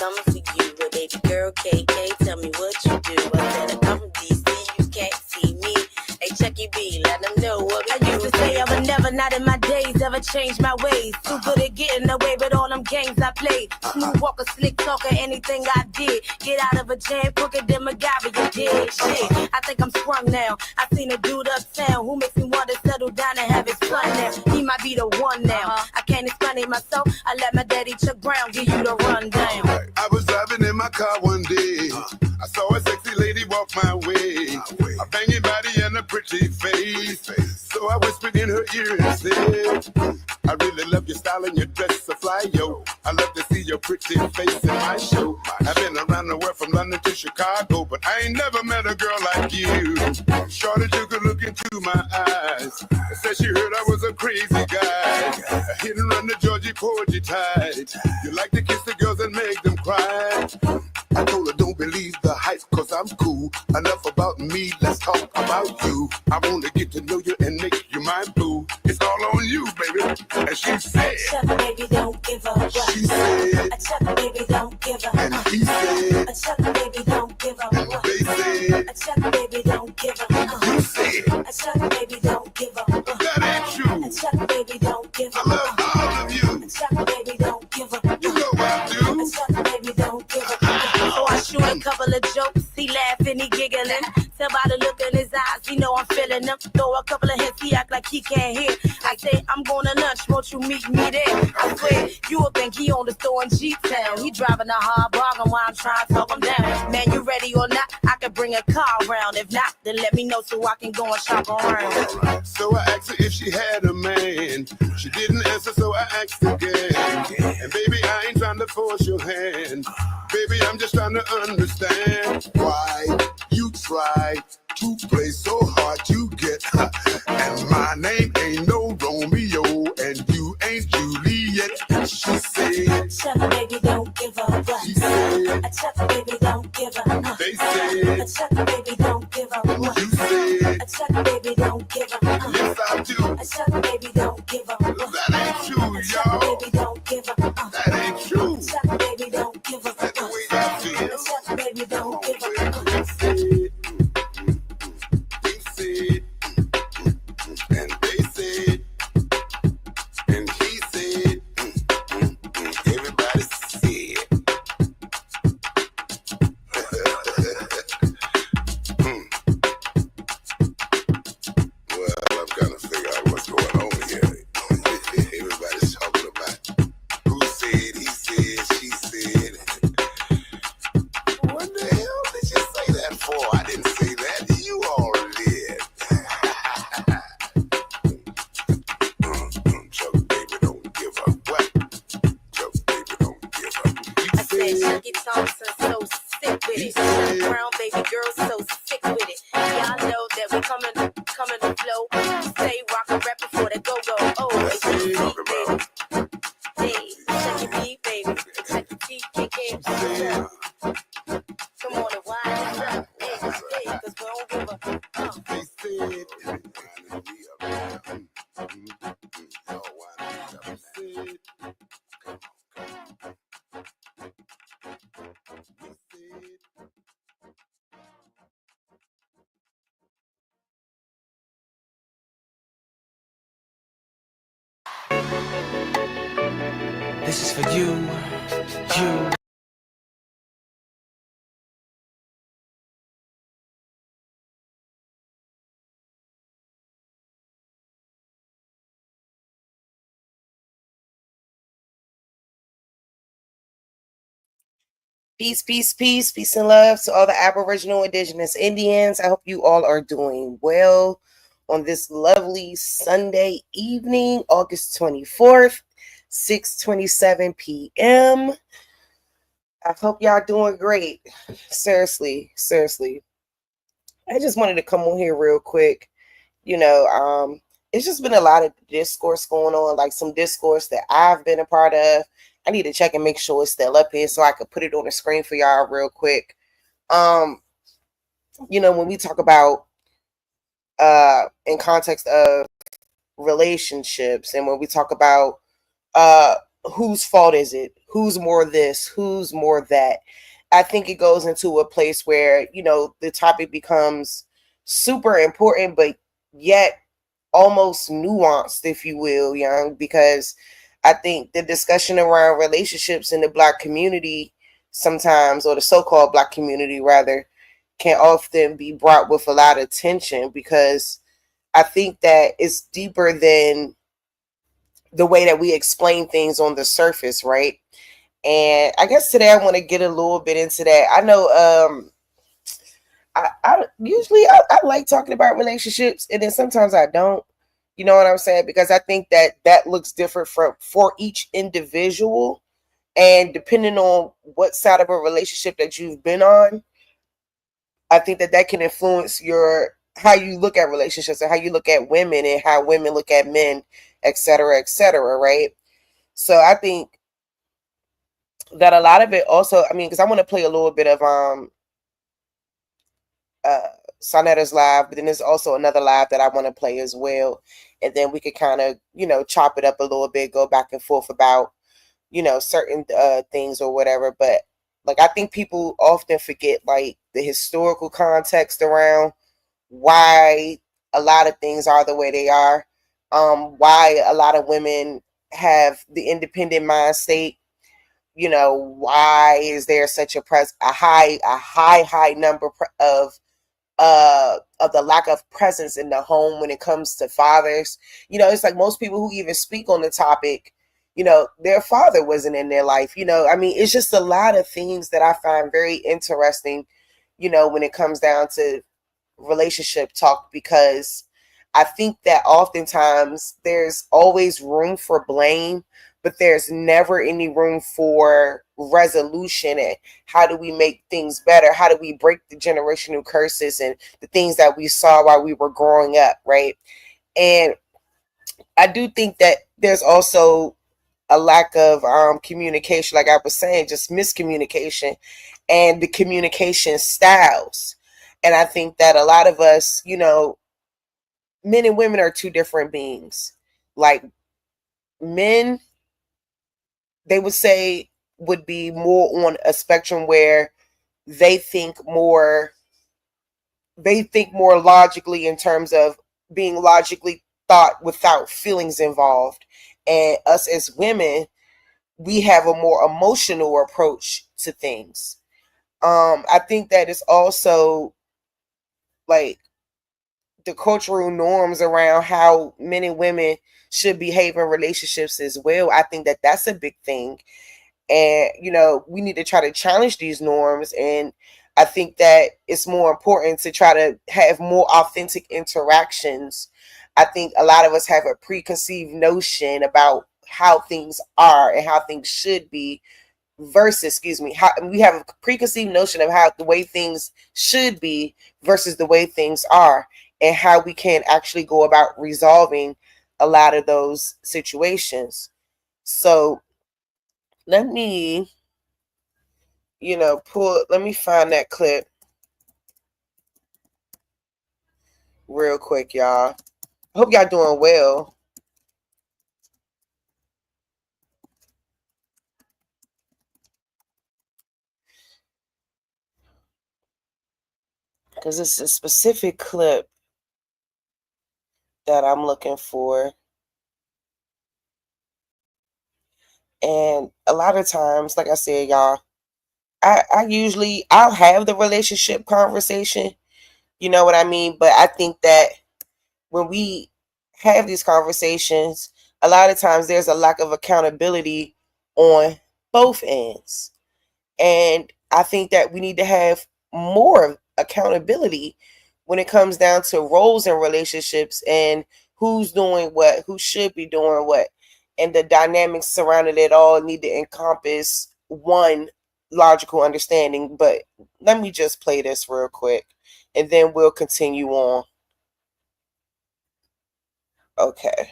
coming for you. But baby girl, KK, tell me what you do. I said I come from DC, you can't see me. Hey, Chucky B, let them know what I used to say. I would never, not in my days, ever change my ways. Too good at getting away with all them games I played. Smooth walker, slick talker, anything I did. Get out of a jam quicker than MacGyver, you did. Shit, I think I'm sprung now. I seen a dude uptown who makes me want to settle down and have his fun now. He might be the one now. I can't explain it myself. I let my daddy Chuck Brown give you the rundown. I was driving in my car one day. I saw a sexy lady walk my way. A banging body and a pretty face. So I whispered in her ear and said, I really love your style and your dress so fly, yo. I love to see your pretty face in my show. I've been around the world from London to Chicago, but I ain't never met a girl like you. Shorty, you could look into my eyes. Said she heard I was a crazy guy. A hit and run the Georgie Porgy tide. You like to kiss the girls and make them cry. I told her don't believe the hype, cause I'm cool. Enough about me, let's talk about you. I wanna get to know you and make you my boo. It's all on you, baby. And she said, Chuck, baby, don't give up. She said, Chuck, baby, don't give up. And he said, Chuck, baby, don't give up. And they said, Chuck, baby, don't give up. You said, Chuck, baby, don't give up. That ain't true. Chuck, baby, don't give up. I love all of you. Chuck, baby, don't give up. You know I do. Chuck, baby, don't give up. So I shoot a couple of jokes, he laughing, he giggling. Tell by the look in his eyes, he know I'm feeling them. Throw a couple of hints, he act like he can't hear. I say, I'm going to lunch, won't you meet me there? I swear, you would think he on the store in G-Town. He driving a hard bargain while I'm trying to talk him down. Man, you ready or not? I can bring a car around. If not, then let me know so I can go and shop around. So I asked her if she had a man. She didn't answer, so I asked again. And baby, I ain't trying to force your hand. Baby, I'm just trying to understand why you try to play so hard to get. And my name ain't no Romeo, and you ain't Juliet. She said, Chuck, baby, don't give up. She said, Chuck, baby, don't give up. They said, Chuck, baby, don't give up. You said, Chuck, baby, don't give up. Yes, I do. Chuck, baby, don't give up. That ain't true, Chuck, y'all. baby, don't give up. That ain't true. Chuck, baby, don't give up. That's the way I feel. Chuck, baby, don't give up. You said, and they said, and he said, everybody said. Well, I'm trying to figure out what's going on here. Everybody's talking about who said, he said, she said. What the hell did you say that for? I didn't say that. You all did. Chuck, baby, don't give up. What? Chuck, baby, don't give up. I said Chucky Thompson so sick with it. Chuck Brown, baby girl, so sick with it. Y'all know that we coming to flow. Say rock and rap before they go. Oh, it's Chucky baby. Hey, Chucky B, baby. Chucky T, KK. Come on and wind it up. Hey, cause we don't give a They said, winding me up. Y'all winding me up. They said, come on. They said, This is for you, you. Peace, peace, peace, peace and love to all the Aboriginal, Indigenous, Indians. I hope you all are doing well on this lovely Sunday evening, August 24th, 6:27 p.m. I hope y'all doing great. Seriously. I just wanted to come on here real quick. It's just been a lot of discourse going on, like some discourse that I've been a part of. I need to check and make sure it's still up here so I could put it on the screen for y'all real quick. When we talk about in context of relationships, and when we talk about whose fault is it? who's more this, who's more that. I think it goes into a place where, the topic becomes super important, but yet almost nuanced, if you will, young, because I think the discussion around relationships in the Black community sometimes, or the so-called Black community rather, can often be brought with a lot of tension, because I think that it's deeper than the way that we explain things on the surface, right? And I guess today I want to get a little bit into that. I know I usually I like talking about relationships, and then sometimes I don't. You know what I'm saying? Because I think that that looks different for each individual, and depending on what side of a relationship that you've been on, I think that that can influence your how you look at relationships and how you look at women and how women look at men, et cetera, right? So I think that a lot of it also, I mean, because I want to play a little bit of uh Sonetta's live, but then there's also another live that I want to play as well. And then we could kind of, chop it up a little bit, go back and forth about, certain things or whatever. But like, I think people often forget like the historical context around why a lot of things are the way they are, why a lot of women have the independent mind state. Why is there such a high number of the lack of presence in the home when it comes to fathers. It's like most people who even speak on the topic, their father wasn't in their life. I mean, it's just a lot of things that I find very interesting, when it comes down to relationship talk, because I think that oftentimes there's always room for blame, but there's never any room for resolution. And how do we make things better? How do we break the generational curses and the things that we saw while we were growing up, right? And I do think that there's also a lack of communication, like I was saying, just miscommunication and the communication styles. And I think that a lot of us, men and women are two different beings. Like, men, they would say, would be more on a spectrum where they think more logically, in terms of being logically thought without feelings involved. And us as women, we have a more emotional approach to things. I think that it's also like the cultural norms around how men and women should behave in relationships as well. I think that that's a big thing. And, we need to try to challenge these norms. And I think that it's more important to try to have more authentic interactions. I think a lot of us have a preconceived notion about how things are and how things should be, versus, excuse me, how we have a preconceived notion of how the way things should be versus the way things are, and how we can actually go about resolving a lot of those situations. So let me, let me find that clip real quick, y'all. Hope y'all doing well. Because it's a specific clip that I'm looking for. And a lot of times, like I said, y'all, I'll have the relationship conversation, you know what I mean? But I think that when we have these conversations, a lot of times there's a lack of accountability on both ends. And I think that we need to have more accountability when it comes down to roles in relationships and who's doing what, who should be doing what. And the dynamics surrounding it all need to encompass one logical understanding. But let me just play this real quick and then we'll continue on. Okay.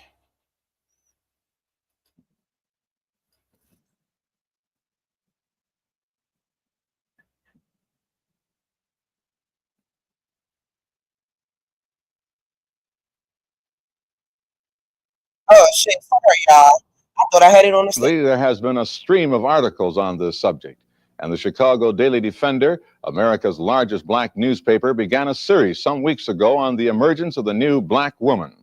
Oh shit, sorry y'all. thought I had it on the stage. There has been a stream of articles on this subject, and the Chicago Daily Defender, America's largest black newspaper, began a series some weeks ago on the emergence of the new black woman.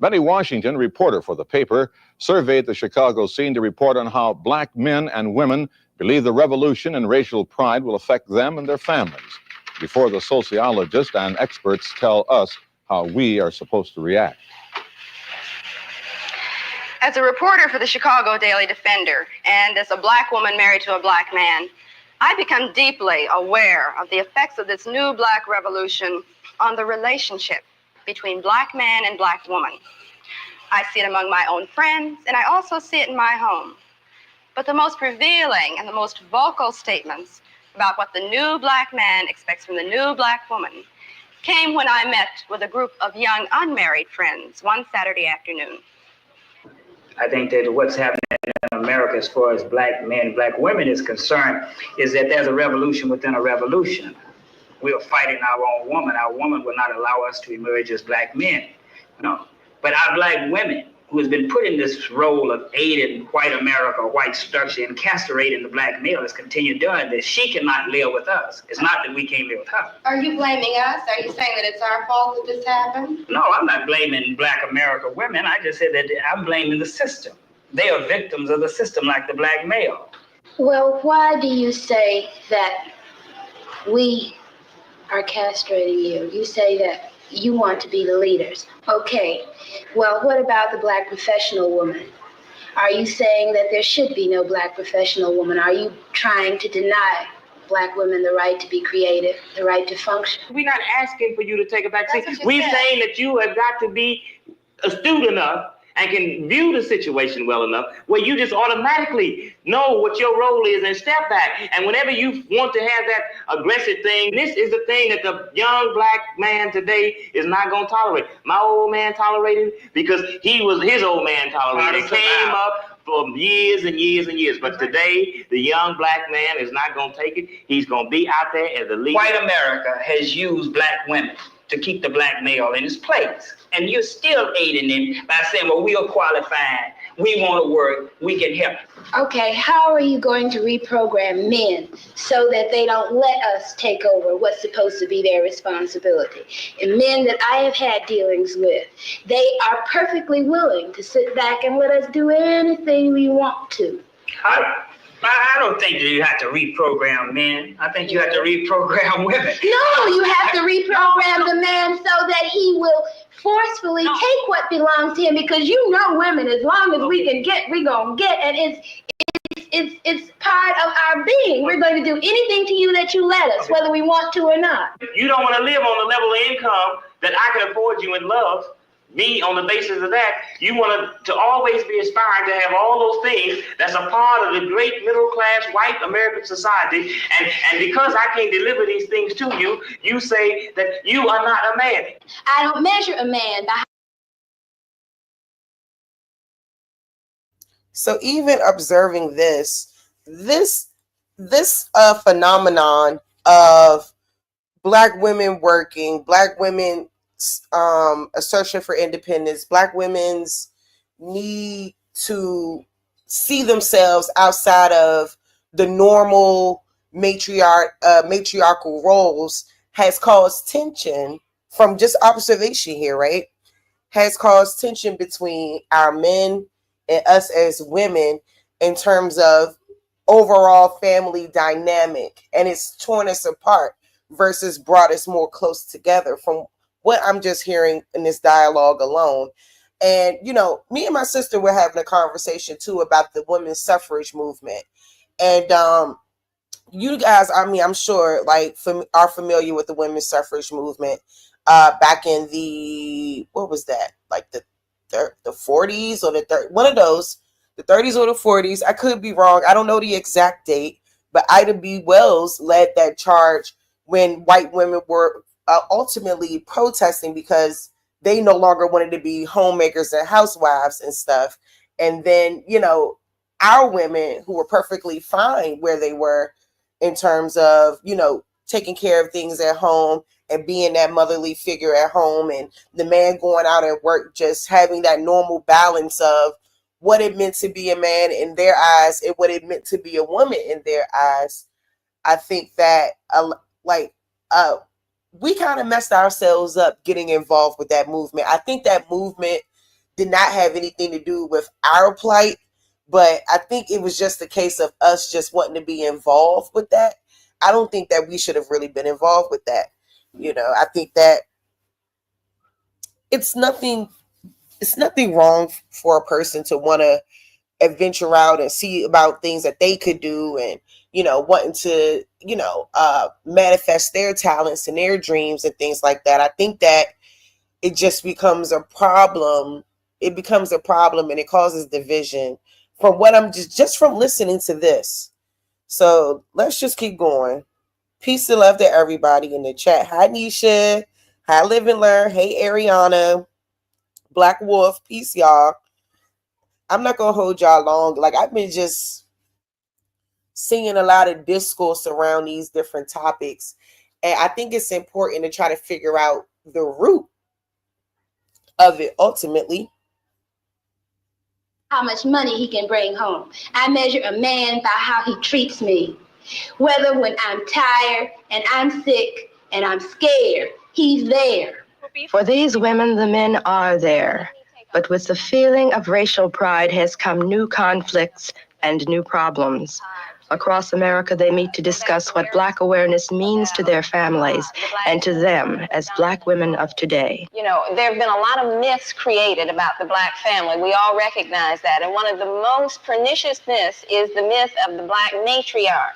Benny Washington, reporter for the paper, surveyed the Chicago scene to report on how black men and women believe the revolution in racial pride will affect them and their families, before the sociologists and experts tell us how we are supposed to react. As a reporter for the Chicago Daily Defender, and as a black woman married to a black man, I become deeply aware of the effects of this new black revolution on the relationship between black man and black woman. I see it among my own friends, and I also see it in my home. But the most revealing and the most vocal statements about what the new black man expects from the new black woman came when I met with a group of young unmarried friends one Saturday afternoon. I think that what's happening in America as far as black men, black women is concerned is that there's a revolution within a revolution. We are fighting our own woman. Our woman will not allow us to emerge as black men. No. But our black women, who has been put in this role of aiding white America, white structure, and castrating the black male, has continued doing this. She cannot live with us. It's not that we can't live with her. Are you blaming us? Are you saying that it's our fault that this happened? No, I'm not blaming black America women. I just said that I'm blaming the system. They are victims of the system like the black male. Well, why do you say that we are castrating you? You say that you want to be the leaders. Okay, well, what about the black professional woman? Are you saying that there should be no black professional woman? Are you trying to deny black women the right to be creative, the right to function? We're not asking for you to take a back seat. We're saying that you have got to be astute enough and can view the situation well enough where you just automatically know what your role is and step back. And whenever you want to have that aggressive thing, this is the thing that the young black man today is not going to tolerate. My old man tolerated it because his old man tolerated it. It came up for years and years and years. But today, the young black man is not going to take it. He's going to be out there as a leader. White America has used black women to keep the black male in his place. And you're still aiding him by saying, well, we are qualified, we want to work, we can help. Okay, how are you going to reprogram men so that they don't let us take over what's supposed to be their responsibility? And men that I have had dealings with, they are perfectly willing to sit back and let us do anything we want to. I don't think that you have to reprogram men. I think you have to reprogram women. No, you have to reprogram the man so that he will forcefully take what belongs to him, because you know women, as long as we can get, we're going to get, and it's part of our being. We're going to do anything to you that you let us, whether we want to or not. You don't want to live on the level of income that I can afford you and love me on the basis of that. You want to always be aspiring to have all those things that's a part of the great middle class white American society. And because I can't deliver these things to you, you say that you are not a man. I don't measure a man by. So even observing this phenomenon of black women working, black women assertion for independence, black women's need to see themselves outside of the normal matriarchal roles has caused tension from just observation here, right? Has caused tension between our men and us as women in terms of overall family dynamic, and it's torn us apart versus brought us more close together from what I'm just hearing in this dialogue alone. And, you know, me and my sister were having a conversation too about the women's suffrage movement. And you guys, I mean, I'm sure are familiar with the women's suffrage movement back in the, what was that? Like the 40s or the 30s, one of those, the 30s or the 40s. I could be wrong. I don't know the exact date, but Ida B. Wells led that charge when white women were ultimately protesting because they no longer wanted to be homemakers and housewives and stuff. And then, you know, our women who were perfectly fine where they were in terms of, you know, taking care of things at home and being that motherly figure at home, and the man going out at work, just having that normal balance of what it meant to be a man in their eyes and what it meant to be a woman in their eyes, I think that we kind of messed ourselves up getting involved with that movement. I think that movement did not have anything to do with our plight, but I think it was just a case of us just wanting to be involved with that. I don't think that we should have really been involved with that. I think that it's nothing wrong for a person to want to adventure out and see about things that they could do, and wanting to manifest their talents and their dreams and things like that. I think that it just becomes a problem. It becomes a problem, and it causes division from what I'm just from listening to this. So let's just keep going. Peace and love to everybody in the chat. Hi Nisha, hi Live and Learn, hey Ariana, Black Wolf, peace y'all. I'm not gonna hold y'all long. Like, I've been just seeing a lot of discourse around these different topics, and I think it's important to try to figure out the root of it ultimately. How much money he can bring home. I measure a man by how he treats me. Whether when I'm tired and I'm sick and I'm scared, he's there. For these women, the men are there. But with the feeling of racial pride has come new conflicts and new problems. Across America, they meet to discuss what Black awareness means to their families and to them as Black women of today. There have been a lot of myths created about the Black family. We all recognize that. And one of the most pernicious myths is the myth of the Black matriarch,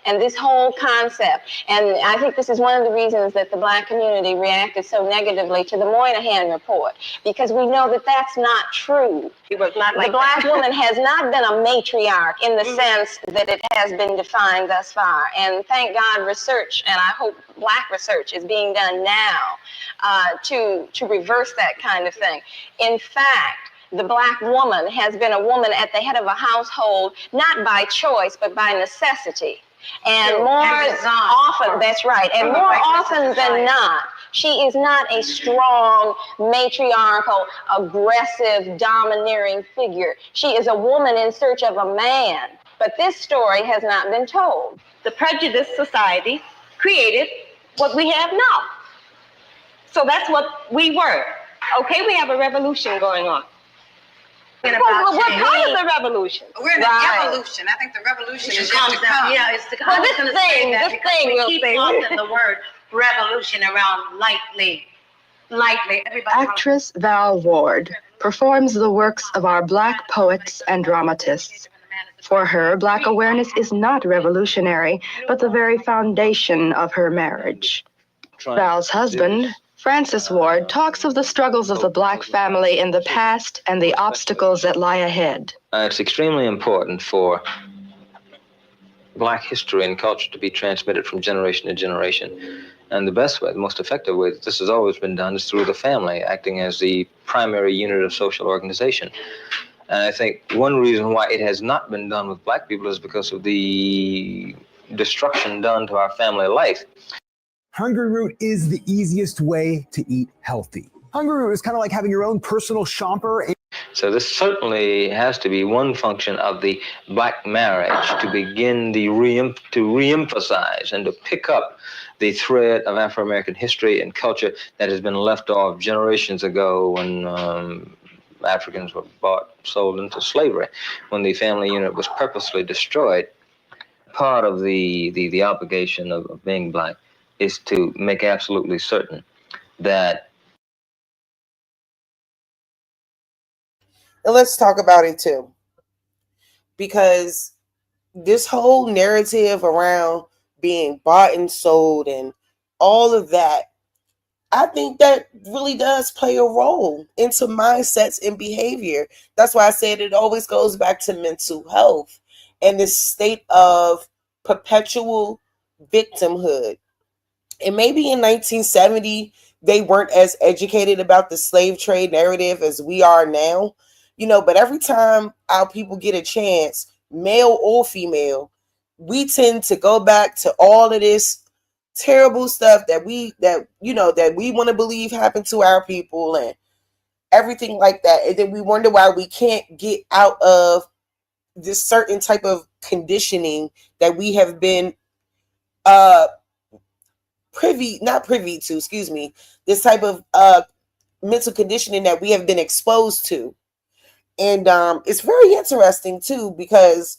and this whole concept. And I think this is one of the reasons that the Black community reacted so negatively to the Moynihan report, because we know that that's not true. It was not like the Black woman has not been a matriarch in the sense that it has been defined thus far. And thank God research, and I hope Black research, is being done now to reverse that kind of thing. In fact, the Black woman has been a woman at the head of a household, not by choice, but by necessity. And more often, that's right, and more often than not, she is not a strong, matriarchal, aggressive, domineering figure. She is a woman in search of a man. But this story has not been told. The prejudiced society created what we have now. So that's what we were. Okay, we have a revolution going on. What part of the revolution? We're in an evolution. I think the revolution is yet to come. Yeah, it's to come. Well, this thing we keep tossing the word revolution around lightly. Everybody. Actress Val Ward performs the works of our Black poets and dramatists. For her, Black awareness is not revolutionary, but the very foundation of her marriage. Val's husband, Francis Ward, talks of the struggles of the Black family in the past and the obstacles that lie ahead. It's extremely important for Black history and culture to be transmitted from generation to generation. And the best way, the most effective way that this has always been done is through the family, acting as the primary unit of social organization. And I think one reason why it has not been done with Black people is because of the destruction done to our family life. Hungry Root is the easiest way to eat healthy. Hungry Root is kind of like having your own personal shopper. So this certainly has to be one function of the Black marriage, to begin to reemphasize and to pick up the thread of Afro-American history and culture that has been left off generations ago when Africans were sold into slavery, when the family unit was purposely destroyed. Part of the obligation of being Black is to make absolutely certain that. And let's talk about it too, because this whole narrative around being bought and sold and all of that, I think that really does play a role into mindsets and behavior. That's why I said it always goes back to mental health and this state of perpetual victimhood. And maybe in 1970, they weren't as educated about the slave trade narrative as we are now, but every time our people get a chance, male or female, we tend to go back to all of this terrible stuff that we want to believe happened to our people. And everything like that. And then we wonder why we can't get out of this certain type of conditioning that we have been not privy to, excuse me, this type of mental conditioning that we have been exposed to. And it's very interesting too, because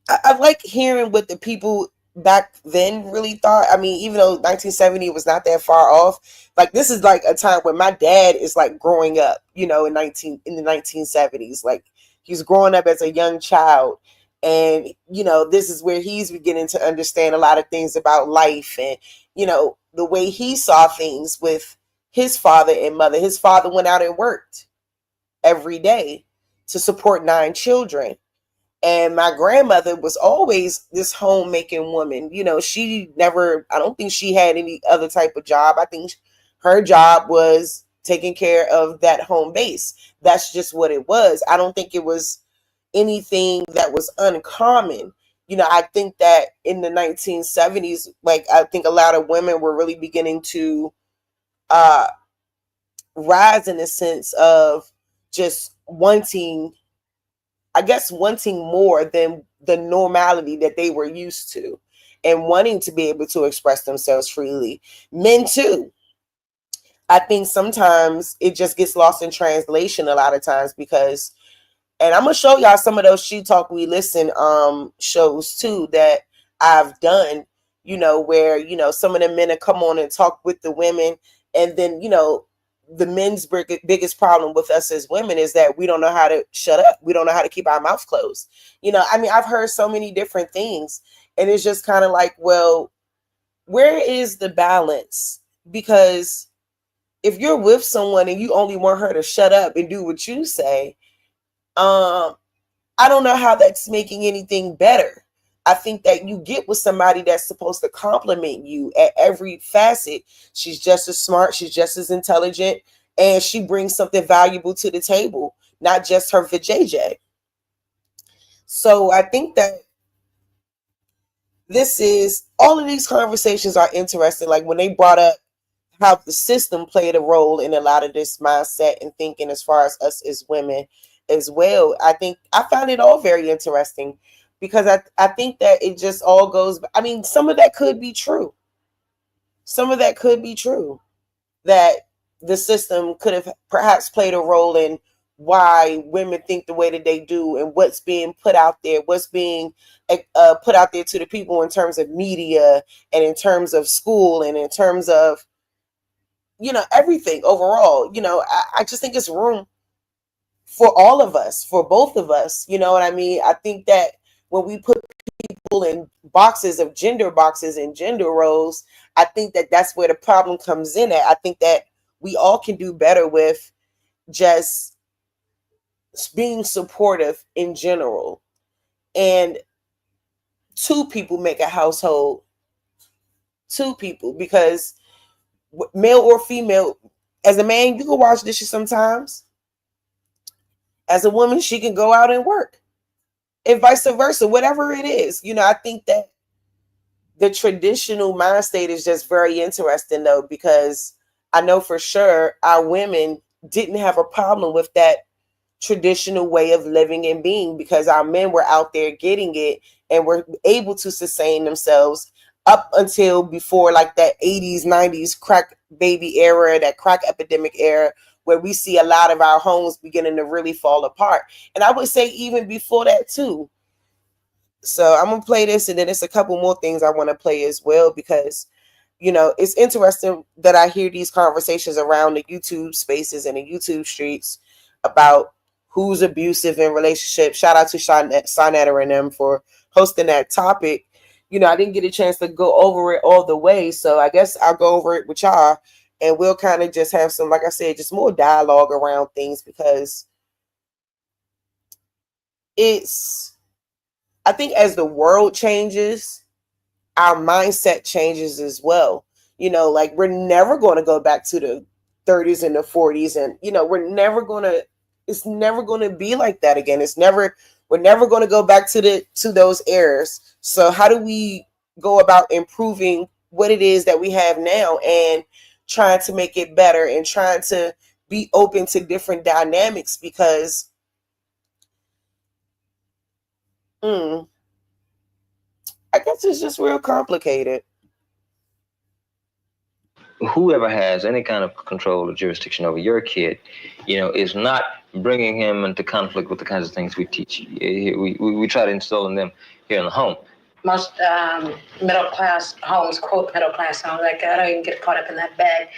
I like hearing what the people back then really thought. I mean, even though 1970 was not that far off, like this is like a time when my dad is like growing up, you know, in the 1970s. Like he's growing up as a young child, and you know, this is where he's beginning to understand a lot of things about life, and you know, the way he saw things with his father and mother. His father went out and worked every day to support 9 children. And my grandmother was always this homemaking woman. You know, she never, I don't think she had any other type of job. I think her job was taking care of that home base. That's just what it was. I don't think it was anything that was uncommon. You know, I think that in the 1970s, like I think a lot of women were really beginning to rise in the sense of just wanting more than the normality that they were used to, and wanting to be able to express themselves freely. Men too. I think sometimes it just gets lost in translation a lot of times, because, and I'm gonna show y'all some of those She Talk We Listen shows too that I've done, you know, where, you know, some of the men have come on and talk with the women, and then, you know, the men's biggest problem with us as women is that we don't know how to shut up. We don't know how to keep our mouth closed. You know, I mean, I've heard so many different things, and it's just kind of like, well, where is the balance? Because if you're with someone and you only want her to shut up and do what you say, I don't know how that's making anything better. I think that you get with somebody that's supposed to compliment you at every facet. She's just as smart, she's just as intelligent, and she brings something valuable to the table, not just her vajayjay. So I think that all of these conversations are interesting. Like when they brought up how the system played a role in a lot of this mindset and thinking as far as us as women as well. I think I found it all very interesting, because I think that it just all goes, I mean, some of that could be true. Some of that could be true, that the system could have perhaps played a role in why women think the way that they do, and what's being put out there, what's being put out there to the people in terms of media, and in terms of school, and in terms of, you know, everything overall. You know, I just think it's room for all of us, for both of us. You know what I mean? I think that when we put people in boxes and gender roles, I think that that's where the problem comes in at. I think that we all can do better with just being supportive in general. And 2 people make a household. 2 people, because male or female, as a man, you can wash dishes sometimes. As a woman, she can go out and work, and vice versa, whatever it is. You know, I think that the traditional mind state is just very interesting though, because I know for sure our women didn't have a problem with that traditional way of living and being, because our men were out there getting it and were able to sustain themselves up until before like that 80s, 90s crack baby era, that crack epidemic era, where we see a lot of our homes beginning to really fall apart. And I would say even before that too. So I'm going to play this, and then there's a couple more things I want to play as well, because, you know, it's interesting that I hear these conversations around the YouTube spaces and the YouTube streets about who's abusive in relationships. Shout out to Sonetta and them for hosting that topic. You know, I didn't get a chance to go over it all the way, so I guess I'll go over it with y'all, and we'll kind of just have some, like I said, just more dialogue around things, because I think as the world changes, our mindset changes as well. You know, like we're never going to go back to the 30s and the 40s, and you know, it's never going to be like that again. We're never going to go back to those eras. So how do we go about improving what it is that we have now, and trying to make it better and trying to be open to different dynamics, because I guess it's just real complicated. Whoever has any kind of control or jurisdiction over your kid, is not bringing him into conflict with the kinds of things we teach. We try to instill in them here in the home. Most middle-class homes, quote middle-class homes, like I don't even get caught up in that bag.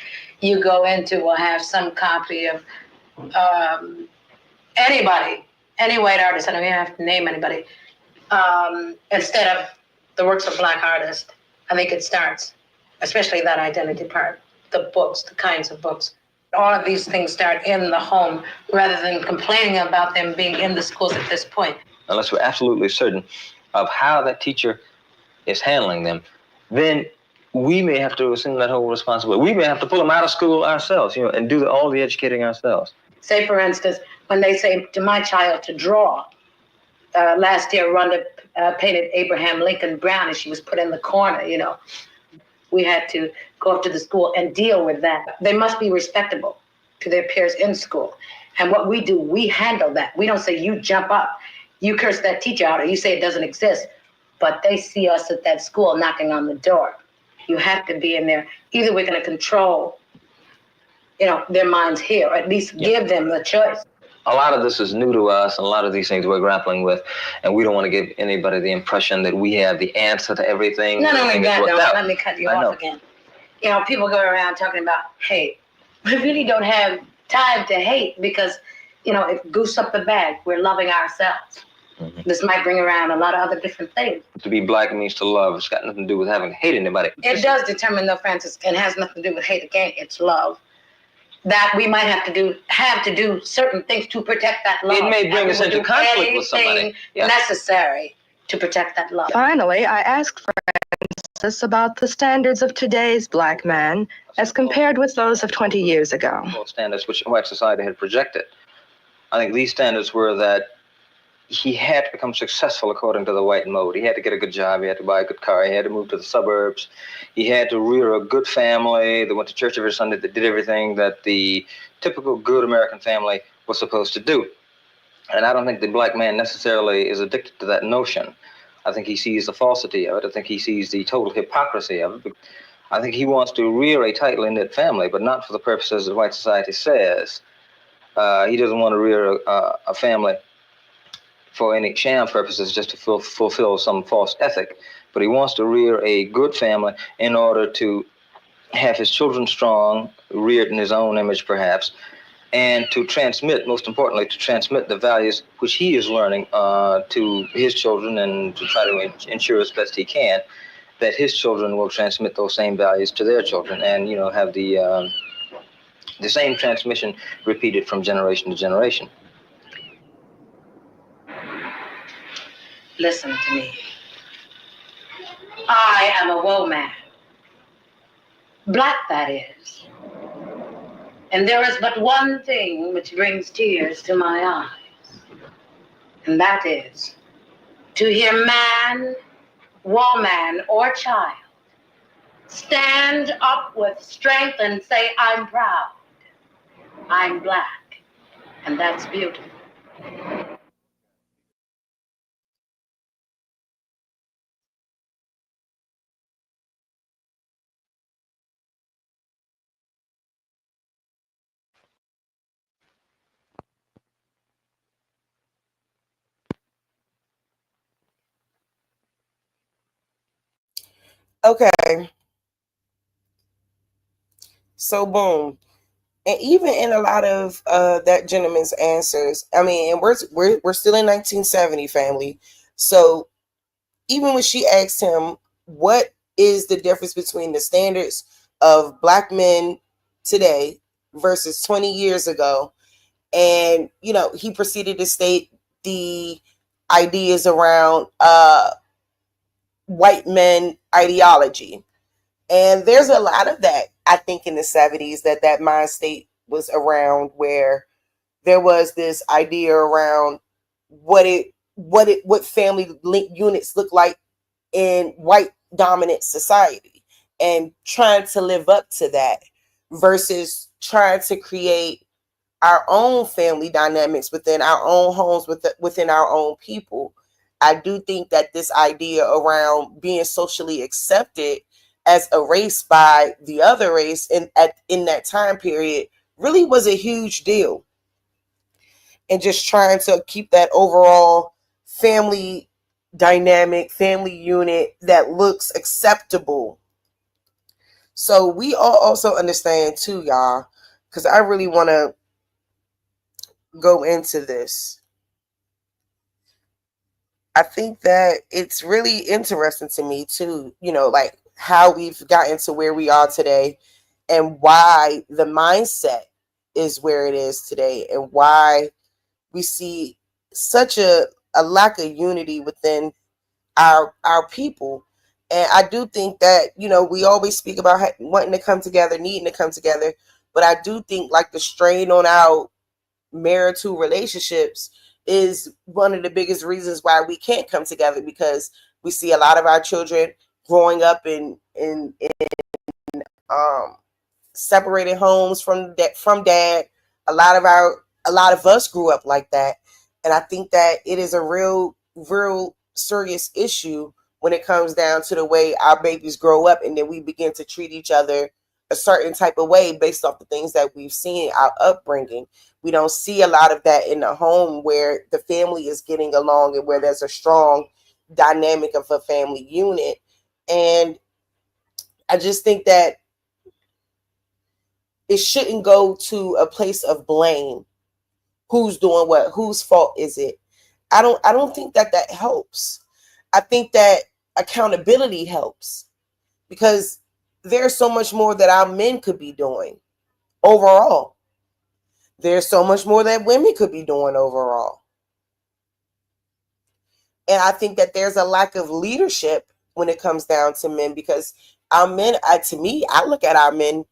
You go into will have some copy of anybody, any white artist, I don't even have to name anybody, instead of the works of Black artists. I think it starts, especially that identity part, the books, the kinds of books. All of these things start in the home rather than complaining about them being in the schools at this point. Unless we're absolutely certain of how that teacher is handling them, then we may have to assume that whole responsibility. We may have to pull them out of school ourselves, and do all the educating ourselves. Say, for instance, when they say to my child to draw, last year Rhonda painted Abraham Lincoln brown and she was put in the corner, We had to go up to the school and deal with that. They must be respectable to their peers in school. And what we do, we handle that. We don't say, you jump up, you curse that teacher out, or you say it doesn't exist. But they see us at that school knocking on the door. You have to be in there. Either we're going to control, their minds here, or at least give them the choice. A lot of this is new to us, and a lot of these things we're grappling with, and we don't want to give anybody the impression that we have the answer to everything. Not only that, let me cut you off again. People go around talking about hate. We really don't have time to hate because, it goose up the bag. We're loving ourselves. Mm-hmm. This might bring around a lot of other different things. To be Black means to love. It's got nothing to do with having to hate anybody. It does determine, though, Francis, and has nothing to do with hate again. It's love. That we might have to do certain things to protect that love. It may bring us into conflict with somebody. Necessary to protect that love. Finally, I asked Francis about the standards of today's Black man as compared with those of 20 years ago. Standards which white society had projected. I think these standards were that he had to become successful according to the white mode. He had to get a good job. He had to buy a good car. He had to move to the suburbs. He had to rear a good family that went to church every Sunday, that did everything that the typical good American family was supposed to do. And I don't think the Black man necessarily is addicted to that notion. I think he sees the falsity of it. I think he sees the total hypocrisy of it. I think he wants to rear a tightly knit family, but not for the purposes that white society says. He doesn't want to rear a family for any sham purposes, just to fulfill some false ethic. But he wants to rear a good family in order to have his children strong, reared in his own image perhaps, and to transmit, most importantly, to transmit the values which he is learning to his children, and to try to ensure as best he can that his children will transmit those same values to their children, and have the same transmission repeated from generation to generation. Listen to me. I am a woman. Black, that is. And there is but one thing which brings tears to my eyes. And that is to hear man, woman, or child stand up with strength and say, I'm proud. I'm Black. And that's beautiful. Okay. So boom. And even in a lot of that gentleman's answers, I mean, and we're still in 1970, family. So even when she asked him, what is the difference between the standards of Black men today versus 20 years ago? And, he proceeded to state the ideas around white men ideology. And there's a lot of that, I think, in the 70s that mind state was around, where there was this idea around what family units look like in white dominant society, and trying to live up to that. versus trying to create our own family dynamics within our own homes, within our own people. I do think that this idea around being socially accepted as a race by the other race in that time period really was a huge deal. And just trying to keep that overall family dynamic, family unit that looks acceptable. So we all also understand too, y'all, because I really want to go into this. I think that it's really interesting to me too, like how we've gotten to where we are today and why the mindset is where it is today and why we see such a lack of unity within our people. And I do think that, we always speak about wanting to come together, needing to come together. But I do think like the strain on our marital relationships is one of the biggest reasons why we can't come together, because we see a lot of our children growing up in separated homes from dad. A lot of us grew up like that, and I think that it is a real serious issue when it comes down to the way our babies grow up, and then we begin to treat each other a certain type of way based off the things that we've seen, our upbringing. We don't see a lot of that in the home where the family is getting along and where there's a strong dynamic of a family unit. And I just think that it shouldn't go to a place of blame. Who's doing what? Whose fault is it? I don't think that helps. I think that accountability helps, because there's so much more that our men could be doing overall. There's so much more that women could be doing overall. And I think that there's a lack of leadership when it comes down to men, because our men, to me, I look at our men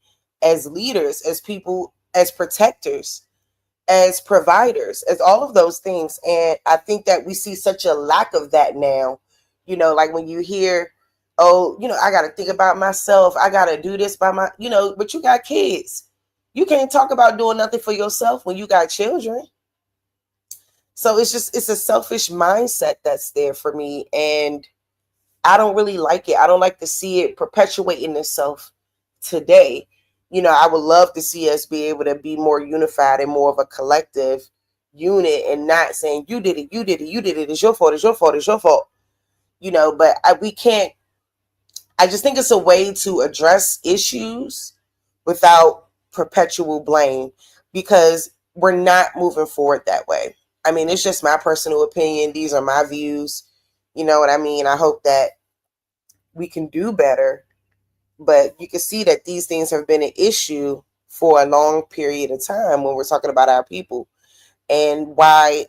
as leaders, as people, as protectors, as providers, as all of those things. And I think that we see such a lack of that now. Like when you hear, oh, I got to think about myself. I got to do this by but you got kids. You can't talk about doing nothing for yourself when you got children. So it's a selfish mindset that's there for me. And I don't really like it. I don't like to see it perpetuating itself today. I would love to see us be able to be more unified and more of a collective unit, and not saying you did it, it's your fault, it's your fault, it's your fault. But we can't. I just think it's a way to address issues without perpetual blame, because we're not moving forward that way. I mean, it's just my personal opinion. These are my views. You know what I mean? I hope that we can do better. But you can see that these things have been an issue for a long period of time when we're talking about our people, and why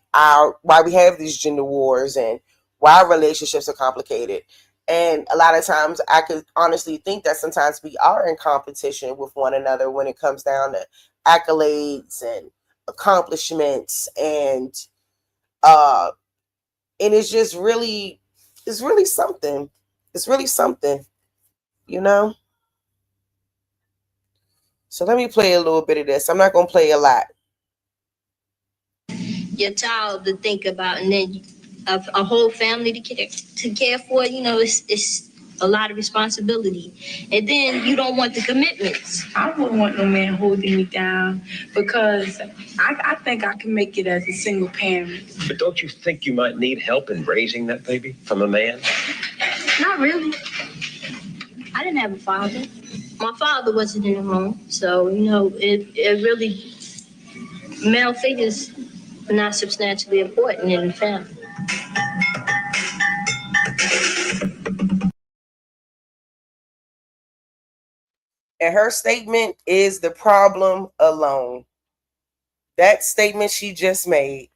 we have these gender wars and why relationships are complicated. And a lot of times I could honestly think that sometimes we are in competition with one another when it comes down to accolades and accomplishments, and it's just really, it's really something. It's really something, So let me play a little bit of this. I'm not going to play a lot. Your child to think about, and then a whole family to care for. It's a lot of responsibility, and then you don't want the commitments. I wouldn't want no man holding me down, because I think I can make it as a single parent. But don't you think you might need help in raising that baby from a man? Not really. I didn't have a father. My father wasn't in the home, so it really, male figures are not substantially important in the family. And her statement is the problem alone. That statement she just made.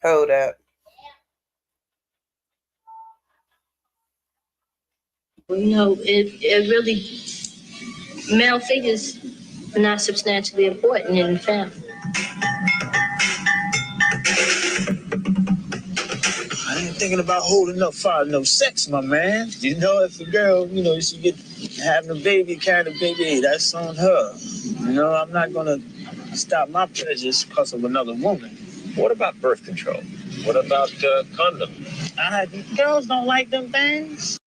Hold up. It really, male figures are not substantially important in the family. I ain't thinking about holding up for no sex, my man. If a girl, she get having a baby, carrying a baby, that's on her. You know, I'm not gonna stop my pleasures because of another woman. What about birth control? What about condoms? Girls don't like them things.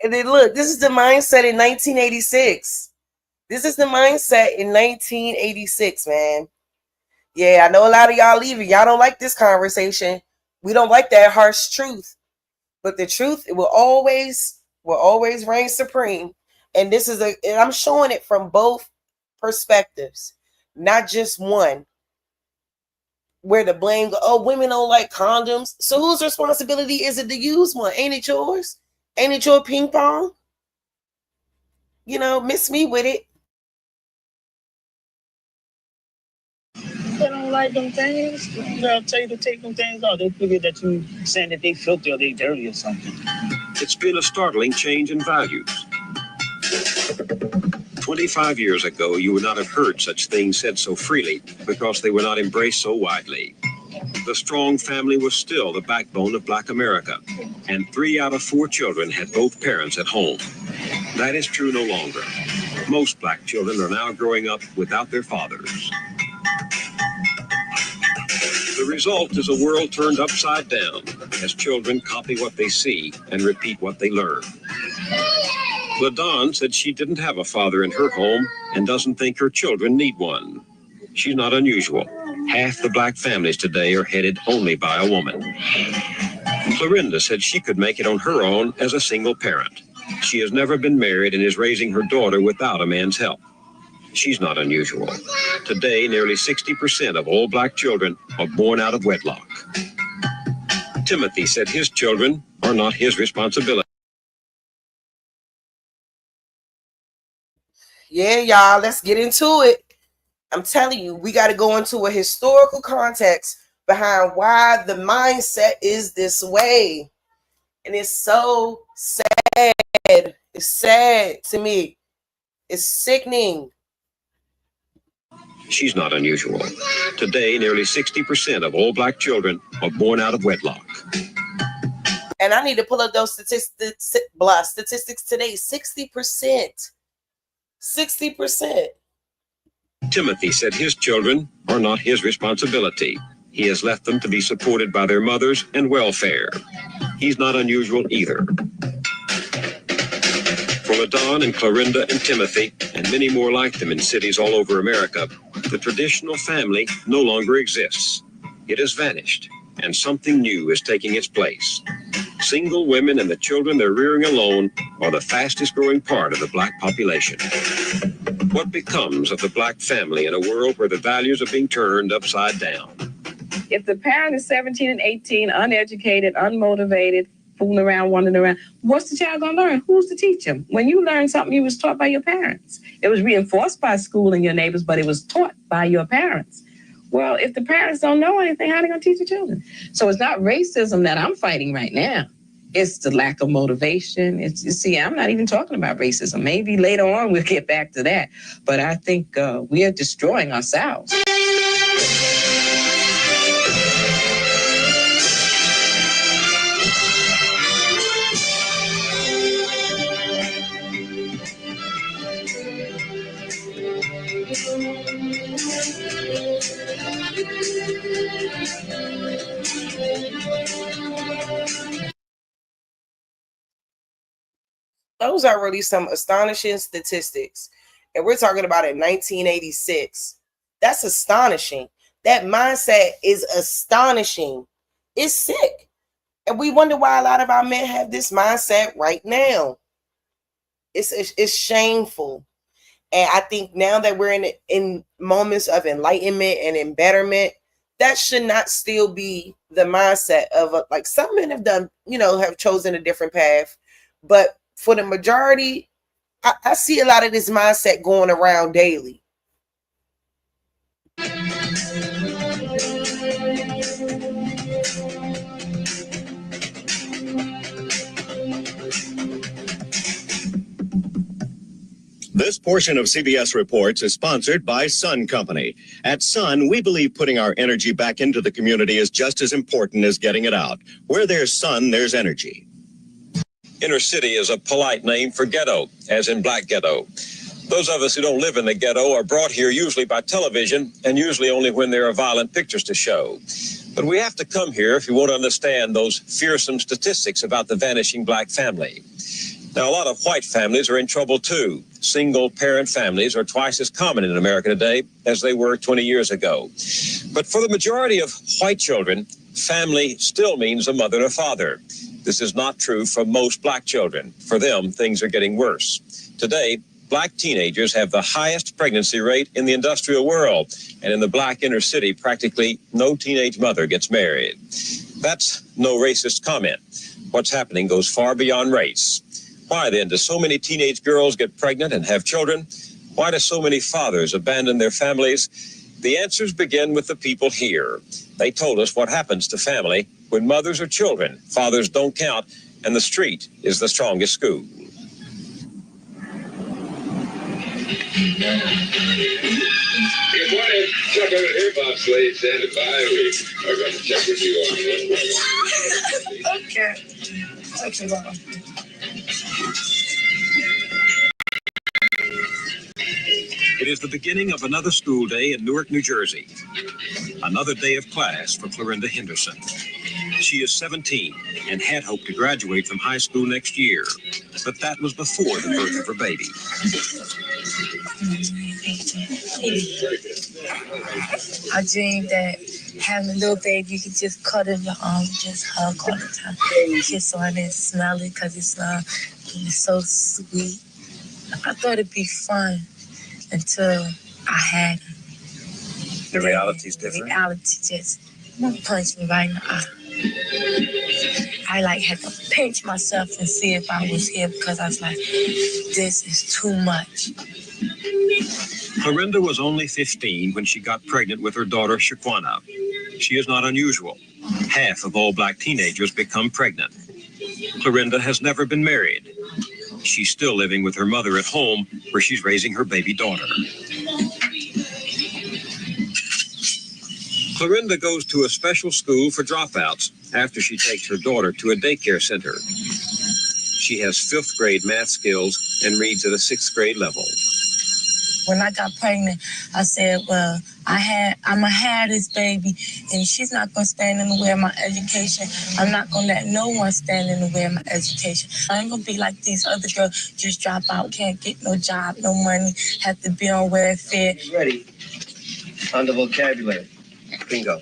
And then look, this is the mindset in 1986. This is the mindset in 1986, man. Yeah, I know a lot of y'all leaving. Y'all don't like this conversation. We don't like that harsh truth. But the truth, it will always reign supreme. And this is and I'm showing it from both perspectives, not just one. Where the blame go, oh, women don't like condoms. So whose responsibility is it to use one? Ain't it yours? Ain't it your ping pong? You know, miss me with it. They don't like them things. They'll tell you to take them things off. They figure that you saying that they filthy or they dirty or something. It's been a startling change in values. 25 years ago, you would not have heard such things said so freely because they were not embraced so widely. The strong family was still the backbone of Black America, and 3 out of 4 children had both parents at home. That is true no longer. Most Black children are now growing up without their fathers. The result is a world turned upside down as children copy what they see and repeat what they learn. LaDawn said she didn't have a father in her home and doesn't think her children need one. She's not unusual. Half the Black families today are headed only by a woman. Clorinda said she could make it on her own as a single parent. She has never been married and is raising her daughter without a man's help. She's not unusual. Today, nearly 60% of all Black children are born out of wedlock. Timothy said his children are not his responsibility. Yeah, y'all, let's get into it. I'm telling you, we got to go into a historical context behind why the mindset is this way. And it's so sad. It's sad to me. It's sickening. She's not unusual. Today, nearly 60% of all Black children are born out of wedlock. And I need to pull up those statistics today. 60%. 60%. Timothy said his children are not his responsibility. He has left them to be supported by their mothers and welfare. He's not unusual either. For LaDawn and Clorinda and Timothy, and many more like them in cities all over America, the traditional family no longer exists. It has vanished, and something new is taking its place. Single women and the children they're rearing alone are the fastest growing part of the Black population. What becomes of the Black family in a world where the values are being turned upside down? If the parent is 17 and 18, uneducated, unmotivated, fooling around, wandering around, what's the child going to learn? Who's to teach him? When you learn something, you was taught by your parents. It was reinforced by school and your neighbors, but it was taught by your parents. Well, if the parents don't know anything, how are they going to teach the children? So it's not racism that I'm fighting right now. It's the lack of motivation. You see, I'm not even talking about racism. Maybe later on we'll get back to that. But I think we are destroying ourselves. Those are really some astonishing statistics. And we're talking about in 1986. That's astonishing. That mindset is astonishing. It's sick. And we wonder why a lot of our men have this mindset right now. It's shameful. And I think now that we're in moments of enlightenment and embetterment, that should not still be the mindset of like some men have done, have chosen a different path. But for the majority, I see a lot of this mindset going around daily. This portion of CBS Reports is sponsored by Sun Company. At Sun, we believe putting our energy back into the community is just as important as getting it out. Where there's sun, there's energy. Inner city is a polite name for ghetto, as in black ghetto. Those of us who don't live in the ghetto are brought here usually by television, and usually only when there are violent pictures to show. But we have to come here if you want to understand those fearsome statistics about the vanishing black family. Now, a lot of white families are in trouble too. Single-parent families are twice as common in America today as they were 20 years ago. But for the majority of white children, family still means a mother and a father. This is not true for most black children. For them, things are getting worse. Today, black teenagers have the highest pregnancy rate in the industrial world, and in the black inner city, practically no teenage mother gets married. That's no racist comment. What's happening goes far beyond race. Why then do so many teenage girls get pregnant and have children? Why do so many fathers abandon their families? The answers begin with the people here. They told us what happens to family when mothers are children, fathers don't count, and the street is the strongest school. If one of Chuck hip-hop slaves standing by, we are going to check with you on one. Okay. Okay, Baba. It is the beginning of another school day in Newark, New Jersey. Another day of class for Clorinda Henderson. She is 17 and had hoped to graduate from high school next year, but that was before the birth of her baby. I dreamed that having a little baby, you could just cuddle your arm, just hug all the time, kiss on it, smell it, because it's so sweet. I thought it'd be fun until I had it. The reality's different? The reality just punched me right in the eye. I had to pinch myself and see if I was here because I was like, this is too much. Clorinda was only 15 when she got pregnant with her daughter, Shaquana. She is not unusual. Half of all black teenagers become pregnant. Clorinda has never been married. She's still living with her mother at home, where she's raising her baby daughter. Clorinda goes to a special school for dropouts after she takes her daughter to a daycare center. She has 5th grade math skills and reads at a 6th grade level. When I got pregnant, I said, well, I'm going to have this baby, and she's not going to stand in the way of my education. I'm not going to let no one stand in the way of my education. I ain't going to be like these other girls, just drop out, can't get no job, no money, have to be on welfare. Ready. On the vocabulary. Bingo.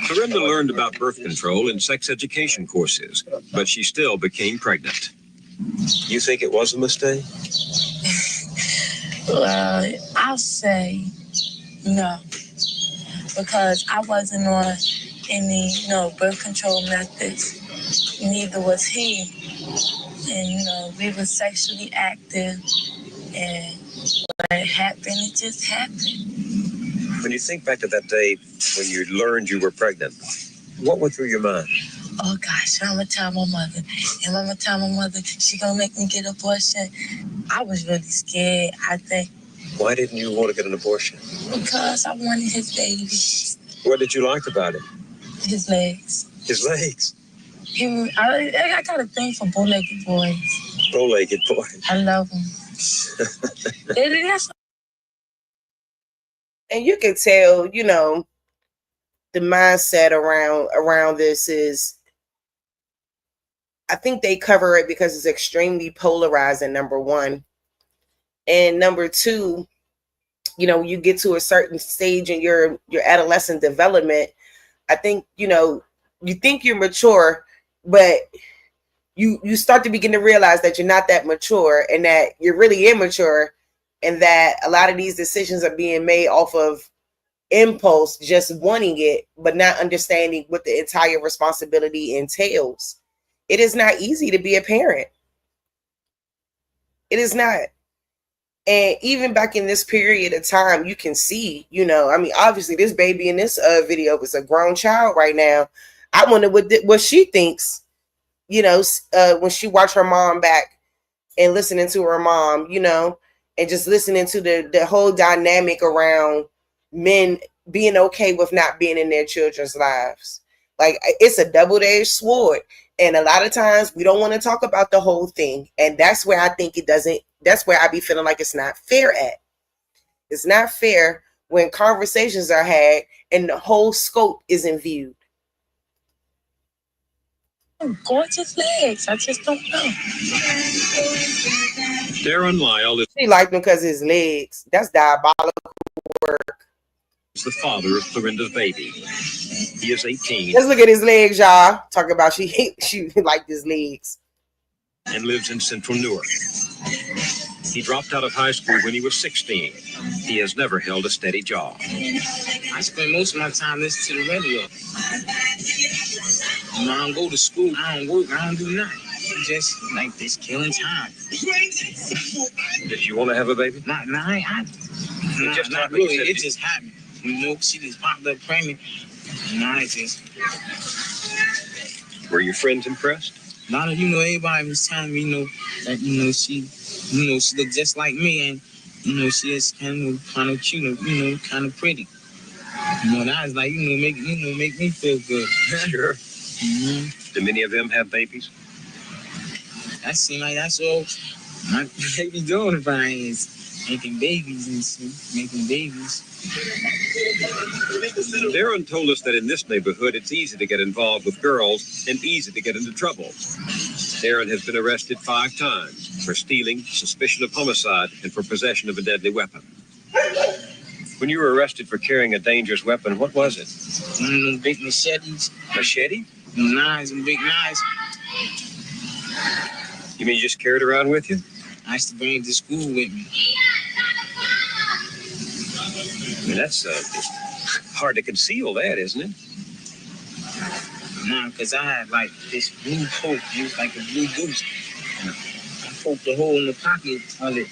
Clorinda learned about birth control in sex education courses, but she still became pregnant. You think it was a mistake? Well, I'll say no, because I wasn't on any, birth control methods. Neither was he. And, we were sexually active, and when it happened, it just happened. When you think back to that day when you learned you were pregnant, what went through your mind? Oh gosh, I'm gonna tell my mother. And I'm gonna tell my mother she gonna make me get an abortion. I was really scared, I think. Why didn't you want to get an abortion? Because I wanted his baby. What did you like about him? His legs. His legs? I got a thing for bow-legged boys. Bow-legged boys. I love them. And you can tell, the mindset around this is, I think they cover it because it's extremely polarizing, number one. And number two, you get to a certain stage in your adolescent development. I think, you think you're mature, but you start to begin to realize that you're not that mature and that you're really immature, and that a lot of these decisions are being made off of impulse, just wanting it, but not understanding what the entire responsibility entails. It is not easy to be a parent. It is not. And even back in this period of time, you can see, obviously this baby in this video is a grown child right now. I wonder what she thinks, when she watched her mom back and listening to her mom, and just listening to the whole dynamic around men being okay with not being in their children's lives. Like, it's a double-edged sword. And a lot of times we don't want to talk about the whole thing. And that's where I think that's where I be feeling like it's not fair at. It's not fair when conversations are had and the whole scope isn't viewed. Gorgeous legs. I just don't know. Darren Lyle is She liked him because of his legs. That's diabolical work. the father of Florinda's baby. He is 18. Let's look at his legs, y'all. Talking about she liked his legs. And lives in Central Newark. He dropped out of high school when he was 16. He has never held a steady job. I spend most of my time listening to the radio. When I don't go to school, I don't work, I don't do nothing. Just like this killing time. Did you want to have a baby? Not really. It just happened. You know, she just popped up pregnant. Nah, it just. Were your friends impressed? A lot of, everybody was telling me, that, she looked just like me, and, she is kind of cute, kind of pretty. That was like, make me feel good. Sure. Mm-hmm. Do many of them have babies? That seems like that's all my baby doing if I is making babies and shit, making babies. Darren told us that in this neighborhood, it's easy to get involved with girls and easy to get into trouble. Darren has been arrested 5 times for stealing, suspicion of homicide, and for possession of a deadly weapon. When you were arrested for carrying a dangerous weapon, what was it? One of them big machetes. Machete? Knives and big knives. You mean you just carried it around with you? I used to bring it to school with me. I mean, that's hard to conceal that, isn't it? Nah, because I had like this blue coat. It was like a blue goose. And I poked a hole in the pocket of it,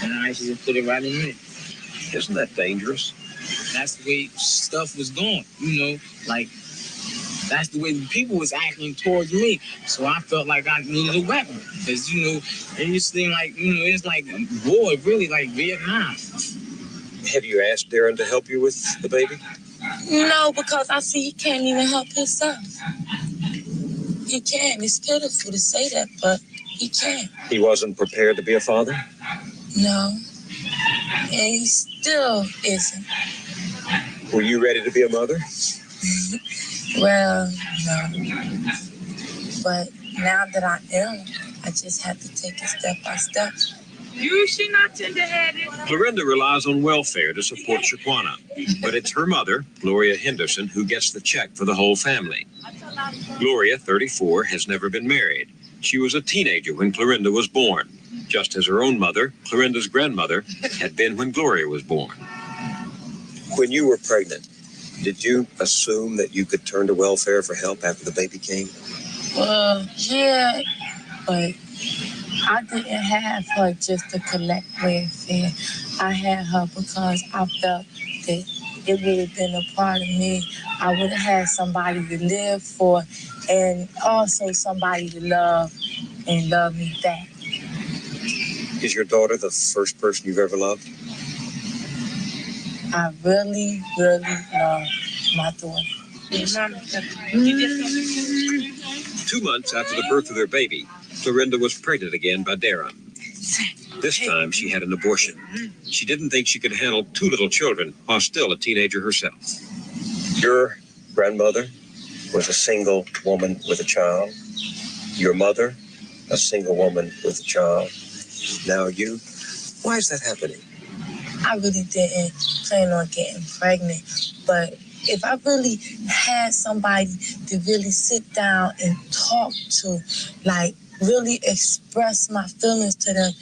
and I just put it right in there. Isn't that dangerous? That's the way stuff was going, like that's the way the people was acting towards me. So I felt like I needed a weapon. Because, it just seemed like, it's like war, really like Vietnam. Have you asked Darren to help you with the baby? No, because I see he can't even help himself. He can't. It's pitiful to say that, but he can't. He wasn't prepared to be a father? No. And he still isn't. Were you ready to be a mother? Well, no. But now that I am, I just have to take it step by step. She not tender-headed. Florinda relies on welfare to support Shaquana, but it's her mother, Gloria Henderson, who gets the check for the whole family. Gloria, 34, has never been married. She was a teenager when Florinda was born, just as her own mother, Florinda's grandmother, had been when Gloria was born. When you were pregnant, did you assume that you could turn to welfare for help after the baby came? Well, yeah, but I didn't have her just to collect welfare. I had her because I felt that it would have been a part of me. I would have had somebody to live for and also somebody to love and love me back. Is your daughter the first person you've ever loved? I really, really love my daughter. 2 months after the birth of their baby, Florinda was pregnant again by Darren. This time she had an abortion. She didn't think she could handle 2 little children while still a teenager herself. Your grandmother was a single woman with a child. Your mother, a single woman with a child. Now you. Why is that happening? I really didn't plan on getting pregnant, but if I really had somebody to really sit down and talk to, like really express my feelings to them,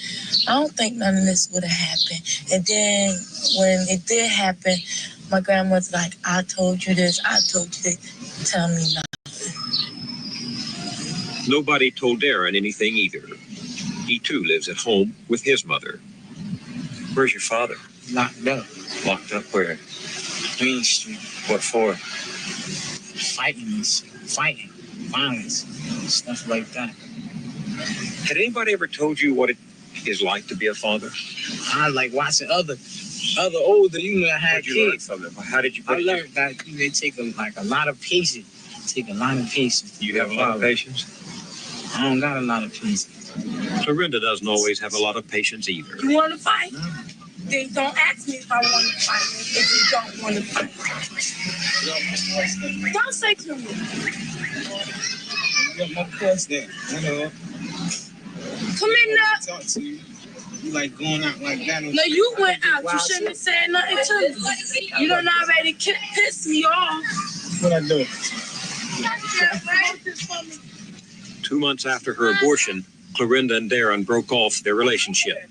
I don't think none of this would have happened. And then when it did happen, my grandmother's like, I told you this, I told you this. Tell me nothing. Nobody told Darren anything either. He too lives at home with his mother. Where's your father? Locked up. Locked up where? Main Street. What for? Fighting, violence, stuff like that. Had anybody ever told you what it is like to be a father? I like watching other older, I had kids. Learn from them? How did you? I learned that they take a lot of patience. You have a lot of patience. I don't got a lot of patience. Clorinda doesn't always have a lot of patience either. You want to fight? Then don't ask me if I want to fight. If you don't want to fight, don't say to me. You got my question, you know. Come in now. Talk to you. You like going out like that? No, you went out. You shouldn't have said nothing to me. You done already pissed me off. What I do? 2 months after her abortion, Clorinda and Darren broke off their relationship.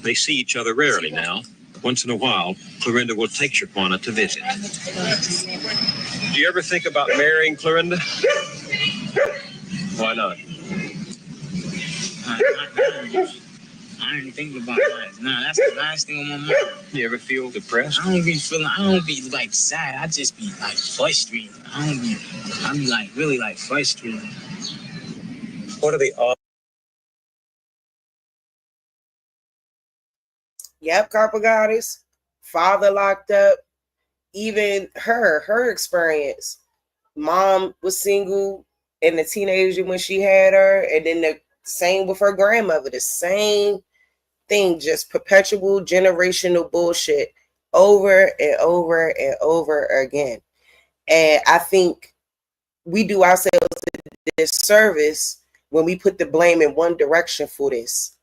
They see each other rarely now. Once in a while, Clorinda will take Shaquana to visit. Do you ever think about marrying Clorinda? Why not? I ain't thinking about that. Nah, that's the last thing on my mind. You ever feel depressed? I don't be like sad. I just be like frustrated. I be like really like frustrated. What are the odds? Yep, Carpa Goddess. Father locked up. Even her experience. Mom was single and a teenager when she had her, and then the same with her grandmother. The same thing, just perpetual generational bullshit over and over and over again. And I think we do ourselves a disservice when we put the blame in one direction for this,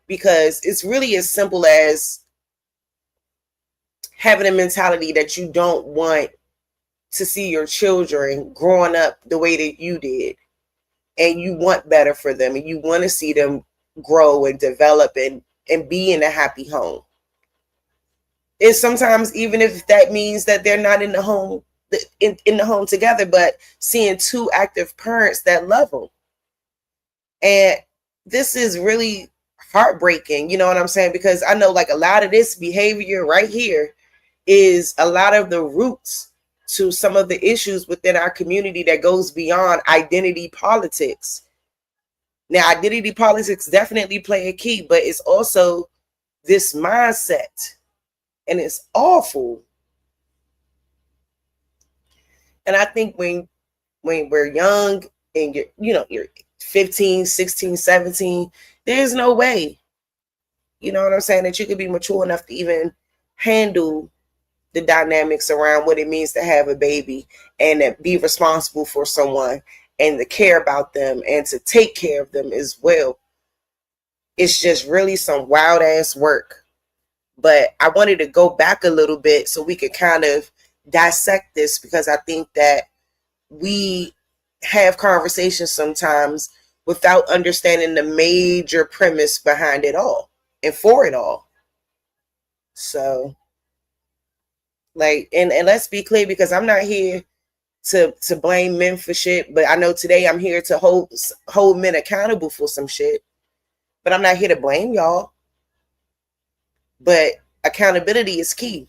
because it's really as simple as having a mentality that you don't want to see your children growing up the way that you did, and you want better for them, and you want to see them grow and develop and be in a happy home. And sometimes even if that means that they're not in the home in the home together, but seeing two active parents that love them. And this is really heartbreaking, you know what I'm saying? Because I know like a lot of this behavior right here is a lot of the roots to some of the issues within our community that goes beyond identity politics. Now, identity politics definitely play a key, but it's also this mindset, and it's awful. And I think when we're young and you're 15, 16, 17, there's no way, you know what I'm saying, that you could be mature enough to even handle the dynamics around what it means to have a baby and to be responsible for someone and to care about them and to take care of them as well. It's just really some wild ass work. But I wanted to go back a little bit so we could kind of dissect this, because I think that we have conversations sometimes without understanding the major premise behind it all and for it all. So, like, and let's be clear, because I'm not here to blame men for shit, but I know today I'm here to hold men accountable for some shit. But I'm not here to blame y'all. But accountability is key.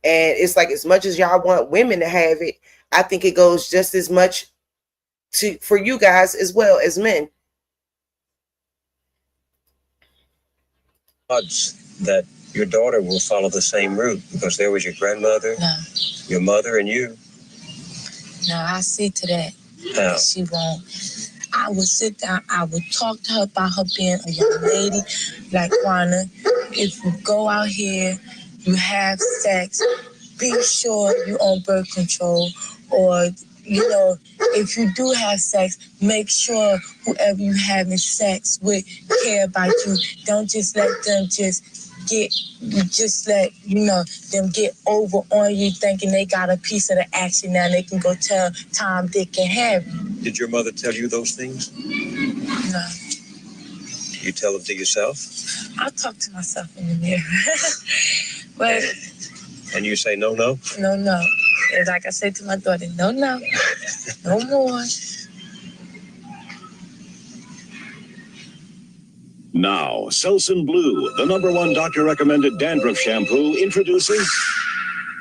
And it's like, as much as y'all want women to have it, I think it goes just as much for you guys as well as men. Odds that your daughter will follow the same route, because there was your grandmother, your mother, and you. No, I see to that. How? She won't. I would sit down, I would talk to her about her being a young lady. Like, Juana, if you go out here, you have sex, be sure you're on birth control. Or, if you do have sex, make sure whoever you're having sex with care about you. Don't just let them them get over on you thinking they got a piece of the action. Now they can go tell Tom, Dick, and Harry. Did your mother tell you those things? No. Do you tell them to yourself? I talk to myself in the mirror. But And you say no? no. And like I said to my daughter, no more. Now, Selsun Blue, the #1 doctor-recommended dandruff shampoo, introducing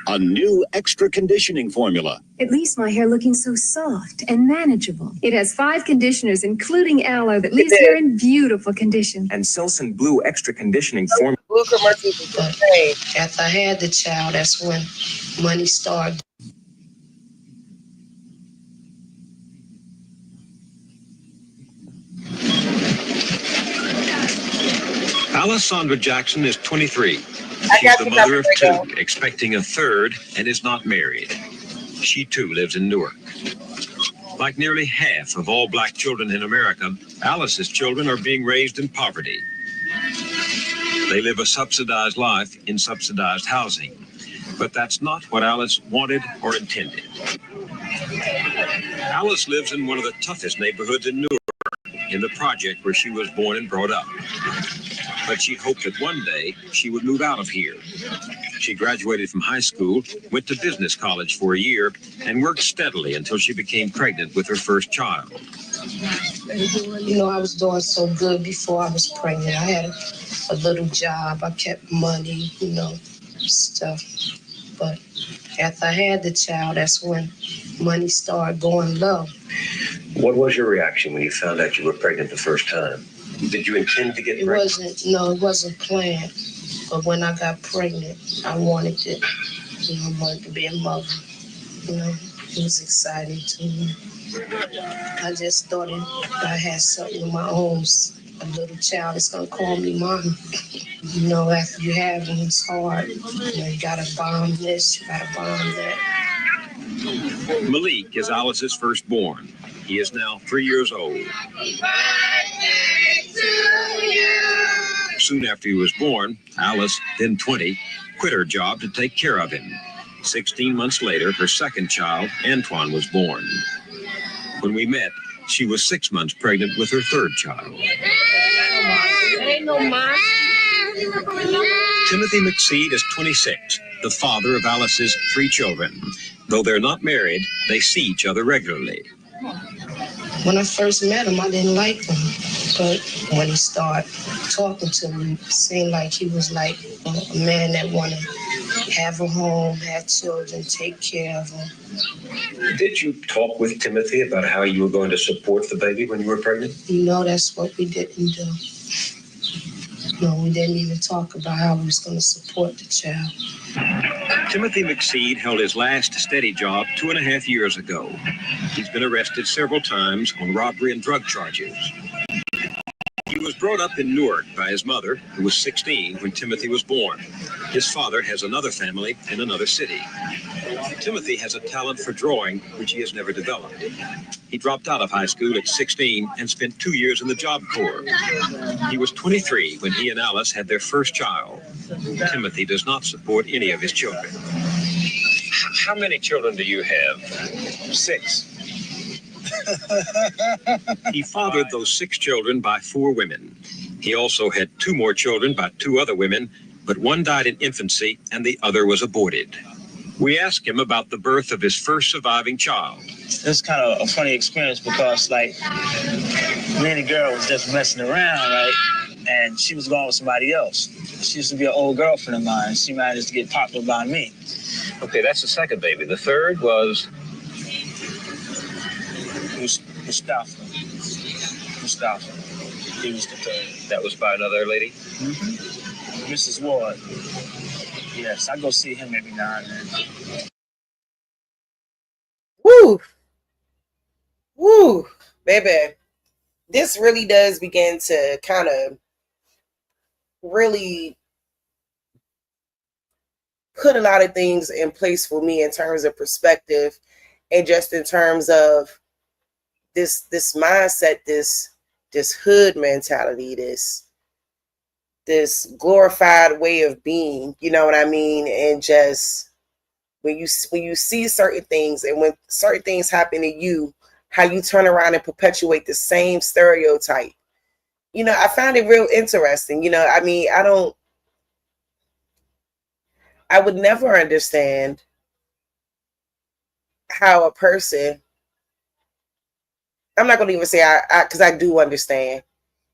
a new extra conditioning formula. It leaves my hair looking so soft and manageable. It has 5 conditioners, including aloe, that leaves hair in beautiful condition. And Selsun Blue extra conditioning formula. After I had the child, that's when money started. Alessandra Jackson is 23. I She's got the you, mother of Dr. two, expecting a third, and is not married. She too lives in Newark. Like nearly half of all black children in America, Alice's children are being raised in poverty. They live a subsidized life in subsidized housing. But that's not what Alice wanted or intended. Alice lives in one of the toughest neighborhoods in Newark, in the project where she was born and brought up. But she hoped that one day she would move out of here. She graduated from high school, went to business college for a year, and worked steadily until she became pregnant with her first child. You know, I was doing so good before I was pregnant. I had a little job. I kept money, you know, stuff. But after I had the child, that's when money started going low. What was your reaction when you found out you were pregnant the first time? Did you intend to get pregnant? It wasn't planned. But when I got pregnant, I wanted to be a mother. You know, it was exciting to me. I just thought if I had something of my own, a little child is gonna call me mom. You know, after you have them, it's hard. You know, you gotta bomb this, you gotta bomb that. Malik is Alice's firstborn. He is now 3 years old. Soon after he was born, Alice, then 20, quit her job to take care of him. 16 months later, her second child, Antoine, was born. When we met, she was 6 months pregnant with her third child. Ain't no mom. Timothy McSeed is 26, the father of Alice's 3 children. Though they're not married, they see each other regularly. When I first met him, I didn't like him. But when he started talking to me, it seemed like he was like a man that wanted to have a home, have children, take care of them. Did you talk with Timothy about how you were going to support the baby when you were pregnant? You know, that's what we didn't do. No, we didn't even talk about how we was going to support the child. Timothy McSeed held his last steady job 2.5 years ago. He's been arrested several times on robbery and drug charges. He was brought up in Newark by his mother, who was 16 when Timothy was born. His father has another family in another city. Timothy has a talent for drawing, which he has never developed. He dropped out of high school at 16 and spent 2 years in the Job Corps. He was 23 when he and Alice had their first child. Timothy does not support any of his children. How many children do you have? 6. He fathered those 6 children by 4 women. He also had 2 more children by 2 other women, but one died in infancy and the other was aborted. We asked him about the birth of his first surviving child. It's kind of a funny experience because, like, me and the girl was just messing around, right? And she was going with somebody else. She used to be an old girlfriend of mine. She managed to get popular by me. Okay, that's the second baby. The third was? Mustafa. He was the third. That was by another lady? Mm-hmm. Mrs. Ward. Yes, I go see him every now and then. Woo! Woo! Baby. This really does begin to kind of really put a lot of things in place for me in terms of perspective and just in terms of this mindset, this hood mentality, this glorified way of being, you know what I mean? And just when you see certain things and when certain things happen to you, how you turn around and perpetuate the same stereotype. You know, I find it real interesting. You know, I mean, I would never understand how a person, I'm not going to even say because I do understand.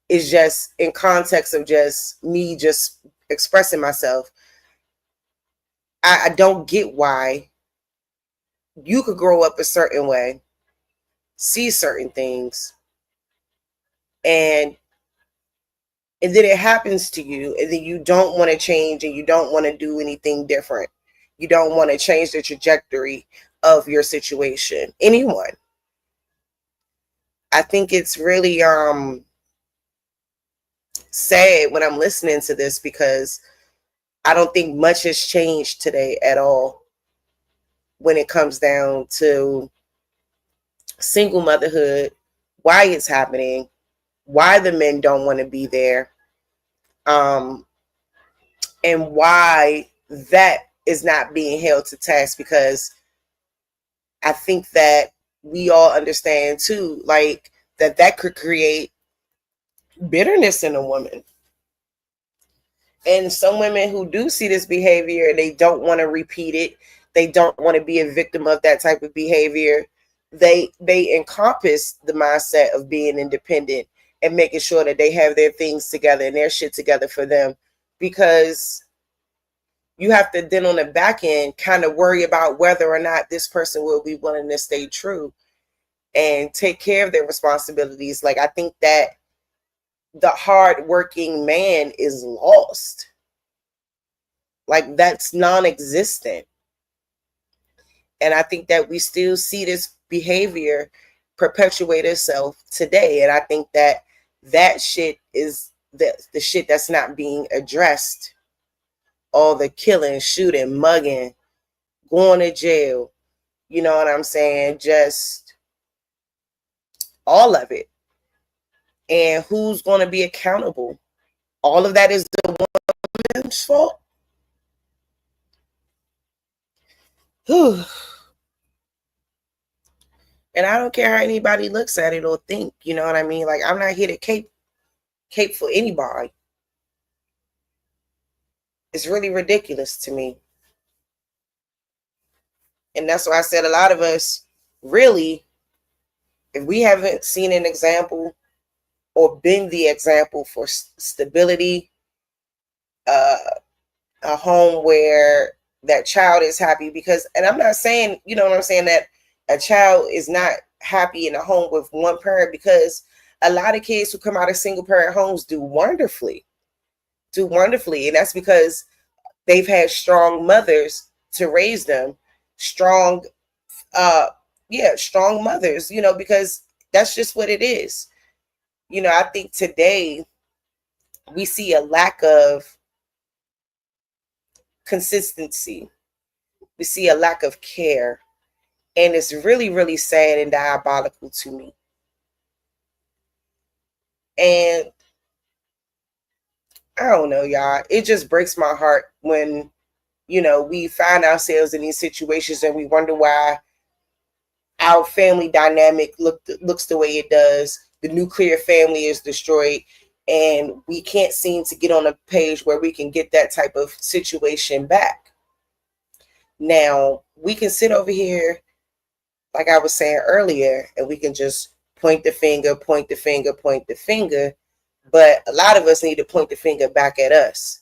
It's just in context of just me just expressing myself. I don't get why you could grow up a certain way, see certain things, and then it happens to you, and then you don't want to change and you don't want to do anything different. You don't want to change the trajectory of your situation. Anyone. I think it's really sad when I'm listening to this because I don't think much has changed today at all when it comes down to single motherhood, why it's happening, why the men don't want to be there, and why that is not being held to task, because I think that we all understand too, like that could create bitterness in a woman. And some women who do see this behavior, they don't want to repeat it. They don't want to be a victim of that type of behavior. They encompass the mindset of being independent and making sure that they have their things together and their shit together for them, because you have to then on the back end kind of worry about whether or not this person will be willing to stay true and take care of their responsibilities. Like, I think that the hardworking man is lost. Like, that's non-existent. And I think that we still see this behavior perpetuate itself today. And I think that that shit is the shit that's not being addressed. All the killing, shooting, mugging, going to jail. You know what I'm saying? Just all of it. And who's going to be accountable? All of that is the woman's fault? Whew. And I don't care how anybody looks at it or think, you know what I mean? Like, I'm not here to cape for anybody. It's really ridiculous to me. And that's why I said a lot of us, really, if we haven't seen an example or been the example for stability, a home where that child is happy, because, and I'm not saying, you know what I'm saying, that a child is not happy in a home with one parent, because a lot of kids who come out of single parent homes do wonderfully. And that's because they've had strong mothers to raise them, strong mothers, you know, because that's just what it is. You know, I think today we see a lack of consistency. We see a lack of care. And it's really, really sad and diabolical to me. And I don't know, y'all. It just breaks my heart when, you know, we find ourselves in these situations and we wonder why our family dynamic looks the way it does. The nuclear family is destroyed, and we can't seem to get on a page where we can get that type of situation back. Now, we can sit over here, like I was saying earlier, and we can just point the finger. But a lot of us need to point the finger back at us.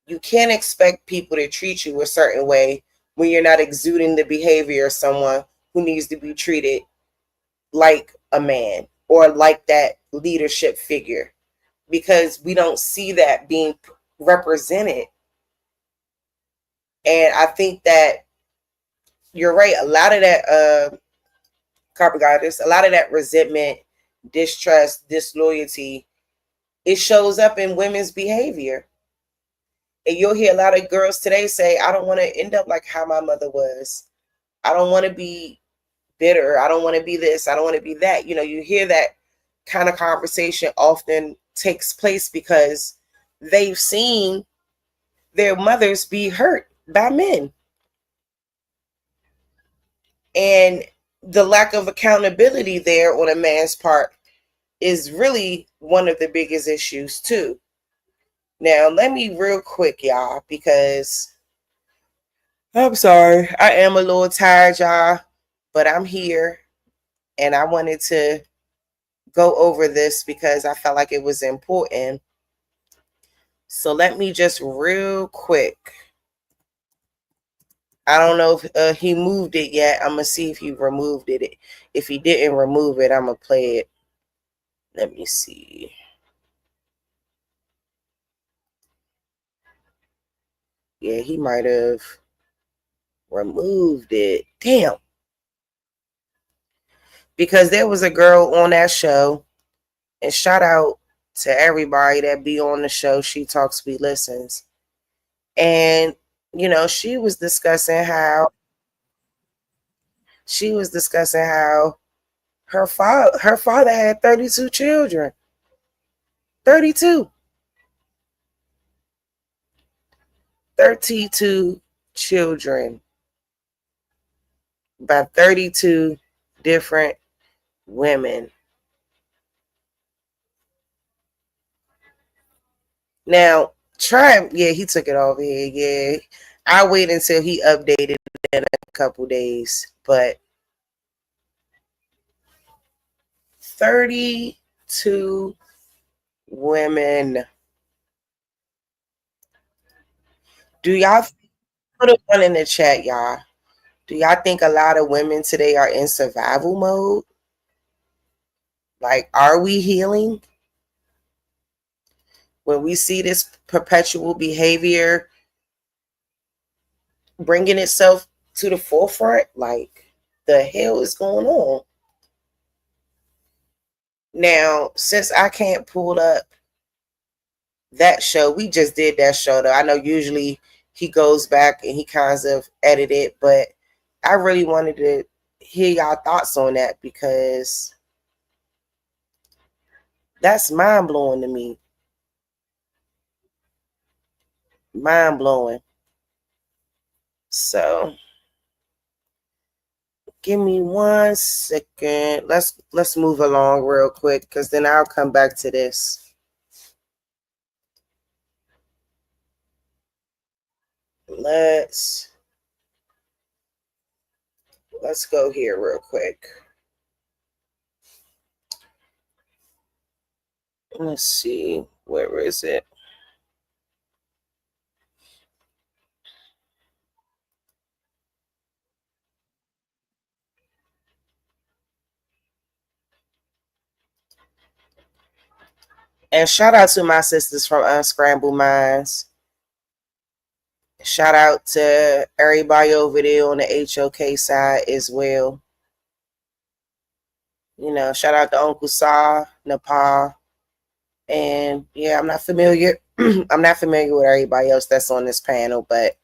You can't expect people to treat you a certain way when you're not exuding the behavior of someone who needs to be treated like a man or like that leadership figure, because we don't see that being represented. And I think that you're right. A lot of that carbohydrates, a lot of that resentment, distrust, disloyalty, it shows up in women's behavior. And you'll hear a lot of girls today say, I don't want to end up like how my mother was. I don't want to be bitter. I don't want to be this. I don't want to be that. You know, you hear that kind of conversation often takes place because they've seen their mothers be hurt by men. And the lack of accountability there on a man's part is really one of the biggest issues too. Now, let me real quick, y'all, because I'm sorry, I am a little tired, y'all, but I'm here and I wanted to go over this because I felt like it was important. So let me just real quick. I don't know if he moved it yet. I'm going to see if he removed it. If he didn't remove it, I'm going to play it. Let me see. Yeah, he might have removed it. Damn. Because there was a girl on that show And shout out to everybody that be on the show. She Talks, We Listens. And, you know, she was discussing how her father had 32 children. 32 children by 32 different women. Now, he took it over here. Yeah, I'll wait until he updated in a couple days. But 32 women. Do y'all put a one in the chat, y'all? Do y'all think a lot of women today are in survival mode? Like, are we healing? When we see this perpetual behavior bringing itself to the forefront, like, the hell is going on? Now, since I can't pull up that show, we just did that show, though. I know usually he goes back and he kind of edited, but I really wanted to hear y'all thoughts on that because that's mind-blowing to me. Mind-blowing. So give me 1 second. Let's move along real quick because then I'll come back to this. Let's go here real quick. Let's see. Where is it? And shout out to my sisters from Unscrambled Minds. Shout out to everybody over there on the HOK side as well. You know, shout out to Uncle Sa, Nepal. And yeah, I'm not familiar. I'm not familiar with everybody else that's on this panel, but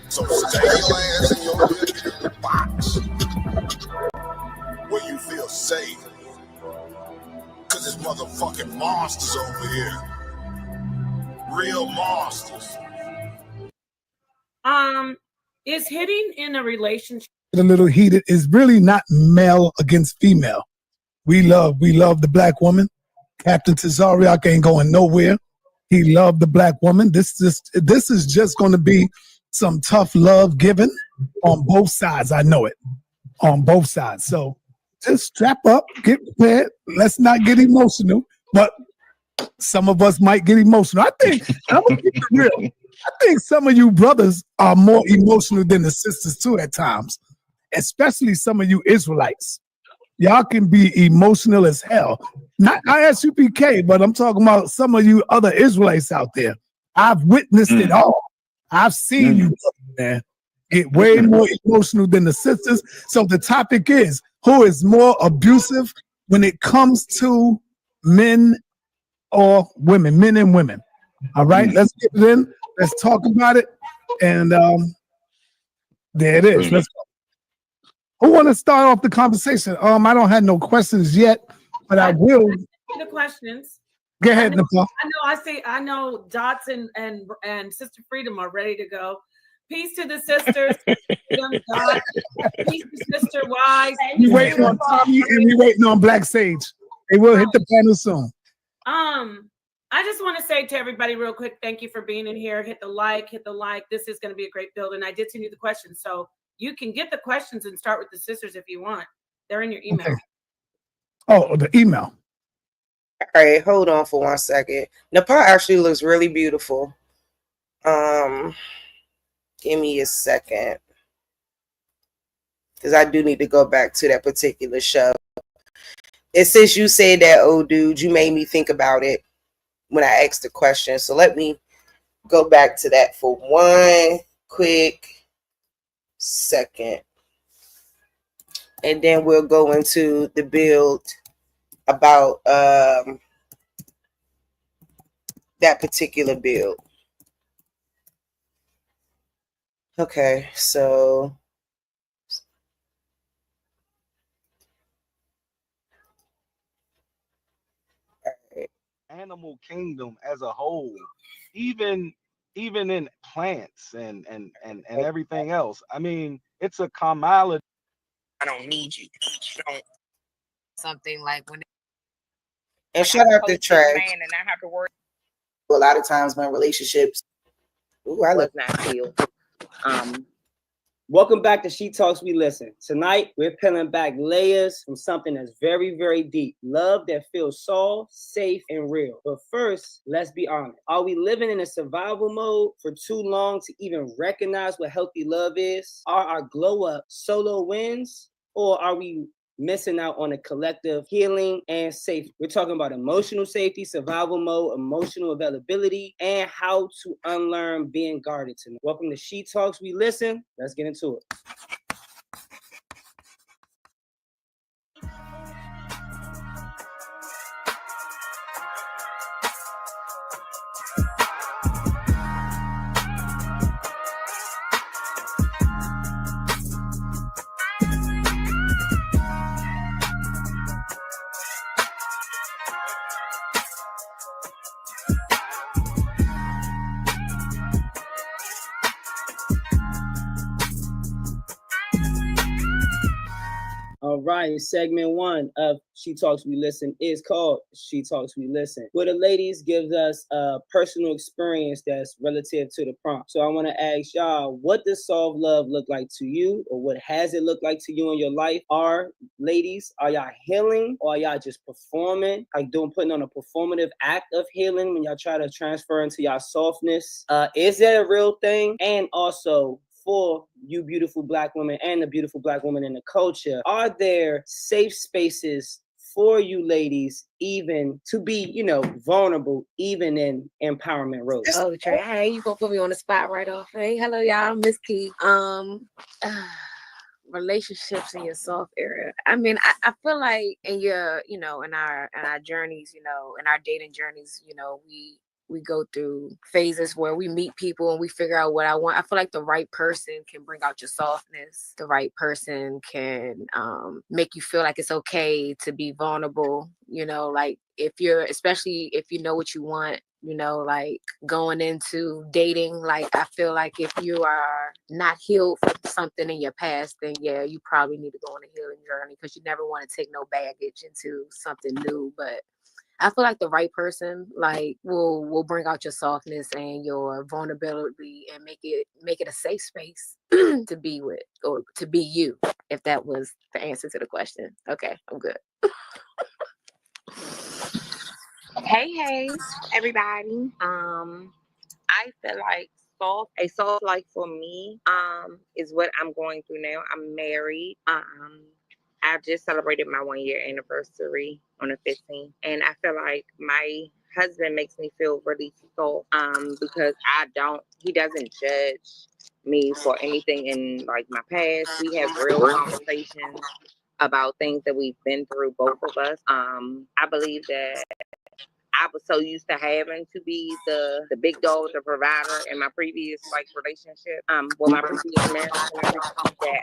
So stay your ass in your little box where you feel safe. Cause there's motherfucking monsters over here. Real monsters. Is hitting in a relationship A little heated is really not male against female. We love the black woman. Captain Tazariak ain't going nowhere. He loved the black woman. This is just going to be some tough love given on both sides. I know it, on both sides. So just strap up, get prepared. Let's not get emotional, but some of us might get emotional. I think, I'm gonna keep it real. I think some of you brothers are more emotional than the sisters too at times, especially some of you Israelites. Y'all can be emotional as hell. Not ISUPK, but I'm talking about some of you other Israelites out there. I've witnessed it all. I've seen you, man, get way more emotional than the sisters. So the topic is, who is more abusive when it comes to men or women, men and women? All right, let's get it in. Let's talk about it. And there it is. Let's go. Who want to start off the conversation? I don't have no questions yet, but I will. the questions. Go ahead, Nicole. I know Dots and Sister Freedom are ready to go. Peace to the sisters. Dot. Peace to Sister Wise. We waiting on Tommy and we waiting on Black Sage. They will hit the panel soon. I just want to say to everybody real quick, thank you for being in here. Hit the like. This is going to be a great build. And I did send you the questions. So you can get the questions and start with the sisters if you want. They're in your email. Okay. Oh, the email. All right, hold on for 1 second. Nepal actually looks really beautiful. Give me a second. Because I do need to go back to that particular show. And since you said that, oh dude, you made me think about it when I asked the question. So let me go back to that for 1 quick second. And then we'll go into the build about that particular build. Okay, so animal kingdom as a whole, even in plants and everything else. I mean, it's a commodity. I don't need you. Don't something like when and shut up the trash. man and I have to worry. A lot of times when relationships, was not healed. Welcome back to She Talks, We Listen. Tonight, we're peeling back layers from something that's very, very deep. Love that feels soft, safe, and real. But first, let's be honest. Are we living in a survival mode for too long to even recognize what healthy love is? Are our glow-up solo wins? Or are we missing out on a collective healing and safety? We're talking about emotional safety, survival mode, emotional availability, and how to unlearn being guarded tonight. Welcome to She Talks, We Listen. Let's get into it. All right, segment one of She Talks, We Listen is called She Talks, We Listen, where the ladies gives us a personal experience that's relative to the prompt. So I want to ask y'all, what does soft love look like to you, or what has it looked like to you in your life? Ladies, are y'all healing, or are y'all just performing, like putting on a performative act of healing when y'all try to transfer into y'all softness? Is that a real thing? And also, for you beautiful Black women and the beautiful Black women in the culture, are there safe spaces for you ladies even to be, vulnerable, even in empowerment roles? Oh, Trey, hey, you gonna put me on the spot right off. Hey, hello y'all, Miss Key. Relationships in your soft area. I mean, I feel like in your, in our journeys, in our dating journeys, we go through phases where we meet people and we figure out what I want. I feel like the right person can bring out your softness. The right person can make you feel like it's okay to be vulnerable. Like especially if you know what you want, like going into dating, like I feel like if you are not healed from something in your past, then yeah, you probably need to go on a healing journey, because you never want to take no baggage into something new. But I feel like the right person will bring out your softness and your vulnerability and make it a safe space to be with, or to be you, if that was the answer to the question. Okay, I'm good. Hey, everybody. I feel like a soft life for me, is what I'm going through now. I'm married. I just celebrated my 1-year anniversary on the 15th, and I feel like my husband makes me feel really soft, because he doesn't judge me for anything in like my past. We have real conversations about things that we've been through, both of us. I believe that I was so used to having to be the big dog, the provider in my previous relationship, with my previous marriage and everything, that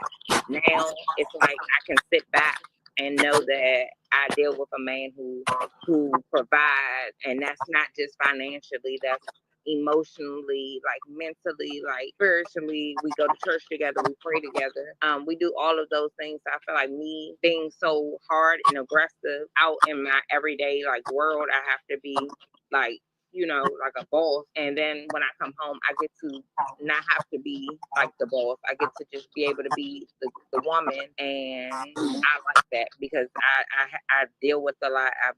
now it's like I can sit back and know that I deal with a man who provides, and that's not just financially, that's emotionally, mentally, spiritually. We go to church together, we pray together. We do all of those things. I feel like me being so hard and aggressive out in my everyday world, I have to be like a boss. And then when I come home, I get to not have to be like the boss. I get to just be able to be the woman, and I like that because I deal with a lot. I've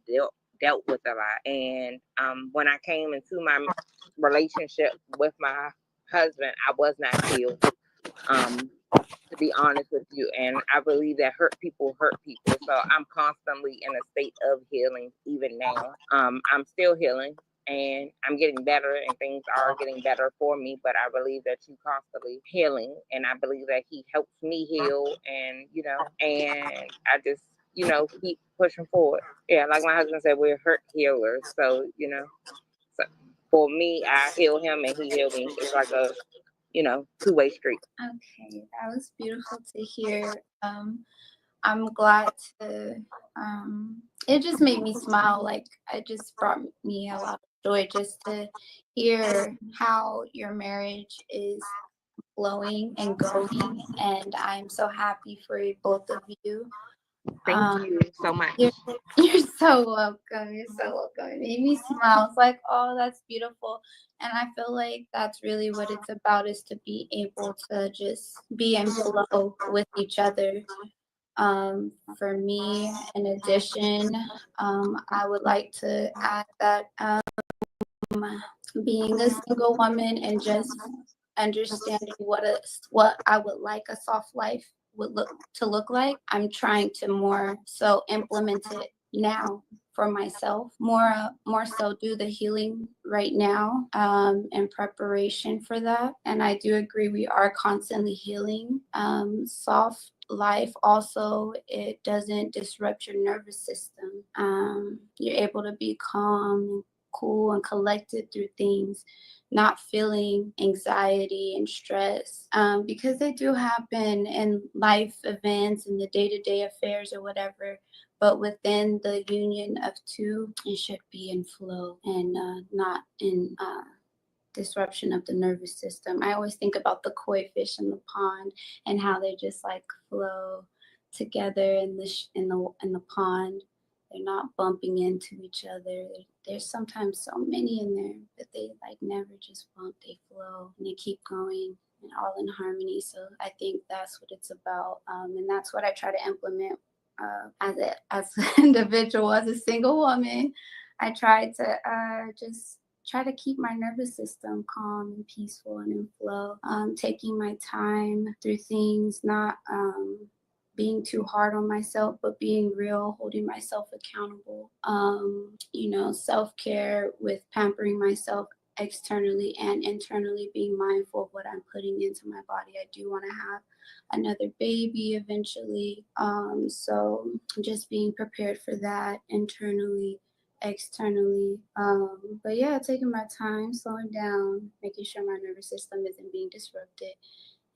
dealt with a lot. And when I came into my relationship with my husband, I was not healed, to be honest with you. And I believe that hurt people. So I'm constantly in a state of healing even now. I'm still healing, and I'm getting better, and things are getting better for me. But I believe that you constantly healing, and I believe that he helps me heal. And and I just you know, keep pushing forward. Yeah, like my husband said, we're hurt healers. So, you know, so for me, I heal him and he healed me. It's like a, you know, two-way street. Okay, that was beautiful to hear. I'm glad to, it just made me smile. Like, it just brought me a lot of joy just to hear how your marriage is flowing and going. And I'm so happy for both of you. Thank you so much. You're so welcome. You're so welcome. It made me smile. It's like, oh, that's beautiful. And I feel like that's really what it's about, is to be able to just be in flow with each other. For me, in addition, I would like to add that being a single woman and just understanding what I would like a soft life would look like, I'm trying to more so implement it now for myself, more so do the healing right now, in preparation for that. And I do agree, we are constantly healing. Soft life also, it doesn't disrupt your nervous system. You're able to be calm, cool, and collected through things, not feeling anxiety and stress, because they do happen in life events and the day-to-day affairs or whatever. But within the union of two, it should be in flow and not in disruption of the nervous system. I always think about the koi fish in the pond and how they just like flow together in the pond. They're not bumping into each other. There's sometimes so many in there, but they like never just bump. They flow and they keep going and all in harmony. So I think that's what it's about, and that's what I try to implement as an individual, as a single woman. I try to just try to keep my nervous system calm and peaceful and in flow. Taking my time through things, not being too hard on myself, but being real, holding myself accountable. Self-care with pampering myself externally and internally, being mindful of what I'm putting into my body. I do want to have another baby eventually. So just being prepared for that internally, externally. But yeah, taking my time, slowing down, making sure my nervous system isn't being disrupted.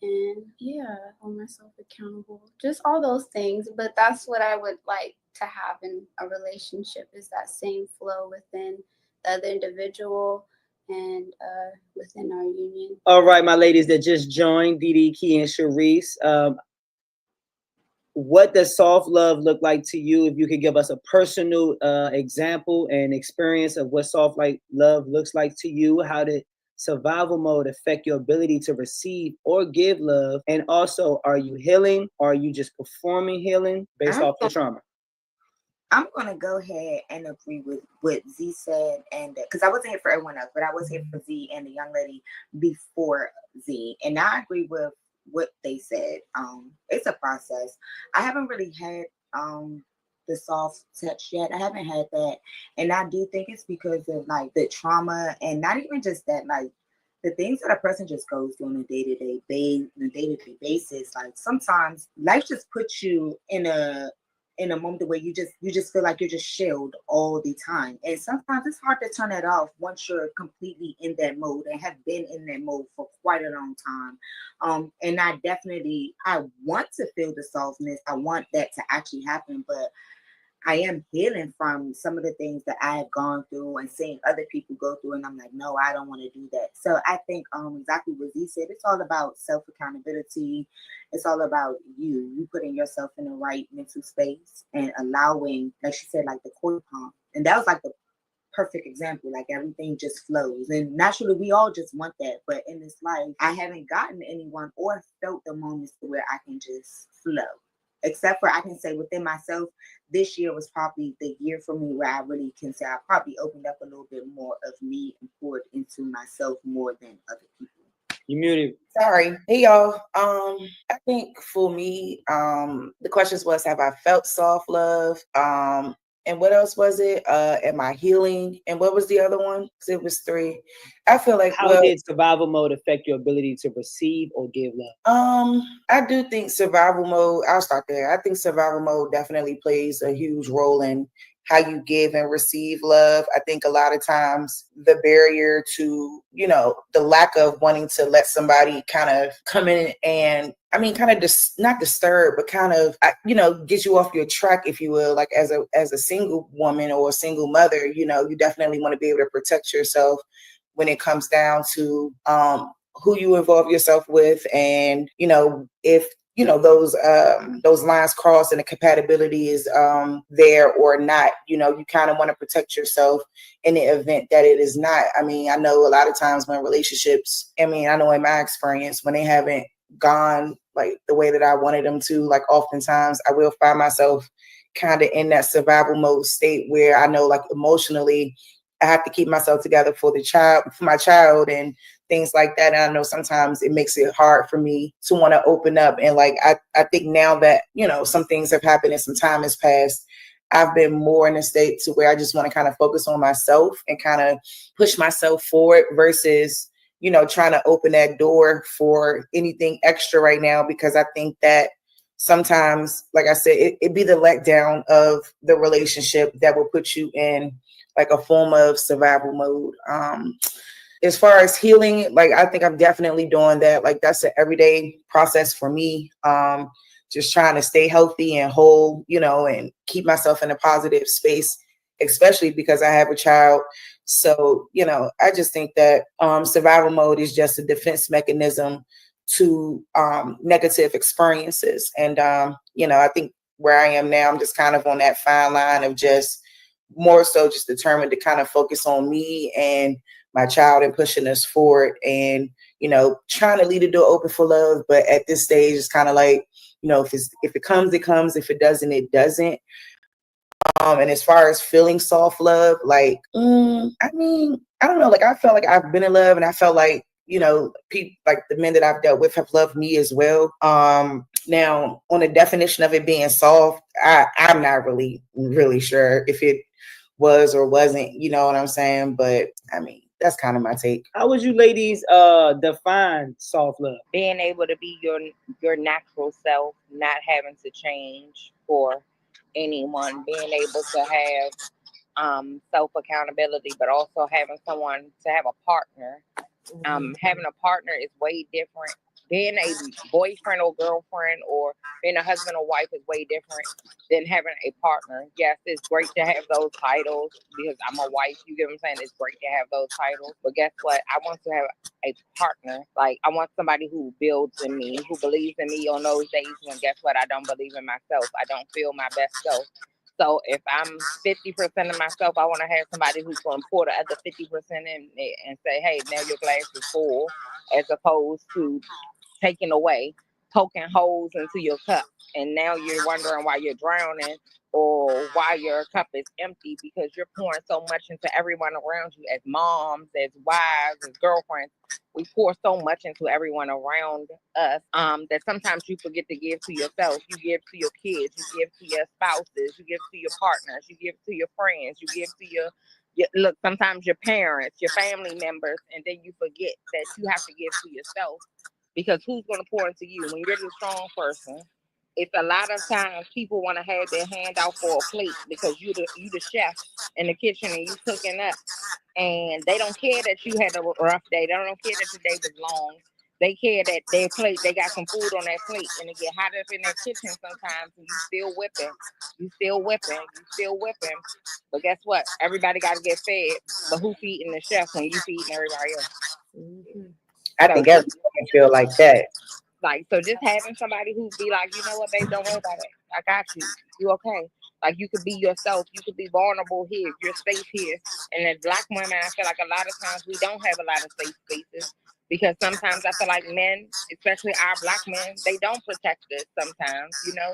And yeah, hold myself accountable. Just all those things. But that's what I would like to have in a relationship, is that same flow within the other individual and within our union. All right, my ladies that just joined, Didi, Key, and Sharice. What does soft love look like to you? If you could give us a personal example and experience of what soft love looks like to you, how did survival mode affect your ability to receive or give love? And also, are you healing? Or are you just performing healing based off the trauma? I'm going to go ahead and agree with what Z said, and because I wasn't here for everyone else, but I was here for Z and the young lady before Z, and I agree with what they said. It's a process. I haven't really had the soft touch yet. I haven't had that, and I do think it's because of like the trauma, and not even just that, like the things that a person just goes through on a day-to-day basis. Like sometimes life just puts you in a moment where you just feel like you're just shelled all the time. And sometimes it's hard to turn it off once you're completely in that mode and have been in that mode for quite a long time. And I want to feel the softness. I want that to actually happen, but I am healing from some of the things that I have gone through and seeing other people go through. And I'm like, no, I don't want to do that. So I think exactly what Z said, it's all about self-accountability. It's all about you putting yourself in the right mental space and allowing, like she said, like the koi pond. And that was like the perfect example. Like everything just flows. And naturally, we all just want that. But in this life, I haven't gotten anyone or felt the moments where I can just flow. Except for I can say within myself, this year was probably the year for me where I really can say I probably opened up a little bit more of me and poured into myself more than other people. You muted. Sorry. Hey y'all. I think for me, the questions was, have I felt soft love? And what else was it? Am I healing? And what was the other one? Because it was 3. I feel like, How did survival mode affect your ability to receive or give love? I do think survival mode, I'll start there. I think survival mode definitely plays a huge role in how you give and receive love. I think a lot of times the barrier to, the lack of wanting to let somebody kind of come in and, kind of not disturb, but kind of, get you off your track, if you will, like as a single woman or a single mother, you definitely want to be able to protect yourself when it comes down to who you involve yourself with, and if those lines cross and the compatibility is there or not, you kind of want to protect yourself in the event that it is not. I know a lot of times when relationships, I know in my experience, when they haven't gone like the way that I wanted them to, like oftentimes I will find myself kind of in that survival mode state where I know, like, emotionally I have to keep myself together for my child and things like that. And I know sometimes it makes it hard for me to want to open up. And like, I think now that, some things have happened and some time has passed, I've been more in a state to where I just want to kind of focus on myself and kind of push myself forward versus, trying to open that door for anything extra right now, because I think that sometimes, like I said, it'd be the letdown of the relationship that will put you in like a form of survival mode. As far as healing, like I think I'm definitely doing that. Like that's an everyday process for me. Just trying to stay healthy and whole, and keep myself in a positive space, especially because I have a child. So, I just think that survival mode is just a defense mechanism to negative experiences. And, I think where I am now, I'm just kind of on that fine line of just more so just determined to kind of focus on me and my child and pushing us forward and, trying to leave the door open for love. But at this stage, it's kind of like, if it comes, it comes. If it doesn't, it doesn't. And as far as feeling soft love, like, I don't know. Like, I felt like I've been in love, and I felt like, people like the men that I've dealt with have loved me as well. Now, on the definition of it being soft, I'm not really sure if it was or wasn't, you know what I'm saying? But that's kind of my take. How would you ladies define soft love? Being able to be your natural self, not having to change for anyone, being able to have self accountability, but also having someone to have a partner. Having a partner is way different. Being a boyfriend or girlfriend or being a husband or wife is way different than having a partner. Yes, it's great to have those titles because I'm a wife. You get what I'm saying? It's great to have those titles. But guess what? I want to have a partner. Like, I want somebody who builds in me, who believes in me on those days when, guess what? I don't believe in myself. I don't feel my best self. So if I'm 50% of myself, I want to have somebody who's going to pour the other 50% in and say, hey, now your glass is full, as opposed to taking away, poking holes into your cup. And now you're wondering why you're drowning or why your cup is empty, because you're pouring so much into everyone around you. As moms, as wives, as girlfriends, we pour so much into everyone around us that sometimes you forget to give to yourself. You give to your kids, you give to your spouses, you give to your partners, you give to your friends, you give to your look, sometimes your parents, your family members, and then you forget that you have to give to yourself. Because who's going to pour into you when you're the strong person? It's a lot of times people want to have their hand out for a plate because you the chef in the kitchen and you cooking up, and they don't care that you had a rough day. They don't care that the day was long. They care that their plate, they got some food on that plate, and it get hot up in their kitchen sometimes, and you still whipping, you still whipping, you still whipping. But guess what? Everybody got to get fed. But who feeding the chef when you feeding everybody else? I think everyone feel like that. Like, so just having somebody who be like, you know what, babe, don't worry about it. I got you. You okay? Like, you could be yourself. You could be vulnerable here. You're safe here. And as Black women, I feel like a lot of times we don't have a lot of safe spaces because sometimes I feel like men, especially our Black men, they don't protect us sometimes, you know?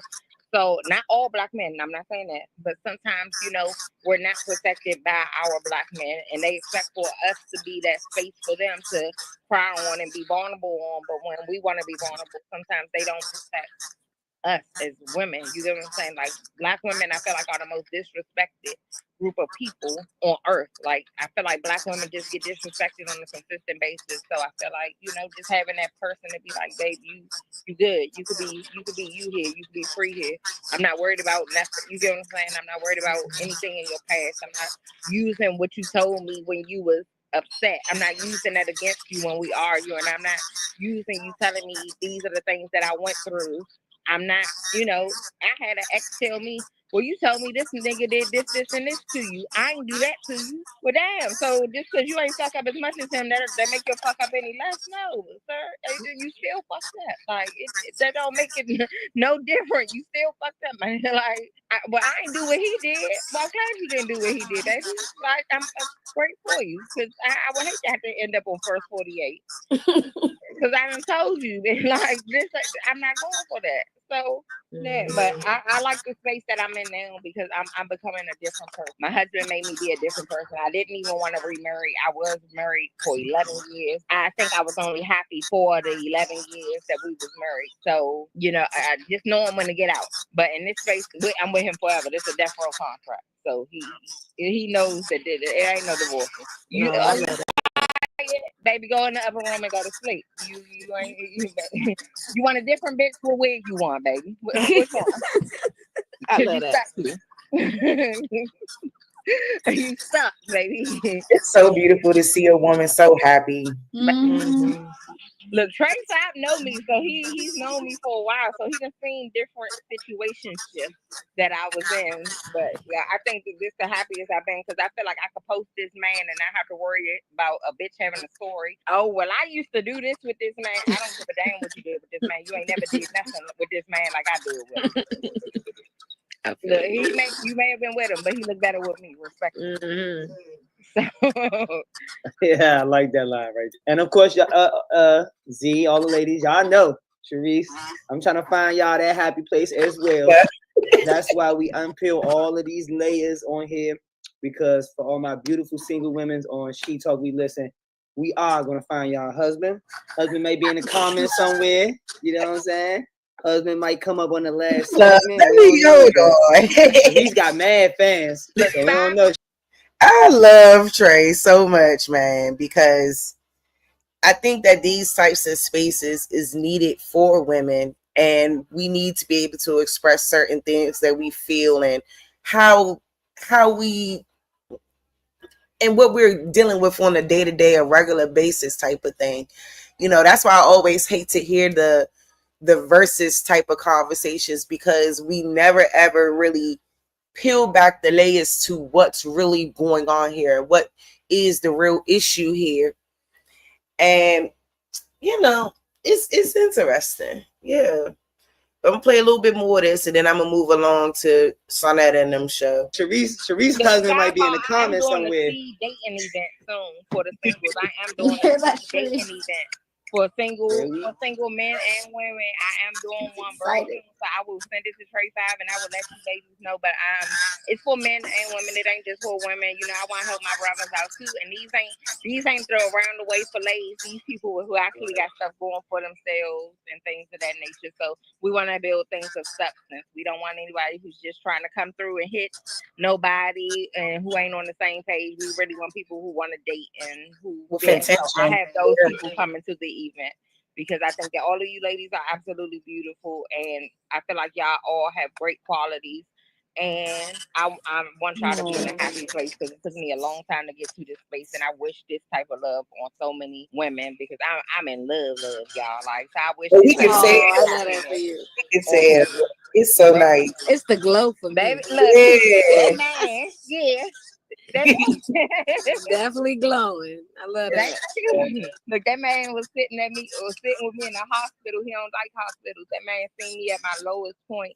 So not all Black men, I'm not saying that, but sometimes, you know, we're not protected by our Black men, and they expect for us to be that space for them to cry on and be vulnerable on. But when we want to be vulnerable, sometimes they don't protect. us as women. You get what I'm saying? Like Black women, I feel like are the most disrespected group of people on earth. Like I feel like Black women just get disrespected on a consistent basis. So I feel like, you know, just having that person to be like, babe, you good. You could be you here. You could be free here. I'm not worried about nothing. You get what I'm saying? I'm not worried about anything in your past. I'm not using what you told me when you was upset. I'm not using that against you when we argue, and I'm not using you telling me these are the things that I went through. I'm not, you know, I had an ex tell me, well, you told me this nigga did this, this, and this to you. I ain't do that to you. Well, damn. So just because you ain't fuck up as much as him, that make you fuck up any less? No, sir. You still fucked up. Like, that don't make it no different. You still fucked up, man. Like, I ain't do what he did. Well, I'm glad you didn't do what he did, baby. Like, I'm great for you. Because I would hate to have to end up on first 48. Because I done told you that, like, this, I'm not going for that. So, yeah, but I like the space that I'm in now because I'm becoming a different person. My husband made me be a different person. I didn't even want to remarry. I was married for 11 years. I think I was only happy for the 11 years that we was married. So, you know, I just know I'm going to get out. But in this space, I'm with him forever. This is a death row contract. So he knows that it ain't no divorce. You, No, I love baby, go in the upper room and go to sleep. You want a different bitch? What wig you want, baby? Which one? I Cause love you that. stuck. You stuck, baby. It's so beautiful to see a woman so happy. Mm-hmm. Look, Trey Sapp know me, so he's known me for a while, so he done seen different situationships that I was in. But yeah, I think that this the happiest I've been because I feel like I could post this man and not have to worry about a bitch having a story. Oh, well, I used to do this with this man. I don't give a damn what you did with this man. You ain't never did nothing with this man like I did with him. Look, you may have been with him, but he looked better with me, respectfully. Mm-hmm. Yeah, I like that line right there. And of course, Z, all the ladies, y'all know, Sharice, I'm trying to find y'all that happy place as well. That's why we unpeel all of these layers on here, because for all my beautiful single women on She Talk We Listen, we are going to find y'all husband. Husband may be in the comments somewhere. You know what I'm saying? Husband might come up on the last segment. He's got mad fans. So we don't know. I love Trey so much, man, because I think that these types of spaces is needed for women, and we need to be able to express certain things that we feel and how we and what we're dealing with on a day-to-day, a regular basis type of thing. You know, that's why I always hate to hear the versus type of conversations, because we never ever really peel back the layers to what's really going on here, what is the real issue here. And you know, it's interesting. Yeah. I'm gonna play a little bit more of this, and then I'm gonna move along to Sonetta and them show. Sharice's husband might be in the comments somewhere. I'm doing a speed dating event soon for the singles. I am doing a speed dating event for single men and women. I am doing one virtual, so I will send it to Trey 5 and I will let you ladies know. But it's for men and women. It ain't just for women. You know, I want to help my brothers out too. And these ain't throw around the way for ladies. These people who actually got stuff going for themselves and things of that nature. So we want to build things of substance. We don't want anybody who's just trying to come through and hit nobody and who ain't on the same page. We really want people who want to date and who so I have those people coming to the event because I think that all of you ladies are absolutely beautiful, and I feel like y'all all have great qualities. And I want y'all to be in a happy place because it took me a long time to get to this space, and I wish this type of love on so many women because I'm in love, y'all. Like, so I wish. Well, we can say it for you. We can say it. It's so nice. It's the glow for me. Baby, look, that man, yeah. Definitely glowing. I love that. Look, that man was sitting with me in the hospital. He don't like hospitals. That man seen me at my lowest point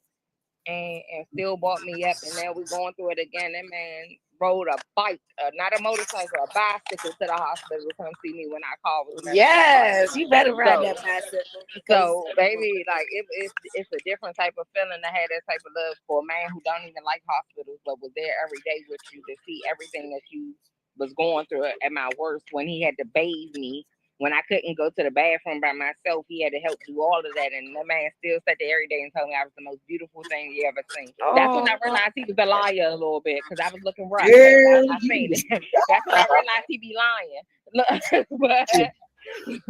and still brought me up. And now we're going through it again. That man rode a bike, not a motorcycle, a bicycle to the hospital to come see me when I called. Yes, you better ride that bicycle. So, baby, like it's a different type of feeling to have that type of love for a man who don't even like hospitals, but was there every day with you to see everything that you was going through at my worst when he had to bathe me when I couldn't go to the bathroom by myself, he had to help do all of that. And that man still sat there every day and told me I was the most beautiful thing you ever seen. That's when I realized he was a liar a little bit, because I was looking rough. Girl, I seen it. That's when I realized he be lying. But he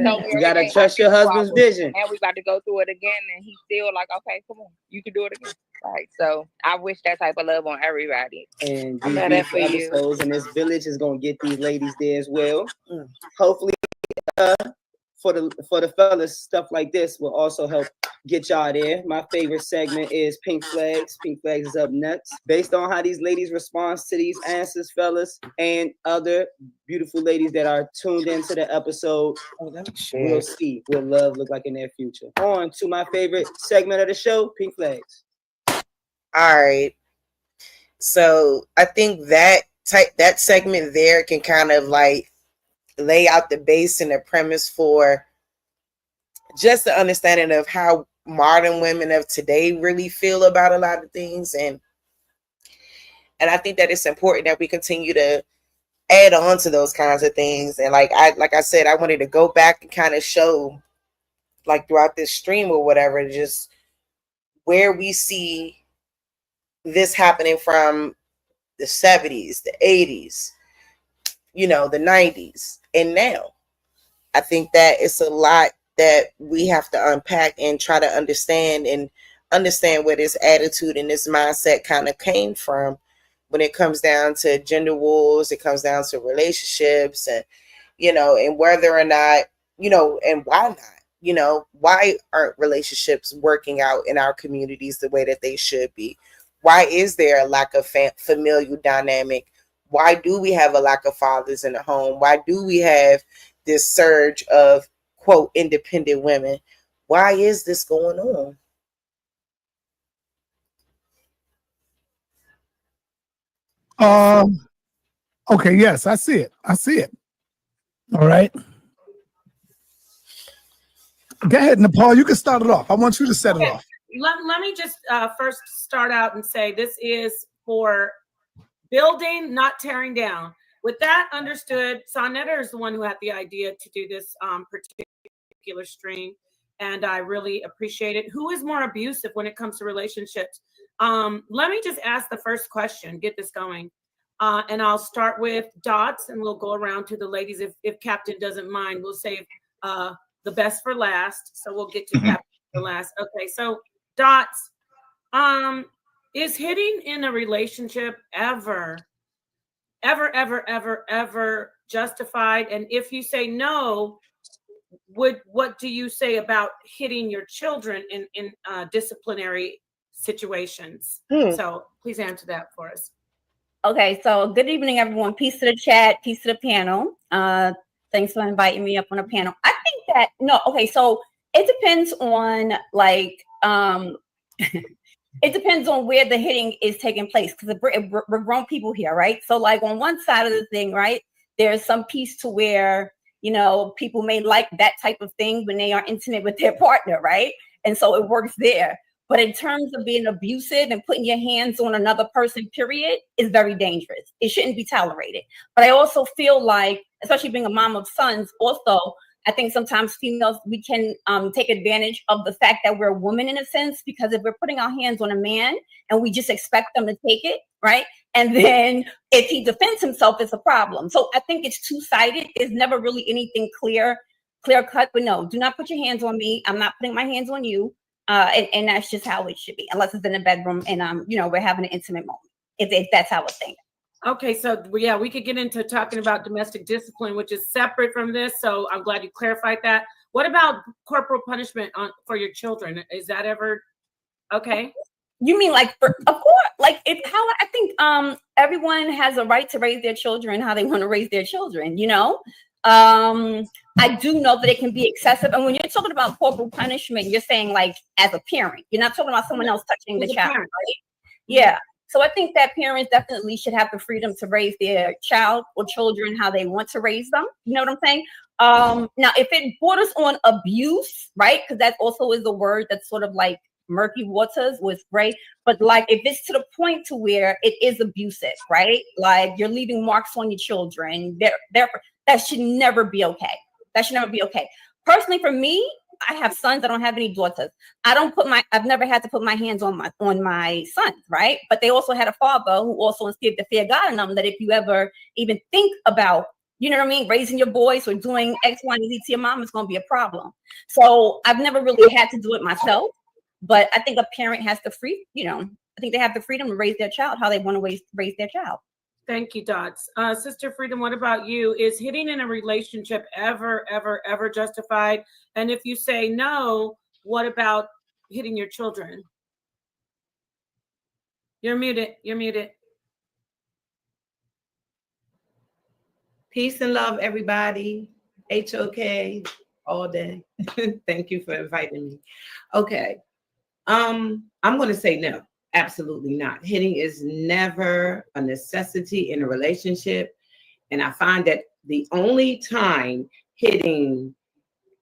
told me You every gotta day, trust your husband's vision. and we about to go through it again, and he's still like, okay, come on, you can do it again. Right. So I wish that type of love on everybody. And I'm these glad that beautiful for you. episodes and this village is gonna get these ladies there as well. Hopefully, for the fellas, stuff like this will also help get y'all there. My favorite segment is Pink Flags. Pink Flags is up next. Based on how these ladies respond to these answers, fellas, and other beautiful ladies that are tuned into the episode, we'll see what love look like in their future. On to my favorite segment of the show, Pink Flags. All right. So I think that segment there can kind of like lay out the base and the premise for just the understanding of how modern women of today really feel about a lot of things. And I think that it's important that we continue to add on to those kinds of things. And like I said, I wanted to go back and kind of show, like throughout this stream or whatever, just where we see this happening from the 70s, the 80s, the 90s, and now. I think that it's a lot that we have to unpack and try to understand where this attitude and this mindset kind of came from when it comes down to gender wars, it comes down to relationships, and and whether or not, and why not, why aren't relationships working out in our communities the way that they should be? Why is there a lack of familial dynamic? Why do we have a lack of fathers in the home? Why do we have this surge of, quote, independent women? Why is this going on? Okay, yes, I see it. All right. Go ahead, Nepal. You can start it off. I want you to set it off. Let me just first start out and say this is for building, not tearing down. With that understood, Sonetta is the one who had the idea to do this particular stream, and I really appreciate it. Who is more abusive when it comes to relationships? Let me just ask the first question, get this going. And I'll start with Dots, and we'll go around to the ladies. If Captain doesn't mind, we'll save the best for last. So we'll get to Captain for last. Okay, so Dots, is hitting in a relationship ever justified? And if you say no, what do you say about hitting your children in disciplinary situations? So please answer that for us. Okay, so good evening, everyone. Peace to the chat, peace to the panel. Thanks for inviting me up on the panel. I think that so it depends on it depends on where the hitting is taking place, because we're grown people here, right? So like on one side of the thing, right, there's some piece to where, people may like that type of thing when they are intimate with their partner, right? And so it works there. But in terms of being abusive and putting your hands on another person, period, is very dangerous. It shouldn't be tolerated. But I also feel like, especially being a mom of sons, also, I think sometimes females, we can take advantage of the fact that we're a woman in a sense, because if we're putting our hands on a man and we just expect them to take it, right? And then if he defends himself, it's a problem. So I think it's two-sided. There's never really anything clear cut, but no, do not put your hands on me. I'm not putting my hands on you. And that's just how it should be, unless it's in the bedroom and we're having an intimate moment. If that's how it's thinking. Okay, so yeah, we could get into talking about domestic discipline, which is separate from this. So I'm glad you clarified that. What about corporal punishment for your children? Is that ever okay? You mean like, of course, like I think everyone has a right to raise their children how they want to raise their children, I do know that it can be excessive. And when you're talking about corporal punishment, you're saying like as a parent, you're not talking about someone else touching the child, right? Yeah. So I think that parents definitely should have the freedom to raise their child or children how they want to raise them. You know what I'm saying? Now, if it borders on abuse, right? Because that also is a word that's sort of like murky waters with gray. But like if it's to the point to where it is abusive, right? Like you're leaving marks on your children, That should never be okay. That should never be okay. Personally, for me, I have sons. I don't have any daughters. I've never had to put my hands on my sons, right? But they also had a father who also instilled the fear of God in them, that if you ever even think about, you know what I mean, raising your boys or doing X, Y, and Z to your mom, it's going to be a problem. So I've never really had to do it myself. But I think a parent has the I think they have the freedom to raise their child how they want to raise their child. Thank you, Dots. Sister Freedom, what about you? Is hitting in a relationship ever, ever, ever justified? And if you say no, what about hitting your children? You're muted. You're muted. Peace and love, everybody. HOK all day. Thank you for inviting me. Okay. I'm going to say no. Absolutely not. Hitting is never a necessity in a relationship. And I find that the only time hitting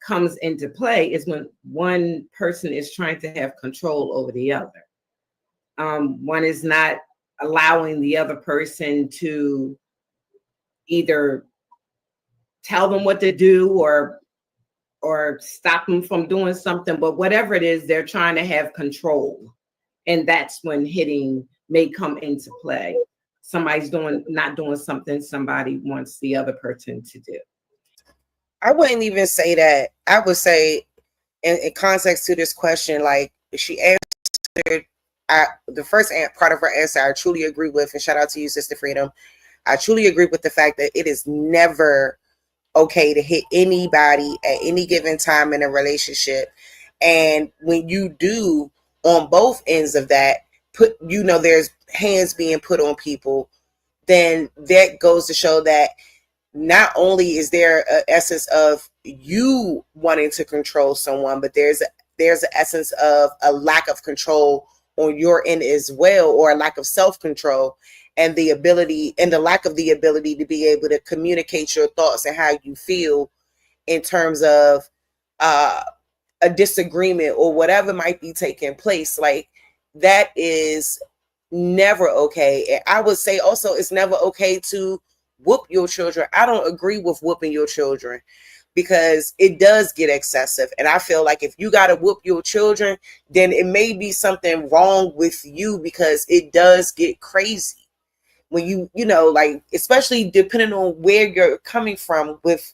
comes into play is when one person is trying to have control over the other. One is not allowing the other person to either tell them what to do or stop them from doing something, but whatever it is, they're trying to have control. And that's when hitting may come into play. Somebody's not doing something somebody wants the other person to do. I wouldn't even say that. I would say, in context to this question, like she answered, the first part of her answer, I truly agree with, and shout out to you, Sister Freedom. I truly agree with the fact that it is never okay to hit anybody at any given time in a relationship. And when you do, on both ends of that, there's hands being put on people, then that goes to show that not only is there an essence of you wanting to control someone, but there's an essence of a lack of control on your end as well, or a lack of self-control, and the lack of the ability to be able to communicate your thoughts and how you feel in terms of a disagreement or whatever might be taking place. Like, that is never okay. And I would say also, it's never okay to whoop your children. I don't agree with whooping your children, because it does get excessive. And I feel like if you got to whoop your children, then it may be something wrong with you, because it does get crazy when you like, especially depending on where you're coming from with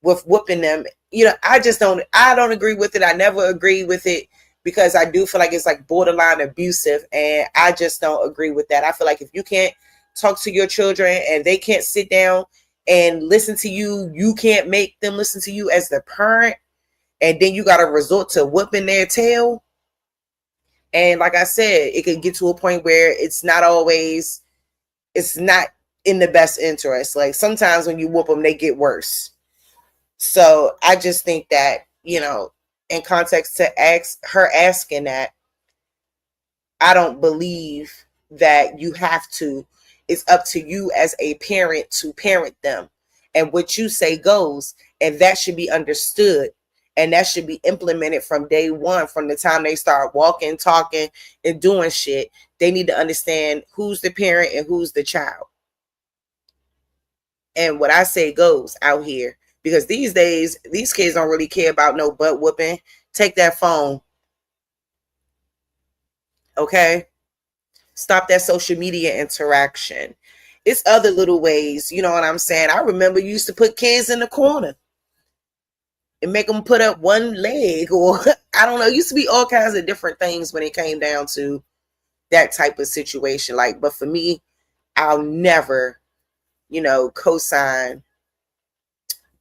whooping them. I don't agree with it. I never agree with it, because I do feel like it's like borderline abusive, and I just don't agree with that. I feel like if you can't talk to your children and they can't sit down and listen to you, you can't make them listen to you as the parent, and then you got to resort to whipping their tail. And like I said, it could get to a point where it's not in the best interest. Like, sometimes when you whoop them, they get worse. So I just think that, in context to asking that, I don't believe that you have to. It's up to you as a parent to parent them, and what you say goes, and that should be understood, and that should be implemented from day one. From the time they start walking, talking, and doing shit, they need to understand who's the parent and who's the child. And what I say goes out here, because these days these kids don't really care about no butt whooping. Take that phone, okay? Stop that social media interaction. It's other little ways, you know what I'm saying? I remember you used to put kids in the corner and make them put up one leg, or I don't know. It used to be all kinds of different things when it came down to that type of situation. Like, but for me, I'll never, co-sign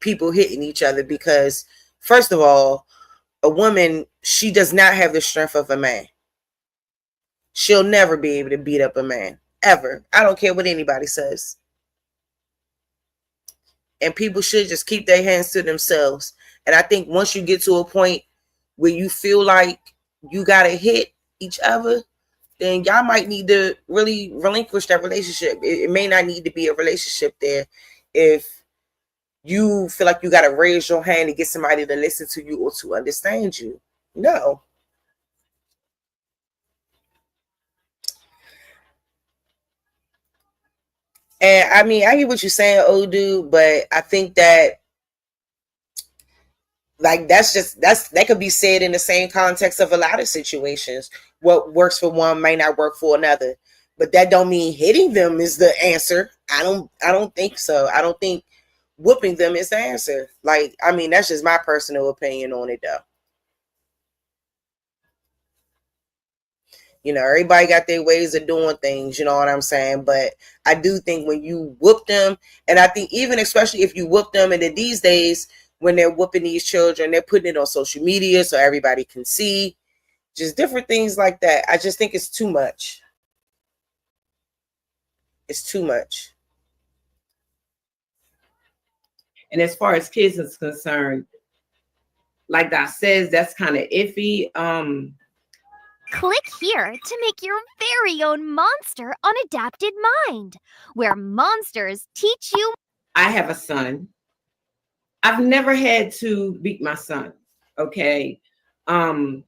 people hitting each other, because first of all, a woman, she does not have the strength of a man. She'll never be able to beat up a man, ever. I don't care what anybody says. And people should just keep their hands to themselves. And I think once you get to a point where you feel like you got to hit each other, then y'all might need to really relinquish that relationship. It may not need to be a relationship there if you feel like you got to raise your hand to get somebody to listen to you or to understand you. No. And I mean, I hear what you're saying, old dude, but I think that like that could be said in the same context of a lot of situations. What works for one may not work for another. But that don't mean hitting them is the answer. I don't think so. I don't think whooping them is the answer. Like, I mean, that's just my personal opinion on it though. You know, everybody got their ways of doing things, you know what I'm saying? But I do think when you whoop them, and I think even especially if you whoop them, and then these days when they're whooping these children, they're putting it on social media so everybody can see, just different things like that. I just think it's too much. It's too much. And as far as kids is concerned, like Doc says, that's kind of iffy. Click here to make your very own monster unadapted mind, where monsters teach you. I have a son. I've never had to beat my son, okay? But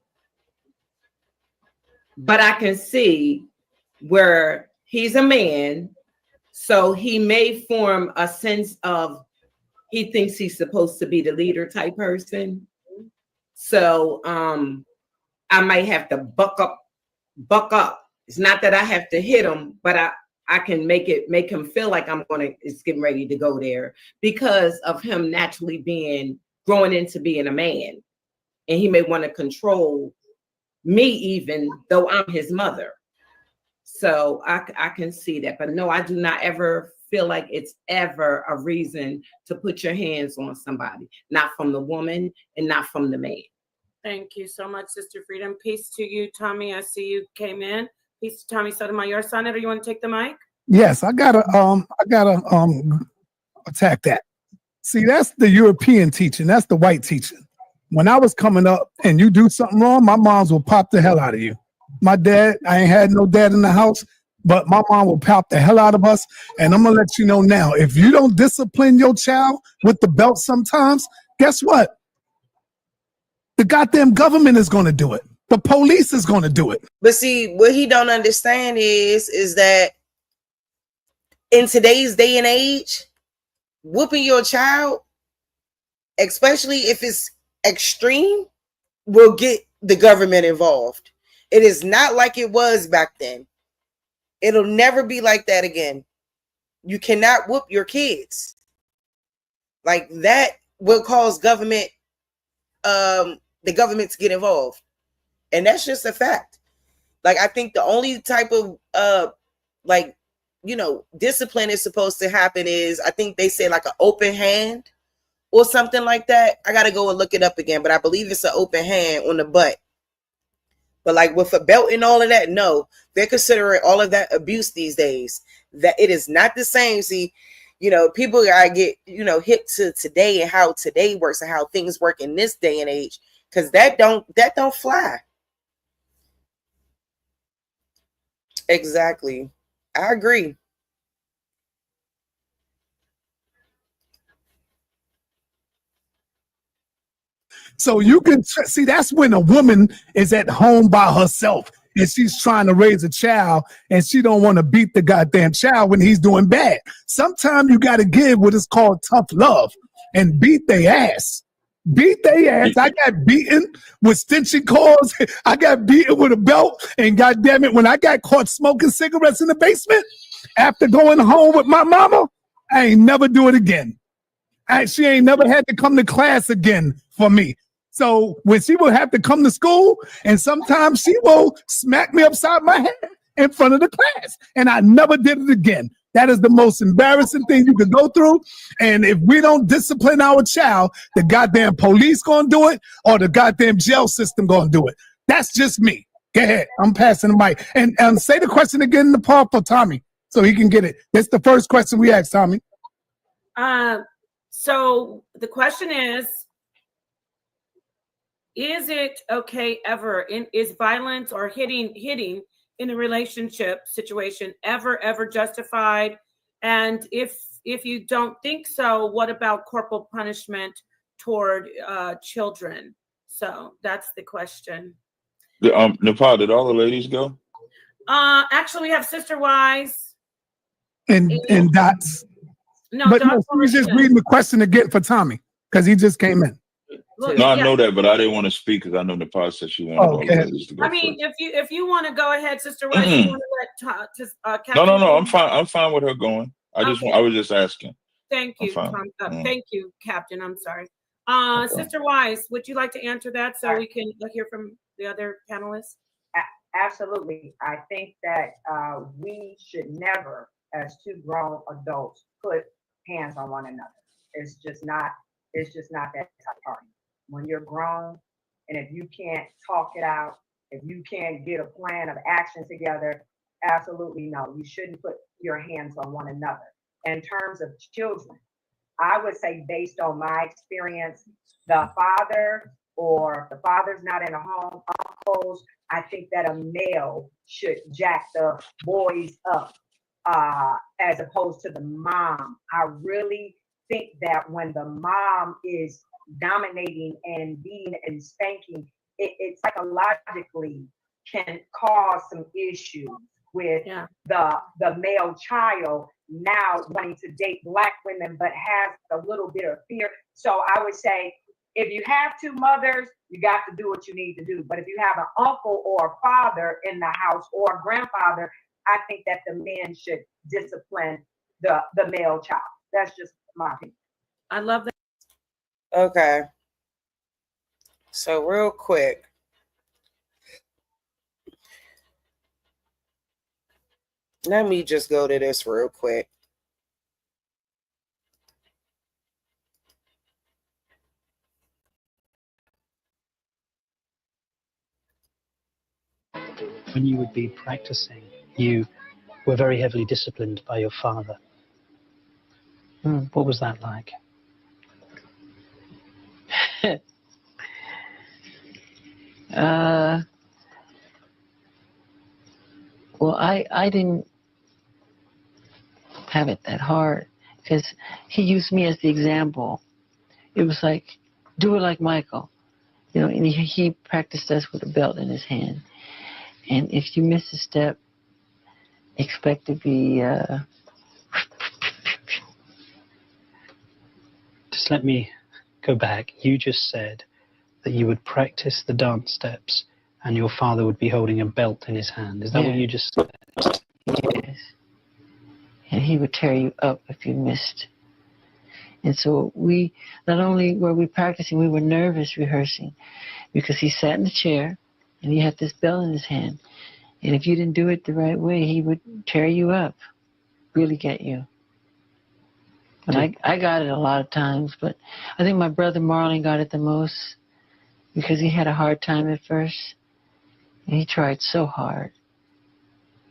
I can see where he's a man, so he may form a sense of he thinks he's supposed to be the leader type person. So I might have to buck up. It's not that I have to hit him, but I can make him feel like it's getting ready to go there because of him naturally growing into being a man. And he may want to control me even though I'm his mother. So I can see that. But no, I do not ever feel like it's ever a reason to put your hands on somebody, not from the woman and not from the man. Thank you so much, Sister Freedom. Peace to you, Tommy. I see you came in. Peace to Tommy Sotomayor. Sonnet, or you want to take the mic? Yes, I gotta attack that. See, that's the European teaching. That's the white teaching. When I was coming up and you do something wrong, my moms will pop the hell out of you. My dad, I ain't had no dad in the house, but my mom will pop the hell out of us. And I'm gonna let you know now, if you don't discipline your child with the belt sometimes, guess what? The goddamn government is gonna do it. The police is gonna do it. But see, what he don't understand is that in today's day and age, whooping your child, especially if it's extreme, will get the government involved. It is not like it was back then. It'll never be like that again. You cannot whoop your kids. Like that will cause the government to get involved. And that's just a fact. Like, I think the only type of discipline is supposed to happen is, I think they say like an open hand or something like that. I gotta go and look it up again, but I believe it's an open hand on the butt. But like with a belt and all of that, no, they're considering all of that abuse these days. That it is not the same. See, people gotta get, hip to today and how today works and how things work in this day and age. Because that don't fly. Exactly. I agree. So you can see that's when a woman is at home by herself and she's trying to raise a child and she don't want to beat the goddamn child when he's doing bad. Sometimes you got to give what is called tough love and beat their ass. Beat their ass. I got beaten with stitching cords. I got beaten with a belt. And goddamn it, when I got caught smoking cigarettes in the basement after going home with my mama, I ain't never do it again. She ain't never had to come to class again for me. So when she will have to come to school, and sometimes she will smack me upside my head in front of the class, and I never did it again. That is the most embarrassing thing you could go through. And if we don't discipline our child, the goddamn police gonna do it, or the goddamn jail system gonna do it. That's just me. Go ahead. I'm passing the mic. And say the question again in the part for Tommy, so he can get it. That's the first question we asked, Tommy. So the question is it okay ever is violence or hitting in a relationship situation ever justified? And if you don't think so, what about corporal punishment toward children? So that's the question. Nepal, did all the ladies go? Actually, we have Sister Wise. and dots. No, But no, dots she was just already reading the question again for Tommy because he just came in. Look, No, I yeah. know that, but I didn't want to speak because I know in the process she wanted all Okay. the ladies to go I mean, first. if you want to go ahead, Sister Rice, you want to let Captain. No. I'm fine. I'm fine with her going. I was just asking. Thank I'm you, fine. Tom. Thank you, Captain. I'm sorry. Okay. Sister Wise, would you like to answer that so we can hear from the other panelists? Absolutely. I think that we should never, as two grown adults, put hands on one another. It's just not that type of party. When you're grown, and if you can't talk it out, if you can't get a plan of action together, absolutely no. You shouldn't put your hands on one another. In terms of children, I would say, based on my experience, the father, or if the father's not in the home, uncles, I think that a male should jack the boys up as opposed to the mom. I really think that when the mom is dominating and beating and spanking, it psychologically can cause some issues with the male child now wanting to date Black women, but has a little bit of fear. So I would say, if you have two mothers, you got to do what you need to do. But if you have an uncle or a father in the house or a grandfather, I think that the men should discipline the male child. That's just my opinion. I love that. Okay. So real quick. Let me just go to this real quick. When you would be practicing, you were very heavily disciplined by your father. What was that like? Well, I didn't have it that hard because he used me as the example. It was like, do it like Michael, and he practiced us with a belt in his hand. And if you miss a step, expect to be... Just let me go back. You just said that you would practice the dance steps and your father would be holding a belt in his hand. Is that what you just said? Yes. And he would tear you up if you missed. And so we, not only were we practicing, we were nervous rehearsing because he sat in the chair and he had this belt in his hand. And if you didn't do it the right way, he would tear you up, really get you. And I got it a lot of times, but I think my brother Marlon got it the most because he had a hard time at first. And he tried so hard.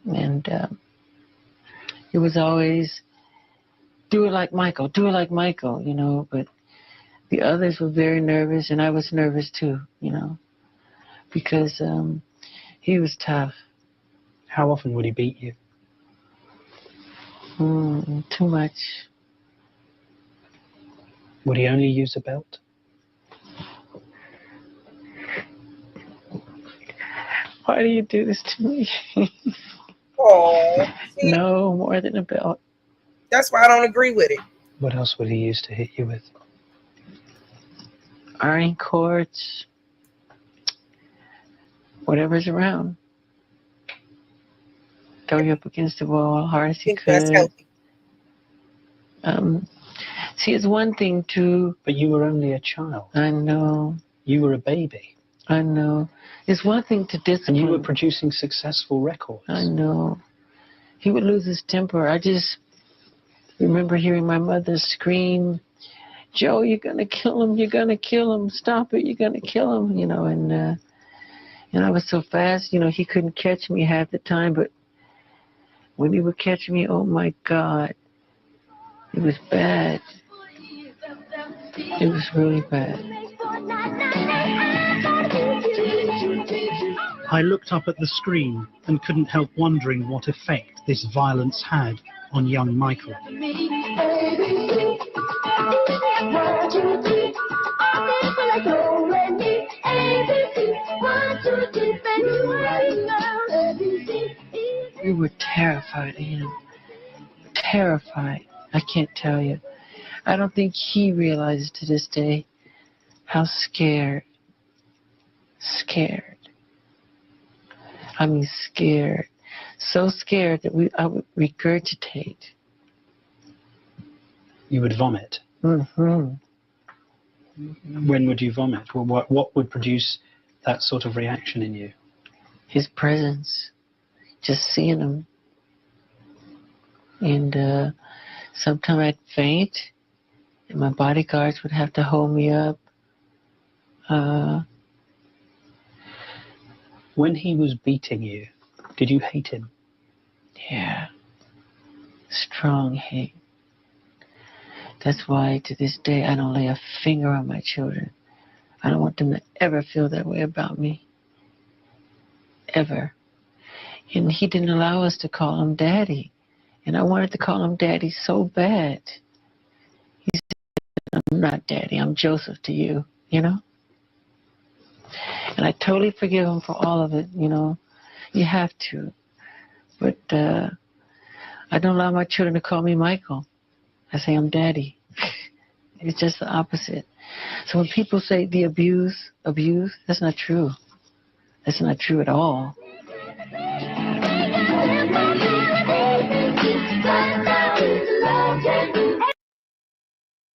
And it was always, do it like Michael, but the others were very nervous, and I was nervous too, because he was tough. How often would he beat you? Too much. Would he only use a belt? Why do you do this to me? Oh, no, more than a belt. That's why I don't agree with it. What else would he use to hit you with? Iron cords, whatever's around. Throw you up against the wall hard as you could. That's healthy. See, it's one thing to... But you were only a child. I know. You were a baby. I know. It's one thing to discipline. And you were producing successful records. I know. He would lose his temper. I just remember hearing my mother scream, Joe, you're going to kill him. You're going to kill him. Stop it. You're going to kill him. And I was so fast, he couldn't catch me half the time. But when he would catch me, oh, my God, it was bad. It was really bad. I looked up at the screen and couldn't help wondering what effect this violence had on young Michael. We were terrified of him. terrified. I can't tell you. I don't think he realizes to this day how scared. I mean scared. So scared that I would regurgitate. You would vomit. Mm-hmm. When would you vomit? Well, what would produce that sort of reaction in you? His presence. Just seeing him. And sometimes I'd faint, and my bodyguards would have to hold me up. When he was beating you, did you hate him? Yeah. Strong hate. That's why to this day I don't lay a finger on my children. I don't want them to ever feel that way about me. Ever. And he didn't allow us to call him Daddy. And I wanted to call him Daddy so bad. He said, I'm not Daddy, I'm Joseph to you, you know? And I totally forgive him for all of it, you know? You have to. But I don't allow my children to call me Michael. I say I'm Daddy. It's just the opposite. So when people say the abuse, that's not true. That's not true at all.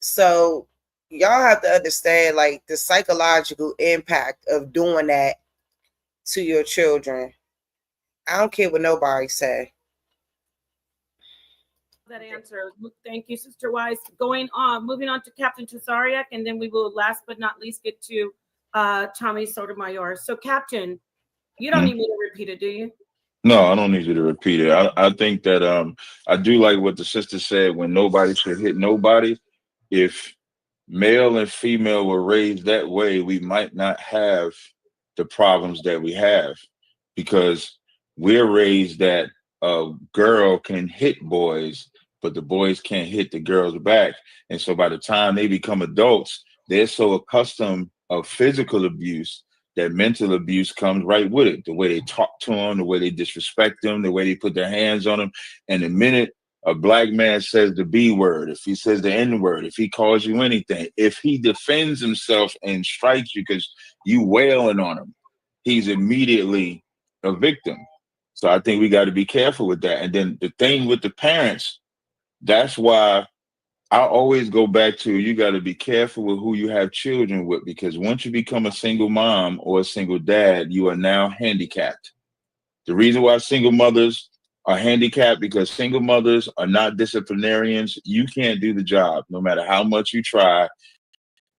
So y'all have to understand, like, the psychological impact of doing that to your children. I don't care what nobody say. That answer. Thank you, Sister Wise. Moving on to Captain Tazariak, and then we will last but not least get to Tommy Sotomayor. So, Captain, you don't need me to repeat it, do you? No, I don't need you to repeat it. I think that I do like what the sister said, when nobody should hit nobody. If male and female were raised that way, we might not have the problems that we have, because we're raised that a girl can hit boys, but the boys can't hit the girls back. And so by the time they become adults, they're so accustomed of physical abuse that mental abuse comes right with it. The way they talk to them, the way they disrespect them, the way they put their hands on them. And the minute a black man says the B word, if he says the N word, if he calls you anything, if he defends himself and strikes you because you wailing on him, he's immediately a victim. So I think we got to be careful with that. And then the thing with the parents, that's why I always go back to, you got to be careful with who you have children with, because once you become a single mom or a single dad, you are now handicapped. The reason why single mothers are handicapped, because single mothers are not disciplinarians. You can't do the job no matter how much you try.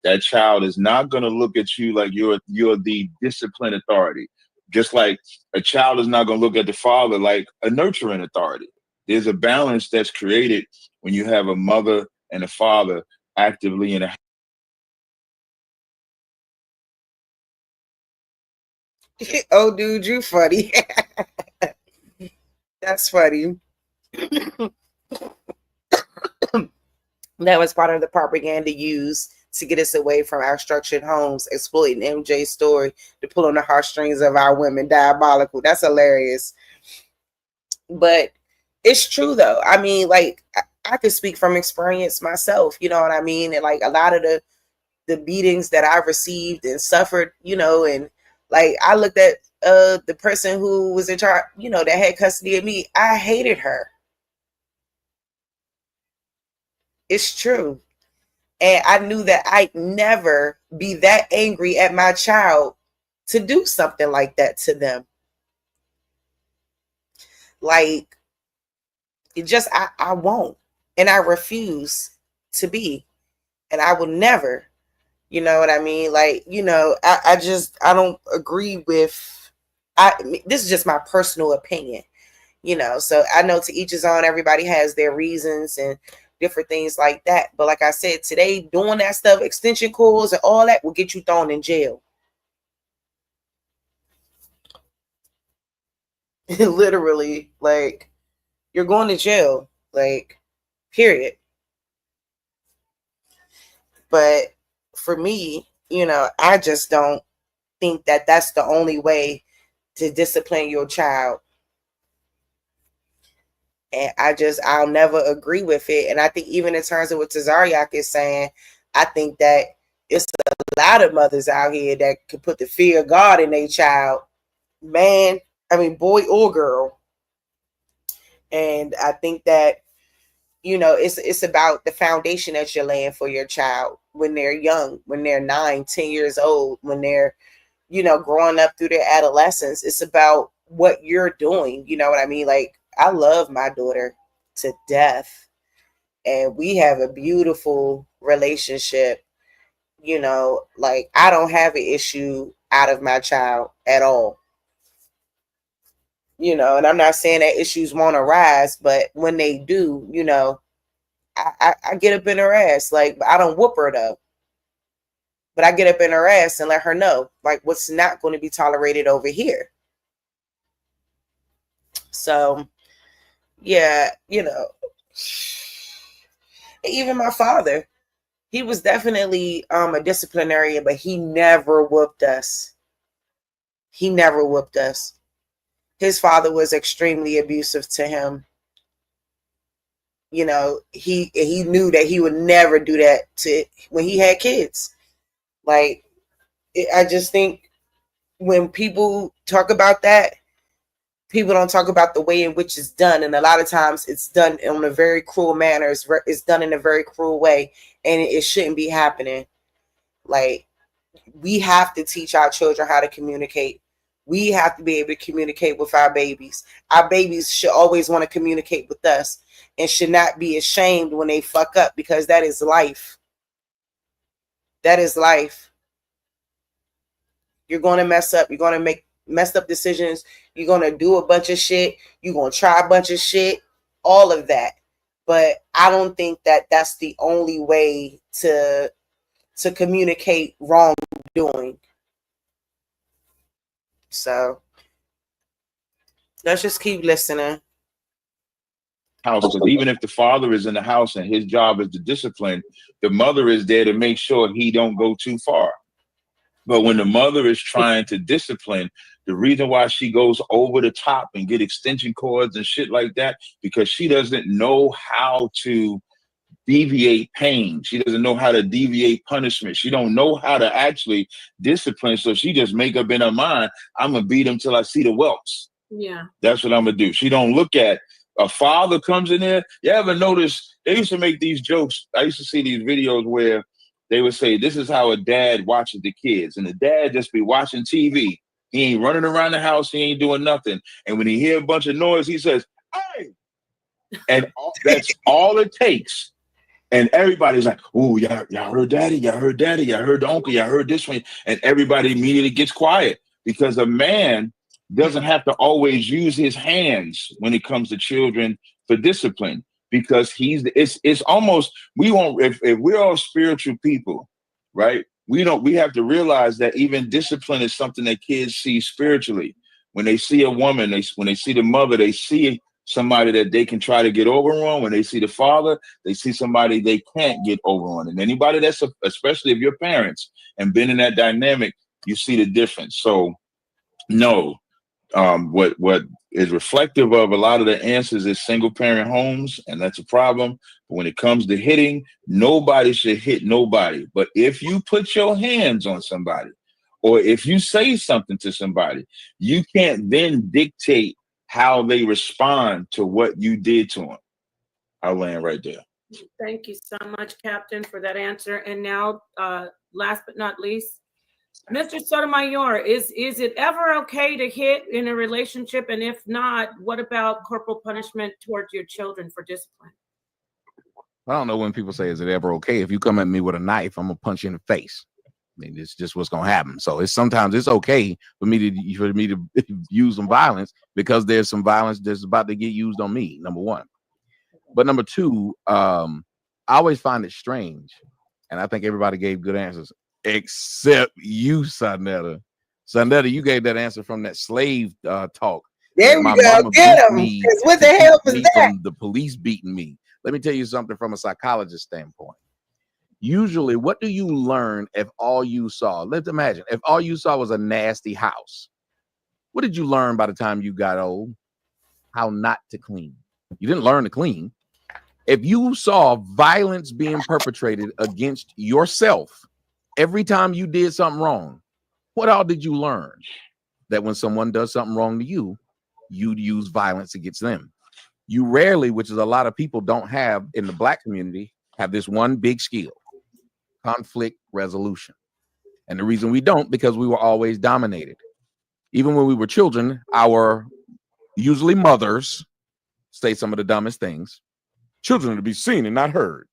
That child is not going to look at you like you're the discipline authority. Just like a child is not going to look at the father like a nurturing authority. There's a balance that's created when you have a mother and a father actively in a. Oh, dude, you funny. That's funny. That was part of the propaganda used to get us away from our structured homes, exploiting MJ's story to pull on the heartstrings of our women. Diabolical. That's hilarious. But it's true, though. I mean, like, I could speak from experience myself, you know what I mean? And like a lot of the beatings that I've received and suffered, you know, and like I looked at the person who was in charge, you know, that had custody of me. I hated her. It's true. And I knew that I'd never be that angry at my child to do something like that to them. Like, it just, I won't. And I refuse to be. And I will never, you know what I mean? Like, you know, I don't agree with, this is just my personal opinion, you know? So I know to each his own, everybody has their reasons and different things like that. But like I said, today, doing that stuff, extension cords and all that will get you thrown in jail. Literally, like, you're going to jail, like, period. But for me, you know, I just don't think that that's the only way to discipline your child. And I'll never agree with it. And I think even in terms of what Tazariak is saying, I think that it's a lot of mothers out here that could put the fear of God in their child, man, I mean, boy or girl. And I think that, you know, it's about the foundation that you're laying for your child when they're young, when they're 9, 10 years old, when they're, you know, growing up through their adolescence. It's about what you're doing. You know what I mean? Like, I love my daughter to death, and we have a beautiful relationship. You know, like, I don't have an issue out of my child at all. You know, and I'm not saying that issues won't arise, but when they do, you know, I get up in her ass. Like, I don't whoop her though, but I get up in her ass and let her know, like, what's not going to be tolerated over here. So, yeah, you know, even my father, he was definitely a disciplinarian, but he never whooped us. He never whooped us. His father was extremely abusive to him. You know, he knew that he would never do that to when he had kids. Like, I just think when people talk about that, people don't talk about the way in which it's done. And a lot of times it's done in a very cruel manner. It's done in a very cruel way, and it shouldn't be happening. Like, we have to teach our children how to communicate. We have to be able to communicate with our babies. Our babies should always want to communicate with us and should not be ashamed when they fuck up, because that is life. That is life. You're going to mess up. You're going to make messed up decisions. You're going to do a bunch of shit. You're going to try a bunch of shit. All of that. But I don't think that that's the only way to communicate wrongdoing. So let's just keep listening. House, because even if the father is in the house and his job is to discipline, the mother is there to make sure he don't go too far. But when the mother is trying to discipline, the reason why she goes over the top and get extension cords and shit like that, because she doesn't know how to deviate pain. She doesn't know how to deviate punishment. She don't know how to actually discipline. So she just make up in her mind, I'm gonna beat him till I see the welts. Yeah. That's what I'm gonna do. She don't look at a father comes in there. You ever notice they used to make these jokes? I used to see these videos where they would say, this is how a dad watches the kids. And the dad just be watching TV. He ain't running around the house. He ain't doing nothing. And when he hear a bunch of noise, he says, hey. And that's all it takes. And everybody's like, oh, y'all heard daddy, y'all heard daddy, y'all heard the uncle, y'all heard this one. And everybody immediately gets quiet, because a man doesn't have to always use his hands when it comes to children for discipline, because it's almost, we won't, if we're all spiritual people, right? We have to realize that even discipline is something that kids see spiritually. When they see a woman, when they see the mother, they see somebody that they can try to get over on. When they see the father, they see somebody they can't get over on. And anybody that's, especially if you're parents and been in that dynamic, you see the difference. So no, what is reflective of a lot of the answers is single parent homes, and that's a problem. But when it comes to hitting, nobody should hit nobody. But if you put your hands on somebody, or if you say something to somebody, you can't then dictate how they respond to what you did to them. I'll land right there. Thank you so much, Captain, for that answer. And now, last but not least, Mr. Sotomayor, is it ever okay to hit in a relationship? And if not, what about corporal punishment towards your children for discipline? I don't know when people say, is it ever okay? If you come at me with a knife, I'm gonna punch you in the face. I mean, it's just what's gonna happen. So sometimes it's okay for me to use some violence, because there's some violence that's about to get used on me, number one. But number two, I always find it strange, and I think everybody gave good answers except you, Sonetta. Sonetta, you gave that answer from that slave talk. There we My go. mama Get beat him. me. Because what the hell was that? From the police beating me. Let me tell you something from a psychologist standpoint. Usually, what do you learn if all you saw, let's imagine, if all you saw was a nasty house, what did you learn by the time you got old? How not to clean. You didn't learn to clean. If you saw violence being perpetrated against yourself every time you did something wrong, what all did you learn? That when someone does something wrong to you, you'd use violence against them. You rarely, which is a lot of people don't have in the Black community, have this one big skill: conflict resolution. And the reason we don't, because we were always dominated. Even when we were children, our usually mothers say some of the dumbest things. Children are to be seen and not heard.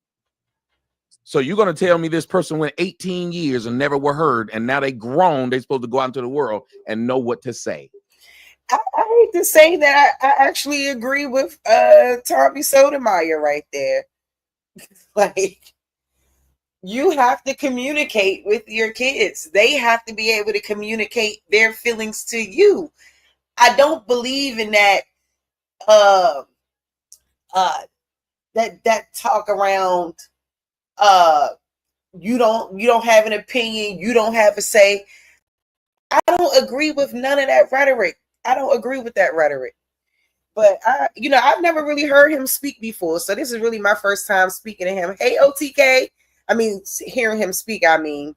So you're going to tell me this person went 18 years and never were heard, and now they grown, they're supposed to go out into the world and know what to say. I hate to say that I actually agree with Tommy Sotomayor right there. Like, you have to communicate with your kids. They have to be able to communicate their feelings to you. I don't believe in that that talk around you don't have an opinion, you don't have a say. I don't agree with none of that rhetoric. I don't agree with that rhetoric. But I've never really heard him speak before, so this is really my first time speaking to him. Hey, OTK. I mean, hearing him speak, shout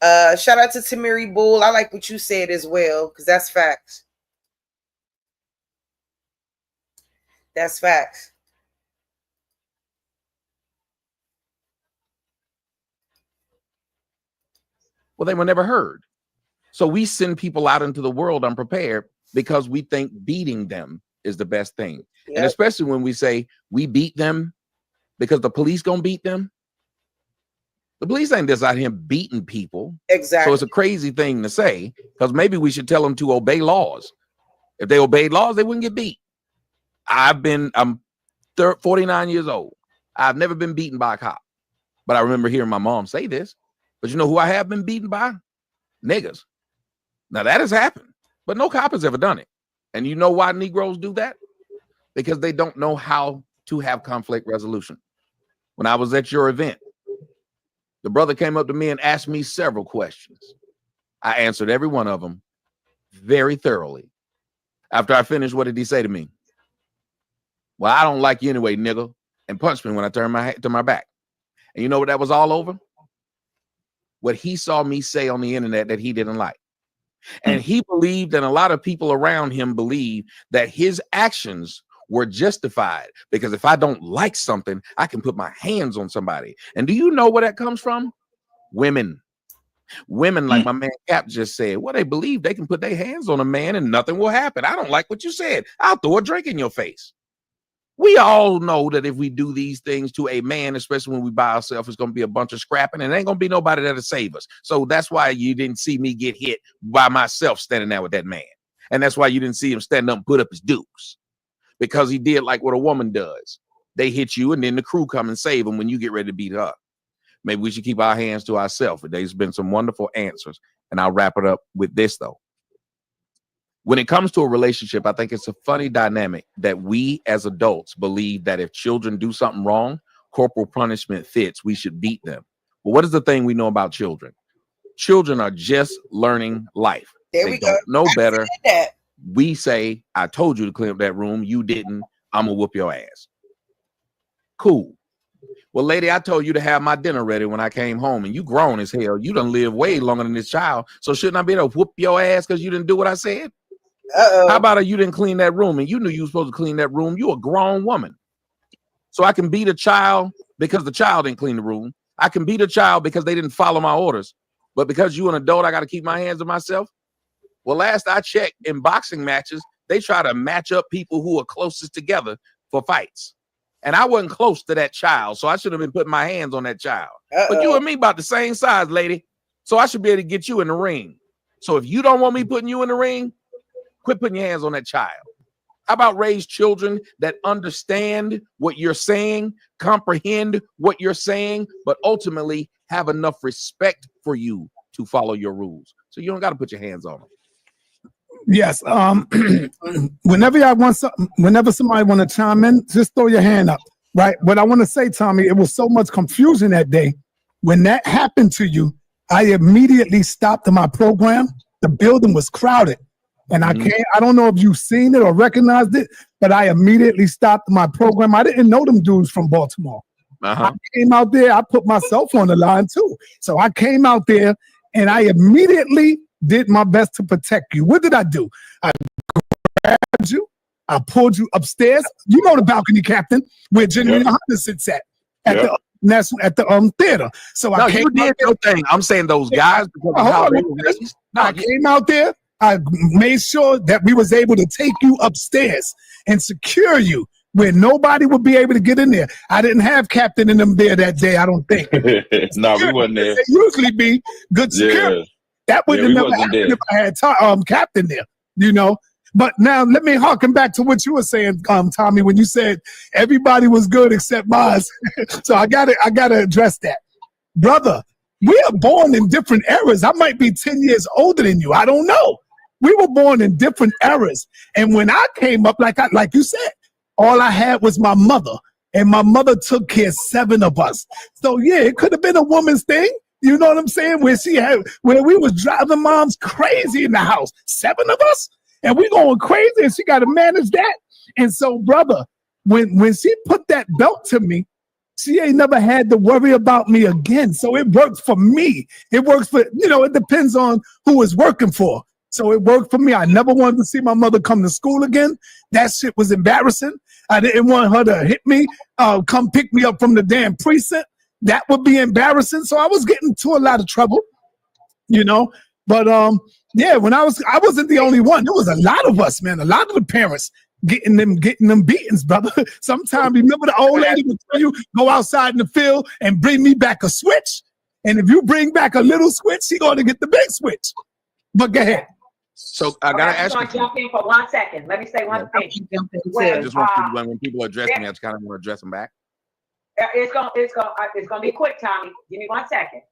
out to Tamiri Bull. I like what you said as well, because that's facts. That's facts. Well, they were never heard. So we send people out into the world unprepared because we think beating them is the best thing. Yep. And especially when we say we beat them because the police gonna beat them. The police ain't just out here beating people. Exactly. So it's a crazy thing to say, because maybe we should tell them to obey laws. If they obeyed laws, they wouldn't get beat. I'm 49 years old. I've never been beaten by a cop. But I remember hearing my mom say this. But you know who I have been beaten by? Niggas. Now that has happened, but no cop has ever done it. And you know why Negroes do that? Because they don't know how to have conflict resolution. When I was at your event, the brother came up to me and asked me several questions. I answered every one of them very thoroughly. After I finished, what did he say to me? Well, I don't like you anyway, nigga, and punched me when I turned my head to my back. And you know what that was all over? What he saw me say on the internet that he didn't like. And he believed, and a lot of people around him believe, that his actions were justified because if I don't like something, I can put my hands on somebody. And do you know where that comes from? Women. Women, like my man Cap just said, well, they believe they can put their hands on a man and nothing will happen. I don't like what you said. I'll throw a drink in your face. We all know that if we do these things to a man, especially when we by ourselves, it's going to be a bunch of scrapping and there ain't going to be nobody that'll save us. So that's why you didn't see me get hit by myself standing there with that man. And that's why you didn't see him stand up and put up his dukes, because he did like what a woman does. They hit you and then the crew come and save him when you get ready to beat her up. Maybe we should keep our hands to ourselves. There's been some wonderful answers. And I'll wrap it up with this, though. When it comes to a relationship, I think it's a funny dynamic that we as adults believe that if children do something wrong, corporal punishment fits, we should beat them. But what is the thing we know about children? Children are just learning life. They don't know better. We say, I told you to clean up that room. You didn't. I'm going to whoop your ass. Cool. Well, lady, I told you to have my dinner ready when I came home, and you grown as hell. You done lived way longer than this child. So shouldn't I be able to whoop your ass because you didn't do what I said? How about you didn't clean that room and you knew you were supposed to clean that room? You a grown woman. So I can beat a child because the child didn't clean the room. I can beat a child because they didn't follow my orders. But because you're an adult, I got to keep my hands on myself. Well, last I checked, in boxing matches, they try to match up people who are closest together for fights. And I wasn't close to that child, so I should have been putting my hands on that child. But you and me about the same size, lady. So I should be able to get you in the ring. So if you don't want me putting you in the ring, quit putting your hands on that child. How about raise children that understand what you're saying, comprehend what you're saying, but ultimately have enough respect for you to follow your rules. So you don't got to put your hands on them. Yes. Whenever somebody want to chime in, just throw your hand up. Right. But I want to say, Tommy, it was so much confusion that day. When that happened to you, I immediately stopped my program. The building was crowded. And I don't know if you've seen it or recognized it, but I immediately stopped my program. I didn't know them dudes from Baltimore. I came out there, I put myself on the line too. So I came out there and I immediately did my best to protect you. What did I do? I grabbed you, I pulled you upstairs. You know the balcony, Captain, where Genuine Hunter sits at the theater. So I came you did your thing. I'm saying those guys because of how they were raised. I came out there. I made sure that we was able to take you upstairs and secure you where nobody would be able to get in there. I didn't have Captain in them there that day, I don't think. No, we wasn't there. They usually be good security. Yeah. That wouldn't have never happened if I had Captain there, you know. But now let me harken back to what you were saying, Tommy, when you said everybody was good except Maz. So I gotta address that. Brother, we are born in different eras. I might be 10 years older than you. I don't know. We were born in different eras. And when I came up, like you said, all I had was my mother. And my mother took care of 7 of us. So yeah, it could have been a woman's thing. You know what I'm saying? Where we was driving moms crazy in the house. 7 of us? And we going crazy and she got to manage that. And so, brother, when she put that belt to me, she ain't never had to worry about me again. So it works for me. It works for, it depends on who it's working for. So it worked for me. I never wanted to see my mother come to school again. That shit was embarrassing. I didn't want her to hit me, come pick me up from the damn precinct. That would be embarrassing. So I was getting into a lot of trouble, But yeah, when I wasn't the only one. There was a lot of us, man. A lot of the parents getting them beatings, brother. Sometimes remember the old lady would tell you, go outside in the field and bring me back a switch. And if you bring back a little switch, she going to get the big switch. But go ahead. So I gotta ask you. I'm jump in for 1 second. Let me say one thing. I just want when people address me, I just kind of want to address them back. It's gonna be quick, Tommy. Give me 1 second.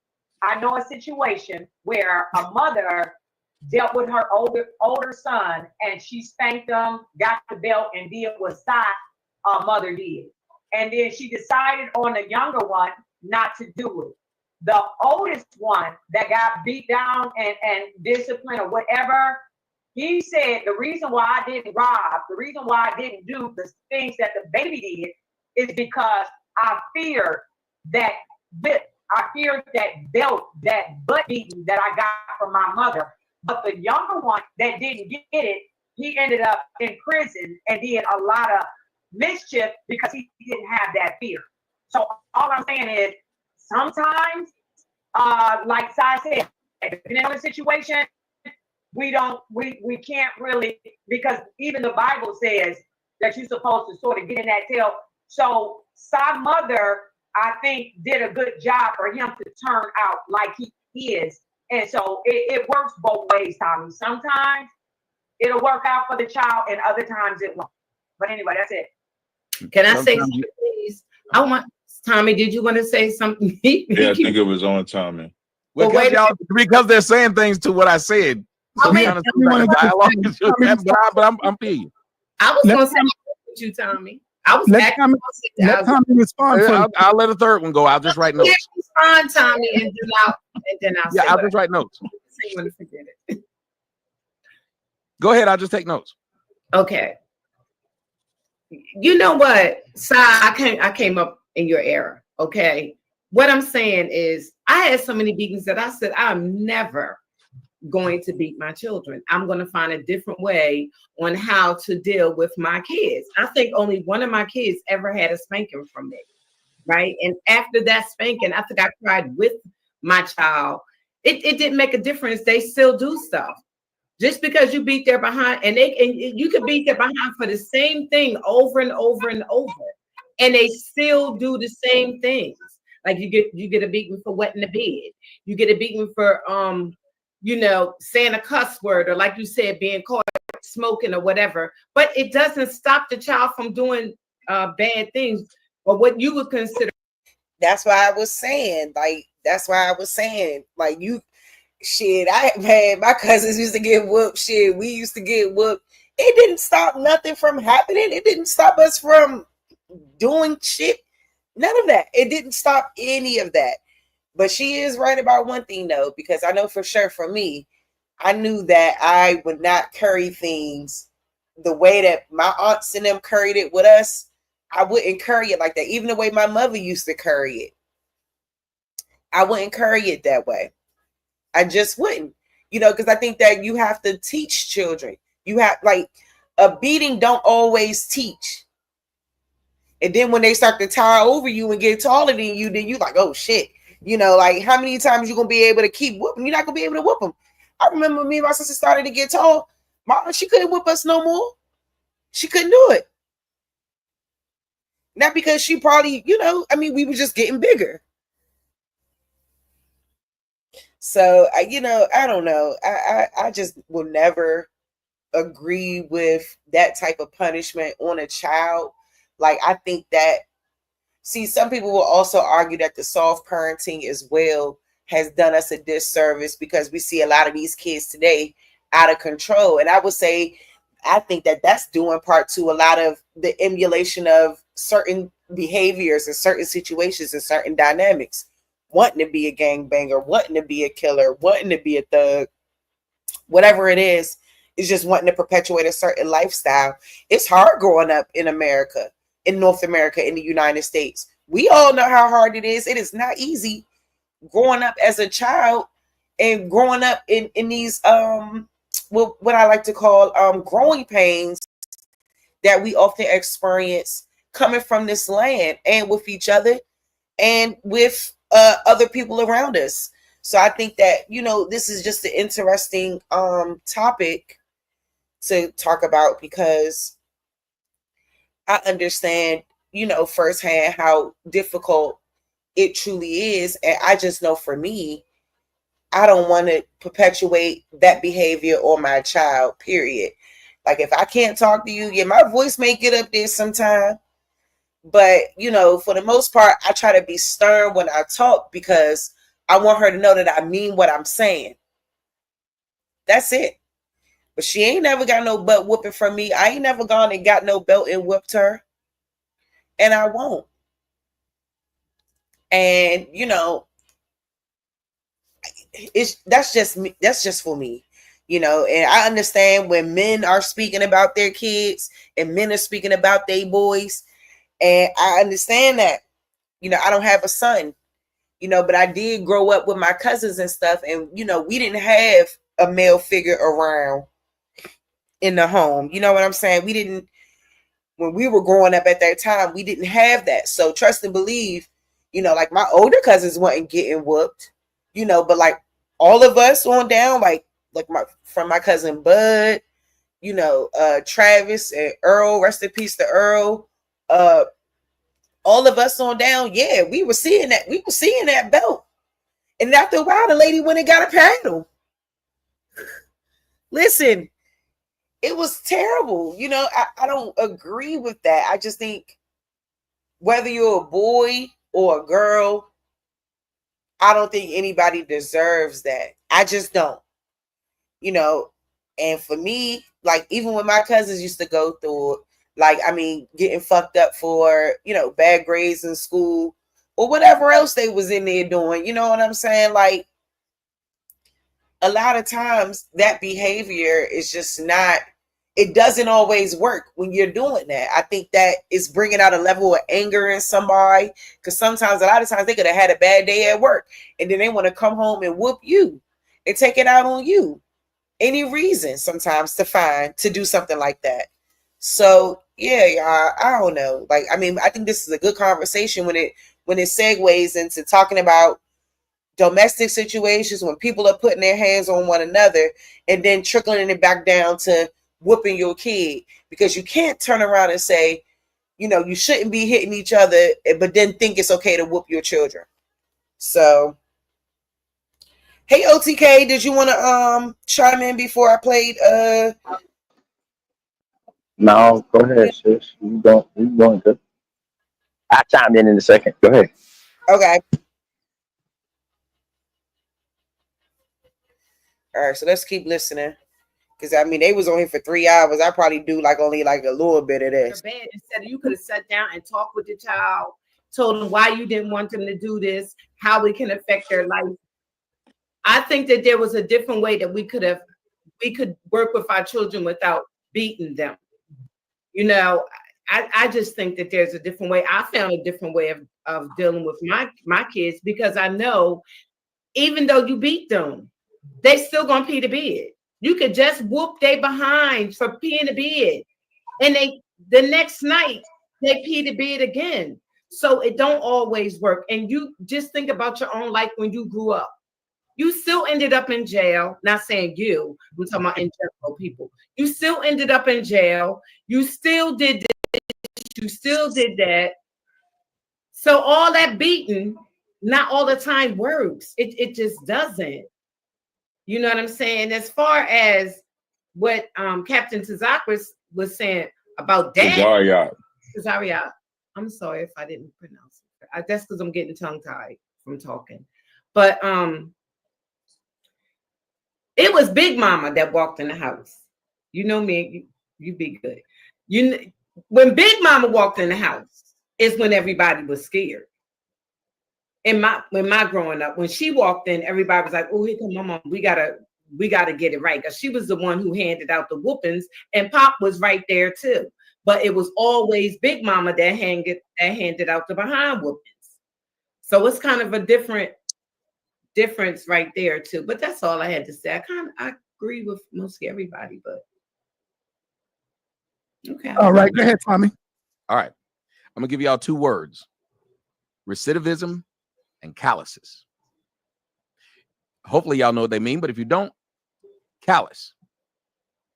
I know a situation where a mother dealt with her older son and she spanked him, got the belt, and did what a mother did. And then she decided on the younger one not to do it. The oldest one that got beat down and disciplined or whatever, he said the reason why I didn't rob, the reason why I didn't do the things that the baby did is because I feared that belt, that butt beating that I got from my mother. But the younger one that didn't get it, he ended up in prison and did a lot of mischief because he didn't have that fear. So all I'm saying is sometimes, like Sai said, in a situation, we can't really, because even the Bible says that you're supposed to sort of get in that tail. So Sai mother, I think, did a good job for him to turn out like he is. And so it works both ways, Tommy. Sometimes it'll work out for the child and other times it won't. But anyway, that's it. Can I say something, please? Tommy, did you want to say something? Yeah, I think it was on Tommy. Well, because they're saying things to what I said. So I'm feeling. I was going to say with you, Tommy. I was let Tommy respond. I'll let a third one go. I'll just write notes. Respond, Tommy, and then I'll I'll just write notes. Go ahead. I'll just take notes. Okay. You know what, Si? I came up in your era. Okay. What I'm saying is, I had so many beatings that I said I'm never going to beat my children. I'm going to find a different way on how to deal with my kids. I think only one of my kids ever had a spanking from me, right? And after that spanking, I think I cried with my child. It didn't make a difference. They still do stuff. Just because you beat their behind, and you could beat their behind for the same thing over and over and over, and they still do the same things. Like you get a beating for wetting the bed. You get a beating for saying a cuss word, or like you said, being caught smoking or whatever. But it doesn't stop the child from doing bad things or what you would consider. That's why I was saying, shit, my cousins used to get whooped. Shit, we used to get whooped. It didn't stop nothing from happening. It didn't stop us from doing shit. None of that. It didn't stop any of that. But she is right about one thing, though, because I know for sure for me, I knew that I would not curry things the way that my aunts and them curried it with us. I wouldn't curry it like that. Even the way my mother used to curry it, I wouldn't curry it that way. I just wouldn't, because I think that you have to teach children. You have, like, a beating don't always teach. And then when they start to tower over you and get taller than you, then you like, oh shit. Like, how many times you gonna be able to keep whooping? You're not gonna be able to whoop them. I remember me and my sister started to get tall. She couldn't whoop us no more. She couldn't do it. Not because she probably, we were just getting bigger. So, I don't know. I just will never agree with that type of punishment on a child. Like, I think that, some people will also argue that the soft parenting as well has done us a disservice, because we see a lot of these kids today out of control. And I would say, I think that that's due in part to a lot of the emulation of certain behaviors and certain situations and certain dynamics. Wanting to be a gangbanger, wanting to be a killer, wanting to be a thug, whatever it is just wanting to perpetuate a certain lifestyle. It's hard growing up in America, in North America, in the United States. We all know how hard it is. It is not easy growing up as a child and growing up in these what I like to call growing pains that we often experience coming from this land and with each other and with other people around us. So I think that, this is just an interesting topic to talk about, because I understand, firsthand how difficult it truly is. And I just know for me, I don't want to perpetuate that behavior on my child, period. Like, if I can't talk to you, yeah, my voice may get up there sometime. But, for the most part, I try to be stern when I talk, because I want her to know that I mean what I'm saying. That's it. But she ain't never got no butt whooping from me. I ain't never gone and got no belt and whooped her. And I won't. And, that's just me. That's just for me. And I understand when men are speaking about their kids and men are speaking about their boys. And I understand that. I don't have a son, but I did grow up with my cousins and stuff. And, we didn't have a male figure around in the home. You know what I'm saying? We didn't, when we were growing up at that time, we didn't have that. So trust and believe, like my older cousins weren't getting whooped, but like all of us on down, like from my cousin Bud, Travis and Earl, rest in peace to Earl, all of us on down, yeah, we were seeing that belt. And after a while, the lady went and got a paddle. Listen, it was terrible. I don't agree with that. I just think whether you're a boy or a girl, I don't think anybody deserves that. I just don't. And for me, like, even when my cousins used to go through it, like, getting fucked up for, bad grades in school or whatever else they was in there doing, you know what I'm saying? Like, a lot of times that behavior is just not, it doesn't always work when you're doing that. I think that is bringing out a level of anger in somebody, because sometimes, a lot of times, they could have had a bad day at work and then they want to come home and whoop you and take it out on you. Any reason sometimes to do something like that. So yeah, y'all, I don't know. Like, I think this is a good conversation when it segues into talking about domestic situations, when people are putting their hands on one another and then trickling it back down to whooping your kid, because you can't turn around and say, you shouldn't be hitting each other, but then think it's okay to whoop your children. So, hey, OTK, did you want to chime in before I played? No, go ahead, sis. You going good. I chimed in a second. Go ahead. Okay. All right, so let's keep listening. Because they was on here for 3 hours. I probably do only a little bit of this. Bad. Instead, you could have sat down and talked with the child, told them why you didn't want them to do this, how it can affect their life. I think that there was a different way that we could have we could work with our children without beating them. You know, I just think that there's a different way. I found a different way of dealing with my kids, because I know even though you beat them, they still gonna pee the bed. You could just whoop they behind for peeing the bed, and the next night they pee the bed again. So it don't always work. And you just think about your own life when you grew up. You still ended up in jail. Not saying you, I'm talking about in general people. You still ended up in jail. You still did this. You still did that. So all that beating, not all the time works. It just doesn't. You know what I'm saying? As far as what Captain Tazakis was saying about dad. Cesaria. I'm sorry if I didn't pronounce it. That's because I'm getting tongue-tied from talking. But it was Big Mama that walked in the house. You know me, you be good. When Big Mama walked in the house is when everybody was scared. When my growing up, when she walked in, everybody was like, "Oh, here come my mom. We gotta get it right." Because she was the one who handed out the whoopings, and Pop was right there too. But it was always Big Mama that handed out the behind whoopings. So it's kind of a difference right there too. But that's all I had to say. I agree with mostly everybody, but okay. All right, go ahead, Tommy. All right, I'm gonna give y'all two words: recidivism and calluses. Hopefully y'all know what they mean, but if you don't, callous.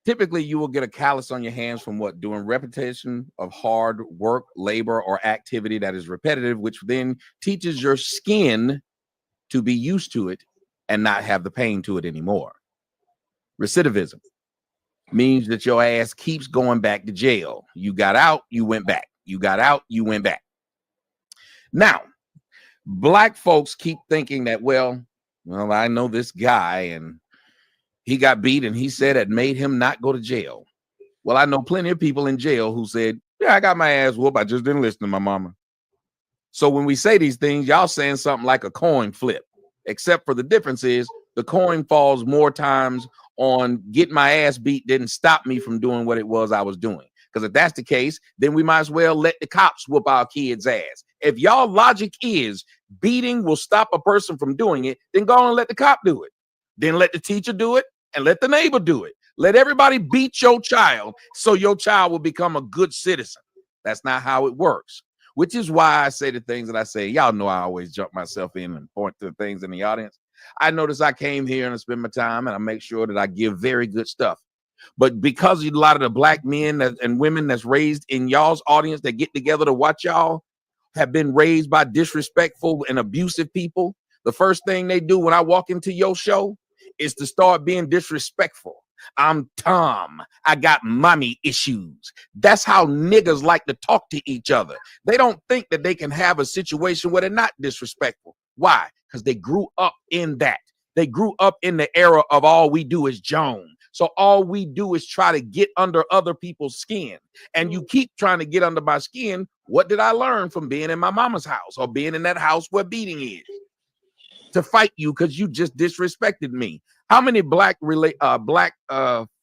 Typically, you will get a callus on your hands from what? Doing repetition of hard work, labor, or activity that is repetitive, which then teaches your skin to be used to it and not have the pain to it anymore. Recidivism means that your ass keeps going back to jail. You got out, you went back. You got out, you went back. Now, Black folks keep thinking that, well, I know this guy and he got beat and he said it made him not go to jail. Well, I know plenty of people in jail who said, yeah, I got my ass whooped. I just didn't listen to my mama. So when we say these things, y'all saying something like a coin flip, except for the difference is the coin falls more times on getting my ass beat didn't stop me from doing what it was I was doing. Because if that's the case, then we might as well let the cops whoop our kids' ass. If y'all logic is beating will stop a person from doing it, then go on and let the cop do it. Then let the teacher do it and let the neighbor do it. Let everybody beat your child so your child will become a good citizen. That's not how it works, which is why I say the things that I say. Y'all know I always jump myself in and point to things in the audience. I notice I came here and I spend my time and I make sure that I give very good stuff. But because a lot of the Black men and women that's raised in y'all's audience that get together to watch y'all have been raised by disrespectful and abusive people, the first thing they do when I walk into your show is to start being disrespectful. I'm Tom. I got mommy issues. That's how niggas like to talk to each other. They don't think that they can have a situation where they're not disrespectful. Why? Because they grew up in that. They grew up in the era of all we do is Joan. So all we do is try to get under other people's skin. And you keep trying to get under my skin. What did I learn from being in my mama's house or being in that house where beating is? To fight you because you just disrespected me. How many black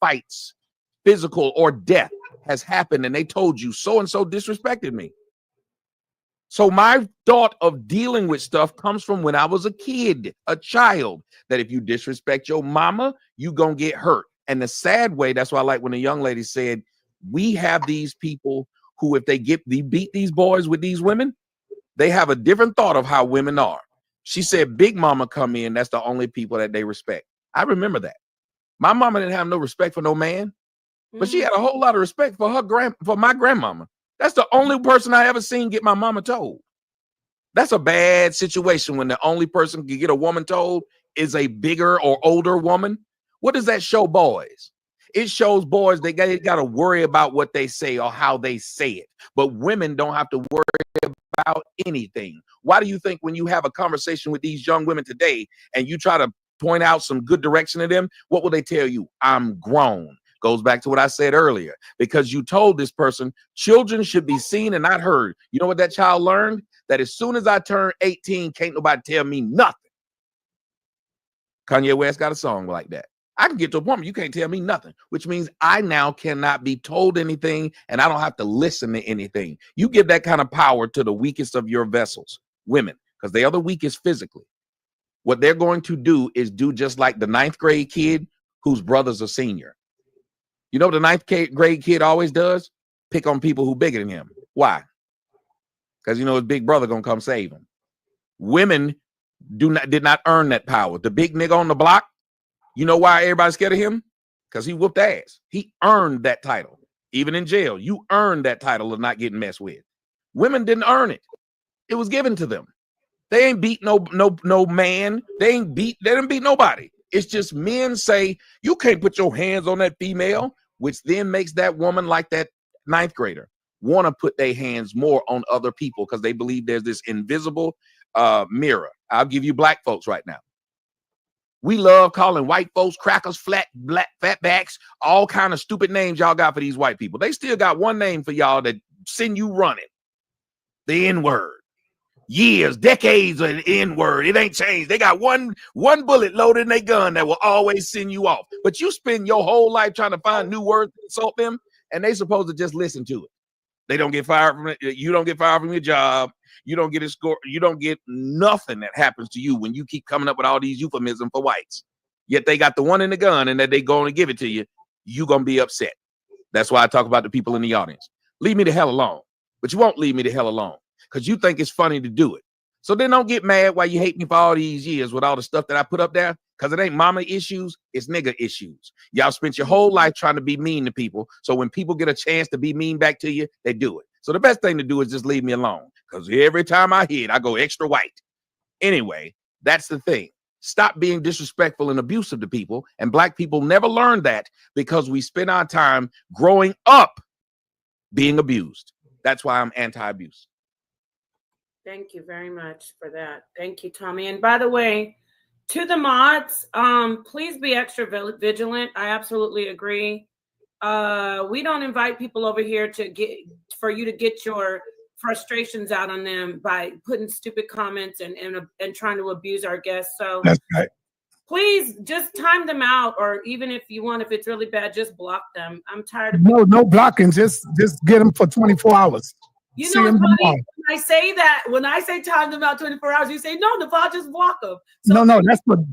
fights, physical or death, has happened and they told you so and so disrespected me? So my thought of dealing with stuff comes from when I was a kid, a child, that if you disrespect your mama, you gonna get hurt. And the sad way, that's why I like when the young lady said, we have these people who, if they beat these boys with these women, they have a different thought of how women are. She said, Big Mama come in, that's the only people that they respect. I remember that. My mama didn't have no respect for no man, but she had a whole lot of respect for for my grandmama. That's the only person I ever seen get my mama told. That's a bad situation when the only person can get a woman told is a bigger or older woman. What does that show boys? It shows boys they got to worry about what they say or how they say it. But women don't have to worry about anything. Why do you think when you have a conversation with these young women today and you try to point out some good direction to them, what will they tell you? I'm grown. Goes back to what I said earlier, because you told this person children should be seen and not heard. You know what that child learned? That as soon as I turn 18, can't nobody tell me nothing. Kanye West got a song like that. I can get to a point where you can't tell me nothing, which means I now cannot be told anything and I don't have to listen to anything. You give that kind of power to the weakest of your vessels, women, because they are the weakest physically. What they're going to do is do just like the 9th grade kid whose brother's a senior. You know what the 9th grade kid always does? Pick on people who bigger than him. Why? Because you know his big brother gonna come save him. Women did not earn that power. The big nigga on the block, you know why everybody's scared of him? Because he whooped ass. He earned that title. Even in jail, you earned that title of not getting messed with. Women didn't earn it. It was given to them. They ain't beat no man. They didn't beat nobody. It's just men say, you can't put your hands on that female, which then makes that woman, like that 9th grader, want to put their hands more on other people because they believe there's this invisible mirror. I'll give you black folks right now. We love calling white folks crackers, fat backs, all kind of stupid names y'all got for these white people. They still got one name for y'all that send you running. The N-word. Years, decades of the N-word. It ain't changed. They got one bullet loaded in their gun that will always send you off. But you spend your whole life trying to find new words to insult them, and they supposed to just listen to it. They don't get fired from it. You don't get fired from your job. You don't get a score. You don't get nothing that happens to you when you keep coming up with all these euphemisms for whites. Yet they got the one in the gun and that they going to give it to you. You going to be upset. That's why I talk about the people in the audience. Leave me the hell alone. But you won't leave me the hell alone because you think it's funny to do it. So then don't get mad why you hate me for all these years with all the stuff that I put up there, because it ain't mama issues, it's nigga issues. Y'all spent your whole life trying to be mean to people. So when people get a chance to be mean back to you, they do it. So the best thing to do is just leave me alone, because every time I hit, I go extra white. Anyway, that's the thing. Stop being disrespectful and abusive to people. And black people never learn that because we spend our time growing up being abused. That's why I'm anti-abuse. Thank you very much for that. Thank you, Tommy. And by the way, to the mods, please be extra vigilant. I absolutely agree. We don't invite people over here for you to get your frustrations out on them by putting stupid comments and trying to abuse our guests. So that's right. Please just time them out, or even if you want, if it's really bad, just block them. I'm tired of no blocking. Just get them for 24 hours. You know what's funny? When I say time them out 24 hours, you say, no, I'll just block them. So no,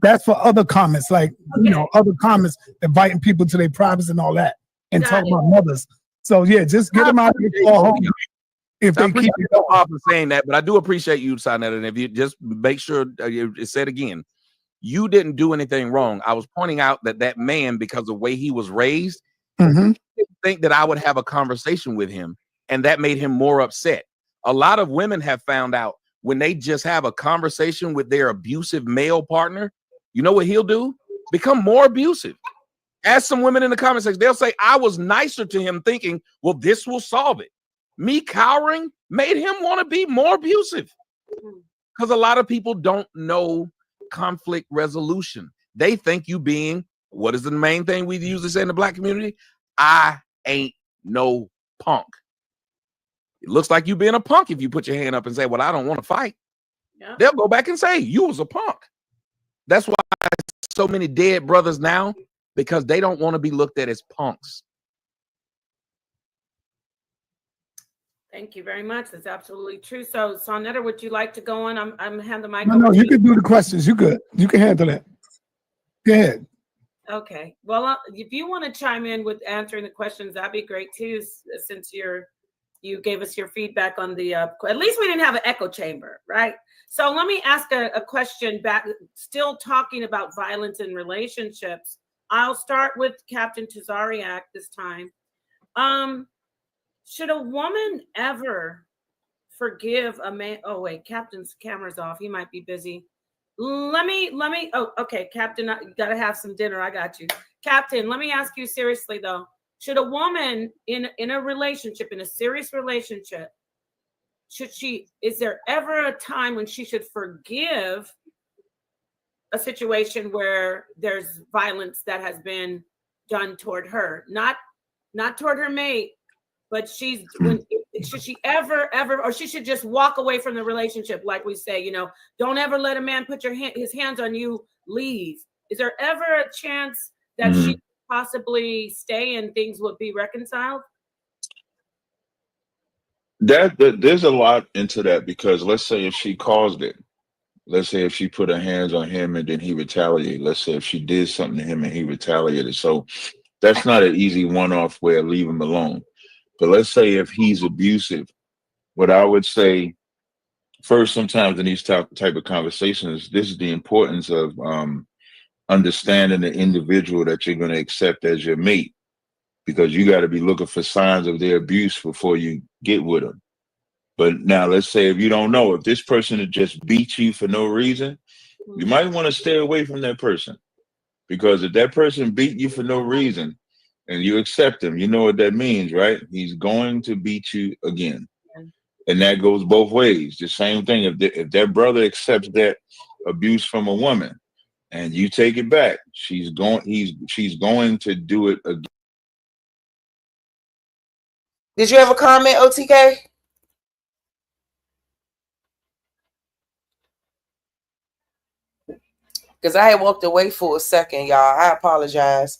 that's for other comments, like, okay, other comments inviting people to their privacy and all that, and talking about mothers. So yeah, just get them out of the home. If they keep it off of saying that, but I do appreciate you signing that. And if you just make sure it said again, you didn't do anything wrong. I was pointing out that man, because of the way he was raised, didn't think that I would have a conversation with him. And that made him more upset. A lot of women have found out when they just have a conversation with their abusive male partner, you know what he'll do? Become more abusive. Ask some women in the comment section. They'll say, I was nicer to him thinking, well, this will solve it. Me cowering made him want to be more abusive. Because a lot of people don't know conflict resolution. They think you being, what is the main thing we usually say in the black community? I ain't no punk. It looks like you being a punk if you put your hand up and say, well, I don't want to fight. Yeah. They'll go back and say, you was a punk. That's why so many dead brothers now, because they don't want to be looked at as punks. Thank you very much. That's absolutely true. So, Sonetta, would you like to go on? I'm hand the mic. No, you can do the questions. You good. You can handle it. Go ahead. Okay. Well, if you want to chime in with answering the questions, that'd be great too, since you gave us your feedback on the, at least we didn't have an echo chamber, right? So let me ask a question back, still talking about violence in relationships. I'll start with Captain Tazariak this time. Should a woman ever forgive a man? Oh wait, Captain's camera's off. He might be busy. Let me, oh, okay, Captain, I gotta have some dinner. I got you. Captain, let me ask you seriously though. Should a woman in a relationship, in a serious relationship, is there ever a time when she should forgive a situation where there's violence that has been done toward her? Not toward her mate, but should she ever, or she should just walk away from the relationship, like we say, don't ever let a man put his hands on you, leave. Is there ever a chance that she could possibly stay and things would be reconciled? There's a lot into that, because let's say if she caused it, let's say if she put her hands on him and then he retaliated, let's say if she did something to him and he retaliated. So that's not an easy one-off way of leave him alone. But let's say if he's abusive, what I would say first, sometimes in these type of conversations, this is the importance of understanding the individual that you're going to accept as your mate, because you got to be looking for signs of their abuse before you get with them. But now let's say if you don't know, if this person had just beat you for no reason, you might want to stay away from that person, because if that person beat you for no reason and you accept him, you know what that means, right? He's going to beat you again. And that goes both ways. The same thing. If that brother accepts that abuse from a woman and you take it back, she's going to do it again. Did you have a comment, OTK? Because I had walked away for a second, y'all. I apologize.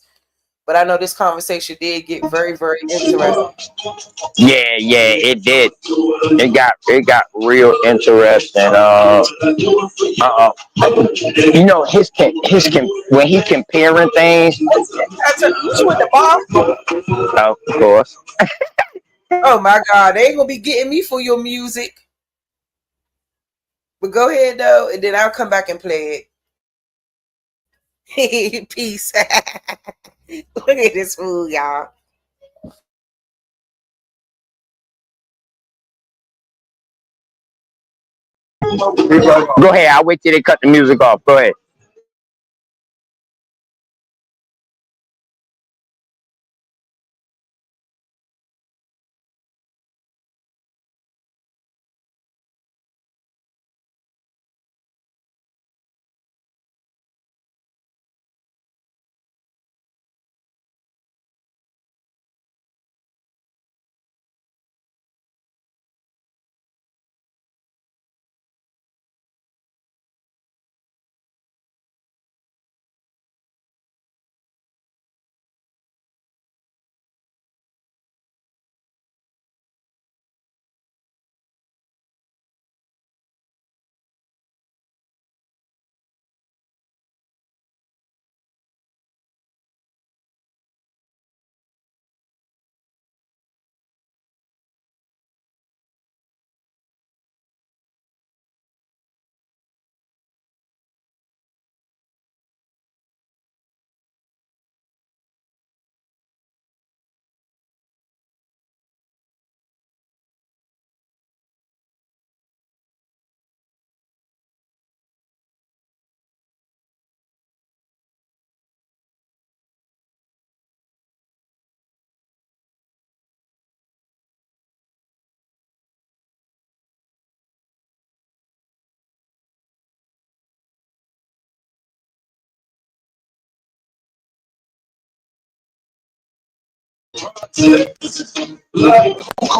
But I know this conversation did get very, very interesting. Yeah, it did. It got real interesting. You know, when he comparing things. You with the bar? Of course. Oh my God, they ain't gonna be getting me for your music. But go ahead though, and then I'll come back and play it. Peace. Look at this fool, y'all. Go ahead. I'll wait till they cut the music off. Go ahead.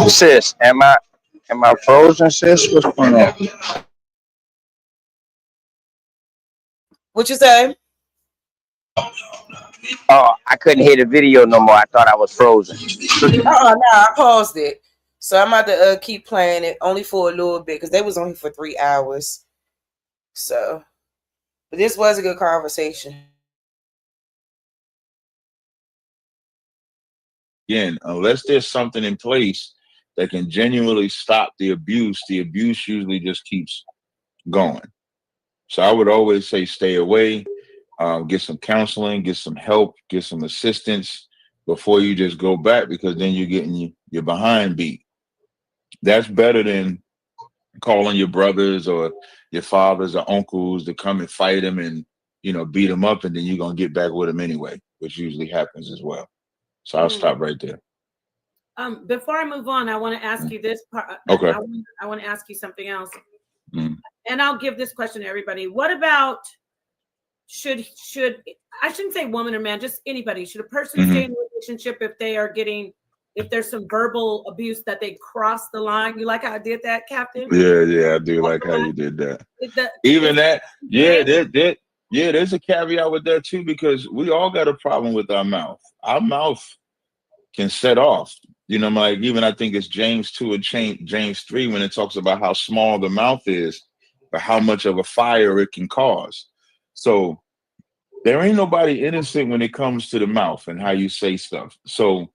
Sis, am I frozen, sis? What's going on? What you say? Oh, I couldn't hear the video no more. I thought I was frozen. Nah, I paused it. So I'm about to keep playing it only for a little bit because they was on here for 3 hours. So, but this was a good conversation. Again, unless there's something in place that can genuinely stop the abuse usually just keeps going. So I would always say stay away, get some counseling, get some help, get some assistance before you just go back, because then you're getting your behind beat. That's better than calling your brothers or your fathers or uncles to come and fight them and, beat them up, and then you're going to get back with them anyway, which usually happens as well. So I'll stop right there. Before I move on, I want to ask you this part. Okay. I want to ask you something else. Mm. And I'll give this question to everybody. What about should I shouldn't say woman or man, just anybody. Should a person stay in a relationship if there's some verbal abuse that they cross the line? You like how I did that, Captain? Yeah, I do like how you did that. That Yeah, there's a caveat with that too, because we all got a problem with our mouth. Our mouth can set off. You know, like even I think it's James 2 and James 3 when it talks about how small the mouth is, but how much of a fire it can cause. So there ain't nobody innocent when it comes to the mouth and how you say stuff. So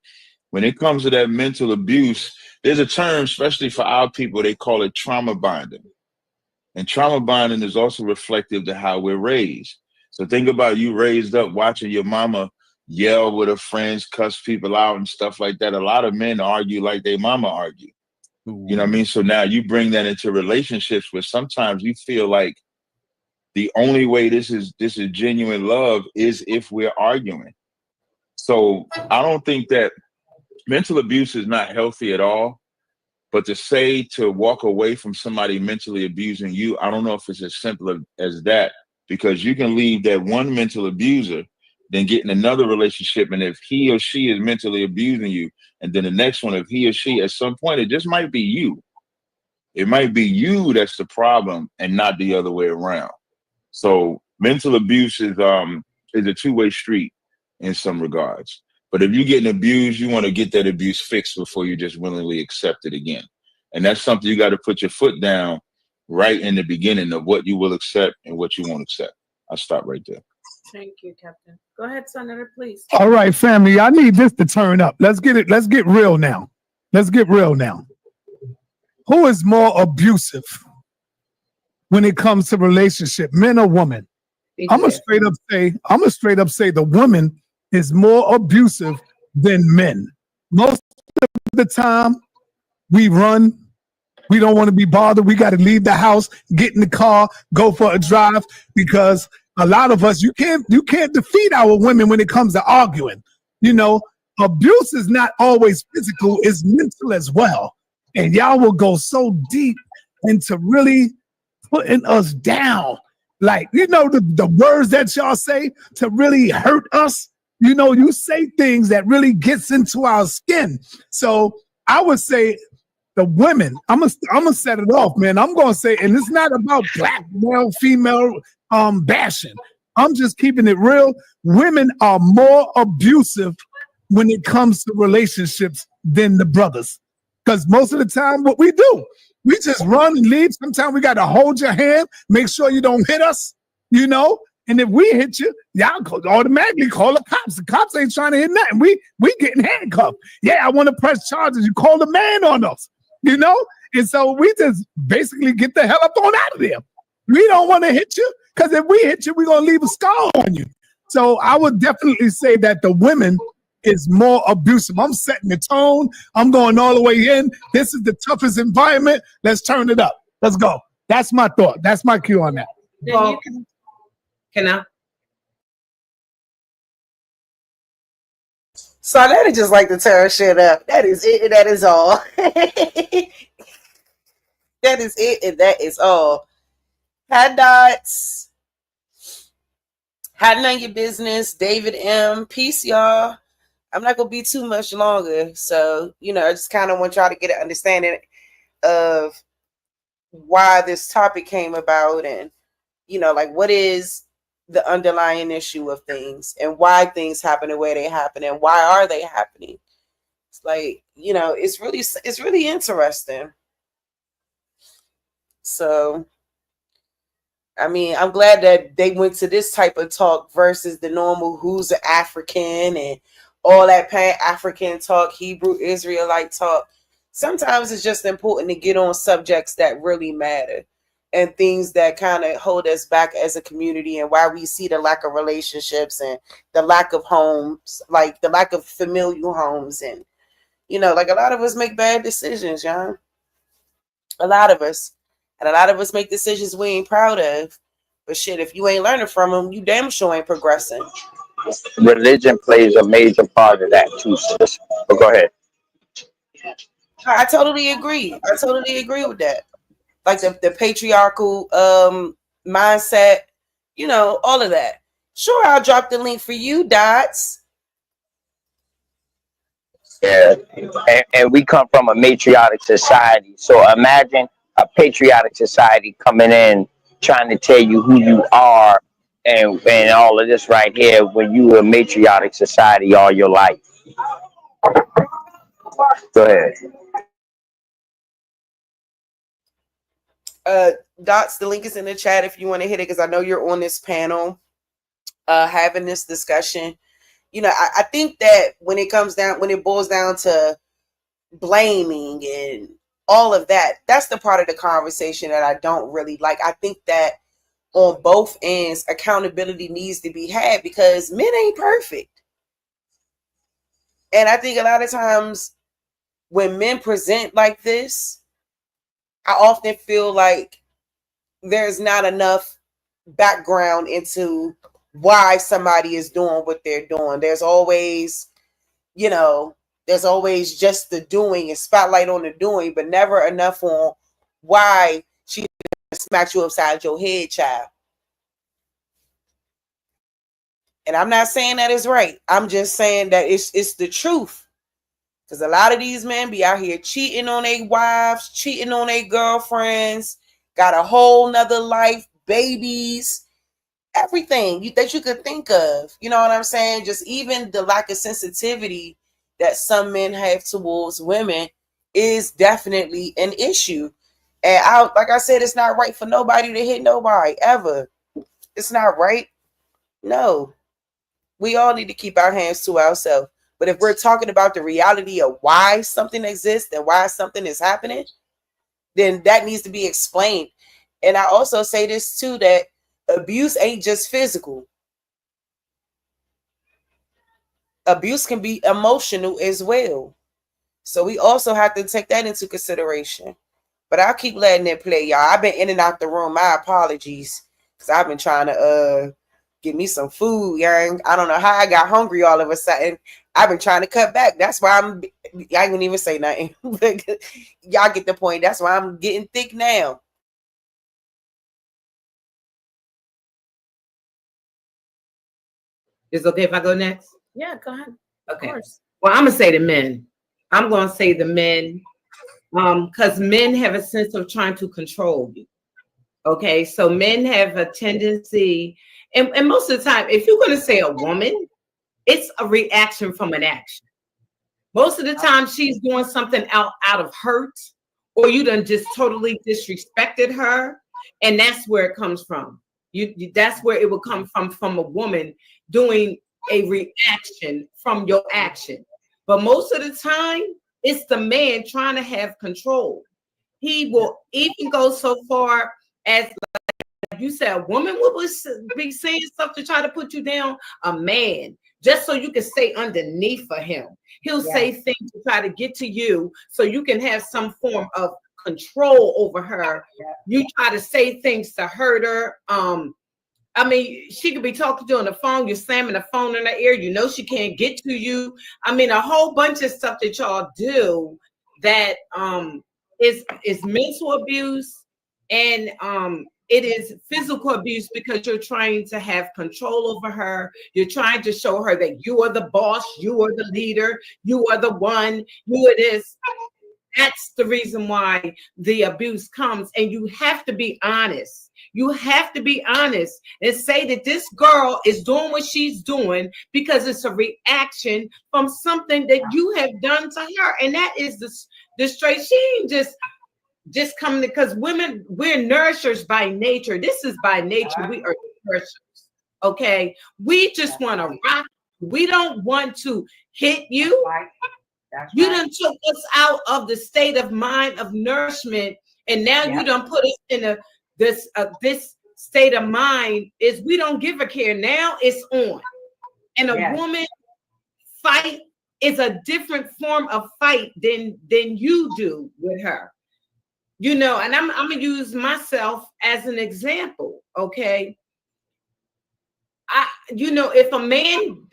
when it comes to that mental abuse, there's a term, especially for our people, they call it trauma bonding. And trauma bonding is also reflective to how we're raised. So think about you raised up watching your mama yell with her friends, cuss people out and stuff like that. A lot of men argue like their mama argue. You know what I mean? So now you bring that into relationships where sometimes you feel like the only way this is genuine love is if we're arguing. So I don't think that mental abuse is not healthy at all. But to say to walk away from somebody mentally abusing you, I don't know if it's as simple as that, because you can leave that one mental abuser, then get in another relationship. And if he or she is mentally abusing you, and then the next one, if he or she, at some point, it just might be you. It might be you that's the problem and not the other way around. So mental abuse is a two-way street in some regards. But if you're getting abused, you want to get that abuse fixed before you just willingly accept it again. And that's something you got to put your foot down right in the beginning of what you will accept and what you won't accept. I'll stop right there. Thank you, Captain. Go ahead, Senator, please. All right, family. I need this to turn up. Let's get real now. Let's get real now. Who is more abusive when it comes to relationship, men or women? I'm gonna straight up say the woman is more abusive than men. Most of the time, we run. We don't want to be bothered. We got to leave the house, get in the car, go for a drive, because a lot of us, you can't defeat our women when it comes to arguing. You know, abuse is not always physical; it's mental as well. And y'all will go so deep into really putting us down. Like, you know, the words that y'all say to really hurt us. You know, you say things that really gets into our skin. So I would say the women, I'm gonna set it off, man. I'm gonna say, and it's not about black, male, female bashing. I'm just keeping it real. Women are more abusive when it comes to relationships than the brothers. Because most of the time, what we do, we just run and leave. Sometimes we got to hold your hand, make sure you don't hit us, you know? And if we hit you, y'all automatically call the cops. The cops ain't trying to hit nothing. We getting handcuffed. Yeah, I want to press charges. You call the man on us, you know? And so we just basically get the hell up on out of there. We don't want to hit you, because if we hit you, we're going to leave a scar on you. So I would definitely say that the women is more abusive. I'm setting the tone. I'm going all the way in. This is the toughest environment. Let's turn it up. Let's go. That's my thought. That's my cue on that. Well, can I? So that is just like to tear shit up. That is it, and that is all. That is it, and that is all. Hi, Dots. Hi, none of your business. David M. Peace, y'all. I'm not going to be too much longer. So, you know, I just kind of want y'all to get an understanding of why this topic came about and, you know, like what is the underlying issue of things and why things happen the way they happen and why are they happening. It's like, you know, it's really interesting. So, I mean, I'm glad that they went to this type of talk versus the normal who's an African and all that Pan-African talk, Hebrew Israelite talk. Sometimes it's just important to get on subjects that really matter and things that kind of hold us back as a community and why we see the lack of relationships and the lack of homes, like the lack of familial homes. And, you know, like a lot of us make bad decisions, y'all. A lot of us. And a lot of us make decisions we ain't proud of. But shit, if you ain't learning from them, you damn sure ain't progressing. Religion plays a major part of that too, sis. But go ahead. I totally agree. I totally agree with that. Like the patriarchal mindset, you know, all of that. Sure, I'll drop the link for you, Dots. Yeah, and we come from a matriarch society. So imagine a patriotic society coming in, trying to tell you who you are and all of this right here when you were a matriarchic society all your life. Go ahead. Dots, the link is in the chat if you want to hit it, because I know you're on this panel having this discussion. You know, I think that when it boils down to blaming and all of that, that's the part of the conversation that I don't really like. I think that on both ends, accountability needs to be had, because men ain't perfect. And I think a lot of times when men present like this, I often feel like there's not enough background into why somebody is doing what they're doing. There's always, there's always just the doing and spotlight on the doing, but never enough on why she smacked you upside your head, child. And I'm not saying that is right. I'm just saying that it's the truth. Because a lot of these men be out here cheating on their wives, cheating on their girlfriends, got a whole nother life, babies, everything that you could think of. You know what I'm saying? Just even the lack of sensitivity that some men have towards women is definitely an issue. And like I said, it's not right for nobody to hit nobody ever. It's not right. No. We all need to keep our hands to ourselves. But if we're talking about the reality of why something exists and why something is happening, then that needs to be explained. And I also say this too, that abuse ain't just physical. Abuse can be emotional as well. So we also have to take that into consideration. But I'll keep letting it play, y'all. I've been in and out the room. My apologies. Because I've been trying to get me some food, young. I don't know how I got hungry all of a sudden. I've been trying to cut back. That's why I ain't even say nothing. Y'all get the point. That's why I'm getting thick now. Is it okay if I go next? Yeah, go ahead. Okay. Of course. Well, I'm gonna say the men. I'm gonna say the men, because men have a sense of trying to control you. Okay, so men have a tendency, and most of the time, if you're gonna say a woman, it's a reaction from an action. Most of the time, she's doing something out of hurt, or you done just totally disrespected her, and that's where it comes from. That's where it will come from a woman doing a reaction from your action. But most of the time, it's the man trying to have control. He will even go so far as, like you said, a woman would be saying stuff to try to put you down. A man, just so you can stay underneath of him, he'll say things to try to get to you so you can have some form of control over her. You try to say things to hurt her. I mean, she could be talking to you on the phone, you're slamming the phone in her ear, you know she can't get to you. I mean, a whole bunch of stuff that y'all do that is mental abuse, and it is physical abuse, because you're trying to have control over her. You're trying to show her that you are the boss, you are the leader, you are the one, you it is. That's the reason why the abuse comes, and you have to be honest. You have to be honest and say that this girl is doing what she's doing because it's a reaction from something that you have done to her. And that is the straight. She ain't just coming, because women, we're nourishers by nature. This is by nature. We are nourishers. Okay. We just want to rock. We don't want to hit you. You done took us out of the state of mind of nourishment, and now you done put us in this state of mind is we don't give a care. Now it's on. And a woman fight is a different form of fight than you do with her. You know, and I'm gonna use myself as an example. Okay. If a man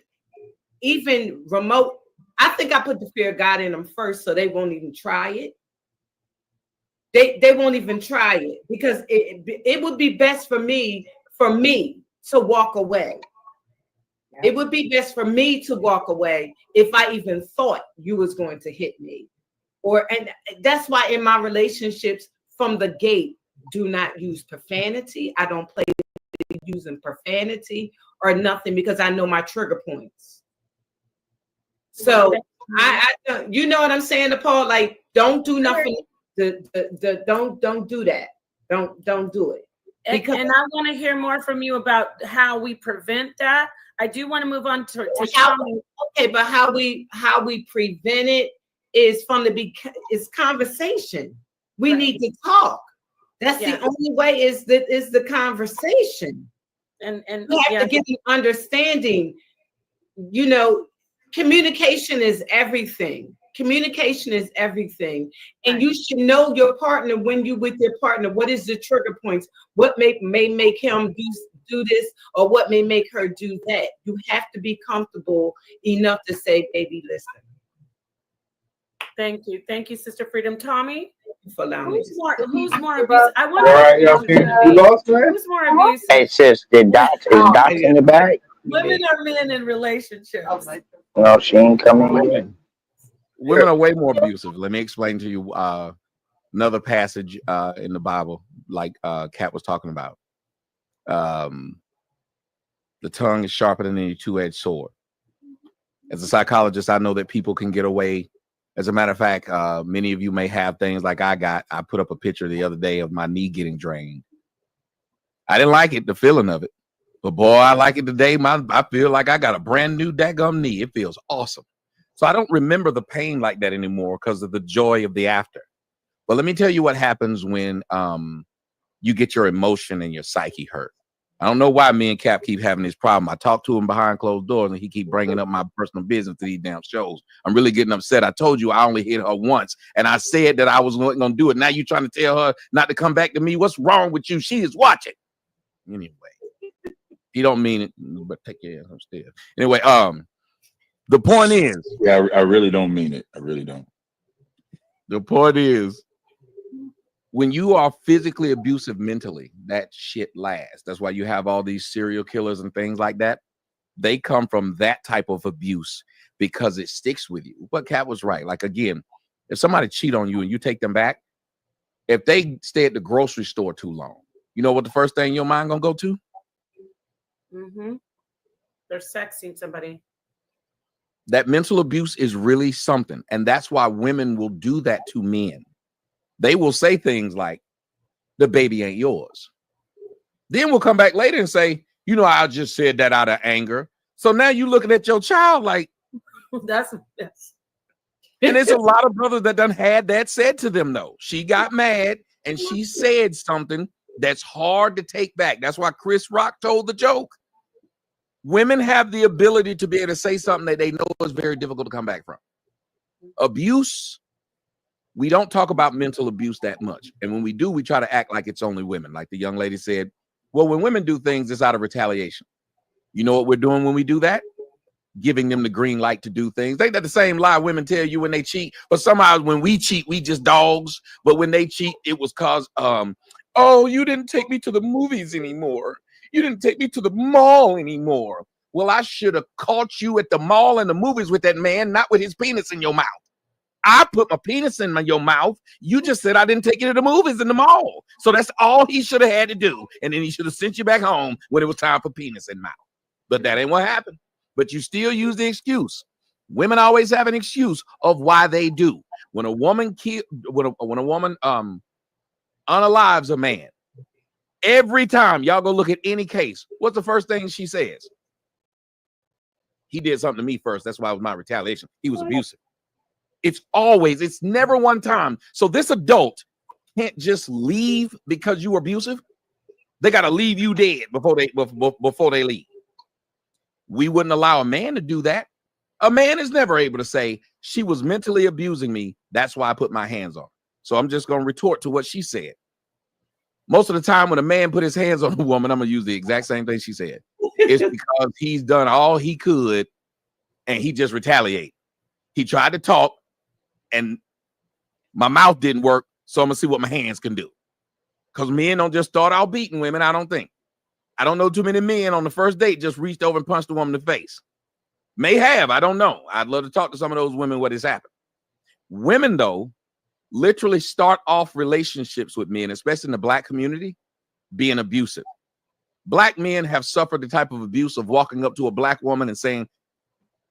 even remote, I think I put the fear of God in them first, so they won't even try it. They won't even try it, because it would be best for me to walk away. It would be best for me to walk away if I even thought you was going to hit me. And that's why in my relationships from the gate, do not use profanity. I don't play using profanity or nothing because I know my trigger points. So I don't, you know what I'm saying, Paul? Like, don't do nothing. Don't do that. Don't do it. Because and I want to hear more from you about how we prevent that. I do want to move on to how, okay, but how we prevent it is from is conversation. We need to talk. That's the only way is the conversation. And we have to get an understanding. You know, communication is everything. Communication is everything. And you should know your partner when you with your partner. What is the trigger points? What may make him do this or what may make her do that? You have to be comfortable enough to say, baby, listen. Thank you, Sister Freedom. Tommy, for allowing who's more abusive? I want who's more abusive? Hey sis, is Doc in the back? Women or men in relationships? No, she ain't coming in. Women are way more abusive. Let me explain to you another passage in the Bible, like Kat was talking about. The tongue is sharper than any two-edged sword. As a psychologist, I know that people can get away. As a matter of fact, many of you may have things like I got. I put up a picture the other day of my knee getting drained. I didn't like it, the feeling of it. But boy, I like it today. I feel like I got a brand new daggum knee. It feels awesome. So I don't remember the pain like that anymore because of the joy of the after. But let me tell you what happens when you get your emotion and your psyche hurt. I don't know why me and Cap keep having this problem. I talk to him behind closed doors and he keep bringing up my personal business to these damn shows. I'm really getting upset. I told you I only hit her once and I said that I was going to do it. Now you trying to tell her not to come back to me. What's wrong with you? She is watching. Anyway, he don't mean it, but take care of him still. Anyway, the point is. Yeah, I really don't mean it. I really don't. The point is, when you are physically abusive mentally, that shit lasts. That's why you have all these serial killers and things like that. They come from that type of abuse because it sticks with you. But Kat was right. Like, again, if somebody cheat on you and you take them back, if they stay at the grocery store too long, you know what the first thing your mind gonna go to? Mm-hmm. They're sexing somebody. That mental abuse is really something. And that's why women will do that to men. They will say things like, the baby ain't yours. Then we'll come back later and say, you know, I just said that out of anger. So now you looking at your child like, that's. And there's a lot of brothers that done had that said to them, though. She got mad and she said something that's hard to take back. That's why Chris Rock told the joke. Women have the ability to be able to say something that they know is very difficult to come back from. Abuse, we don't talk about mental abuse that much. And when we do, we try to act like it's only women. Like the young lady said, well, when women do things, it's out of retaliation. You know what we're doing when we do that? Giving them the green light to do things. Ain't that the same lie women tell you when they cheat? But somehow when we cheat, we just dogs. But when they cheat, it was cause, oh, you didn't take me to the movies anymore. You didn't take me to the mall anymore. Well, I should have caught you at the mall and the movies with that man, not with his penis in your mouth. I put my penis in your mouth. You just said I didn't take you to the movies in the mall. So that's all he should have had to do. And then he should have sent you back home when it was time for penis in mouth. But that ain't what happened. But you still use the excuse. Women always have an excuse of why they do. When a woman unalives a man, every time y'all go look at any case, what's the first thing she says? He did something to me first. That's why it was my retaliation. He was abusive. It's never one time. So this adult can't just leave because you were abusive. They got to leave you dead before they leave. We wouldn't allow a man to do that. A man is never able to say, she was mentally abusing me. That's why I put my hands on her. So I'm just going to retort to what she said. Most of the time when a man put his hands on a woman, I'm going to use the exact same thing she said. It's because he's done all he could and he just retaliated. He tried to talk and my mouth didn't work. So I'm going to see what my hands can do. Because men don't just start out beating women, I don't think. I don't know too many men on the first date just reached over and punched a woman in the face. May have, I don't know. I'd love to talk to some of those women what has happened. Women, though, literally start off relationships with men, especially in the Black community, being abusive. Black men have suffered the type of abuse of walking up to a black woman and saying,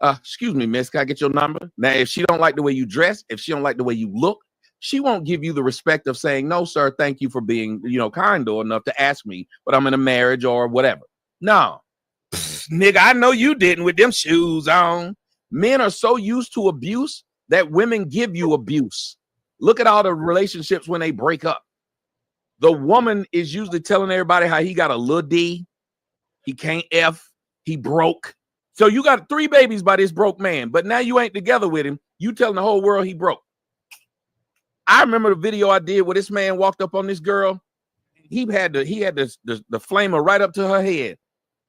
excuse me, miss, can I get your number? Now, if she don't like the way you dress, if she don't like the way you look, she won't give you the respect of saying, no, sir, thank you for being, kind or enough to ask me, but I'm in a marriage or whatever. No, nigga, I know you didn't with them shoes on. Men are so used to abuse that women give you abuse. Look at all the relationships when they break up. The woman is usually telling everybody how he got a little D, he can't F, he broke. So you got 3 babies by this broke man, but now you ain't together with him. You telling the whole world he broke. I remember the video I did where this man walked up on this girl. He had the flamer right up to her head,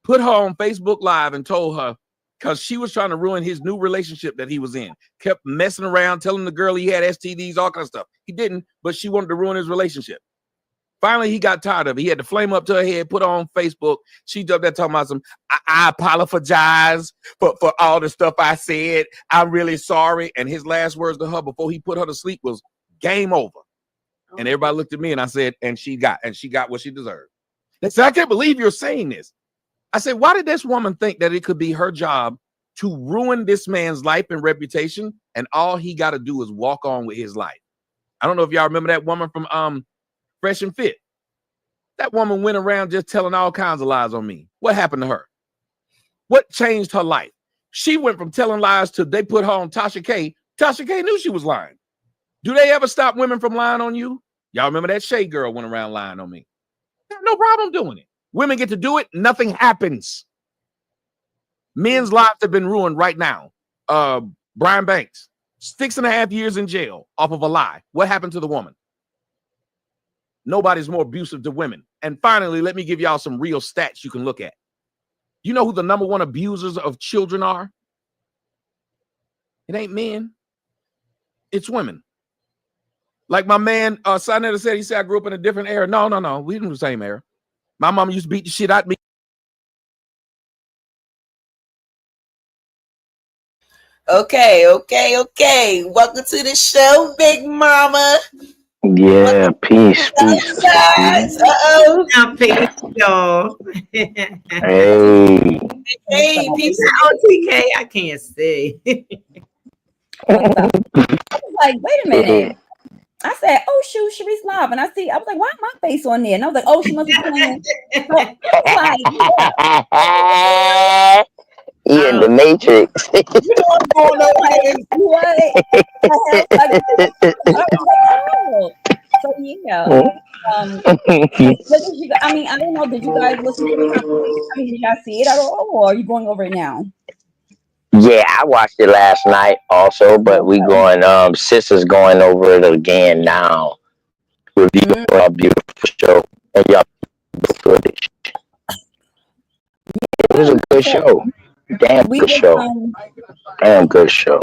put her on Facebook Live and told her, because she was trying to ruin his new relationship that he was in, kept messing around, telling the girl he had STDs, all kind of stuff. He didn't, but she wanted to ruin his relationship. Finally, he got tired of it. He had the flame up to her head, put her on Facebook. She jumped there talking about I apologize for all the stuff I said. I'm really sorry. And his last words to her before he put her to sleep was game over. And everybody looked at me and I said, and she got what she deserved. They said, I can't believe you're saying this. I said, why did this woman think that it could be her job to ruin this man's life and reputation? And all he got to do is walk on with his life. I don't know if y'all remember that woman from Fresh and Fit. That woman went around just telling all kinds of lies on me. What happened to her? What changed her life? She went from telling lies to they put her on Tasha K. Tasha K knew she was lying. Do they ever stop women from lying on you? Y'all remember that Shay girl went around lying on me. No problem doing it. Women get to do it. Nothing happens. Men's lives have been ruined right now. Brian Banks, 6.5 years in jail off of a lie. What happened to the woman? Nobody's more abusive to women. And finally, let me give y'all some real stats you can look at. You know who the #1 abusers of children are? It ain't men. It's women. Like my man Sinetta said, he said, I grew up in a different era. No. We didn't the same era. My mama used to beat the shit out of me. Okay. Welcome to the show, Big Mama. Yeah, peace. Uh-oh. Now, peace, y'all. Hey. Hey, peace. OTK, I can't see. I was like, wait a minute. I said, oh, shoot, Sharice live. And I was like, why is my face on there? And I was like, oh, she must be playing. So, He in the Matrix. You know what's going on So yeah. What did you? I mean, I don't know. Did you guys listen to the conversation? I mean, did y'all see it at all, or are you going over it now? Yeah, I watched it last night also, but we going sisters going over it again now. Review our beautiful show. And y'all good. It was a good show. Damn good show. Damn good show.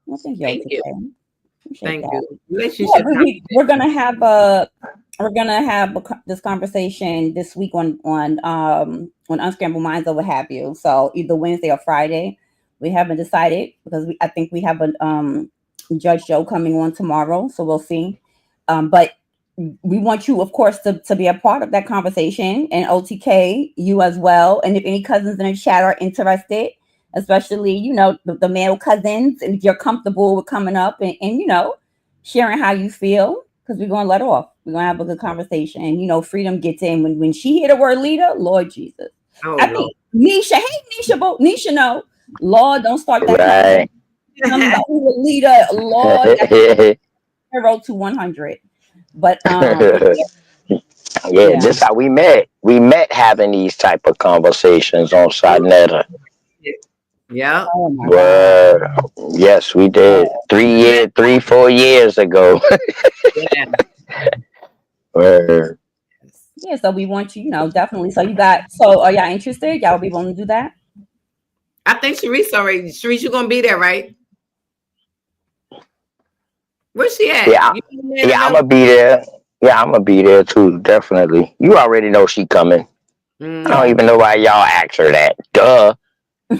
Well, thank you. Thank you. Relationship. We're gonna have this conversation this week on Unscrambled Minds or what have you. So either Wednesday or Friday. We haven't decided because I think we have a Judge Joe coming on tomorrow, so we'll see. But we want you, of course, to be a part of that conversation, and OTK, you as well. And if any cousins in the chat are interested, especially the male cousins, and if you're comfortable with coming up and sharing how you feel, because we're gonna let off. We're gonna have a good conversation, and Freedom gets in when she hear the word leader. Lord Jesus, I think Nisha, Nisha, no. Lord, don't start that. Right. Somebody with leader, Lord, 0 to 100. But yeah, this how we met. We met having these type of conversations on Sinetta. Yeah. Oh my God. Yes, we did. 4 years ago. Yeah. Word. Yeah, so we want you, definitely. So are y'all interested? Y'all be willing to do that? I think Sharice already. Sharice, you gonna be there, right? Where's she at? Yeah, I'm gonna be there. Yeah, I'm gonna be there too. Definitely. You already know she coming. I don't even know why y'all asked her that. Duh. Yeah,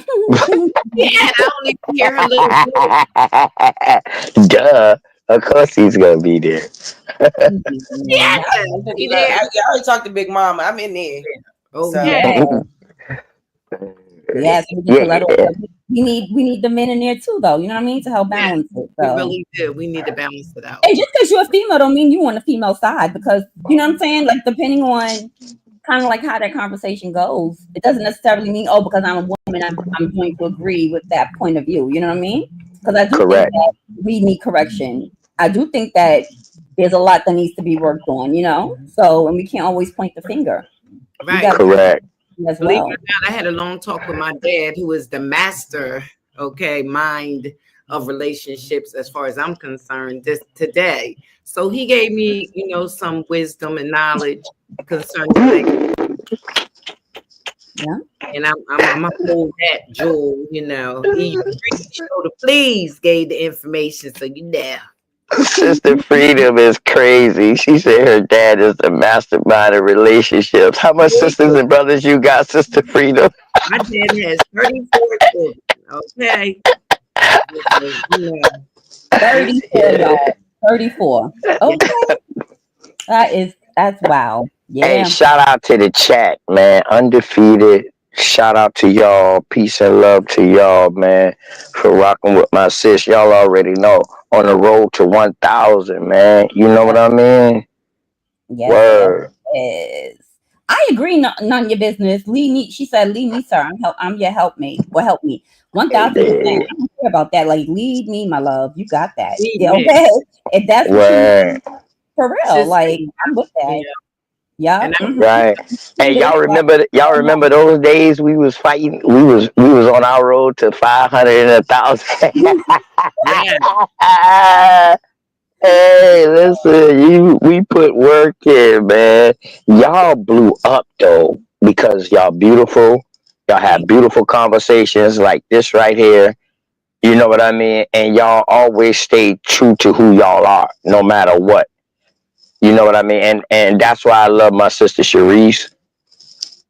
I only hear her little voice. Duh. Of course he's gonna be there. Yeah, I already talked to Big Mama. I'm in there. Oh So yeah. Yes, we need to let we need the men in there too, though. You know what I mean, to help Yeah, balance it. we So, really do. We need to balance it out. and just because you're a female, don't mean you on the female side. Because you know what I'm saying. Like depending on kind of like how that conversation goes, it doesn't necessarily mean because I'm a woman, I'm going to agree with that point of view. You know what I mean? Because I do think that we need correction. I do think that there's a lot that needs to be worked on. You know, so and we can't always point the finger. Right. You Correct. as Believe well. it or not, I had a long talk with my dad, who is the master, mind of relationships, as far as I'm concerned, this today. So he gave me, some wisdom and knowledge concerning things. Yeah. And I'm gonna hold that jewel, He showed the please gave the information, so you know. Sister Freedom is crazy. She said her dad is the mastermind of relationships. How much sisters and brothers you got, Sister Freedom? My dad has 34 children. Okay. 34, y'all. 34. Okay. That's wow. Hey, Yeah. shout out to the chat, man. Undefeated. Shout out to y'all. Peace and love to y'all, man, for rocking with my sis. Y'all already know. On the road to 1,000, man. You know what I mean? Yes, Word. yes. I agree. None of your business. Lead me. She said, "Lead me, sir. I'm your helpmate. Or help me." 1,000%. I don't care about that. Like, lead me, my love. You got that. Yeah, okay. If that's what Word. you for real, like I'm with that. Yeah. Right. Hey, y'all remember those days we was fighting? We was on our road to 500 and 1,000. Hey, listen, we put work in, man. Y'all blew up though because y'all beautiful. Y'all have beautiful conversations like this right here. You know what I mean? And y'all always stay true to who y'all are, no matter what. You know what I mean? And that's why I love my sister Sharice,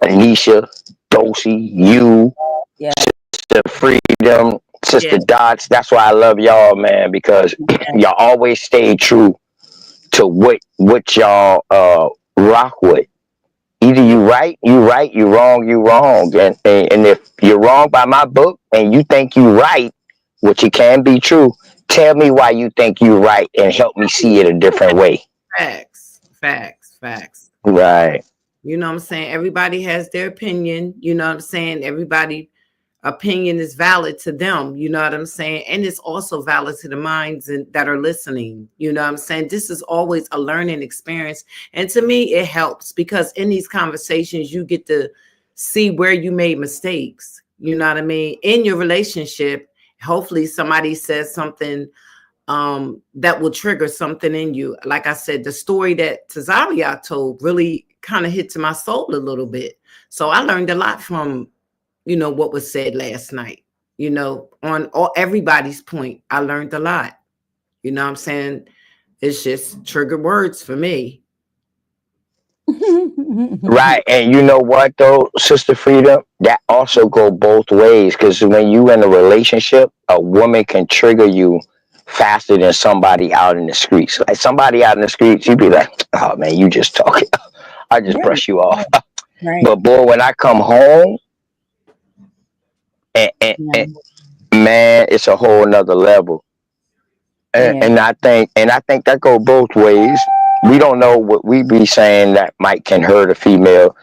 Anisha, Dosey, you, yeah. Sister Freedom, Sister Dots. That's why I love y'all, man, because y'all always stay true to what y'all rock with. Either you right, you wrong, you wrong. And if you're wrong by my book and you think you right, which it can be true, tell me why you think you right and help me see it a different way. Facts. Right. You know what I'm saying? Everybody has their opinion. You know what I'm saying? Everybody opinion is valid to them. You know what I'm saying? And it's also valid to the minds that are listening. You know what I'm saying? This is always a learning experience. And to me, it helps because in these conversations, you get to see where you made mistakes. You know what I mean? In your relationship, hopefully somebody says something that will trigger something in you. Like I said, the story that Tazaria told really kind of hit to my soul a little bit. So I learned a lot from, what was said last night. On everybody's point, I learned a lot. You know what I'm saying? It's just trigger words for me. Right. And you know what though, Sister Freedom? That also go both ways. Because when you in a relationship, a woman can trigger you faster than somebody out in the streets. Like somebody out in the streets, you be like, oh man, you just talking. I just brush you off. Right. But boy, when I come home and man, it's a whole nother level. And I think that go both ways. We don't know what we be saying that might can hurt a female.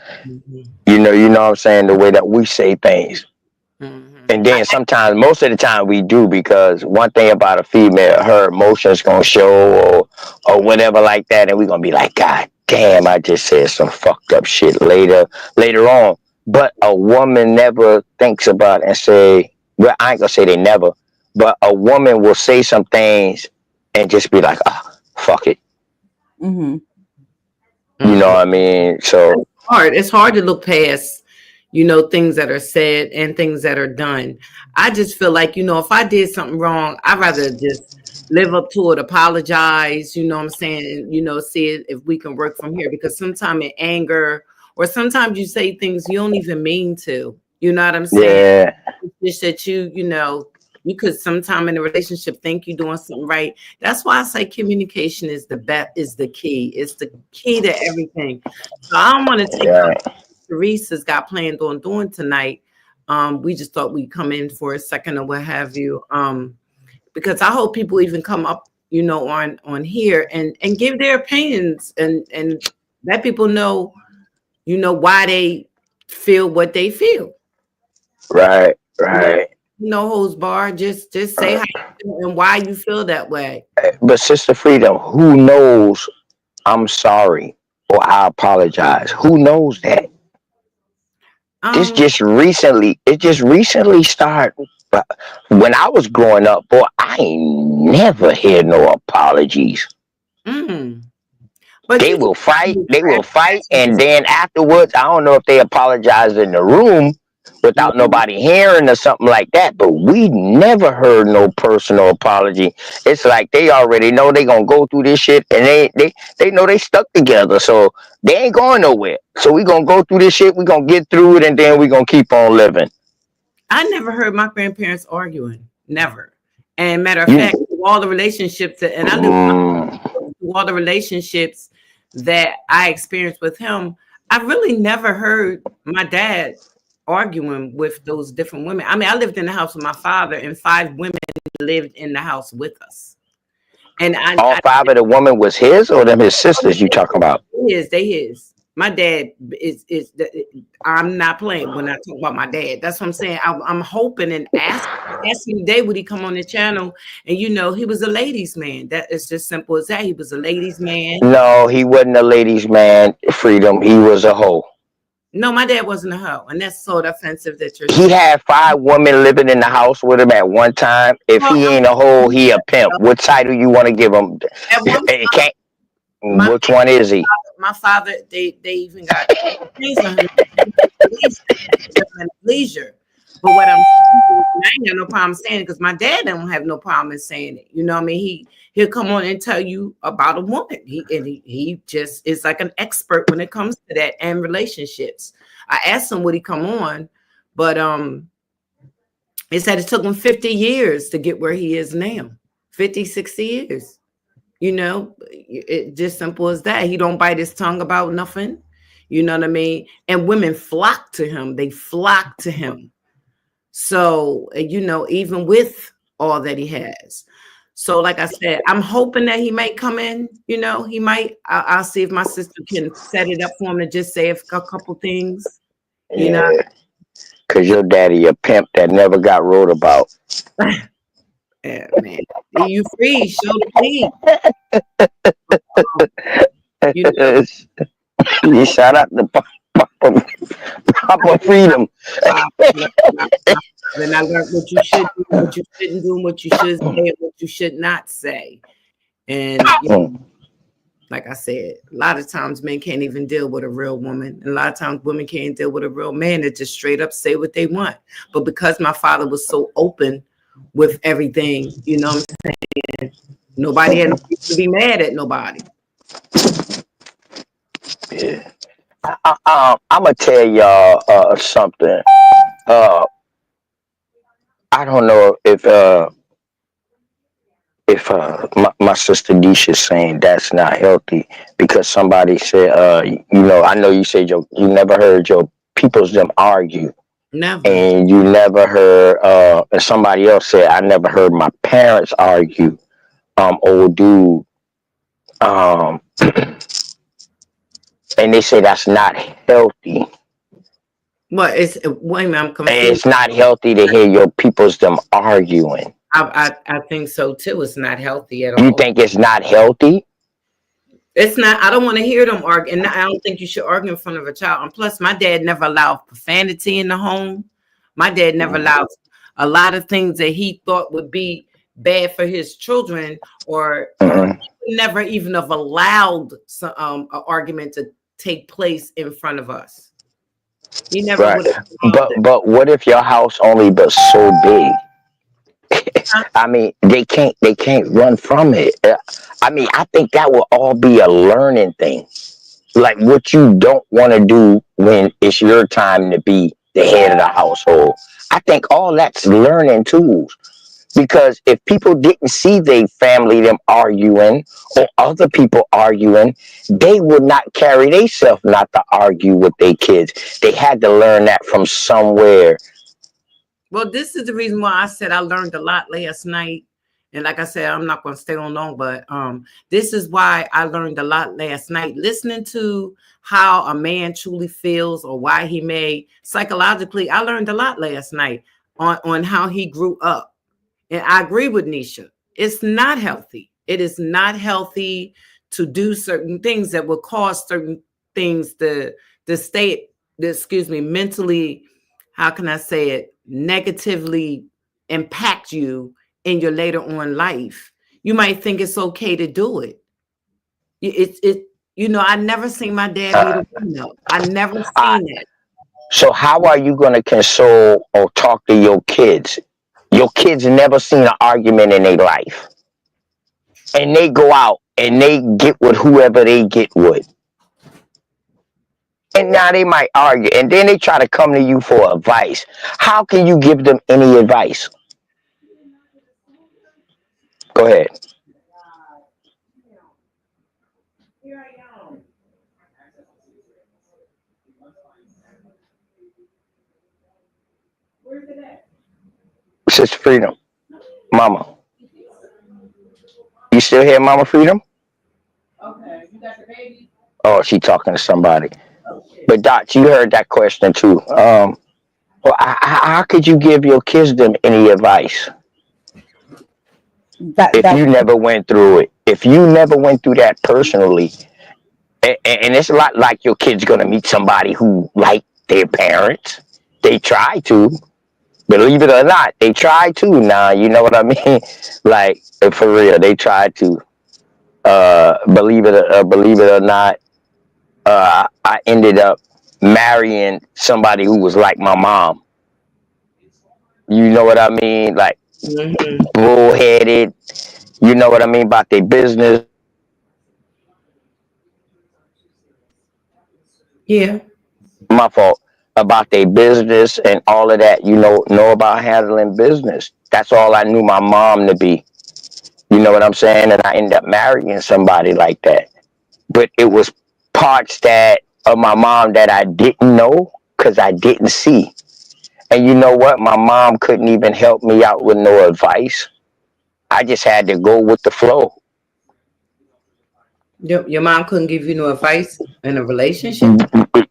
You know what I'm saying? The way that we say things. And then sometimes, most of the time we do, because one thing about a female, her emotions gonna show or whatever like that. And we gonna be like, God damn, I just said some fucked up shit later on. But a woman never thinks about it and say, well, I ain't gonna say they never, but a woman will say some things and just be like, fuck it. Mm-hmm. You know what I mean? So It's hard to look past, things that are said and things that are done. I just feel like, if I did something wrong, I'd rather just live up to it, apologize, you know what I'm saying? See if we can work from here, because sometimes in anger or sometimes you say things you don't even mean to, you know what I'm saying? Yeah. It's just that you could sometime in a relationship think you're doing something right. That's why I say communication is the key. It's the key to everything. So I don't want to take Therese has got planned on doing tonight. We just thought we'd come in for a second or what have you. Because I hope people even come up, on here and give their opinions and let people know, why they feel what they feel. Right. No holds barred. Just say how you feel and why you feel that way. But Sister Freedom, who knows I'm sorry or I apologize? Who knows that? It just recently started. But when I was growing up, boy, I ain't never heard no apologies. But they will fight, and then afterwards, I don't know if they apologize in the room without nobody hearing or something like that. But we never heard no personal apology. It's like they already know they gonna go through this shit, and they know they stuck together, so they ain't going nowhere. So we gonna go through this shit. We gonna get through it, and then we gonna keep on living. I never heard my grandparents arguing. Never. And matter of fact, all the relationships and I lived through all the relationships that I experienced with him, I really never heard my dad arguing with those different women. I mean, I lived in the house with my father, and 5 women lived in the house with us. And all 5 of the women was his or them his sisters you talking about? They his. My dad is I'm not playing when I talk about my dad. That's what I'm saying. I'm hoping and asking today would he come on the channel, and he was a ladies' man. That is just simple as that. He was a ladies' man. No, he wasn't a ladies' man, Freedom. He was a hoe. No, my dad wasn't a hoe, and that's so offensive that you're. He had 5 women living in the house with him at one time. If he ain't a hoe, he a pimp. What title you want to give him? It can't. Which one is he? My father, they even got things on him. Leisure. But what I ain't got no problem saying it because my dad don't have no problem in saying it. You know what I mean? He'll come on and tell you about a woman. He just is like an expert when it comes to that and relationships. I asked him would he come on, but he said it took him 50 years to get where he is now. 50, 60 years. It just simple as that. He don't bite his tongue about nothing. You know what I mean? And women flock to him. They flock to him. So, even with all that he has. So, like I said, I'm hoping that he might come in. He might. I'll see if my sister can set it up for him to just say a couple things. Because your daddy a pimp that never got wrote about. Yeah, man. You free, show the You shout out to Papa Freedom. Then I learned what you should do, what you shouldn't do, what you should say, and what you should not say. And like I said, a lot of times men can't even deal with a real woman. And a lot of times women can't deal with a real man that just straight up say what they want. But because my father was so open with everything, what I'm saying? Nobody had to be mad at nobody. Yeah. I'm gonna tell y'all something. I don't know if my sister Disha saying that's not healthy because somebody said I know you said you never heard your peoples them argue. Never. And you never heard and somebody else said I never heard my parents argue. Old dude. And they say that's not healthy. Well, wait a minute, I'm confused. It's not healthy to hear your peoples them arguing. I think so too. It's not healthy at all. You think it's not healthy? It's not. I don't want to hear them argue, and I don't think you should argue in front of a child. And plus, my dad never allowed profanity in the home. My dad never allowed a lot of things that he thought would be bad for his children, or never even have allowed an argument to take place in front of us. He never. Right. But what if your house only was so big? I mean, they can't run from it. I mean, I think that will all be a learning thing. Like what you don't want to do when it's your time to be the head of the household. I think all that's learning tools. Because if people didn't see their family them arguing or other people arguing, they would not carry themselves not to argue with their kids. They had to learn that from somewhere. Well, this is the reason why I said I learned a lot last night. And like I said, I'm not going to stay on long, but this is why I learned a lot last night. Listening to how a man truly feels or why he may psychologically, I learned a lot last night on how he grew up. And I agree with Nisha. It's not healthy. It is not healthy to do certain things that will cause certain things to stay, mentally, how can I say it, negatively impact you in your later on life. You might think it's okay to do it. I never seen my dad beat a woman up. I never seen it. So how are you going to console or talk to your kids? Your kids never seen an argument in their life. And they go out and they get with whoever they get with. And now they might argue. And then they try to come to you for advice. How can you give them any advice? Go ahead. Sister Freedom. Mama. You still here, Mama Freedom? Okay, you got the baby? Oh, she talking to somebody. But Doc, you heard that question too. Well, how could you give your kids them any advice if you never went through it? If you never went through that personally, and it's a lot like your kid's gonna meet somebody who like their parents. They try to, believe it or not, they try to. Now, you know what I mean? Like for real, they try to. Believe it or not, I ended up marrying somebody who was like my mom. You know what I mean? Like bullheaded. You know what I mean about their business. Yeah. My fault. About their business and all of that. Know about handling business. That's all I knew my mom to be. You know what I'm saying? And I ended up marrying somebody like that. But it was parts that of my mom that I didn't know because I didn't see. And you know what? My mom couldn't even help me out with no advice. I just had to go with the flow. Your mom couldn't give you no advice in a relationship?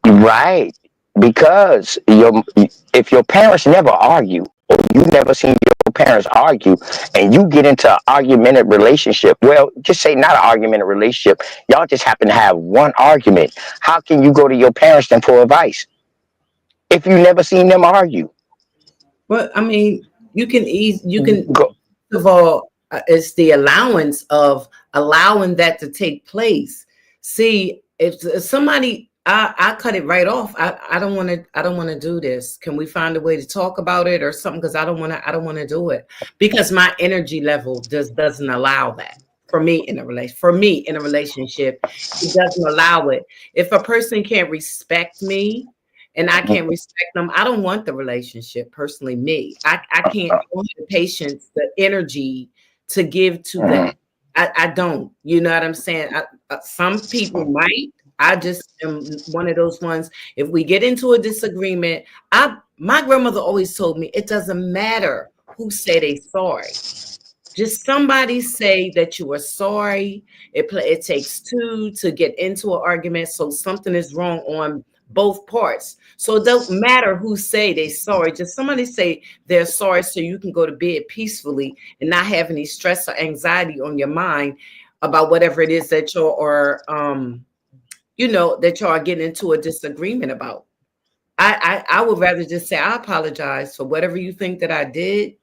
Right. Because if your parents never argue, or you never seen your parents argue, and you get into an argumentative relationship, well, just say not an argumentative relationship, y'all just happen to have one argument. How can you go to your parents then for advice if you never seen them argue? Well, I mean, you can go. First of all, it's the allowance of allowing that to take place. See, if somebody, I cut it right off. I don't want to do this. Can we find a way to talk about it or something? Because I don't want to do it because my energy level doesn't allow that. For me in a relationship, it doesn't allow it. If a person can't respect me and I can't respect them, I don't want the relationship. Personally, me, I can't. I don't have the patience, the energy to give to that. I don't. You know what I'm saying? Some people might. I just am one of those ones. If we get into a disagreement, my grandmother always told me it doesn't matter who say they sorry. Just somebody say that you are sorry. It takes two to get into an argument. So something is wrong on both parts. So it don't matter who say they sorry. Just somebody say they're sorry so you can go to bed peacefully and not have any stress or anxiety on your mind about whatever it is that that y'all are getting into a disagreement about. I would rather just say I apologize for whatever you think that I did,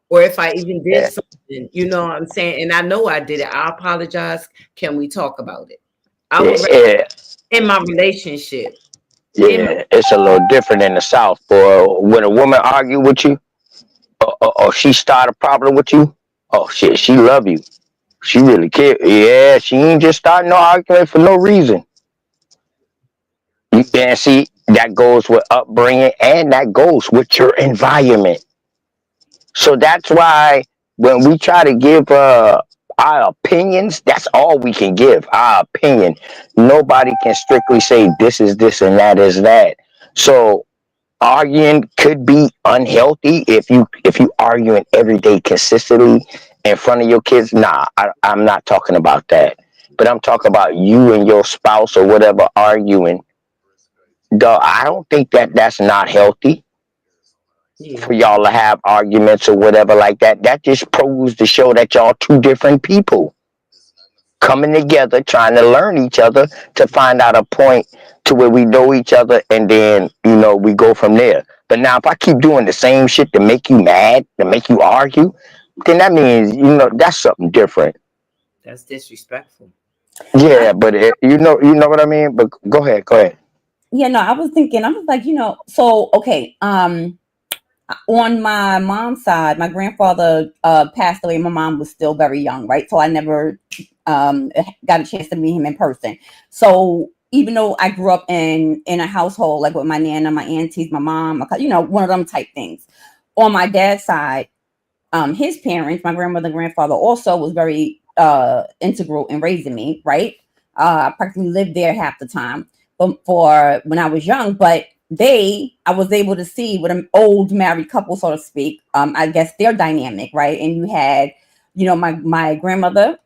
or if I even did something, you know what I'm saying? And I know I did it. I apologize. Can we talk about it? I would rather in my relationship. Yeah, it's a little different in the South. Or when a woman argue with you, or she start a problem with you, oh shit, she love you. She really care. Yeah, she ain't just starting no argument for no reason. You can see that goes with upbringing and that goes with your environment. So that's why when we try to give our opinions, that's all we can give, our opinion. Nobody can strictly say this is this and that is that. So arguing could be unhealthy if you arguing every day consistently in front of your kids. Nah, I'm not talking about that. But I'm talking about you and your spouse or whatever arguing. I don't think that that's not healthy for y'all to have arguments or whatever like that. That just proves to show that y'all two different people coming together, trying to learn each other to find out a point to where we know each other, and then we go from there. But now, if I keep doing the same shit to make you mad, to make you argue, then that means that's something different. That's disrespectful. Yeah, but you know what I mean. But go ahead. Yeah, no, I was thinking, I was like, so okay, on my mom's side, my grandfather passed away. My mom was still very young, right? So I never got a chance to meet him in person. So even though I grew up in a household like with my nana, my aunties, my mom, one of them type things. On my dad's side, his parents, my grandmother and grandfather, also was very integral in raising me, right? I practically lived there half the time for when I was young, but I was able to see with an old married couple, so to speak, I guess their dynamic, right? And you had, my grandmother,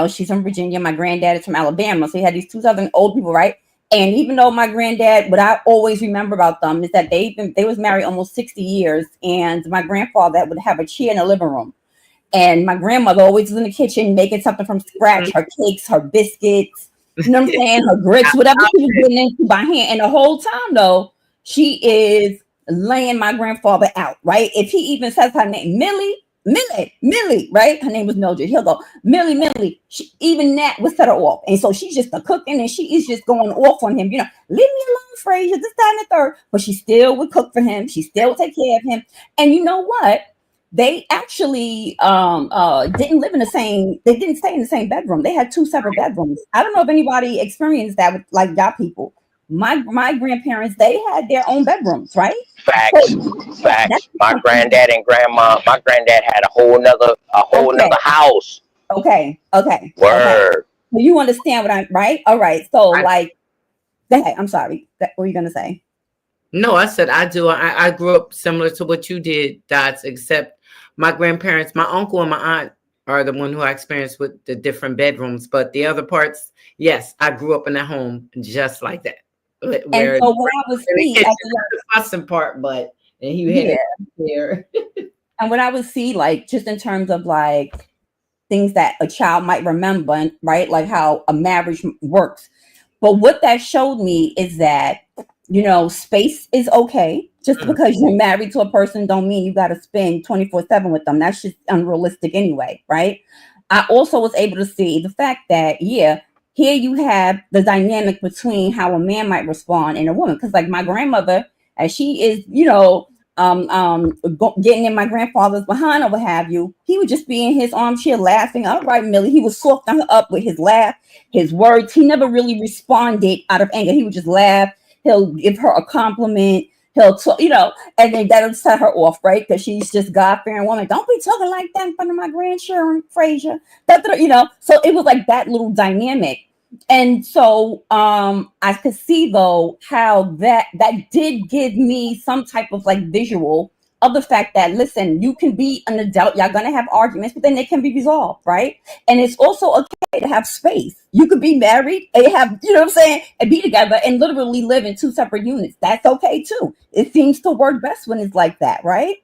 she's from Virginia, my granddad is from Alabama, so you had these two southern old people, right? And even though my granddad, what I always remember about them is that they was married almost 60 years, and my grandfather would have a chair in the living room, and my grandmother always was in the kitchen making something from scratch, her cakes, her biscuits, you know what I'm saying, her grits, whatever she was getting into by hand. And the whole time though, she is laying my grandfather out, right? If he even says her name, Millie, right? Her name was Mildred. He'll go, Millie. Even that would set her off. And so she's just cooking and she is just going off on him. Leave me alone, Frazier, this, that, and the third. But she still would cook for him. She still would take care of him. And you know what? They actually didn't live in the same, they didn't stay in the same bedroom. They had two separate bedrooms. I don't know if anybody experienced that with like y'all people. My grandparents, they had their own bedrooms, right? Facts. My granddad had a whole nother house. Okay. Word. So you understand what I'm right? All right. So like, go ahead. I'm sorry. What were you gonna say? No, I said I do. I grew up similar to what you did, Dots, except my grandparents, my uncle and my aunt are the one who I experienced with the different bedrooms. But the other parts, yes, I grew up in a home just like that. Where and so what I would see, the fussing part, but and he had it there. And what I would see, like just in terms of like things that a child might remember, right? Like how a marriage works. But what that showed me is that, space is okay. Just because you're married to a person don't mean you got to spend 24/7 with them. That's just unrealistic anyway, right? I also was able to see the fact that, here you have the dynamic between how a man might respond and a woman. Because like my grandmother, as she is, getting in my grandfather's behind or what have you, he would just be in his armchair laughing. All right, Millie. He would soften her up with his laugh, his words. He never really responded out of anger. He would just laugh. He'll give her a compliment. He'll talk, and then that'll set her off, right? Because she's just God-fearing woman. Don't be talking like that in front of my grandchildren, Frazier. So it was like that little dynamic. And so I could see though how that did give me some type of like visual of the fact that, listen, you can be an adult, y'all gonna have arguments, but then they can be resolved, right? And it's also okay to have space. You could be married and have, and be together and literally live in two separate units. That's okay too. It seems to work best when it's like that, right?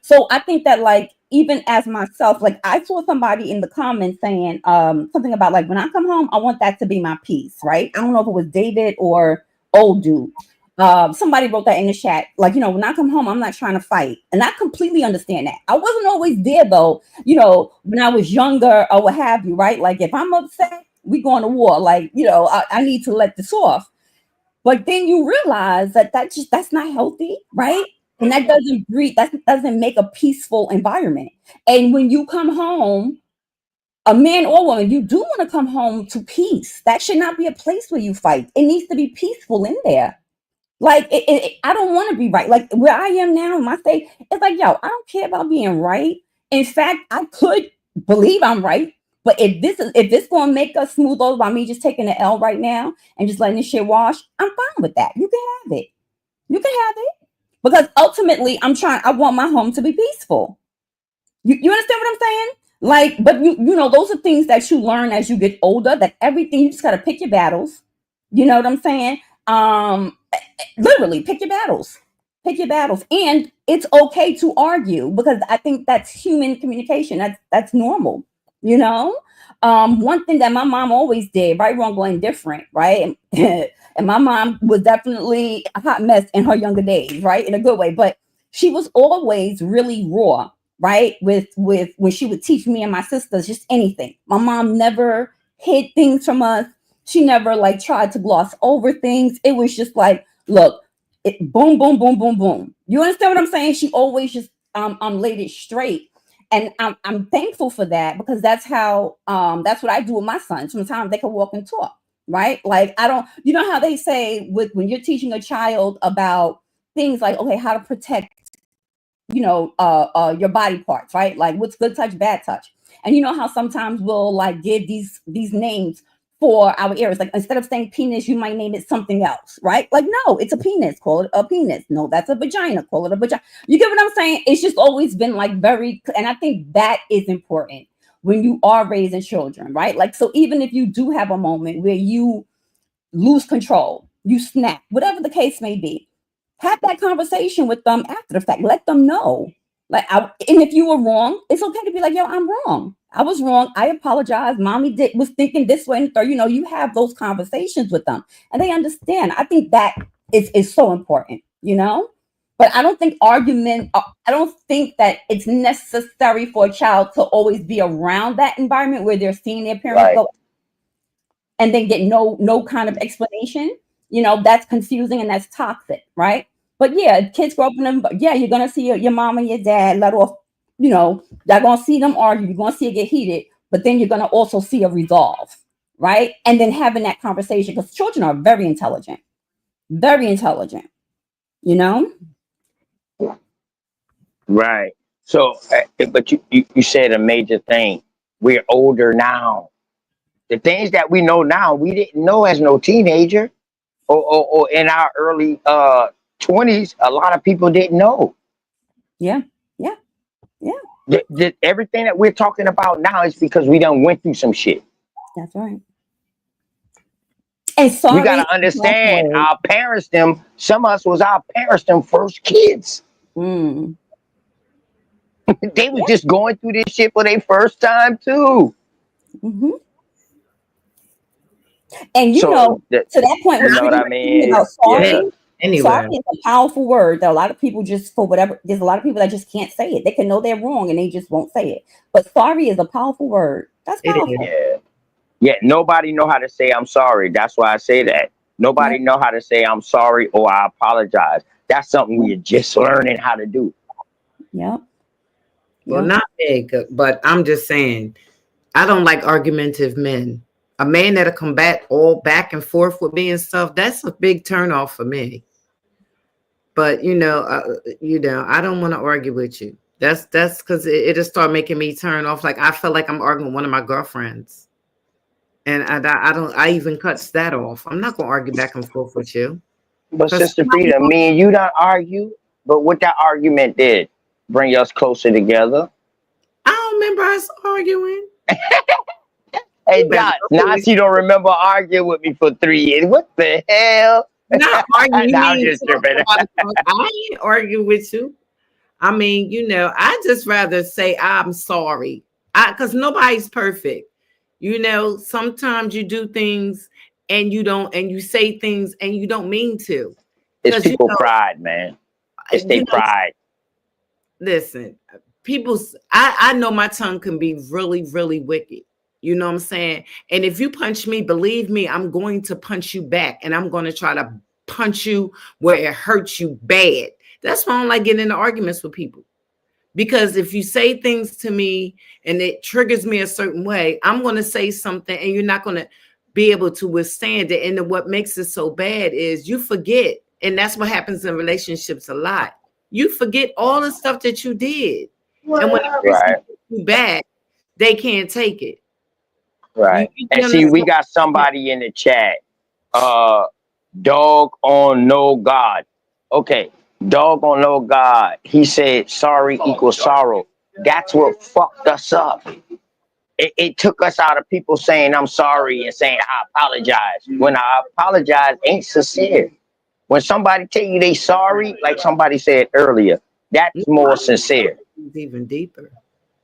So I think that like, even as myself, like I saw somebody in the comments saying something about like, when I come home, I want that to be my peace, right? I don't know if it was David or old dude. Somebody wrote that in the chat, like, when I come home, I'm not trying to fight. And I completely understand that. I wasn't always there though, when I was younger or what have you, right? Like if I'm upset, we going to war. Like, I need to let this off. But then you realize that's not healthy, right? And that doesn't make a peaceful environment. And when you come home, a man or woman, you do want to come home to peace. That should not be a place where you fight. It needs to be peaceful in there. Like I don't want to be right. Like where I am now in my state, it's like, yo, I don't care about being right. In fact, I could believe I'm right, but if this gonna make us smooth over by me just taking the L right now and just letting this shit wash, I'm fine with that. You can have it. You can have it. Because ultimately I want my home to be peaceful. You understand what I'm saying? Like, but you know, those are things that you learn as you get older, that everything, you just gotta pick your battles. You know what I'm saying? Literally pick your battles. Pick your battles. And it's okay to argue, because I think that's human communication. That's normal, you know? One thing that my mom always did, right, wrong, or indifferent, right? And my mom was definitely a hot mess in her younger days, right? In a good way. But she was always really raw, right? With when she would teach me and my sisters just anything. My mom never hid things from us. She never like tried to gloss over things. It was just like, look, it boom, boom, boom, boom, boom. You understand what I'm saying? She always just laid it straight. And I'm thankful for that, because that's how that's what I do with my sons. Sometimes they can walk and talk, right? Like, I don't, you know how they say when you're teaching a child about things like, okay, how to protect, you know, your body parts, right? Like, what's good touch, bad touch. And you know how sometimes we'll like give these names for our areas. Like, instead of saying penis, you might name it something else, right? Like, no, it's a penis, call it a penis. No, that's a vagina, call it a vagina. You get what I'm saying? It's just always been like very, and I think that is important when you are raising children, right? Like, so even if you do have a moment where you lose control, you snap, whatever the case may be, have that conversation with them after the fact. Let them know. Like, and if you were wrong, it's okay to be like, yo, I'm wrong. I was wrong. I apologize. Mommy was thinking this way. And you know, you have those conversations with them and they understand. I think that is so important, you know? But I don't think I don't think that it's necessary for a child to always be around that environment where they're seeing their parents go and then get no kind of explanation. You know, that's confusing and that's toxic, right? But yeah, kids grow up in them. Yeah, you're gonna see your mom and your dad let off. You know, you're gonna see them argue. You're gonna see it get heated, but then you're gonna also see a resolve, right? And then having that conversation, because children are very intelligent, very intelligent. You know. Right. So, but you said a major thing. We're older now. The things that we know now, we didn't know as no teenager, or in our early 20s. A lot of people didn't know. Yeah. Everything that we're talking about now is because we done went through some shit. That's right. And sorry, we gotta understand our parents. Some of us was our parents. First kids. They was just going through this shit for their first time too. Mm-hmm. And you know, to that point, you know what I mean? About sorry, Anyway. sorry is a powerful word that a lot of people just, for whatever, there's a lot of people that just can't say it. They can know they're wrong and they just won't say it. But sorry is a powerful word. That's powerful. Yeah. Nobody know how to say I'm sorry. That's why I say that. Nobody know how to say I'm sorry or I apologize. That's something we're just learning how to do. Yeah. Well, not big, but I'm just saying, I don't like argumentative men. A man that'll combat all back and forth with me and stuff, that's a big turnoff for me. But you know, I don't want to argue with you. That's because it just start making me turn off. Like, I feel like I'm arguing with one of my girlfriends, and I even cuts that off. I'm not gonna argue back and forth with you. But Sister Frida, me and you don't argue. But what that argument did, bring us closer together. I don't remember us arguing. Hey, Doc, now she don't remember arguing with me for 3 years. What the hell? Not arguing. Now I'm just tripping. I ain't argue with you. I mean, you know, I just rather say I'm sorry. Because nobody's perfect. You know, sometimes you do things and you say things and you don't mean to. It's people pride, man. It's their pride. Listen, I know my tongue can be really, really wicked. You know what I'm saying? And if you punch me, believe me, I'm going to punch you back. And I'm going to try to punch you where it hurts you bad. That's why I don't like getting into arguments with people. Because if you say things to me and it triggers me a certain way, I'm going to say something and you're not going to be able to withstand it. And then what makes it so bad is you forget. And that's what happens in relationships a lot. You forget all the stuff that you did. And when a person Right. gets you back, they can't take it. Right. And see, we got somebody in the chat. Dog on no God. Okay. Dog on no God. He said sorry equals sorrow. That's what fucked us up. It took us out of people saying I'm sorry and saying I apologize. When I apologize ain't sincere. When somebody tell you they sorry, like somebody said earlier, that's more sincere. It's even deeper.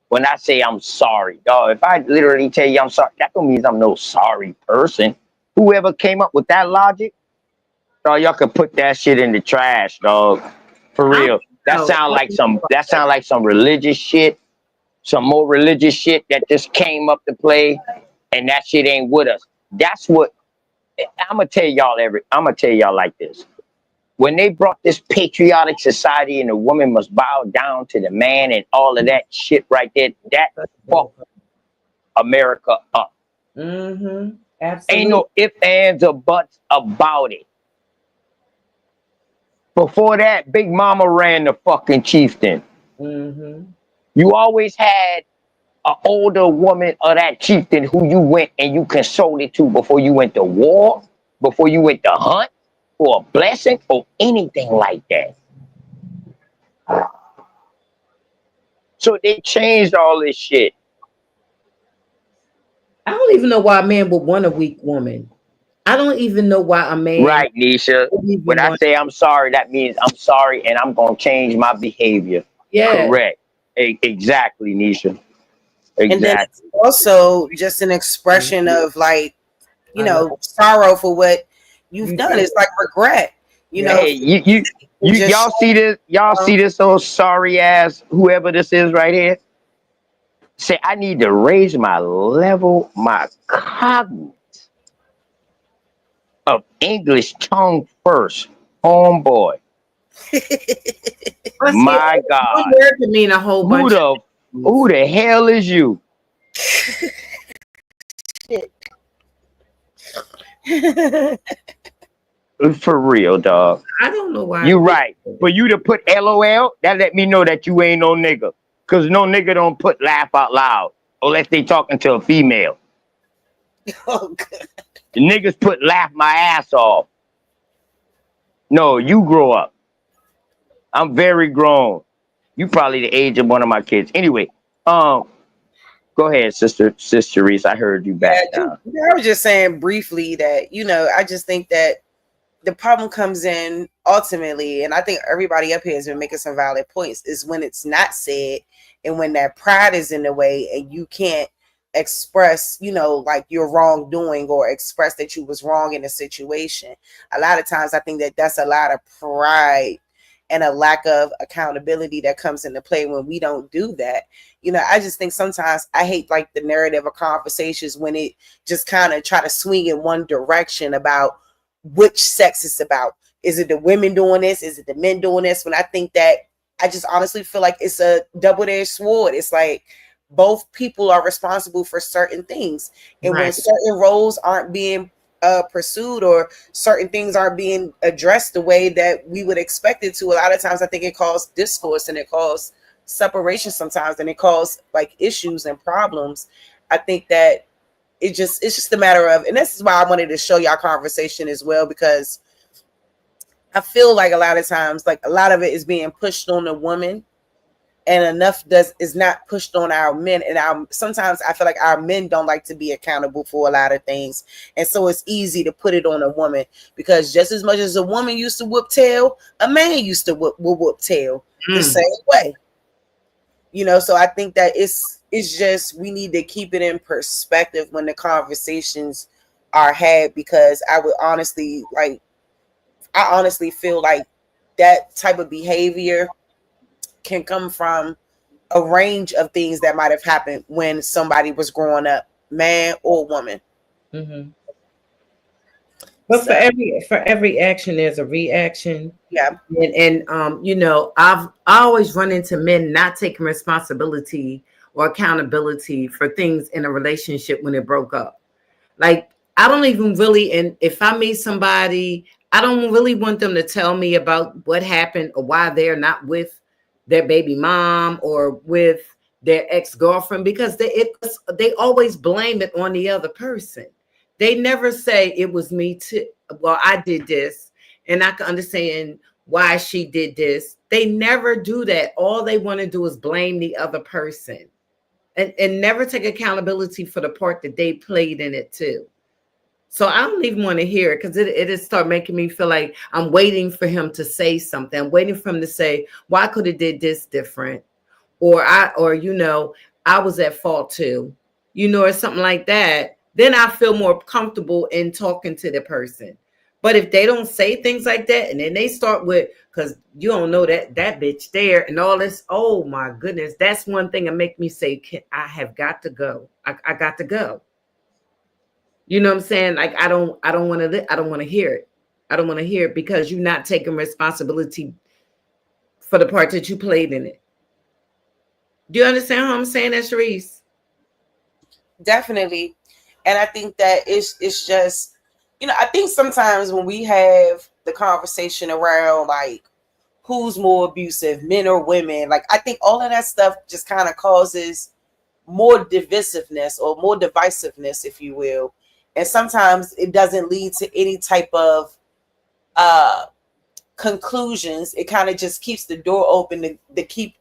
When I say I'm sorry, dog, if I literally tell you I'm sorry, that don't mean I'm no sorry person. Whoever came up with that logic, dog, y'all can put that shit in the trash, dog. For real. That sound like some religious shit, some more religious shit that just came up to play, and that shit ain't with us. That's what I'm gonna tell y'all like this. When they brought this patriotic society and the woman must bow down to the man and all of that shit right there, that fucked America up. Mm-hmm. Absolutely. Ain't no ifs, ands, or buts about it. Before that, Big Mama ran the fucking chieftain. Mm-hmm. You always had an older woman of that chieftain who you went and you consulted to before you went to war, before you went to hunt for a blessing or anything like that. So they changed all this shit. I don't even know why a man would want a weak woman. I don't even know why a man. Right, Nisha. When I say I'm sorry, that means I'm sorry and I'm going to change my behavior. Yeah. Correct. Exactly, Nisha. Exactly. And then it's also just an expression of like, you know, sorrow for what you've done. It's like regret. You know, Hey, y'all see this? Y'all see this old sorry ass whoever this is right here? Say I need to raise my level, my cognizance of English tongue first, homeboy. My God, one word can mean a whole bunch. Who the hell is you? For real, dog. I don't know why. You right. For you to put LOL, that let me know that you ain't no nigga. Cause no nigga don't put laugh out loud unless they talking to a female. Oh, God. The niggas put laugh my ass off. No, you grow up. I'm very grown. You probably the age of one of my kids. Anyway, go ahead, Sister Reese. I heard you back down. I was just saying briefly that, you know, I just think that the problem comes in ultimately, and I think everybody up here has been making some valid points, is when it's not said and when that pride is in the way and you can't express, you know, like your wrongdoing or express that you was wrong in a situation. A lot of times I think that that's a lot of pride and a lack of accountability that comes into play when we don't do that. You know, I just think sometimes I hate like the narrative of conversations when it just kind of try to swing in one direction about which sex it's about. Is it the women doing this? Is it the men doing this? When I think that I just honestly feel like it's a double-edged sword. It's like both people are responsible for certain things. And when certain roles aren't being pursued or certain things aren't being addressed the way that we would expect it to, a lot of times I think it causes discourse and it causes separation sometimes, and it causes like issues and problems. I think that it's just a matter of, and this is why I wanted to show y'all conversation as well, because I feel like a lot of times, like a lot of it is being pushed on the woman and enough is not pushed on our men. And sometimes I feel like our men don't like to be accountable for a lot of things. And so it's easy to put it on a woman, because just as much as a woman used to whoop tail, a man used to whoop tail the same way. You know, so I think that it's just, we need to keep it in perspective when the conversations are had, because I honestly feel like that type of behavior can come from a range of things that might have happened when somebody was growing up, man or woman. Mm-hmm. But for every action, there's a reaction. Yeah. And you know, I always run into men not taking responsibility or accountability for things in a relationship when it broke up. Like, I don't even really, and if I meet somebody, I don't really want them to tell me about what happened or why they're not with their baby mom or with their ex-girlfriend, because they always blame it on the other person. They never say it was me too. Well, I did this, and I can understand why she did this. They never do that. All they want to do is blame the other person, and never take accountability for the part that they played in it too. So I don't even want to hear it, because it start making me feel like I'm waiting for him to say something. I'm waiting for him to say, well, I could have did this different. Or I was at fault too, or something like that. Then I feel more comfortable in talking to the person. But if they don't say things like that, and then they start with, because you don't know that bitch there and all this, oh my goodness, that's one thing that make me say, I have got to go. I got to go. You know what I'm saying? Like, I don't want to hear it. I don't want to hear it, because you're not taking responsibility for the part that you played in it. Do you understand how I'm saying that, Sharice? Definitely. And I think that it's just, I think sometimes when we have the conversation around like who's more abusive, men or women, like I think all of that stuff just kind of causes more divisiveness or more divisiveness, if you will. And sometimes it doesn't lead to any type of conclusions. It kind of just keeps the door open to keep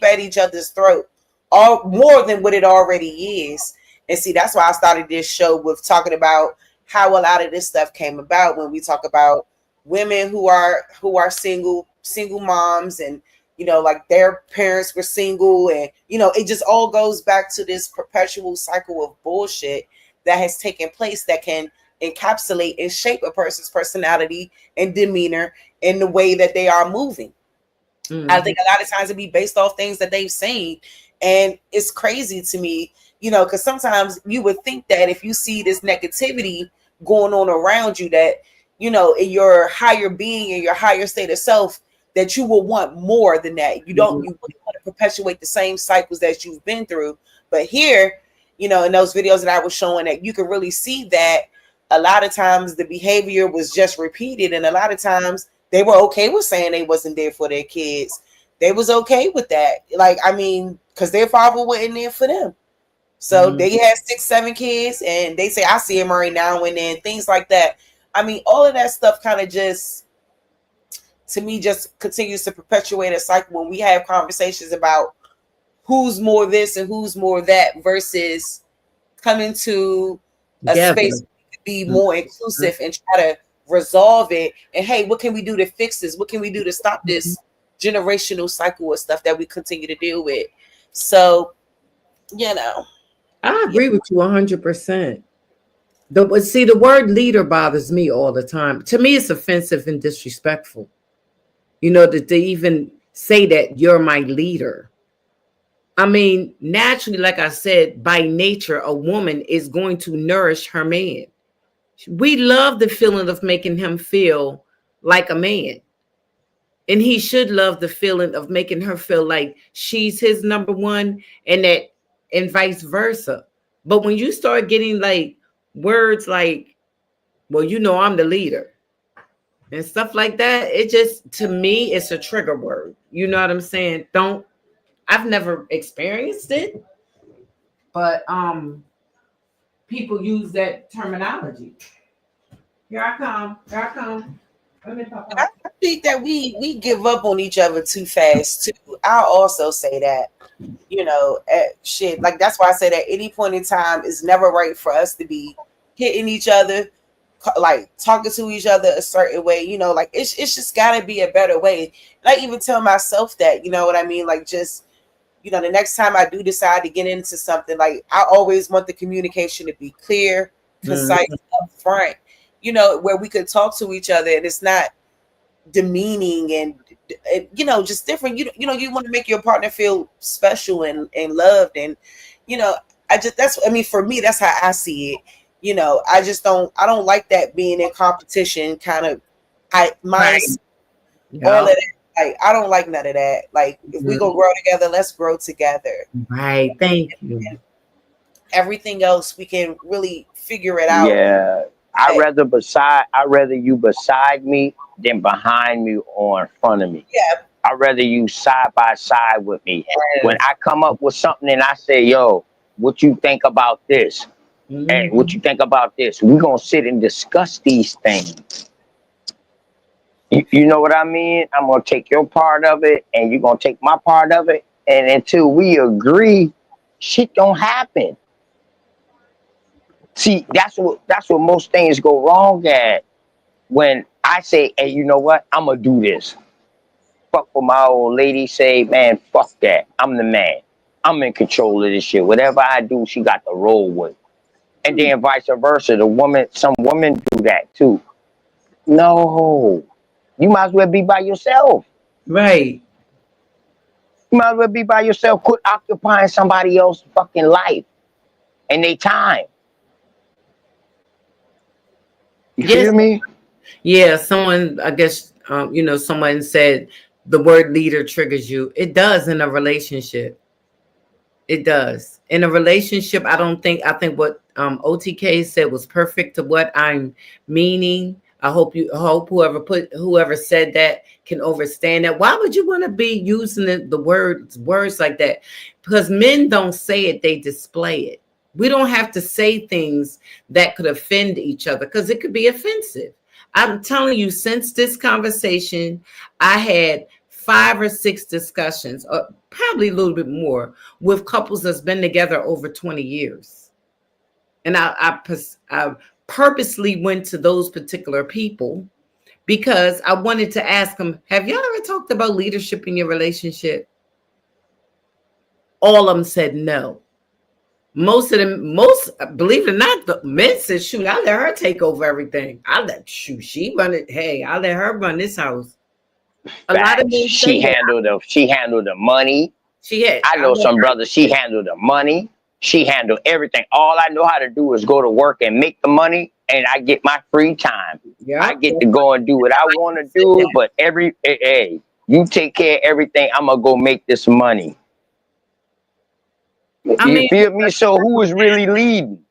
at each other's throat, or more than what it already is. And see, that's why I started this show with talking about how a lot of this stuff came about, when we talk about women who are single moms, and like their parents were single, and it just all goes back to this perpetual cycle of bullshit that has taken place, that can encapsulate and shape a person's personality and demeanor in the way that they are moving. Mm-hmm. I think a lot of times it be based off things that they've seen. And it's crazy to me, because sometimes you would think that if you see this negativity going on around you, that, in your higher being and your higher state of self, that you will want more than that. You wouldn't want to perpetuate the same cycles that you've been through. But here, in those videos that I was showing, that you can really see that a lot of times the behavior was just repeated. And a lot of times they were okay with saying they wasn't there for their kids. They was okay with that. Like, I mean, because their father wasn't there for them. So they had 6-7 kids, and they say, I see him right now and then, things like that. I mean, all of that stuff kind of just, to me, just continues to perpetuate a cycle when we have conversations about who's more this and who's more that, versus coming to a space where we could be more inclusive and try to resolve it. And hey, what can we do to fix this? What can we do to stop this generational cycle of stuff that we continue to deal with? So, I agree with you 100%. The word leader bothers me all the time. To me, it's offensive and disrespectful. That they even say that you're my leader. I mean, naturally, like I said, by nature, a woman is going to nourish her man. We love the feeling of making him feel like a man. And he should love the feeling of making her feel like she's his number one, and vice versa. But when you start getting like words like, well, I'm the leader and stuff like that, it just, to me, it's a trigger word. You know what I'm saying? I've never experienced it, but people use that terminology. Here I come. I think that we give up on each other too fast too. I'll also say that, shit, like that's why I say that any point in time is never right for us to be hitting each other, like talking to each other a certain way. Like it's just got to be a better way. And I even tell myself that, what I mean, like just, the next time I do decide to get into something, like I always want the communication to be clear, concise, upfront. Where we could talk to each other and it's not demeaning and just different. You want to make your partner feel special and loved, and for me, that's how I see it. I don't like that being in competition kind of. All of that. Like, I don't like none of that. Like, if we go grow together, let's grow together. Right. Thank you. Everything else we can really figure it out. Yeah. I'd rather you beside me than behind me or in front of me. Yeah, I'd rather you side by side with me. When I come up with something and I say, yo, what you think about this? Hey, what you think about this? We're going to sit and discuss these things. You know what I mean? I'm going to take your part of it and you're going to take my part of it. And until we agree, shit don't happen. See, that's what most things go wrong at. When I say, hey, you know what? I'm going to do this. Fuck what my old lady say, man, fuck that. I'm the man. I'm in control of this shit. Whatever I do, she got to roll with. And then vice versa. Some women do that too. No. You might as well be by yourself. Right. You might as well be by yourself. Quit occupying somebody else's fucking life and their time. You feel me? Yeah, someone, I guess, someone said the word leader triggers you. It does in a relationship. It does. In a relationship, I think what OTK said was perfect to what I'm meaning. I hope whoever said that can understand that. Why would you want to be using the words like that? Because men don't say it, they display it. We don't have to say things that could offend each other because it could be offensive. I'm telling you, since this conversation, I had 5 or 6 discussions, or probably a little bit more, with couples that's been together over 20 years. And I purposely went to those particular people because I wanted to ask them, have y'all ever talked about leadership in your relationship? All of them said no. Most, believe it or not, the men said, shoot, I let her take over everything. She run it. Hey, I let her run this house. A lot of men she handled the money. I know some brothers, she handled the money. She handled everything. All I know how to do is go to work and make the money, and I get my free time. I get to go and do what I want to do, but hey, you take care of everything. I'm gonna go make this money. You feel me? So who is really leading?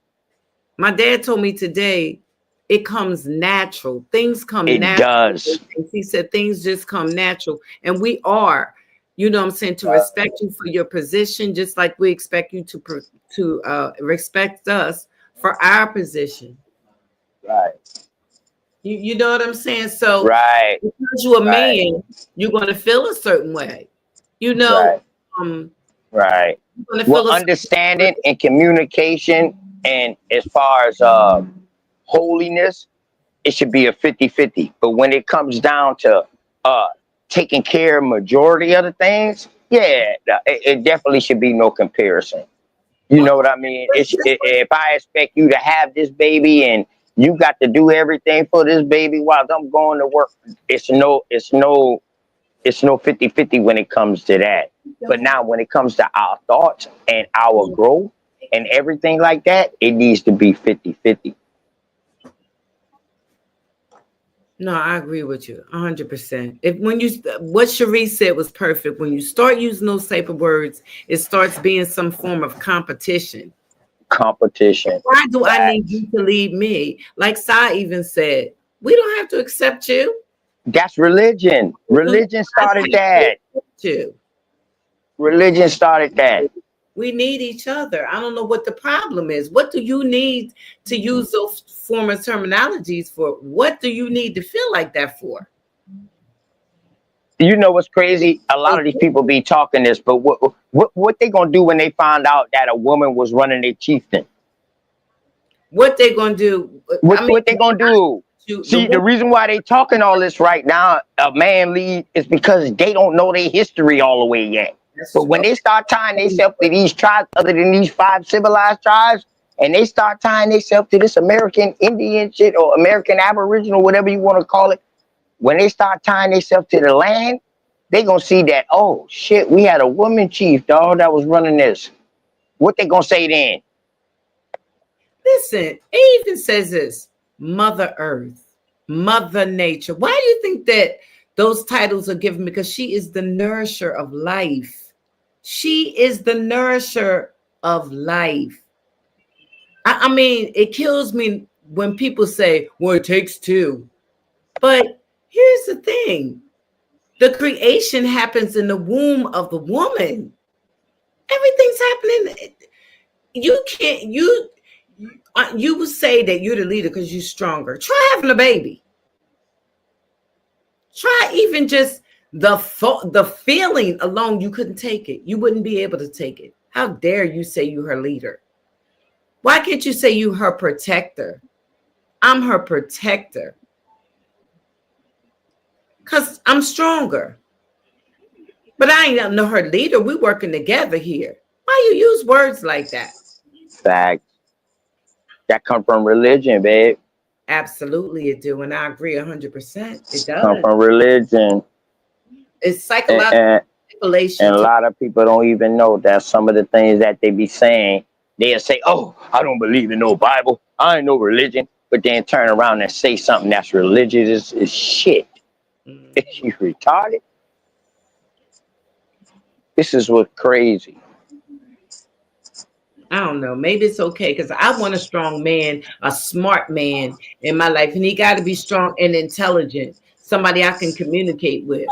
My dad told me today, it comes natural. Things come natural. It does. He said things just come natural. And we are, you know what I'm saying, to respect you for your position, just like we expect you to respect us for our position. Right. You know what I'm saying? So right. Because you're a man, you're going to feel a certain way. You know, right. Well, understanding and communication, and as far as holiness, it should be a 50-50. But when it comes down to taking care of majority of the things, it definitely should be no comparison. You know what I mean? If I expect you to have this baby and you got to do everything for this baby while I'm going to work, it's no 50-50 when it comes to that. But now when it comes to our thoughts and our growth and everything like that, it needs to be 50-50. No, I agree with you 100%. What Cherie said was perfect. When you start using those type of words, it starts being some form of competition. Why do I need you to lead me? Like Sai even said, we don't have to accept you. That's religion. Religion started that. Religion started that. We need each other. I don't know what the problem is. What do you need to use those former terminologies for? What do you need to feel like that for? You know what's crazy? A lot of these people be talking this, but what they gonna do when they find out that a woman was running their chieftain? What they gonna do? What they gonna do? See, the reason why they talking all this right now, a man lead, is because they don't know their history all the way yet. But when they start tying themselves to these tribes, other than these 5 civilized tribes, and they start tying themselves to this American Indian shit or American Aboriginal, whatever you want to call it, when they start tying themselves to the land, they gonna see that, oh shit, we had a woman chief, dog, that was running this. What they gonna say then? Listen, it even says this: Mother Earth, Mother Nature. Why do you think that those titles are given? Because she is the nourisher of life. She is the nourisher of life. I mean, it kills me when people say, well, it takes 2. But here's the thing. The creation happens in the womb of the woman. Everything's happening. You can't, you would say that you're the leader because you're stronger. Try having a baby. Try even just the feeling alone, you couldn't take it. You wouldn't be able to take it. How dare you say you her leader? Why can't you say you her protector? I'm her protector. Because I'm stronger. But I ain't know her leader. We working together here. Why you use words like that? Fact. That come from religion, babe. Absolutely it do. And I agree 100%. It Come does. from religion. It's psychological manipulation. And a lot of people don't even know that some of the things that they be saying, they'll say, oh, I don't believe in no Bible. I ain't no religion. But then turn around and say something that's religious is shit. Is you retarded? This is what's crazy. I don't know. Maybe it's okay because I want a strong man, a smart man in my life. And he got to be strong and intelligent. Somebody I can communicate with.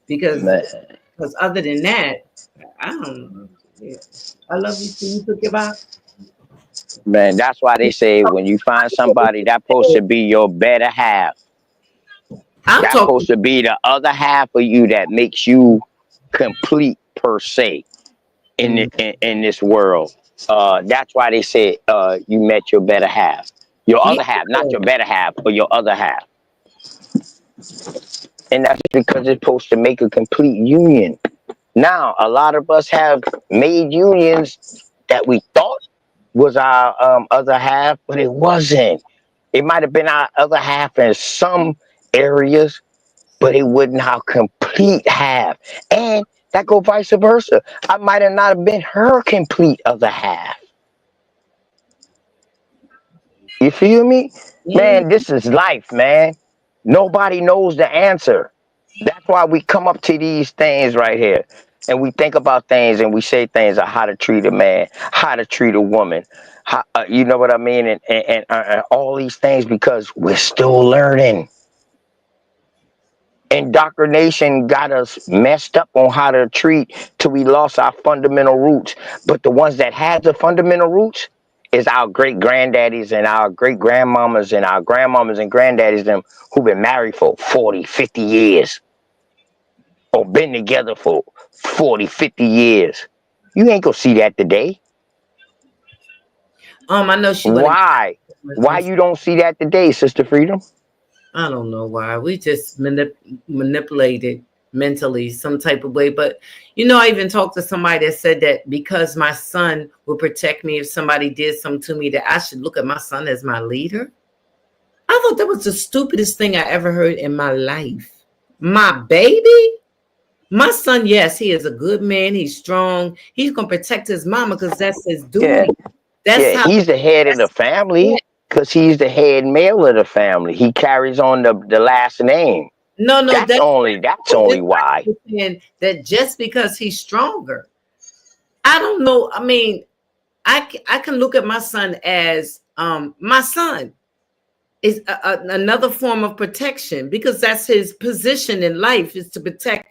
Because other than that, I don't know. Yeah. I love you. See you took your box. Man, that's why they say when you find somebody that's supposed to be your better half, that's supposed to be the other half of you that makes you complete per se in this world. That's why they say you met your better half. Your other half, not your better half, but your other half. And that's because it's supposed to make a complete union. Now, a lot of us have made unions that we thought was our other half, but it wasn't. It might have been our other half in some areas, but it wasn't our complete half. And that go vice versa. I might have not have been her complete other half. You feel me? Man, this is life, man. Nobody knows the answer. That's why we come up to these things right here. And we think about things and we say things of how to treat a man, how to treat a woman. How, you know what I mean? And all these things because we're still learning. Indoctrination got us messed up on how to treat till we lost our fundamental roots. But the ones that had the fundamental roots is our great granddaddies and our great grandmamas and our grandmamas and granddaddies, them who've been married for 40, 50 years. Or been together for 40, 50 years. You ain't gonna see that today. I know she. Why? Why you don't see that today, Sister Freedom? I don't know why. We just manipulated mentally some type of way. But, you know, I even talked to somebody that said that because my son will protect me if somebody did something to me, that I should look at my son as my leader. I thought that was the stupidest thing I ever heard in my life. My baby? My son, yes, he is a good man. He's strong. He's going to protect his mama because that's his duty. Yeah. That's how he's the head of the family because he's the head male of the family. He carries on the last name. No, that's only why. That just because he's stronger. I don't know. I mean, I can look at my son as my son is another form of protection because that's his position in life is to protect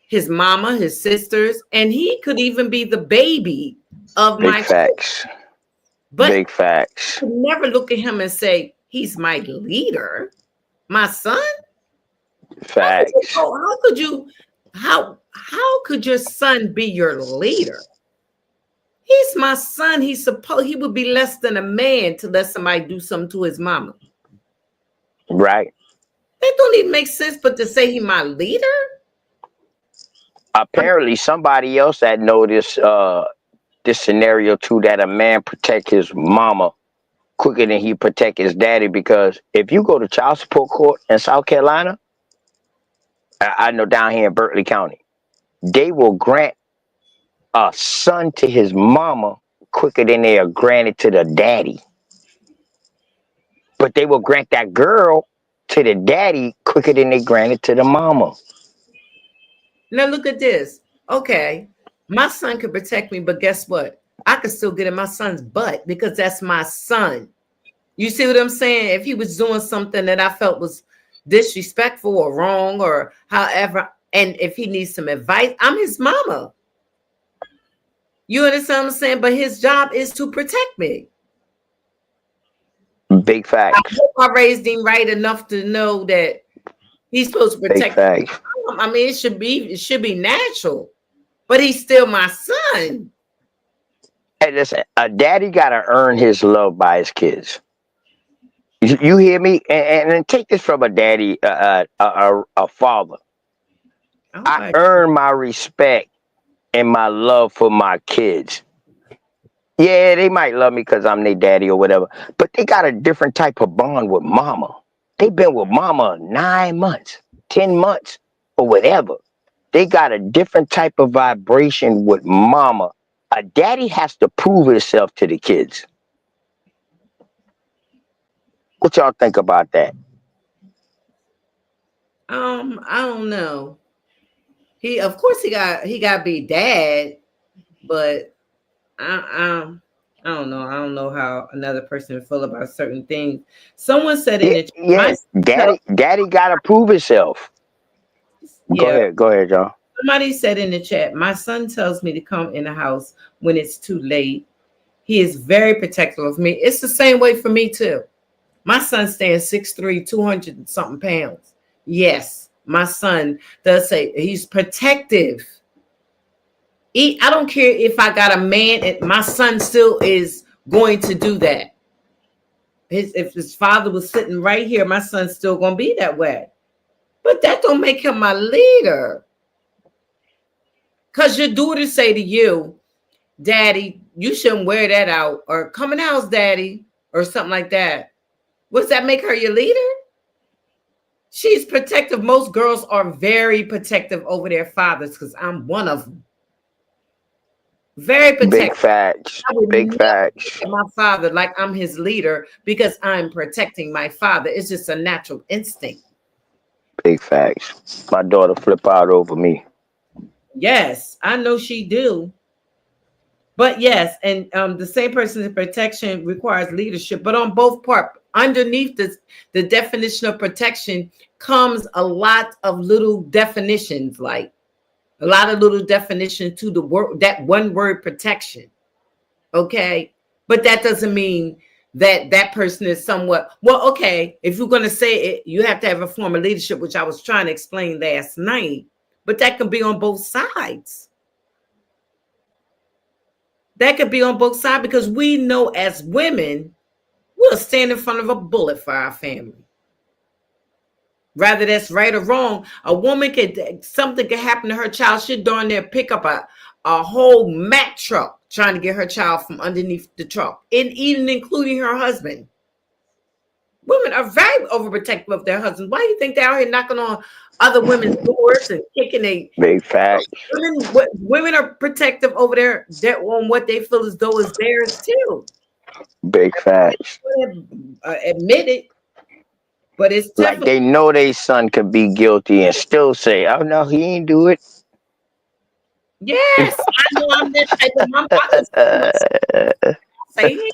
his mama, his sisters, and he could even be the baby of Big my facts. children. But big facts. I could never look at him and say he's my leader, my son. Facts. How could your son be your leader? He's my son. He would be less than a man to let somebody do something to his mama. Right. That don't even make sense, but to say he my leader? Apparently somebody else that noticed this scenario too, that a man protect his mama quicker than he protect his daddy, because if you go to child support court in South Carolina, I know down here in Berkeley County, they will grant a son to his mama quicker than they are granted to the daddy. But they will grant that girl to the daddy quicker than they granted to the mama. Now look at this. Okay, my son could protect me, but guess what? I could still get in my son's butt because that's my son. You see what I'm saying? If he was doing something that I felt was disrespectful or wrong or however, and if he needs some advice, I'm his mama. You understand what I'm saying? But his job is to protect me. Big I facts. hope I raised him right enough to know that he's supposed to Big protect me. facts. I mean, it should be natural, but he's still my son. Hey, listen, a daddy gotta earn his love by his kids. You hear me? And take this from a daddy, a father. I earn my respect and my love for my kids. Yeah, they might love me because I'm their daddy or whatever, but they got a different type of bond with mama. They've been with mama 9 months, 10 months, or whatever. They got a different type of vibration with mama. A daddy has to prove himself to the kids. What y'all think about that? I don't know. Of course he got to be dad, but I don't know. I don't know how another person feel about certain things. Someone said in the Yeah, daddy gotta prove himself. Yeah. Go ahead, John. Somebody said in the chat, my son tells me to come in the house when it's too late. He is very protective of me. It's the same way for me too. My son stands 6'3", 200 and something pounds. Yes, my son does say he's protective. I don't care if I got a man, my son still is going to do that. If his father was sitting right here, my son's still going to be that way. But that don't make him my leader. Because your daughter say to you, Daddy, you shouldn't wear that out, or come in the house, Daddy, or something like that. Does that make her your leader? She's protective. Most girls are very protective over their fathers because I'm one of them. Very protective. Big facts. I would Big never facts. look at my father like I'm his leader because I'm protecting my father. It's just a natural instinct. Big facts. My daughter flip out over me. Yes, I know she do. But yes, and the same person's protection requires leadership. But on both parts, underneath the definition of protection comes a lot of little definitions, like a lot of little definition to the word, that one word protection. Okay, but that doesn't mean that that person is somewhat well. Okay, if you're going to say it, you have to have a form of leadership, which I was trying to explain last night. But that can be on both sides. That could be on both sides because we know as women, we'll stand in front of a bullet for our family. Rather that's right or wrong, a woman something could happen to her child. She'll darn near pick up a whole Mack truck trying to get her child from underneath the truck, and even including her husband. Women are very overprotective of their husbands. Why do you think they're out here knocking on other women's doors and kicking a big facts? Women are protective over their on what they feel as though is theirs too. Big facts. Admit it, but it's like they know their son could be guilty and still say, "Oh no, he ain't do it." Yes, I know I'm that type of mom. I say he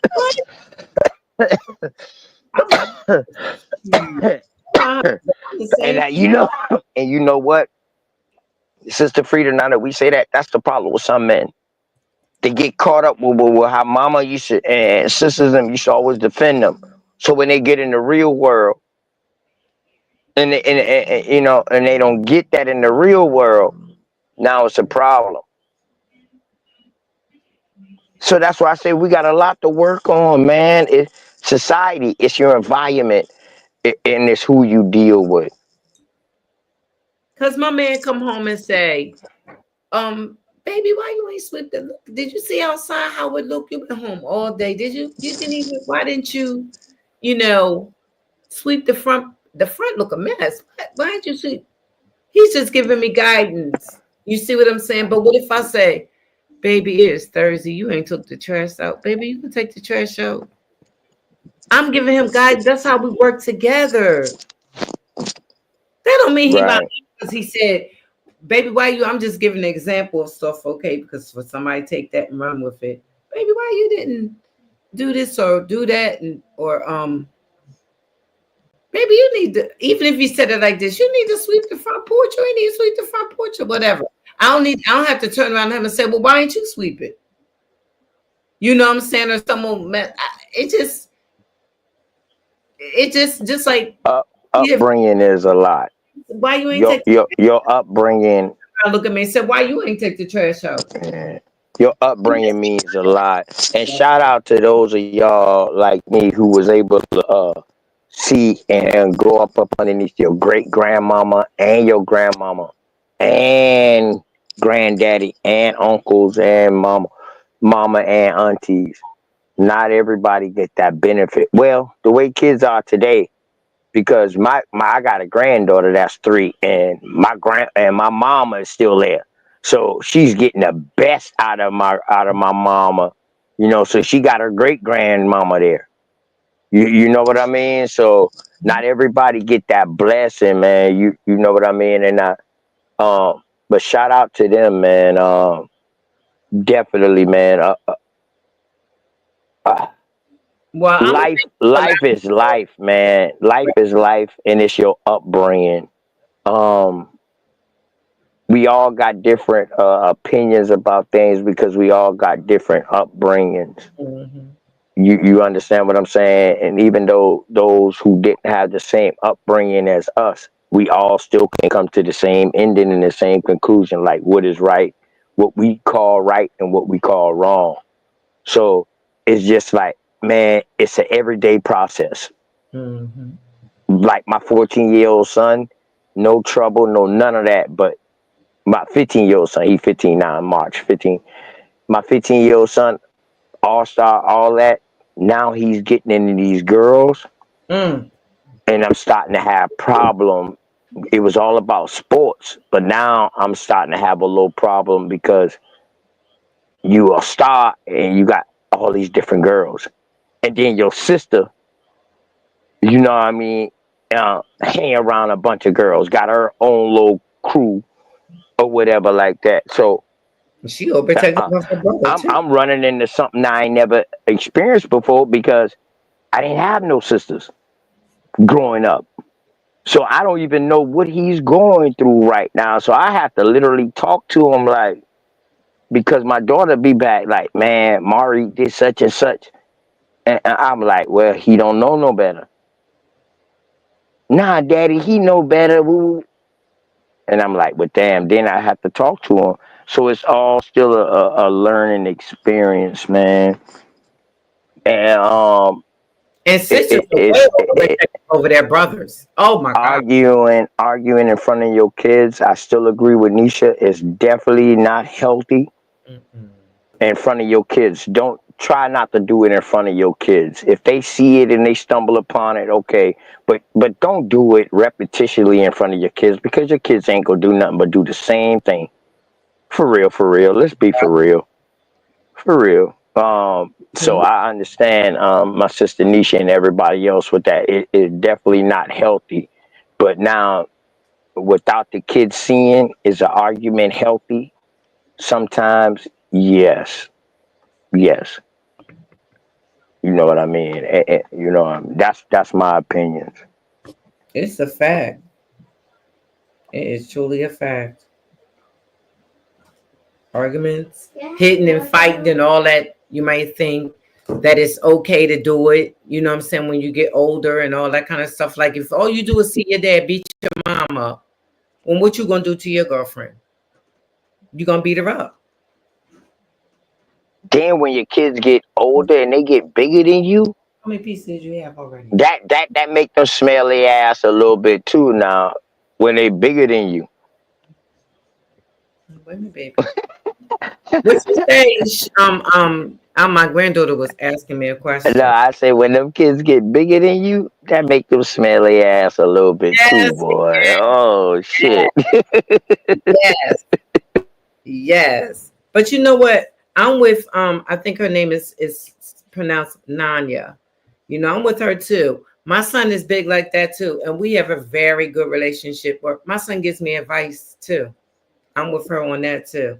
and you know what, Sister Frida, now that we say that, that's the problem with some men. They get caught up with how mama used to and sisters and used to always defend them. So when they get in the real world, and they don't get that in the real world, now it's a problem. So that's why I say we got a lot to work on, man. It's society, it's your environment, and it's who you deal with. Because my man come home and say, baby, why you ain't sweep the look? Did you see outside how it looked? You been home all day. You didn't even, why didn't you, sweep the front? The front look a mess. Why didn't you sweep? He's just giving me guidance. You see what I'm saying? But what if I say, baby, it's Thursday. You ain't took the trash out. Baby, you can take the trash out. I'm giving him guidance. That's how we work together. That don't mean he about because he said, baby, why you? I'm just giving an example of stuff, okay? Because for somebody take that and run with it, baby, why you didn't do this or do that, or Maybe you need to, even if you said it like this, you need to sweep the front porch, or you need to sweep the front porch, or whatever. I don't have to turn around him and say, well, why ain't you sweep it? You know what I'm saying? Or someone met just like upbringing is a lot. why you ain't take Your upbringing. Look at me and said, why you ain't take the trash out? Your upbringing means a lot. And shout out to those of y'all like me who was able to see and grow up underneath your great grandmama and your grandmama and granddaddy and uncles and mama and aunties. Not everybody get that benefit. Well, the way kids are today, because I got a granddaughter that's 3, and my mama is still there, so she's getting the best out of my mama, you know. So she got her great grandmama there. You know what I mean? So not everybody get that blessing, man. You know what I mean? And but shout out to them, man. Definitely, man. Well, life is life, man. Life is life, and it's your upbringing. We all got different opinions about things because we all got different upbringings. You understand what I'm saying? And even though those who didn't have the same upbringing as us, we all still can come to the same ending and the same conclusion, like what is right, what we call right, and what we call wrong. So it's just like, man, it's an everyday process. Like my 14-year-old son, no trouble, no none of that. But my 15-year-old son, he's 15 now, March 15. My 15-year-old son, all-star, all that. Now he's getting into these girls, and I'm starting to have problem. It was all about sports, but now I'm starting to have a little problem because you a star and you got all these different girls, and then your sister, you know what I mean, hang around a bunch of girls, got her own little crew or whatever like that. So she overtaken her brother too. I'm running into something I ain't never experienced before because I didn't have no sisters growing up. So I don't even know what he's going through right now. So I have to literally talk to him, like, because my daughter be back like, man, Mari did such and such. And I'm like, well, he don't know no better. Nah, daddy, he know better. Woo. And I'm like, well, damn, then I have to talk to him. So it's all still a learning experience, man. And sisters over their brothers. Oh my God. Arguing in front of your kids. I still agree with Nisha. It's definitely not healthy in front of your kids. Don't try not to do it in front of your kids. If they see it and they stumble upon it, okay. But don't do it repetitionally in front of your kids, because your kids ain't gonna do nothing but do the same thing. For real. Let's be for real. For real. So I understand my sister Nisha and everybody else with that. It is definitely not healthy. But now, without the kids seeing, is an argument healthy? Sometimes, yes. You know what I mean? You know, that's my opinion. It's a fact. It is truly a fact. Arguments, hitting and fighting and all that, you might think that it's okay to do it. You know what I'm saying? When you get older and all that kind of stuff. Like if all you do is see your dad beat your mama, then what you gonna do to your girlfriend? You gonna beat her up. Then when your kids get older and they get bigger than you, how many pieces did you have already? That make them smell their ass a little bit too now when they bigger than you. Wait a minute, baby. What you say? My granddaughter was asking me a question. No, I say when them kids get bigger than you, that make them smell their ass a little bit too, boy. Yes. Oh shit. Yes. But you know what? I'm with I think her name is pronounced Nanya. You know, I'm with her too. My son is big like that too, and we have a very good relationship. Where my son gives me advice too. I'm with her on that too.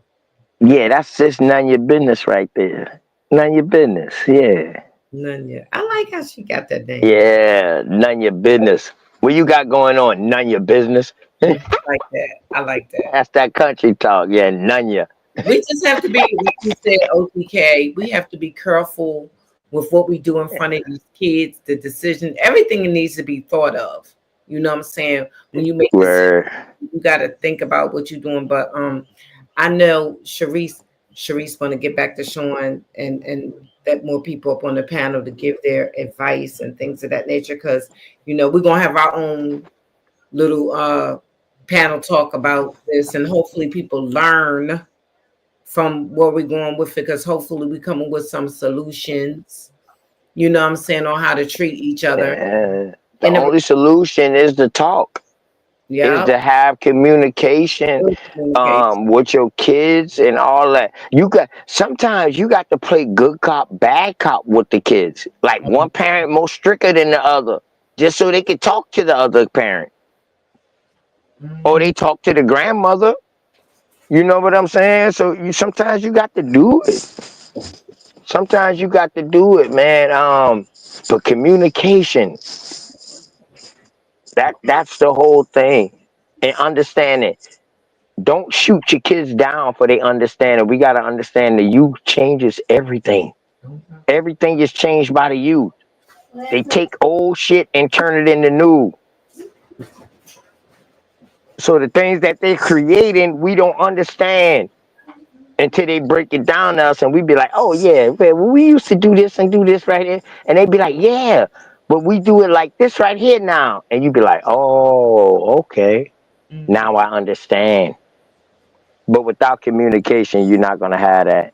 Yeah, that's just none of your business right there. None of your business. Yeah. Nunya. I like how she got that name. Yeah, none your business. What you got going on? None your business. I like that. I like that. That's that country talk. Yeah, none your. We just have to be, like you said, OTK, we have to be careful with what we do in front of these kids, the decision, everything needs to be thought of. You know what I'm saying? When you make decisions, you got to think about what you're doing. But I know Sharice want to get back to Sean and that more people up on the panel to give their advice and things of that nature. Because, you know, we're going to have our own little panel talk about this, and hopefully people learn from where we're going with it, because hopefully we come up with some solutions, you know what I'm saying, on how to treat each other. Yeah. The only solution is to talk. Yeah. Is to have communication with your kids and all that. Sometimes you got to play good cop, bad cop with the kids. Like one parent more stricter than the other, just so they can talk to the other parent. Or they talk to the grandmother. You know what I'm saying? So sometimes you got to do it. Sometimes you got to do it, man. But communication, that's the whole thing. And understanding. Don't shoot your kids down for they understand it. We got to understand the youth changes everything. Everything is changed by the youth. They take old shit and turn it into new. So the things that they're creating, we don't understand until they break it down to us, and we be like, oh yeah, well, we used to do this and do this right here. And they be like, yeah, but we do it like this right here now. And you be like, oh, okay. Now I understand. But without communication, you're not going to have that.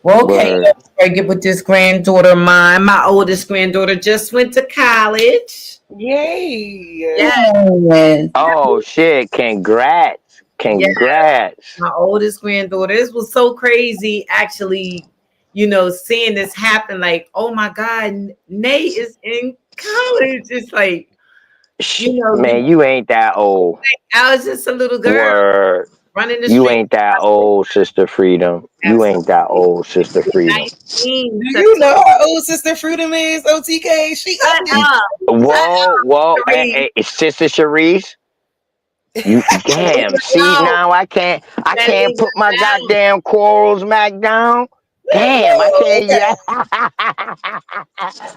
Well, okay, let's get with this granddaughter of mine. My oldest granddaughter just went to college. Yay! Yes. Oh shit! Congrats! Congrats! Yes. My oldest granddaughter. This was so crazy, actually. You know, seeing this happen. Like, oh my God, Nate is in college. It's like, you know, man, you ain't that old. I was just a little girl. Word. Running the You street. ain't that old, Sister Freedom. You ain't that old, Sister Freedom. Do you know how old Sister Freedom is, OTK? She up there. Whoa. Hey, Sister Sharice. You damn. See now I can't put my goddamn quarrels back down. Damn, I can't. Yeah.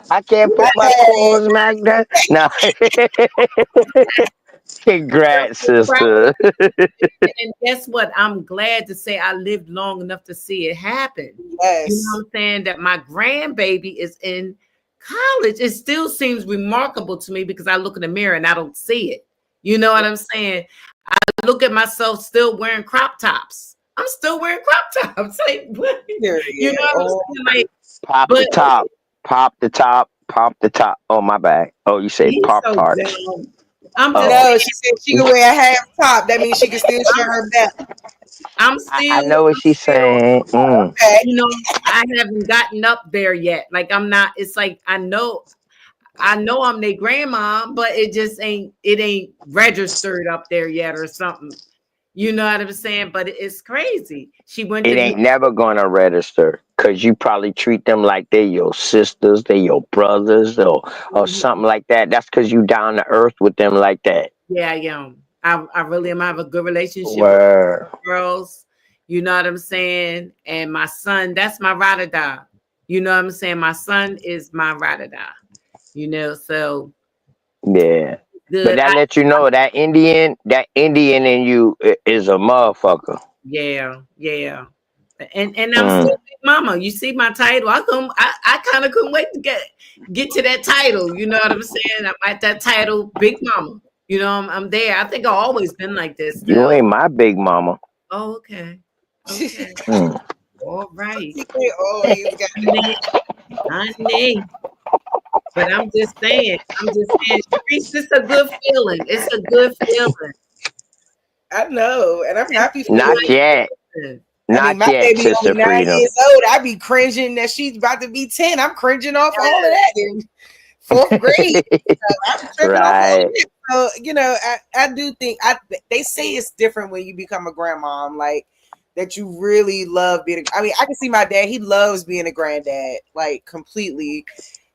I can't put my quarrels back down. No. Congrats, sister. And guess what? I'm glad to say I lived long enough to see it happen. Yes. You know what I'm saying? That my grandbaby is in college. It still seems remarkable to me because I look in the mirror and I don't see it. You know what I'm saying? I look at myself still wearing crop tops. I'm still wearing crop tops. Like, what? You know what I'm saying? Like, pop the top. Pop the top. Oh, my bad. Oh, you say pop tart. I'm just no, she said she can wear a half top. That means she can still show her back. I'm still. I know what she's saying. Okay. You know, I haven't gotten up there yet. Like I'm not. It's like I know I'm their grandma, but it ain't registered up there yet or something. You know what I'm saying? But it's crazy. She went. It ain't never gonna register because you probably treat them like they're your sisters, they're your brothers, or something like that. That's because you down to earth with them like that. Yeah, I am. I really am. I have a good relationship Word. with girls. You know what I'm saying? And my son, that's my ride or die. You know what I'm saying? My son is my ride or die. You know, so yeah. good. But that lets you know that Indian in you is a motherfucker. Yeah. And I'm still Big Mama. You see my title. I kind of couldn't wait to get to that title. You know what I'm saying? I'm at that title, Big Mama. You know, I'm there. I think I've always been like this. Still. You ain't my big mama. Oh, okay. All right. Honey. But I'm just saying, Sharice, it's a good feeling. It's a good feeling. I know, and I'm happy for Not you. yet. Not my yet, baby Sister only 9 Freedom. years old. I be cringing that she's about to be 10. I'm cringing off all of that in 4th grade. So I'm tripping off all of it. So, you know, I do think they say it's different when you become a grandmom. Like that you really love being. I mean, I can see my dad. He loves being a granddad, like completely.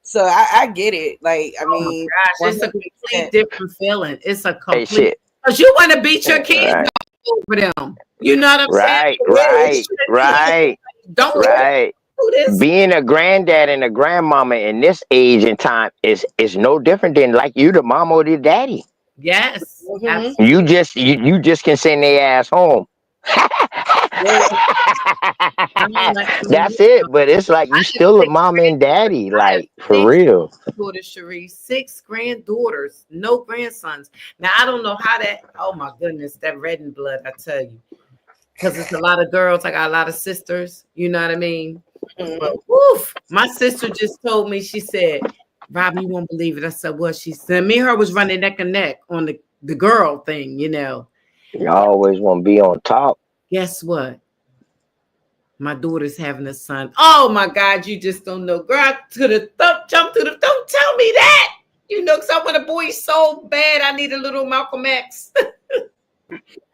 So I get it. Like, I mean, gosh, it's a complete 100%. different feeling. It's a Hey, complete shit. because you want to beat your kids Right, over them. You know what I'm saying? right, It's right. don't Right. do this. Being a granddad and a grandmama in this age and time is no different than like you the mama or the daddy. Yes, You just can send their ass home. That's it. But it's like you still a mama and daddy, like for real. Daughter Cherie, 6 granddaughters, no grandsons. Now I don't know how that. Oh my goodness, that red in blood, I tell you, because it's a lot of girls. I got a lot of sisters. You know what I mean? But woof, my sister just told me. She said, "Rob, you won't believe it." I said, "What?" She said, "Me and her was running neck and neck on the girl thing, you know." You always want to be on top. Guess what? My daughter's having a son. Oh my God, you just don't know. Girl, to the jump to the, don't tell me that. You know, because I want a boy so bad. I need a little Malcolm X.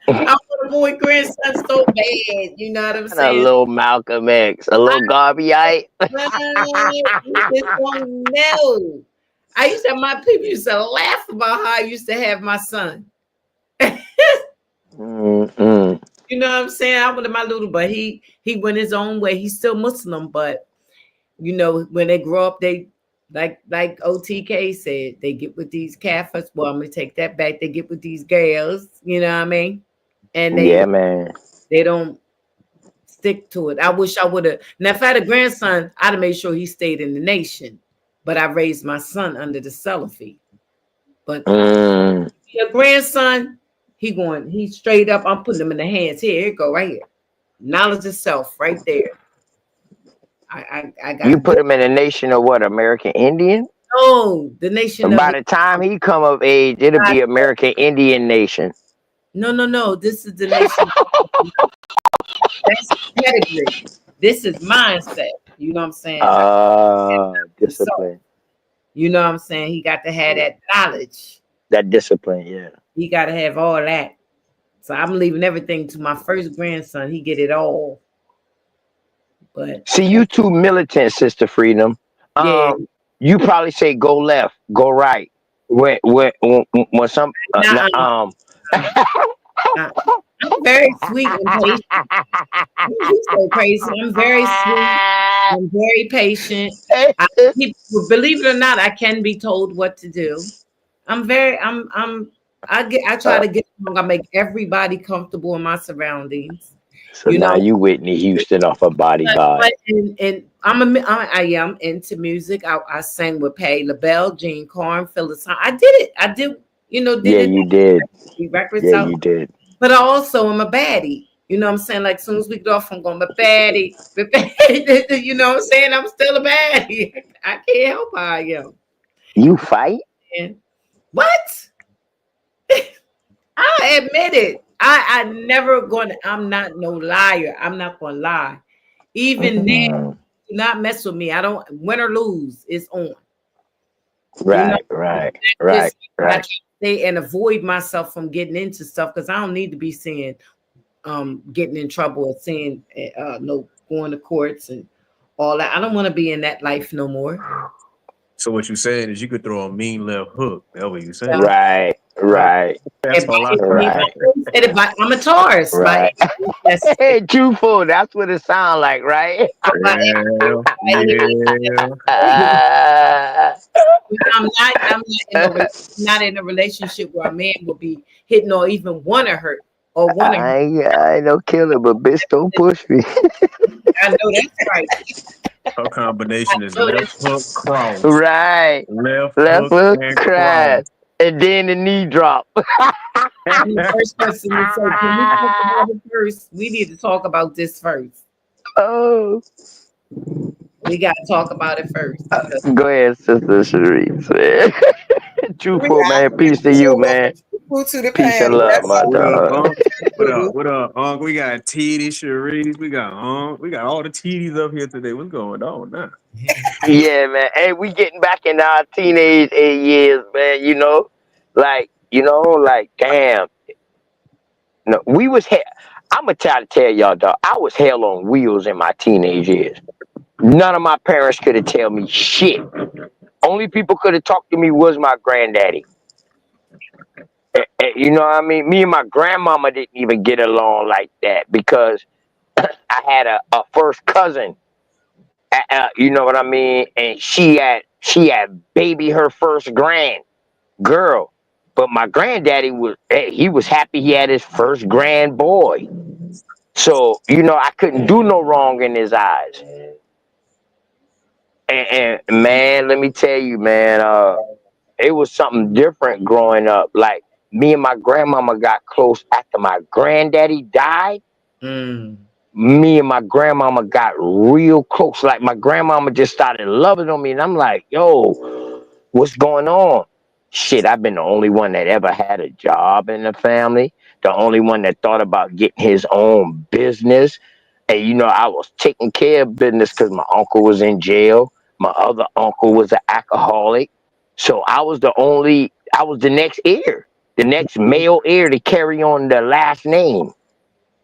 I want a boy grandson so bad. You know what I'm A saying? little Malcolm X, a little Garveyite. You just don't know. I used to have my people used to laugh about how I used to have my son. Mm-mm. You know what I'm saying? I wanted my little, but he went his own way. He's still Muslim, but you know, when they grow up, they like OTK said, they get with these Kafirs. Well, I'm gonna take that back. They get with these girls, you know what I mean? And Yeah, man. they don't stick to it. I wish I would have. Now, if I had a grandson, I'd have made sure he stayed in the nation. But I raised my son under the Salafi. But your grandson, he's straight up. I'm putting him in the hands. Here you go, right here. Knowledge of self, right there. I got. You put him in a nation of what? American Indian? No, the nation of. By the time he come of age, it'll be American Indian nation. No. This is the nation. That's pedigree. This is mindset. You know what I'm saying? Discipline. You know what I'm saying? He got to have that knowledge. That discipline, yeah. He got to have all that. So I'm leaving everything to my first grandson. He get it all. But see, you too militant, Sister Freedom. Yeah. You probably say go left, go right. When some I'm very sweet and patient. You're so crazy. I'm very sweet. I'm very patient. Believe it or not, I can be told what to do. I try to get along. I make everybody comfortable in my surroundings. So you now you Whitney Houston off a bodyguard. And I am into music. I sang with Patti LaBelle, Gene Carn, Phyllis. I did it. I did, you know, you did. Records yeah, out. You did. But I also am a baddie. You know what I'm saying? Like, as soon as we get off, I'm going, but baddie. You know what I'm saying? I'm still a baddie. I can't help how I am. You fight? What? I admit it. I never going to, I'm not no liar. I'm not going to lie. Even now, do not mess with me. I don't, win or lose, it's on. Right. I stay and avoid myself from getting into stuff because I don't need to be seeing getting in trouble or seeing no going to courts and all that. I don't want to be in that life no more. So what you're saying is you could throw a mean left hook. That's what you're saying. Right. That's all I'm I'm a Taurus, right? Truthful. That's what it sounds like, right? I'm not in a relationship where a man will be hitting or even want to hurt or want to. I ain't no killer, but bitch, don't push me. I know that's right. Her combination is left hook cross. Right. Left hook crash. And then the knee drop. I'm the first person to say, can we talk about it first? We need to talk about this first. Oh. We got to talk about it first. Go ahead, Sister Cherise, man. Truthful, man. Peace to you, man. Peace and love, my dog. What up, Uncle? We got TD, Cherise. We got all the TDs up here today. What's going on now? Yeah, man. Hey, we getting back in our teenage years, man. You know, like damn. No, we was here. I'm gonna try to tell y'all, dog. I was hell on wheels in my teenage years. None of my parents could have tell me shit. Only people could have talked to me was my granddaddy. You know what I mean? Me and my grandmama didn't even get along like that because I had a first cousin. You know what I mean? And she had baby her first grand girl. But my granddaddy he was happy he had his first grand boy. So, you know, I couldn't do no wrong in his eyes. And man, let me tell you, man, it was something different growing up. Like me and my grandmama got close after my granddaddy died. Me and my grandmama got real close. Like my grandmama just started loving on me, and I'm like, yo, what's going on? Shit, I've been the only one that ever had a job in the family, the only one that thought about getting his own business. And you know, I was taking care of business because my uncle was in jail. My other uncle was an alcoholic. So I was the next heir, the next male heir to carry on the last name.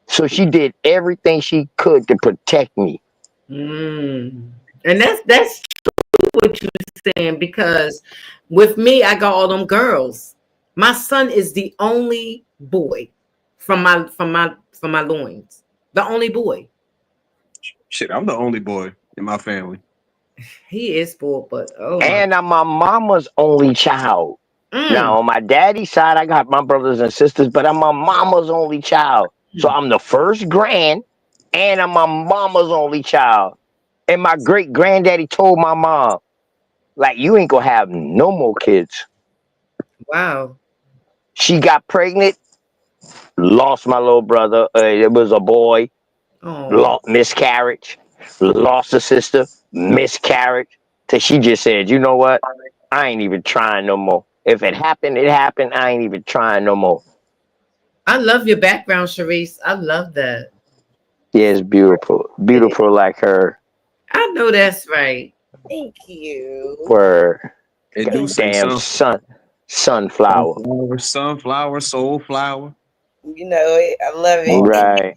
So she did everything she could to protect me. And that's true what you're saying, because with me, I got all them girls. My son is the only boy from my loins. The only boy. Shit, I'm the only boy in my family. He is spoiled, but And I'm my mama's only child. Now on my daddy's side, I got my brothers and sisters, but I'm my mama's only child. So I'm the first grand, and I'm my mama's only child. And my great granddaddy told my mom, like, you ain't gonna have no more kids. Wow. She got pregnant, lost my little brother. It was a boy. Miscarriage. Lost a sister. Miscarriage. So she just said, you know what? I ain't even trying no more. If it happened, it happened. I ain't even trying no more. I love your background, Sharice. I love that. Yeah, it's beautiful. Beautiful like her. I know that's right. Thank you. Word. It do say Damn sunflower. Sunflower, soulflower. You know it. I love it. Right.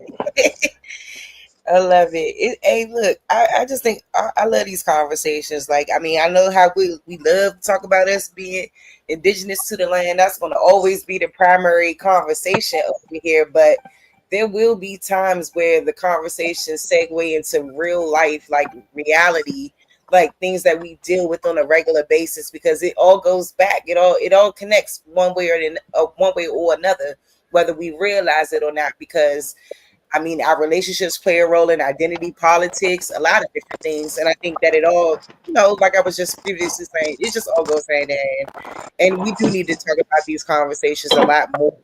I love it. Hey, look, I just think I love these conversations. Like, I mean, I know how we love to talk about us being indigenous to the land. That's going to always be the primary conversation over here. But there will be times where the conversation segue into real life, like reality, like things that we deal with on a regular basis, because it all goes back. It all connects one way or another, whether we realize it or not. Because I mean, our relationships play a role in identity politics, a lot of different things. And I think that it all, you know, like I was just previously saying, it just all goes hand in hand. And we do need to talk about these conversations a lot more.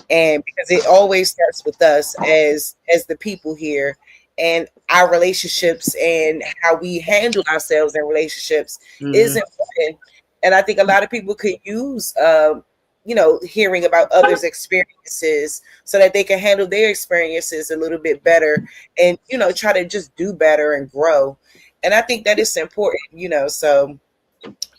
And because it always starts with us as the people here, and our relationships and how we handle ourselves in relationships is important. And I think a lot of people could use you know, hearing about others' experiences so that they can handle their experiences a little bit better and, you know, try to just do better and grow. And I think that it's important, you know. So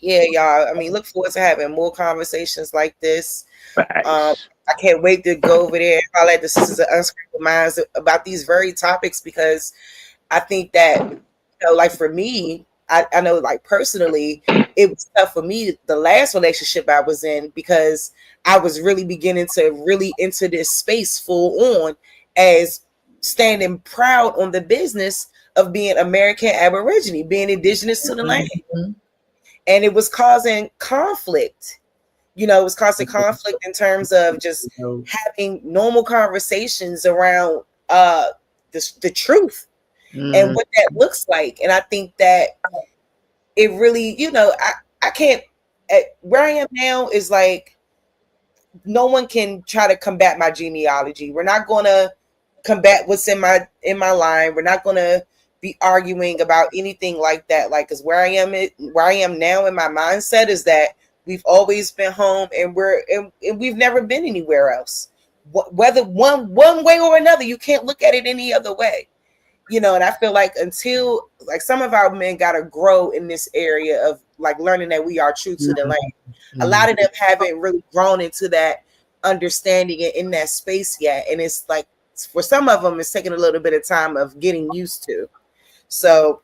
yeah, y'all, I mean, look forward to having more conversations like this. I can't wait to go over there and holler at the Sisters of Unscrambled Minds about these very topics, because I think that, you know, like for me, I know, like personally, it was tough for me, the last relationship I was in, because I was really beginning to really enter this space full on as standing proud on the business of being American Aborigine, being indigenous to the land. And it was causing conflict. You know, it was causing conflict in terms of just having normal conversations around the truth and what that looks like. And I think that it really, you know, I can't, where I am now is like, no one can try to combat my genealogy. We're not going to combat what's in my line. We're not going to be arguing about anything like that. Like, because where I am now in my mindset is that we've always been home, and we've never been anywhere else. Whether one way or another, you can't look at it any other way. You know, and I feel like until, like, some of our men got to grow in this area of like learning that we are true to the land. A lot of them haven't really grown into that understanding and in that space yet. And it's like, for some of them, it's taking a little bit of time of getting used to. So,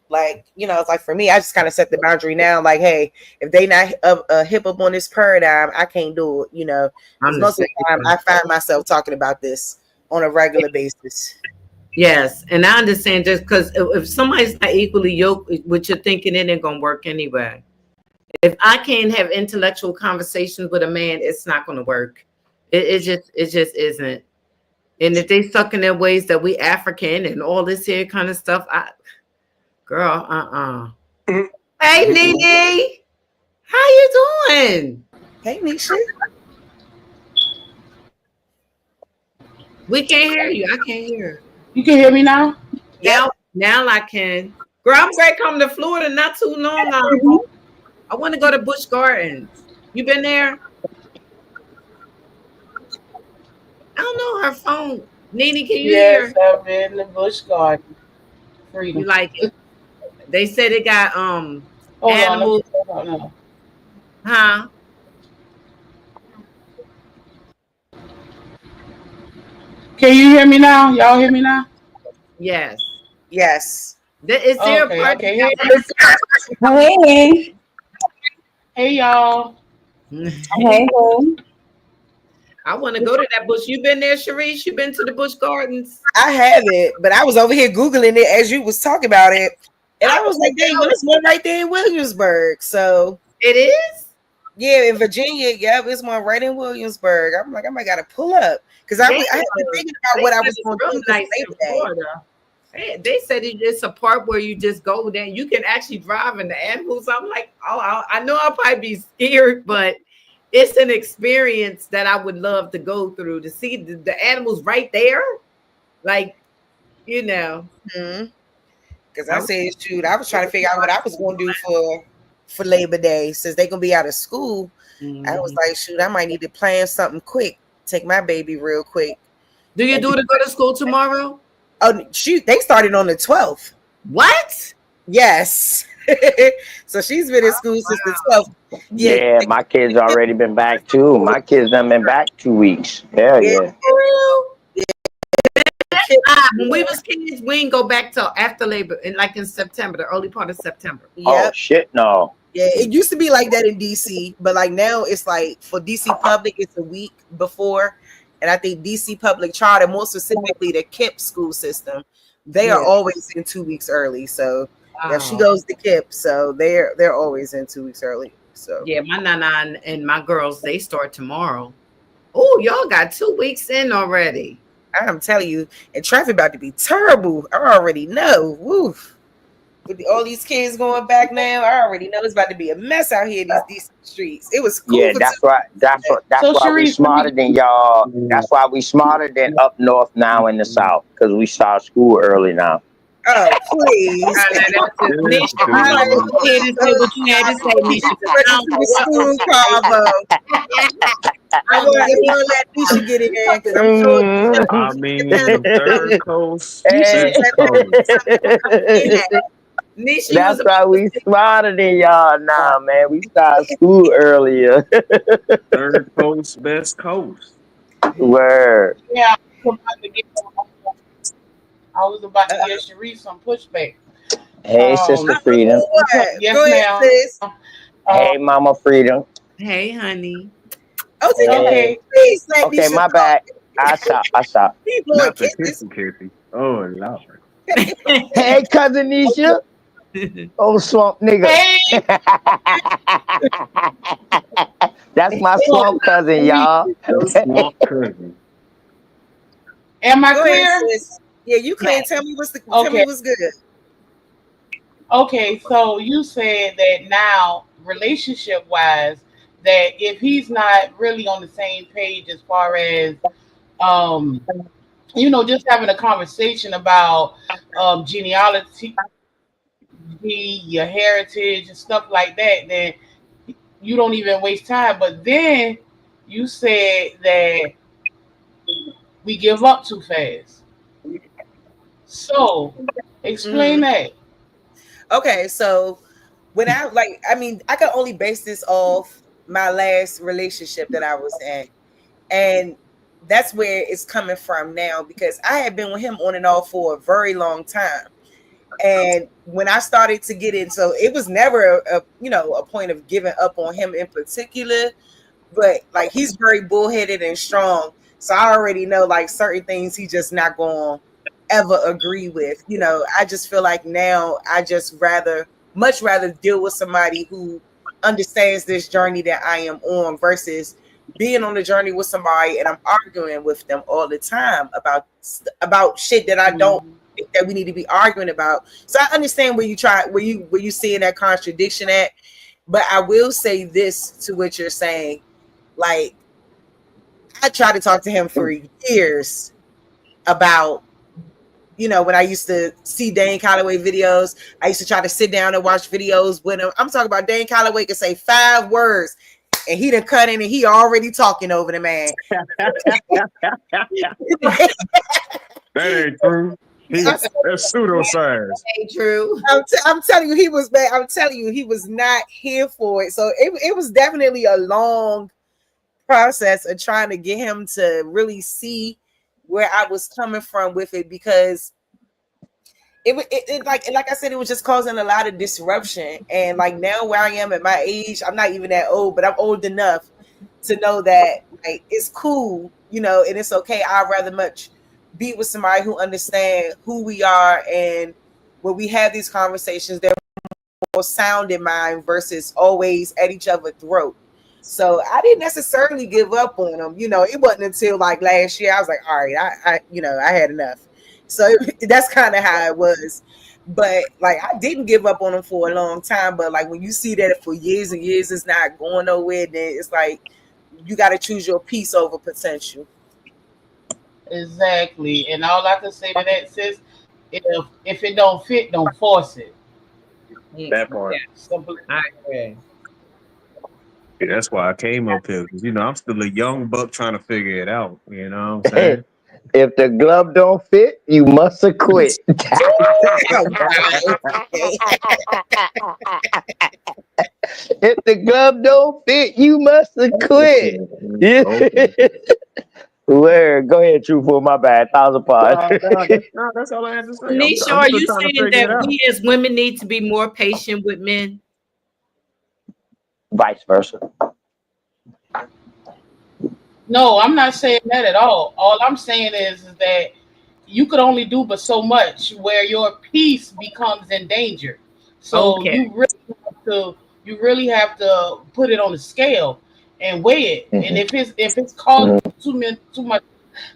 like, you know, it's like for me, I just kind of set the boundary now. Like, hey, if they not hip up on this paradigm, I can't do it. You know, because most of the time I find myself talking about this on a regular basis. Yes, and I understand, just because if somebody's not equally yoked with your thinking, it ain't gonna work anyway. If I can't have intellectual conversations with a man, it's not gonna work. It just isn't. And if they stuck in their ways that we African and all this here kind of stuff, girl, Hey, Nene, how you doing? Hey, Nisha. We can't hear you. I can't hear. You can hear me now? Now I can. Girl, I'm great coming to Florida not too long now. I want to go to Busch Gardens. You been there? I don't know her phone. Nene, can you hear? Yes, I've been to Busch Gardens. Freedom. You like it? They said it got animals. On. Huh? Can you hear me now? Y'all hear me now? Yes. Yes. Is there okay, a part? Okay. Hey. Hey, y'all. Hey. I want to go to that bush. You been there, Sharice? You been to the Busch Gardens? I haven't, but I was over here Googling it as you was talking about it. And I was like, dang, well, there's one right there in Williamsburg. So it is? Yeah, in Virginia. Yeah, it's one right in Williamsburg. I'm like, I might gotta pull up. Because I had been thinking about what I was going to do nice in Florida. They said it's a part where you just go there. You can actually drive in the animals. I'm like, oh, I know I'll probably be scared, but it's an experience that I would love to go through, to see the animals right there. Like, you know. Because I said, shoot, I was trying to figure out what I was going to do for Labor Day. Since they're going to be out of school, I was like, shoot, I might need to plan something quick. Take my baby real quick. Do you do to go to school tomorrow? Oh, shoot, they started on the 12th. What? Yes. So she's been in school since the 12th. Yeah, my kids already been back too. My kids done been back 2 weeks. Hell yeah. When we was kids, we didn't go back till after Labor, in September, the early part of September. Oh shit, no. Yeah, it used to be like that in DC, but like now it's like for DC Public, it's a week before. And I think DC Public Charter, more specifically the KIPP school system, they are always in 2 weeks early. So if she goes to KIPP, so they're always in 2 weeks early. So yeah, my nana and my girls, they start tomorrow. Oh, y'all got 2 weeks in already. I'm telling you, and traffic about to be terrible. I already know. Woof. With all these kids going back now, I already know it's about to be a mess out here in these streets. It was cool. Yeah, that's why we smarter than y'all. That's why we smarter than up north now in the south, because we start school early now. Oh, please. School combo. I want to let Nisha get in there because I'm sure. I mean, third coast. That's why we smarter than y'all now, man. We start school earlier. Third coast, best coast. Word. Yeah, I was about to get Sharice some pushback. Hey, Sister Freedom. Yes, Go ahead, sis. Hey, Mama Freedom. Hey, honey. Okay, please let Okay, my bad. I stop. Not the kissy. Oh, Lord. Hey, cousin Nisha. Oh, swamp nigga. That's my swamp cousin, y'all. Swamp cousin. Am I Go clear? ahead, sis. Yeah, you clear. Tell me what's good. Okay, so you said that now, relationship wise, that if he's not really on the same page as far as just having a conversation about genealogy, your heritage and stuff like that, then you don't even waste time. But then you said that we give up too fast. So explain that. Okay, so when I can only base this off my last relationship that I was in. And that's where it's coming from now, because I had been with him on and off for a very long time. And when I started to get in, so it was never a point of giving up on him in particular, but like he's very bullheaded and strong. So I already know like certain things he just not going to ever agree with. I just feel like now I just much rather deal with somebody who understands this journey that I am on versus being on the journey with somebody and I'm arguing with them all the time about shit that I don't think that we need to be arguing about. So I understand where you seeing that contradiction at, but I will say this to what you're saying. Like, I tried to talk to him for years about, when I used to see Dane Calloway videos, I used to try to sit down and watch videos with him. I'm talking about Dane Calloway could say 5 words and he done cut in and he already talking over the man. That ain't true. That's pseudoscience. Ain't true. I'm telling you, he was bad. I'm telling you, he was not here for it. So it was definitely a long process of trying to get him to really see where I was coming from with it, because it like I said, it was just causing a lot of disruption. And like now where I am at my age, I'm not even that old, but I'm old enough to know that like it's cool, and it's okay. I'd rather much be with somebody who understands who we are, and when we have these conversations, they're more sound in mind versus always at each other's throat. So I didn't necessarily give up on them. It wasn't until like last year I was like, all right, I had enough. So that's kind of how it was. But like I didn't give up on them for a long time. But like when you see that for years and years it's not going nowhere, then it's like you got to choose your peace over potential. Exactly. And all I can say to that, sis, if it don't fit, don't force it. That part. Simple. I agree. Yeah, that's why I came up here, because I'm still a young buck trying to figure it out. You know what I'm saying? If the glove don't fit, you must have quit. If the glove don't fit, you must have quit. Where? Go ahead, Truthful. My bad. 1,000 parts. That's all I had to say. Nisha, I'm are still you trying to saying figure it that out. we as women need to be more patient with men? Vice versa. No, I'm not saying that at all. All I'm saying is that you could only do but so much where your peace becomes endangered. So Okay. you really have to put it on the scale and weigh it. And if it's causing too much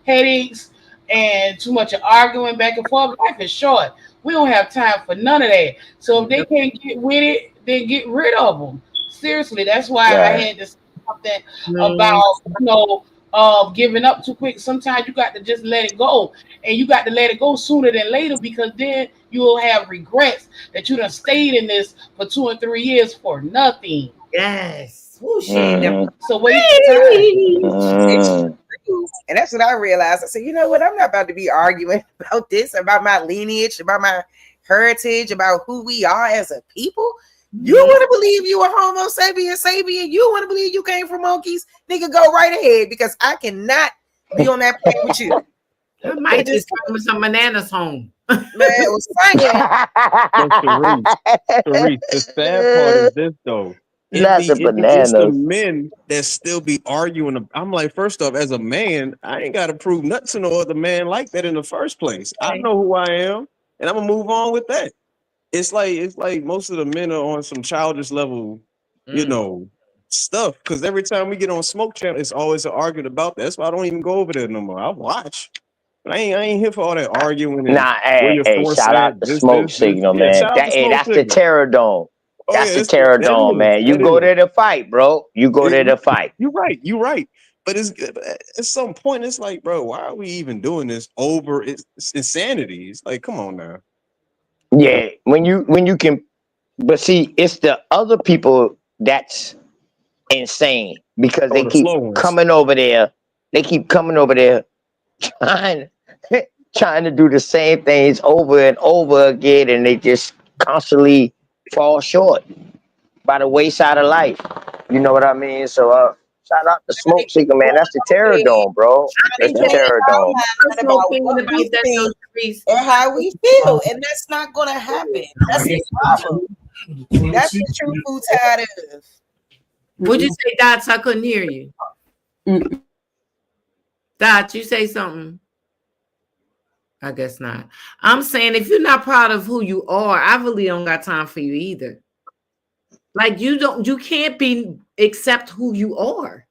headaches and too much arguing back and forth, life is short. We don't have time for none of that. So if they can't get with it, then get rid of them. Seriously, that's why I had to say something about giving up too quick. Sometimes you got to just let it go, and you got to let it go sooner than later, because then you will have regrets that you done stayed in this for 2 and 3 years for nothing. Yes. Ooh, she ain't never. So waste time. And that's what I realized. I said, you know what? I'm not about to be arguing about this, about my lineage, about my heritage, about who we are as a people. You want to believe you a Homo sapien? You want to believe you came from monkeys? Nigga, go right ahead, because I cannot be on that plane with you. I might just come with some bananas home. Man, it was funny. Therese, the sad part is this though. It's the men that still be arguing. I'm like, first off, as a man, I ain't got to prove nothing to no other man like that in the first place. I know who I am, and I'm gonna move on with that. It's like most of the men are on some childish level, stuff. Because every time we get on Smoke Channel, it's always an argument about that. That's why I don't even go over there no more. I watch. I ain't here for all that arguing. Nah, hey, shout out the Smoke Signal, man. That's the Terror Dome. That's the Terror Dome, man. You go there to fight, bro. You go there to fight. You're right. But at some point, it's like, bro, why are we even doing this over? It's insanity. It's like, come on now. Yeah, when you can, but see, it's the other people that's insane, because they keep coming over there. They keep coming over there, trying to do the same things over and over again, and they just constantly fall short by the wayside of life. You know what I mean? So Shout out to Smoke Seeker, man. That's the Terror Dome, bro. That's the Terror Dome. About what we think and how we feel, and that's not gonna happen. That's the problem. That's the truth. Who's tired of? Would you say, Dots? I couldn't hear you. Dots, you say something? I guess not. I'm saying if you're not proud of who you are, I really don't got time for you either. Like you can't be accept who you are.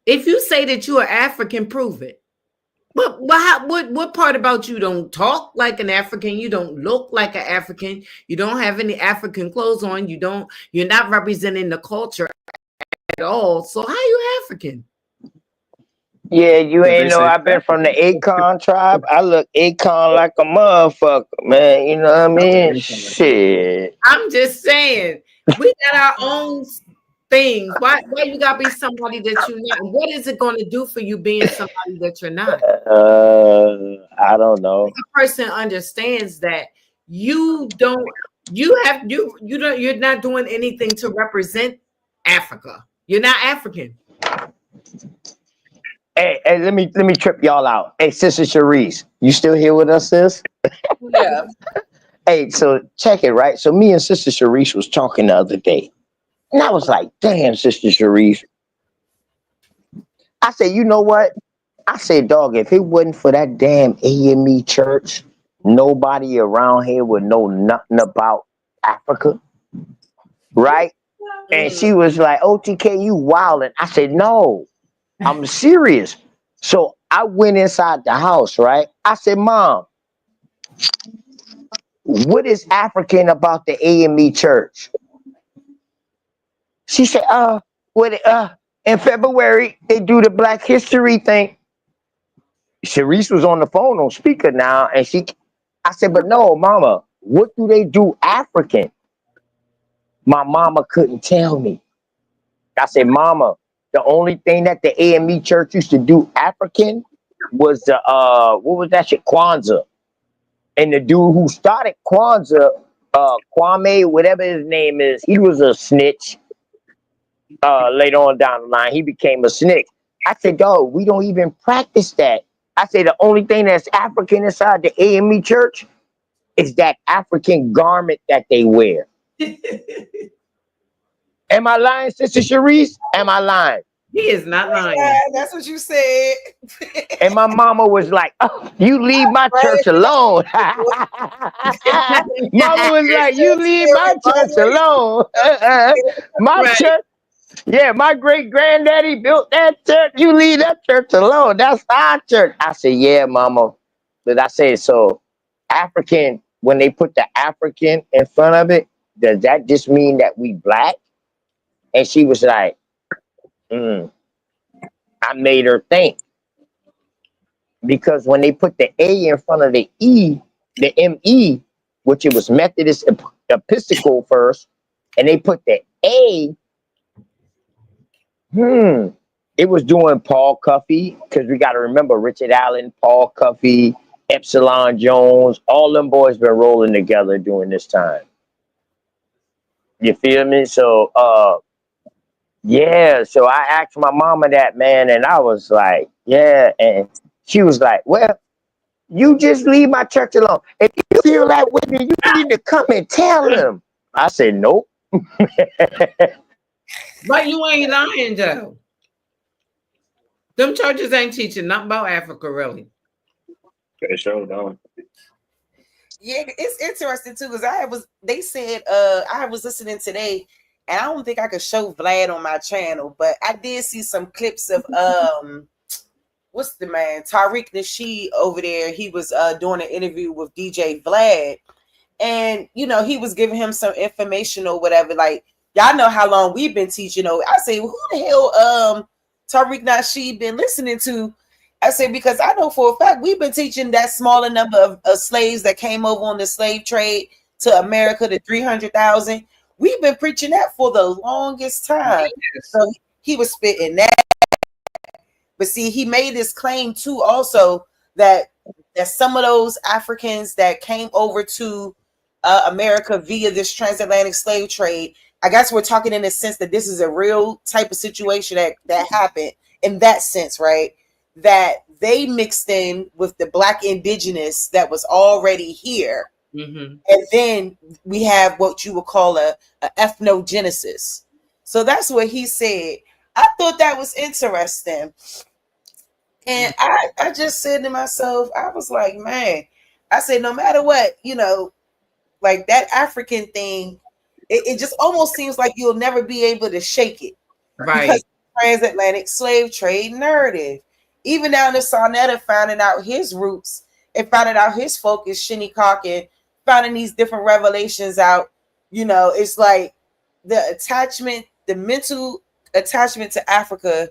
If you say that you are African, prove it. But what part about you don't talk like an African? You don't look like an African. You don't have any African clothes on. You're not representing the culture at all. So how you African? Yeah, you ain't know I've been from the Akon tribe. I look Akon like a motherfucker, man. You know what I mean? Shit. I'm just saying, we got our own things. Why you gotta be somebody that you're not? What is it going to do for you being somebody that you're not? I don't know. If a person understands that you're not doing anything to represent Africa. You're not African. Hey, let me trip y'all out. Hey, Sister Sharice, you still here with us, sis? Yeah. Hey, so check it, right? So me and Sister Sharice was talking the other day. And I was like, damn, Sister Sharice. I said, you know what? I said, dog, if it wasn't for that damn AME church, nobody around here would know nothing about Africa. Right? And she was like, OTK, you wildin'. I said, no, I'm serious. So I went inside the house, right? I said, Mom, what is African about the AME church? She said, in February, they do the Black History thing. Sharice was on the phone on speaker now, and I said, but no, Mama, what do they do African? My mama couldn't tell me. I said, Mama, the only thing that the AME church used to do African was the what was that shit? Kwanzaa. And the dude who started Kwanzaa, Kwame, whatever his name is, he was a snitch. Later on down the line, he became a snitch. I said, dog, we don't even practice that. I said the only thing that's African inside the AME church is that African garment that they wear. Am I lying, Sister Sharice? Am I lying? He is not lying. Yeah, that's what you said. And my mama was like, oh, you leave my church alone. Mama was like, you leave my church alone. My church. Yeah, my great granddaddy built that church. You leave that church alone. That's our church. I said, yeah, Mama. But I said, so African, when they put the African in front of it, does that just mean that we Black? And she was like, I made her think. Because when they put the A in front of the E, the ME, which it was Methodist Episcopal first, and they put the A, it was doing Paul Cuffey, because we got to remember Richard Allen, Paul Cuffey, Epsilon Jones, all them boys been rolling together during this time. You feel me? So, yeah, so I asked my mama that, man, and I was like, yeah, and she was like, well, you just leave my church alone. If you feel that way, then you need to come and tell them. I said, nope. But you ain't lying, Joe. Them churches ain't teaching nothing about Africa, really. They sure don't. Yeah, it's interesting too, because they said I was listening today, and I don't think I could show Vlad on my channel, but I did see some clips of what's the man, Tariq Nasheed over there. He was doing an interview with DJ Vlad, and he was giving him some information or whatever. Like, y'all know how long we've been teaching. I say, who the hell Tariq Nasheed been listening to? I say, because I know for a fact we've been teaching that smaller number of slaves that came over on the slave trade to America, the 300,000. We've been preaching that for the longest time. Yes. So he was spitting that. But see, he made this claim too also that some of those Africans that came over to America via this transatlantic slave trade, I guess we're talking in the sense that this is a real type of situation that happened in that sense, right? That they mixed in with the Black Indigenous that was already here. Mm-hmm. And then we have what you would call a ethnogenesis. So that's what he said. I thought that was interesting. And I just said to myself, I was like, man, I said, no matter what, you know, like that African thing, it just almost seems like you'll never be able to shake it. Right. Because transatlantic slave trade narrative. Even down to Sarnetta finding out his roots and finding out his focus, Shinnecock, and finding these different revelations out, you know, it's like the attachment, the mental attachment to Africa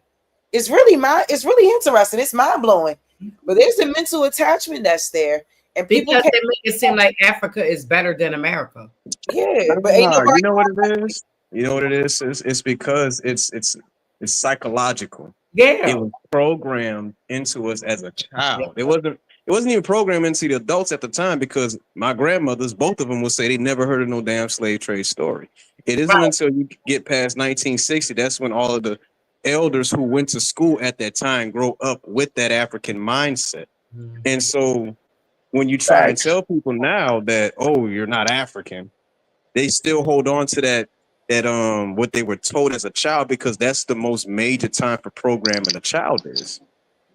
is really interesting. It's mind-blowing. But there's a mental attachment that's there. And people because they make it seem like Africa is better than America. Yeah, but ain't nobody. You know what it is? You know what it is? It's because it's psychological. Yeah. It was programmed into us as a child. It wasn't even programmed into the adults at the time, because my grandmothers, both of them, would say they never heard of no damn slave trade story. It isn't until you get past 1960 that's when all of the elders who went to school at that time grow up with that African mindset. And so when you try and tell people now that, oh, you're not African, they still hold on to that what they were told as a child, because that's the most major time for programming a child is.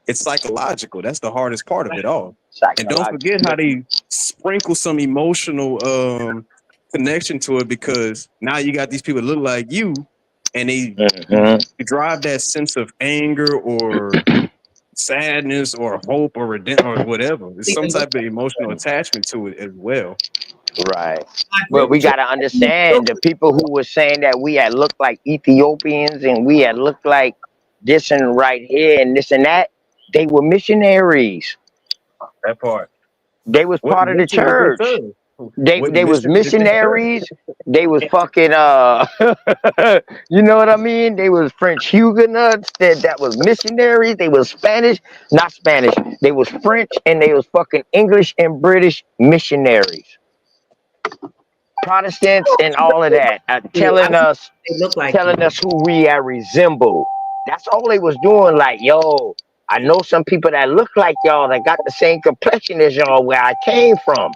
It's psychological. That's the hardest part of it all. And don't forget how they sprinkle some emotional connection to it, because now you got these people that look like you, and they drive that sense of anger or sadness or hope or redemption or whatever. There's some type of emotional attachment to it as well. Right. But we got to understand the people who were saying that we had looked like Ethiopians and we had looked like this and right here and this and that, they were missionaries. That part. They was part of the church. They was missionaries. They was fucking you know what I mean? They was French Huguenots that was missionaries. They was Spanish, not Spanish. They was French, and they was fucking English and British missionaries. Protestants and all of that, telling us who we resemble. That's all they was doing. Like, yo, I know some people that look like y'all that got the same complexion as y'all where I came from.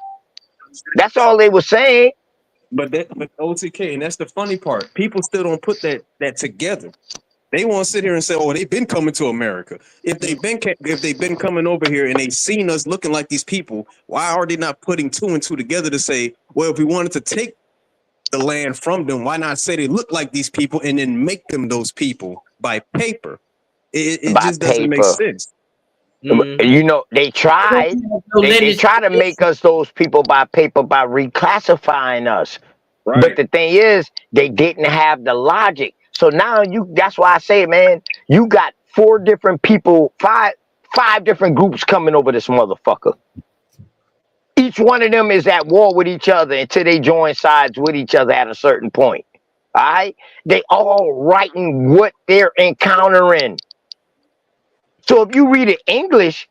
That's all they were saying. But OTK, and that's the funny part. People still don't put that together. They want to sit here and say, "Oh, they've been coming to America. If they've been coming over here and they've seen us looking like these people, why are they not putting two and two together to say, well, if we wanted to take the land from them, why not say they look like these people and then make them those people by paper?" It just doesn't make sense. You know, they tried. They try to make us those people by paper by reclassifying us. Right. But the thing is, they didn't have the logic. So now that's why I say, man, you got 4 different people, five different groups coming over this motherfucker. Each one of them is at war with each other until they join sides with each other at a certain point. All right? They all writing what they're encountering. So if you read an English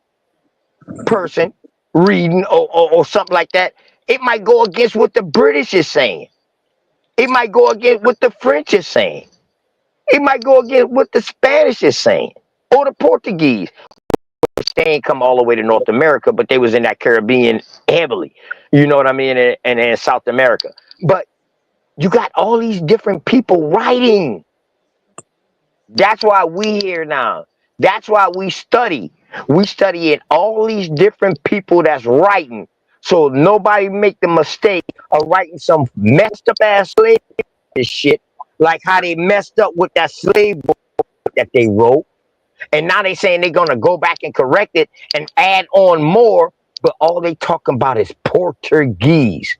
person reading or something like that, it might go against what the British is saying. It might go against what the French is saying. It might go against what the Spanish is saying or the Portuguese. They ain't come all the way to North America, but they was in that Caribbean heavily. You know what I mean? And in South America. But you got all these different people writing. That's why we here now. That's why we study. We study in all these different people that's writing. So nobody make the mistake of writing some messed up ass slave shit, like how they messed up with that slave book that they wrote. And now they saying they're gonna go back and correct it and add on more, but all they talking about is Portuguese.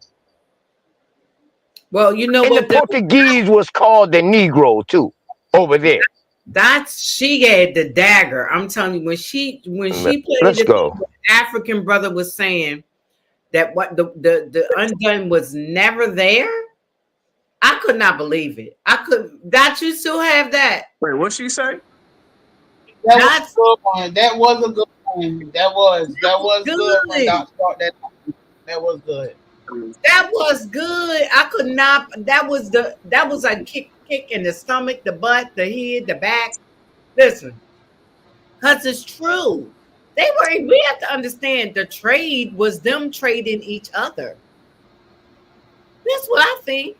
Well, you know and what? The Portuguese was called the Negro too over there. She had the dagger. I'm telling you, when she played Let's go. The African brother was saying that what the undone was never there. I could not believe it. That you still have that. Wait, what'd she say? That was a good one. That was a good one. That was good when Doc started that. That was good. That was good. I could not. That was a kick in the stomach, the butt, the head, the back. Listen, because it's true. We have to understand the trade was them trading each other. That's what I think.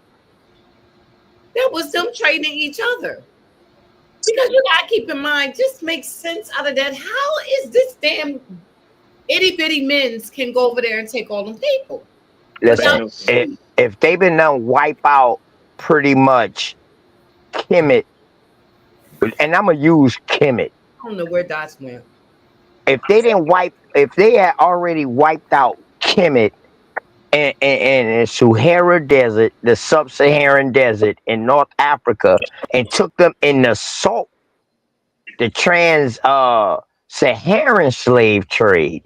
That was them trading each other. Because you gotta keep in mind, just make sense out of that. How is this damn itty bitty men's can go over there and take all them people? Listen, if they been done wipe out pretty much Kemet, and I'm gonna use Kemet. I don't know where Dots went. If they had already wiped out Kemet and Sahara Desert, the sub-Saharan desert in North Africa, and took them in the trans-Saharan slave trade,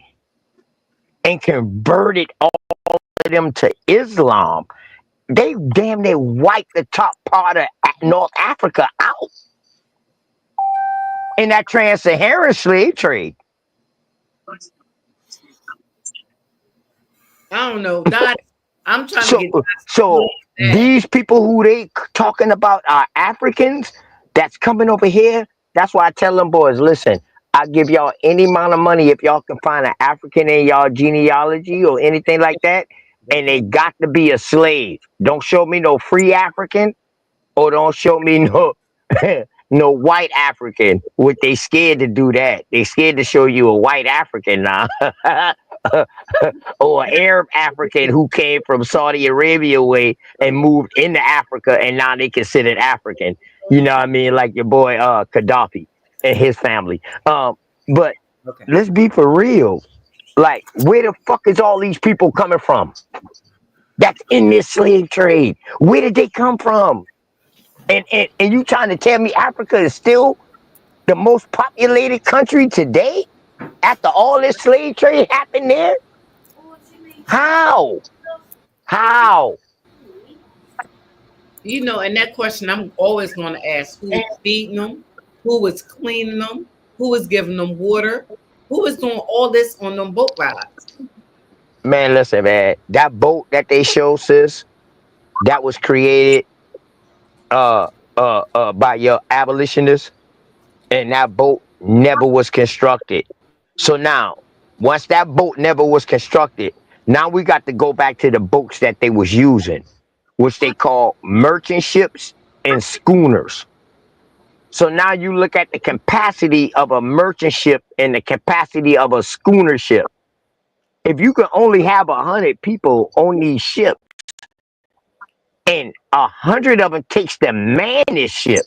and converted all of them to Islam, they damn near wiped the top part of North Africa out in that trans-Saharan slave trade. I don't know. That I'm trying to get. So these people who they talking about are Africans that's coming over here. That's why I tell them boys, listen, I'll give y'all any amount of money if y'all can find an African in y'all genealogy or anything like that, and they got to be a slave. Don't show me no free African, or don't show me no no white African. What they scared to do that? They scared to show you a white African now. Or an Arab African who came from Saudi Arabia way and moved into Africa, and now they considered African. You know what I mean? Like your boy Gaddafi and his family. But let's be for real. Like, where the fuck is all these people coming from? That's in this slave trade. Where did they come from? And you trying to tell me Africa is still the most populated country today after all this slave trade happened there? How? You know, and that question I'm always going to ask: who was feeding them? Who was cleaning them? Who was giving them water? Who was doing all this on them boat rides? Man, listen, man. That boat that they show, sis, that was created by your abolitionists, and that boat never was constructed. So now, once that boat never was constructed, now we got to go back to the boats that they was using, which they call merchant ships and schooners. So now you look at the capacity of a merchant ship and the capacity of a schooner ship. If you can only have 100 people on these ships, and 100 of them takes to man this ship,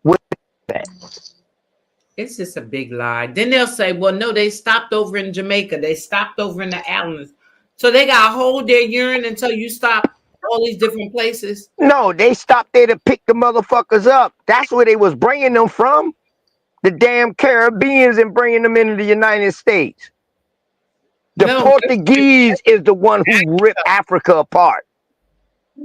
what is that? It's just a big lie. Then they'll say, well, no, they stopped over in Jamaica. They stopped over in the islands. So they got to hold their urine until you stop all these different places. No, they stopped there to pick the motherfuckers up. That's where they was bringing them from. The damn Caribbeans, and bringing them into the United States. The Portuguese is the one who ripped Africa apart.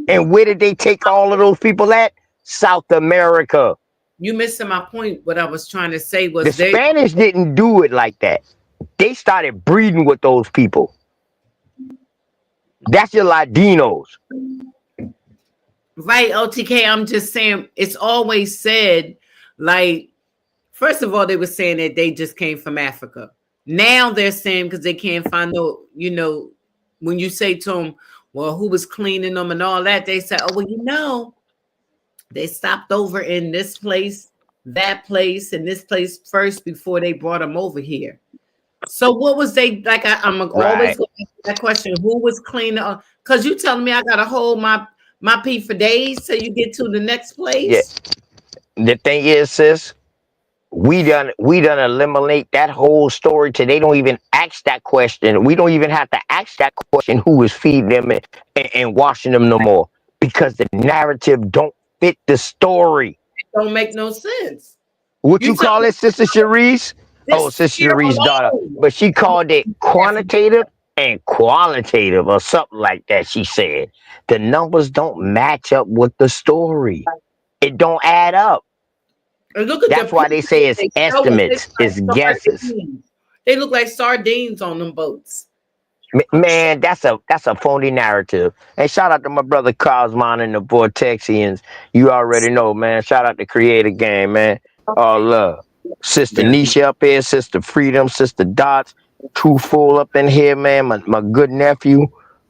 And where did they take all of those people at? South America. You missing my point. What I was trying to say was the Spanish didn't do it like that. They started breeding with those people. That's your Latinos. Right, OTK. I'm just saying, it's always said, like, first of all, they were saying that they just came from Africa. Now they're saying, because they can't find no, you know, when you say to them, well, who was cleaning them and all that, they say, oh, well, you know, they stopped over in this place, that place, and this place first before they brought them over here. So what was they like? I'm always going to ask that question: who was cleaning? Because you telling me I gotta hold my pee for days till you get to the next place. Yeah. The thing is, sis, we done eliminate that whole story till they don't even ask that question. We don't even have to ask that question: who was feeding them and washing them no more, because the narrative don't fit the story. It don't make no sense. What you call it, Sister Cherise? Oh, Sister Cherie's daughter. But she called it quantitative and qualitative or something like that, she said. The numbers don't match up with the story. It don't add up. That's why they say it's estimates, it's guesses. They look like sardines on them boats. Man, that's a phony narrative. And shout out to my brother Cosmon and the Vortexians. You already know, man. Shout out to Creator Game, man. All love. Sister Nisha up here, Sister Freedom, Sister Dots, True Fool up in here, man. My good nephew.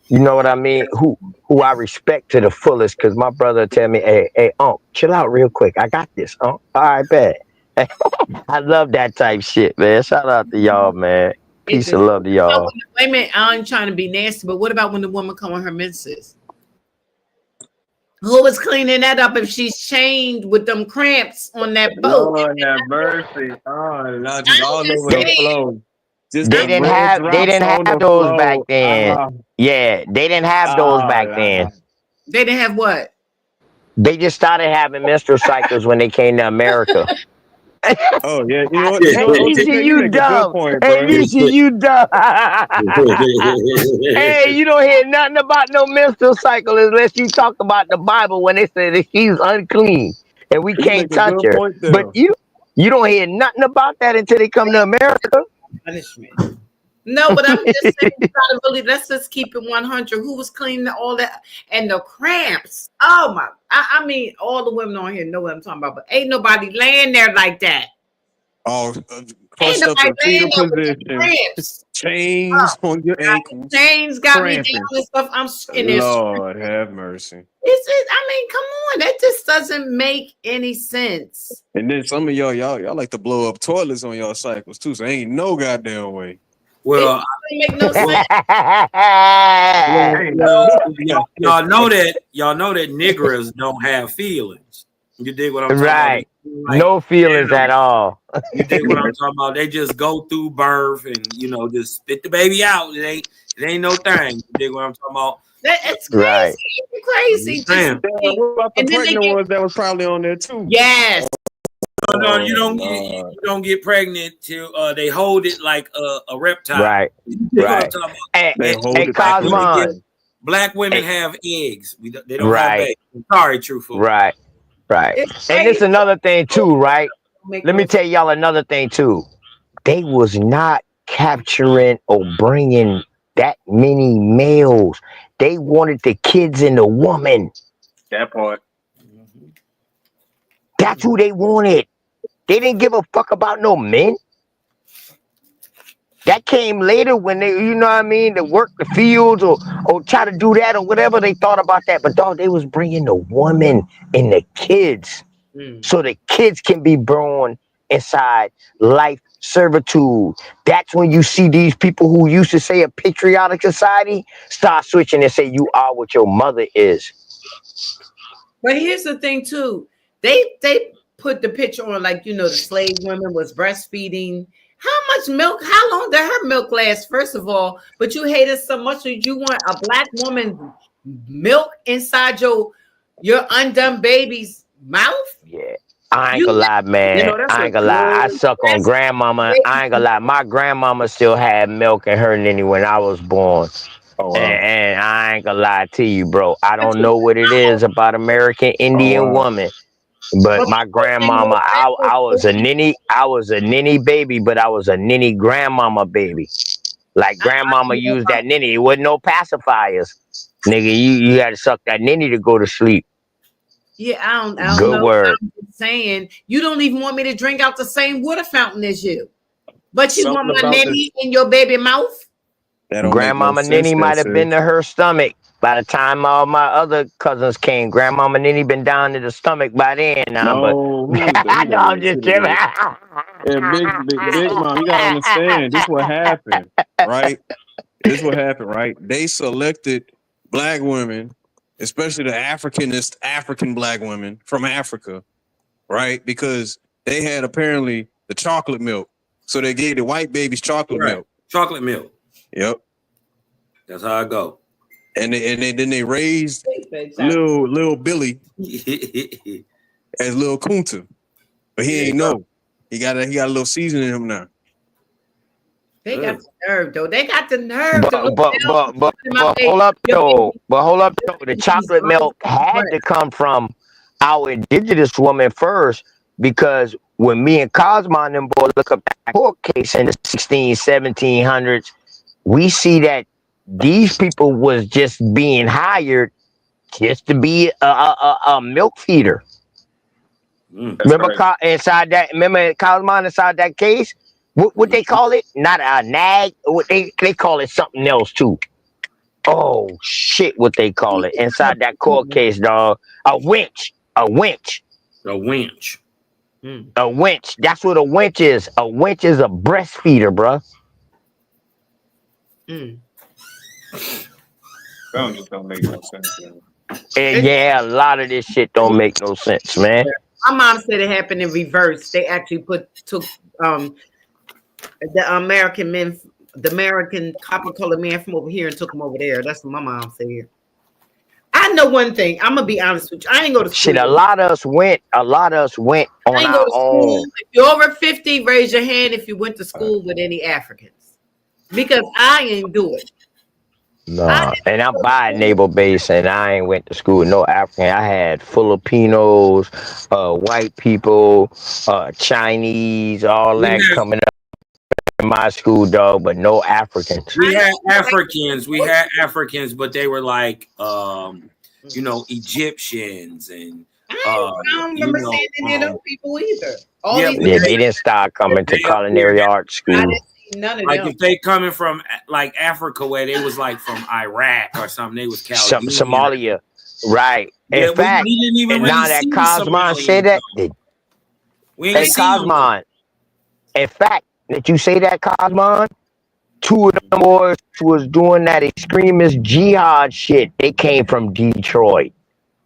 You know what I mean? Who I respect to the fullest, because my brother tell me, hey, chill out real quick. I got this, All right, bet. I love that type shit, man. Shout out to y'all, man. Peace and love to y'all. Wait a minute, I ain't trying to be nasty, but what about when the woman come on her menses? Who was cleaning that up if she's chained with them cramps on that boat? Lord have mercy. Oh, not just all over the floor. Just They didn't have those back then. Yeah, they didn't have those back then. They didn't have what? They just started having menstrual cycles when they came to America. Oh yeah, you know what? Hey, Nisha, you dumb. Hey, Nisha, you dumb. Hey, you don't hear nothing about no menstrual cycle unless you talk about the Bible when they say that she's unclean and we can't touch her. But you don't hear nothing about that until they come to America. Punishment. No, but I'm just saying, really, let's just keep it 100. Who was cleaning all that and the cramps? Oh my! I mean, all the women on here know what I'm talking about, but ain't nobody laying there like that. Oh, crushed up in fetal position, chains on your ankles, chains got me cramping. down and stuff. I'm in there. Lord have mercy. I mean, come on, that just doesn't make any sense. And then some of y'all like to blow up toilets on y'all cycles too. So ain't no goddamn way. Well, it doesn't make no sense. y'all know that niggers don't have feelings. You dig what I'm talking right. about? Like, no feelings at all. You dig what I'm talking about? They just go through birth and just spit the baby out. It ain't no thing. You dig what I'm talking about? It's crazy. Right. It's crazy. What about the pregnant ones that was probably on there too? Yes. No, you don't get pregnant till they hold it like a reptile. Right. Right. Hey, Cosmon. Black women have eggs. They don't right. have eggs. Sorry, truthful. Right. And it's another thing too, right? Let me tell y'all another thing too. They was not capturing or bringing that many males. They wanted the kids and the woman. That part. That's who they wanted. They didn't give a fuck about no men. That came later when they, you know what I mean, to work the fields or try to do that or whatever they thought about that. But dog, they was bringing the woman and the kids. So the kids can be born inside life servitude. That's when you see these people who used to say a patriotic society start switching and say you are what your mother is. But here's the thing too. They put the picture on like, the slave women was breastfeeding. How much milk? How long did her milk last? First of all, but you hate us so much that you want a black woman milk inside your undone baby's mouth? Yeah. I ain't gonna lie, man. I ain't gonna lie. I suck on grandmama. I ain't gonna lie. My grandmama still had milk in her ninny when I was born. Oh, wow. And I ain't gonna lie to you, bro. I don't know what it is about American Indian woman. But my grandmama, I was a ninny baby, but I was a ninny grandmama baby. Like grandmama used that ninny. It wasn't no pacifiers. Nigga, you had to suck that ninny to go to sleep. Yeah, I don't Good know. word. I'm just saying, you don't even want me to drink out the same water fountain as you. But you want my ninny in your baby mouth? Grandmama Ninny might have been to her stomach by the time all my other cousins came. Grandmama Ninny been down to the stomach by then now, but I know I'm just kidding. Yeah, big mom, you gotta understand. This what happened, right? This what happened, right? They selected black women, especially the African black women from Africa, right? Because they had apparently the chocolate milk, so they gave the white babies chocolate milk. Chocolate milk. Yep. That's how I go. And then they raised little Billy as little Kunta, but he ain't know. He got a little seasoning in him now. They got the nerve, though. They got the nerve. But hold up, though. The chocolate milk had to come from our indigenous woman first, because when me and Cosmo and them boys look up that court case in the 1700s, we see that These people was just being hired just to be a milk feeder. That's Remember right. inside that? Remember Cosmon inside that case? What they call it? Not a nag. What they call it something else too. Oh shit! What they call it inside that court case, dog? A winch. A winch. A winch. A winch. That's what a winch is. A winch is a breastfeeder, bruh. That just don't make no sense. Man. And yeah, a lot of this shit don't make no sense, man. My mom said it happened in reverse. They actually took the American men, the American copper colored man from over here and took him over there. That's what my mom said. I know one thing. I'm gonna be honest with you. I ain't go to school. Shit, a lot of us went on our own. If you're over 50, raise your hand if you went to school with any Africans. Because I ain't do it. Nah, and I'm by naval base, and I ain't went to school with no African. I had Filipinos, white people, Chinese, all that coming up in my school, dog, but no Africans. We had Africans, but they were like, Egyptians and. I don't remember seeing any of those people either. They didn't start coming to culinary arts school. None of like them. if they coming from like Africa, where they was like from Iraq or something, they was Chaldean. Somalia, right? Yeah, In fact, we didn't even now really that see Cosmon said that, we ain't Cosmon. In fact, that you say that, Cosmon, two of them boys was doing that extremist jihad shit. They came from Detroit.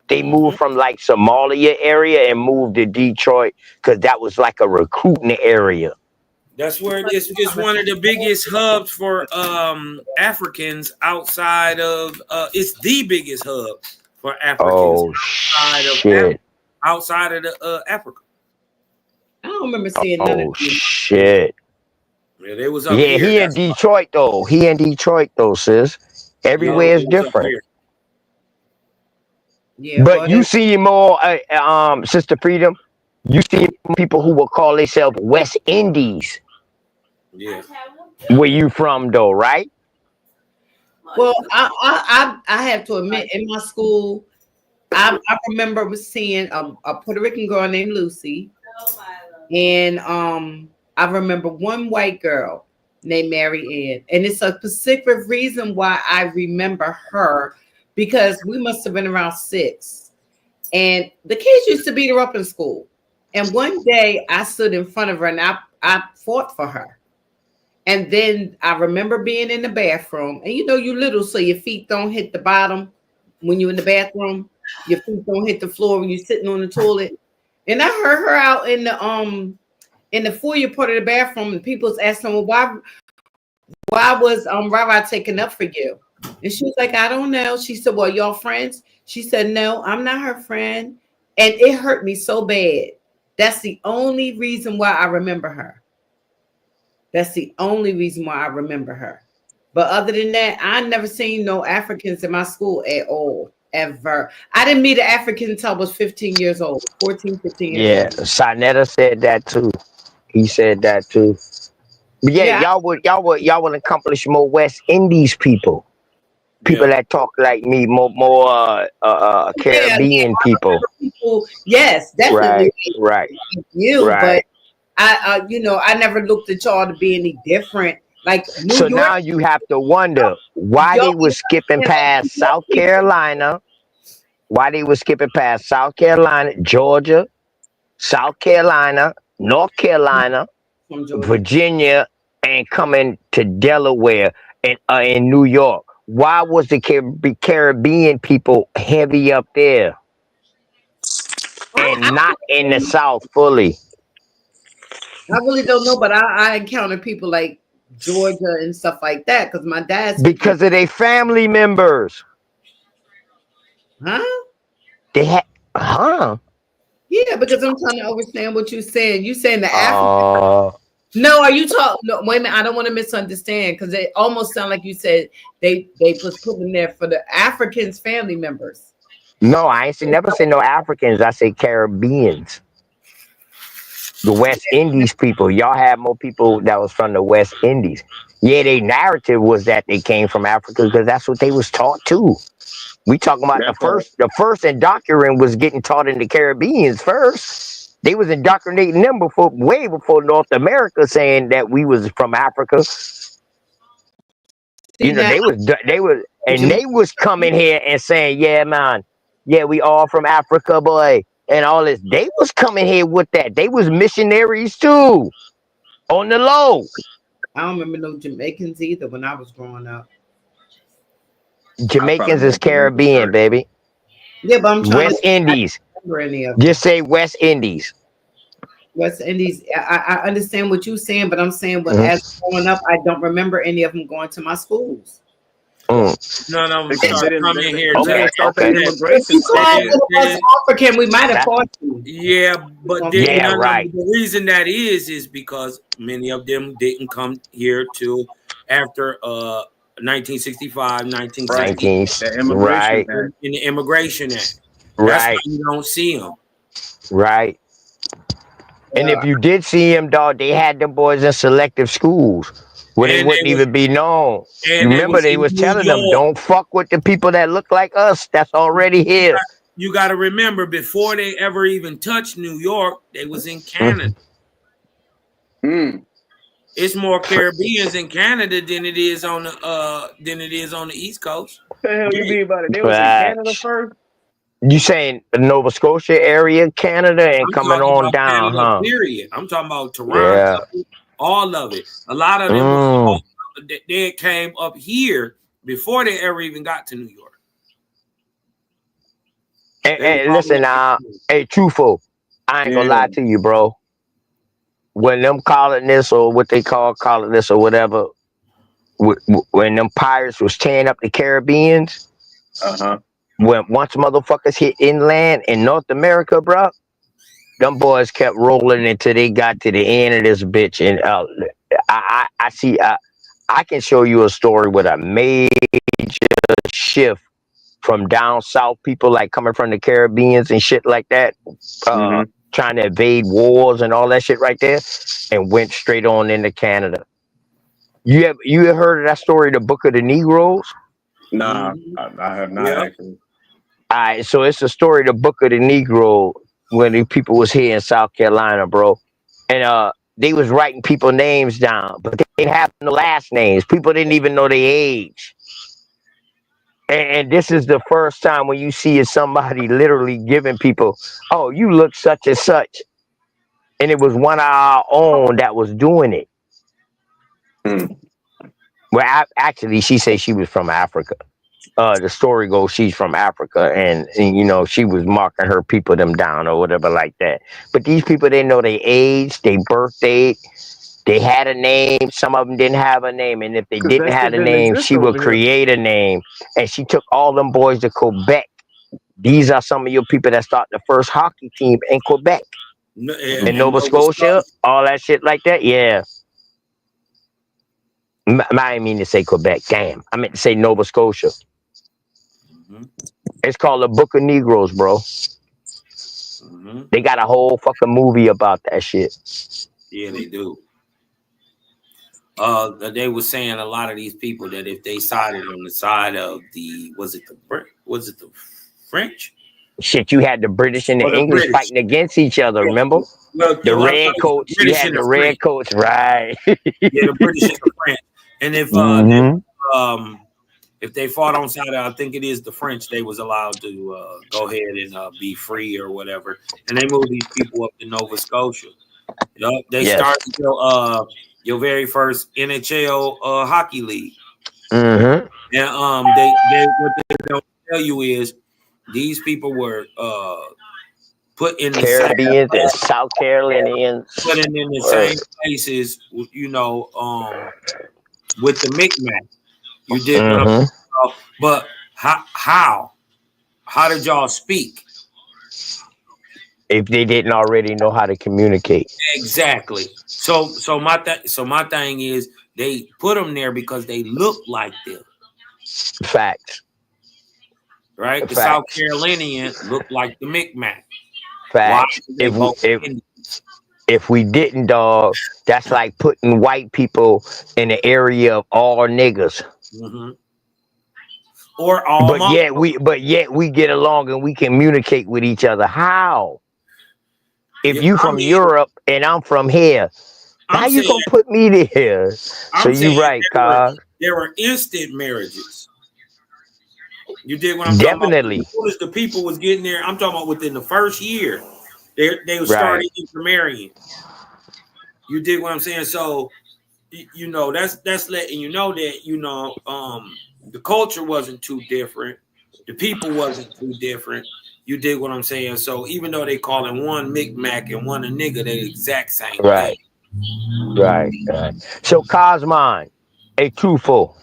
They moved from like Somalia area and moved to Detroit because that was like a recruiting area. That's where it's one of the biggest hubs for Africans outside of it's the biggest hub for Africans outside of the Africa. I don't remember seeing none of them. Shit. Yeah, they was up here. He in Detroit though. He in Detroit though, sis. Everywhere is different. Yeah, but you see more, Sister Freedom. You see people who will call themselves West Indies. Yeah. Where you from though, right? Well, I have to admit, in my school, I remember seeing a Puerto Rican girl named Lucy, and I remember one white girl named Mary Ann, and it's a specific reason why I remember her, because we must have been around 6, and the kids used to beat her up in school. And one day I stood in front of her and I fought for her. And then I remember being in the bathroom, and you little, so your feet don't hit the bottom when you're in the bathroom. Your feet don't hit the floor when you're sitting on the toilet. And I heard her out in the foyer part of the bathroom, and people was asking, well, why was Rara taking up for you? And she was like, I don't know. She said, well, y'all friends? She said, no, I'm not her friend. And it hurt me so bad. That's the only reason why I remember her. That's the only reason why I remember her. But other than that, I never seen no Africans in my school at all, ever. I didn't meet an African until I was 15 years old, 14, 15 years old. Yeah, Sinetta said that too. He said that too. But yeah, y'all would accomplish more West Indies people. People that talk like me, more Caribbean people. Yes, definitely. Right. You, right. But I never looked at y'all to be any different. Like New York, now you have to wonder why they were skipping past South Carolina. Why they were skipping past South Carolina, Georgia, South Carolina, North Carolina, Virginia, and coming to Delaware and in New York. Why was the Caribbean people heavy up there and not in the South fully? I really don't know, but I encounter people like Georgia and stuff like that because my dad's because of their family members. Huh? They had, Yeah, because I'm trying to understand what you're saying. You saying the African? No, are you talking? No, wait a minute. I don't want to misunderstand because it almost sound like you said they was putting there for the Africans' family members. No, I ain't never say no Africans. I say Caribbeans. The West Indies people. Y'all had more people that was from the West Indies. Yeah, their narrative was that they came from Africa because that's what they was taught too. We talking about the first indoctrination was getting taught in the Caribbeans first. They was indoctrinating them way before North America, saying that we was from Africa. You know, they was coming here and saying, yeah, man, yeah, we all from Africa, boy, and all this. They was coming here with that. They was missionaries too, on the low. I don't remember no Jamaicans either when I was growing up. Jamaicans is Caribbean, baby. Yeah, but I'm trying West Indies. remember any of them. Just say West Indies. West Indies. I understand what you're saying, but I'm saying, as growing up, I don't remember any of them going to my schools. None of them start coming here. If you called us African, we might have called you. Yeah, but the reason that is because many of them didn't come here till after 1965, 1960. Right. In the Immigration Act. Right. That's why you don't see them. Right. And if you did see them, dog, they had them boys in selective schools where they wouldn't even be known. You remember they was telling them, don't fuck with the people that look like us that's already here. You got to remember, before they ever even touched New York, they was in Canada. It's more Caribbeans in Canada than it is on the East Coast. What the hell you mean about it? They was in Canada first? You saying the Nova Scotia area, Canada, and coming on down, Canada, huh? Period. I'm talking about Toronto, all of it. A lot of them they came up here before they ever even got to New York. And listen now, hey, truthful, I ain't gonna lie to you, bro. When them colonists or what they call colonists or whatever, when them pirates was tearing up the Caribbeans, when once motherfuckers hit inland in North America, bro, them boys kept rolling until they got to the end of this bitch. And I see, I can show you a story with a major shift from down south, people like coming from the Caribbeans and shit like that, trying to evade wars and all that shit right there, and went straight on into Canada. You have heard of that story, the Book of the Negroes? Nah, I have not actually. All right, so it's the story, the Book of the Negro, when the people was here in South Carolina, bro, and they was writing people names down, but they didn't have no last names. People didn't even know their age. And this is the first time when you see somebody literally giving people, oh, you look such and such. And it was one of our own that was doing it. Well, actually, she said she was from Africa. The story goes she's from Africa, and you know, she was marking her people them down or whatever like that. But these people didn't know their age, their birth date. They had a name. Some of them didn't have a name, and if they didn't have a name, she would create a name. And she took all them boys to Quebec. These are some of your people that start the first hockey team in Quebec, in Nova Scotia, all that shit like that. Yeah. I didn't mean to say Quebec. Damn, I meant to say Nova Scotia. It's called the Book of Negroes, bro. They got a whole fucking movie about that shit. Yeah, they do. They were saying a lot of these people that if they sided on the side of was it the French? Shit, you had the British and the English fighting against each other, remember? Well, the red coats, you had the red coats, right? Yeah, the British and the French. And if they fought on side of, I think it is the French, they was allowed to go ahead and be free or whatever. And they moved these people up to Nova Scotia. They started your very first NHL hockey league. And they what they don't tell you is these people were put in the Caribbeans and South Carolinians, put in the same places, you know, with the Micmac. You did what I'm talking about. But how did y'all speak? If they didn't already know how to communicate. Exactly. So my thing is they put them there because they look like them. Facts. Right? The South Carolinian look like the Micmac. Facts. If we didn't, dog, that's like putting white people in the area of all niggas. Mm-hmm. Or all But yet we get along and we communicate with each other. How? If you from Europe and I'm from here, how you gonna put me there? So you right, Cos. There were instant marriages. You did what I'm Definitely. talking about. As soon as the people was getting there, I'm talking about within the first year, they were Right. starting intermarrying. You did what I'm saying. So you know that's letting you know that the culture wasn't too different, the people wasn't too different. You did what I'm saying. So even though they calling one Micmac and one a nigga, they the exact same Right. thing. Right. So Cosmine, a truthful.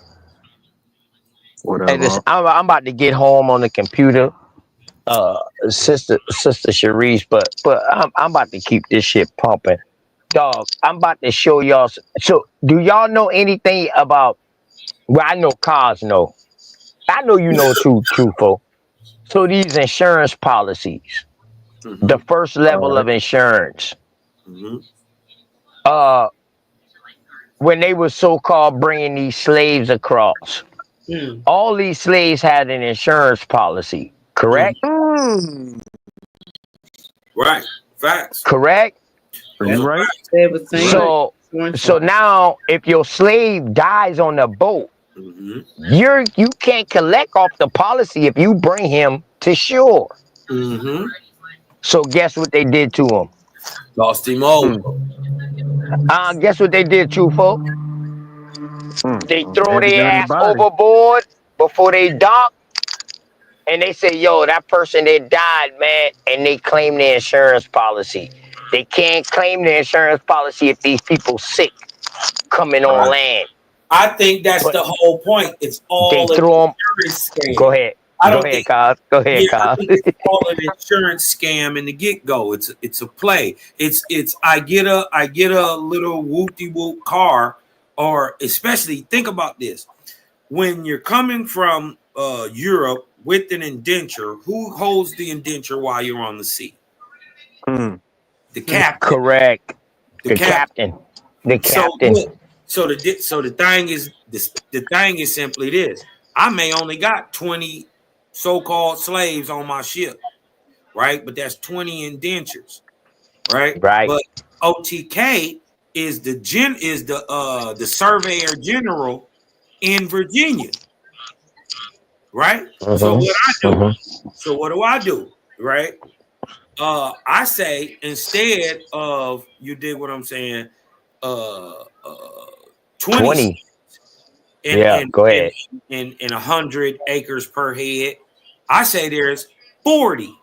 And this, I'm about to get home on the computer, sister Sharice, but I'm about to keep this shit pumping, dog. I'm about to show y'all. So do y'all know anything about? Well, I know Cos know. I know you know truthful. So these insurance policies, the first level of insurance, when they were so-called bringing these slaves across, all these slaves had an insurance policy, correct? Right. Facts. Correct. That's right. So now, if your slave dies on the boat, you can't collect off the policy if you bring him to shore. So guess what they did to him? Lost him over. Guess what they did, Truthful? They throw Had to their get on the ass body. overboard before they dock, and they say, "Yo, that person that died, man," and they claim their insurance policy. They can't claim their insurance policy if these people sick coming on land. I think that's the whole point. It's all an insurance scam. Go ahead. Go ahead, Kyle. I think it's all an insurance scam in the get-go. It's a play. It's I get a little whoop-de-whoop car, or especially think about this. When you're coming from Europe with an indenture, who holds the indenture while you're on the sea? The captain. Correct. The captain. The captain. So the thing is the thing is simply this. I may only got 20 so-called slaves on my ship, right? But that's 20 indentures, right? Right. But OTK is the surveyor general in Virginia, right? So what do I do? Right? I say instead of, you did what I'm saying, 20. Go ahead. In 100 acres per head, I say there's 40.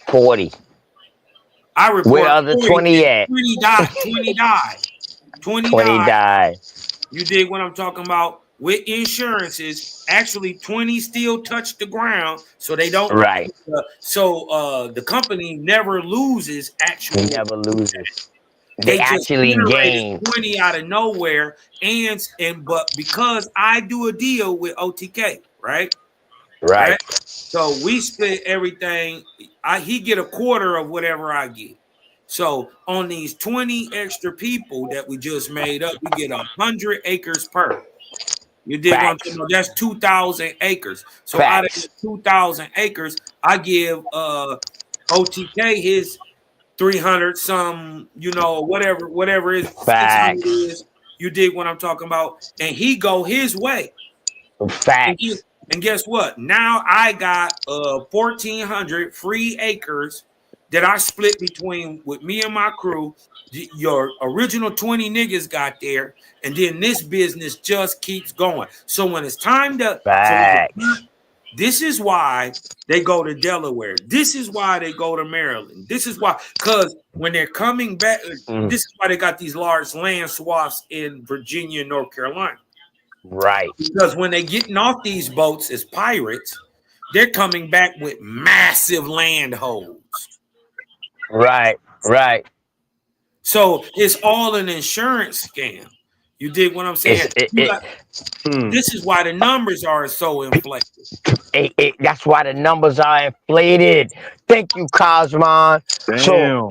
40. I report where are the 20 at? 20 died. 20 died. You dig what I'm talking about? With insurances, actually 20 still touch the ground, so they don't. Right. The company never loses. Actually, never loses. They just actually gain 20 out of nowhere, but because I do a deal with OTK, right? So we split everything. He get a quarter of whatever I get. So on these 20 extra people that we just made up, we get 100 acres per. You dig what I'm saying? That's 2,000 acres. So out of the 2,000 acres, I give OTK his 300 some, whatever is 600 is. You dig what I'm talking about? And he go his way. Facts. And guess what? Now I got 1,400 free acres that I split between with me and my crew. Your original 20 niggas got there, and then this business just keeps going. So when it's time to, this is why they go to Delaware. This is why they go to Maryland. This is why, because when they're coming back, this is why they got these large land swaths in Virginia and North Carolina. Right. Because when they're getting off these boats as pirates, they're coming back with massive land holds. Right. So it's all an insurance scam. You dig what I'm saying? This is why the numbers are so inflated. That's why the numbers are inflated. Thank you, Cosmon. So,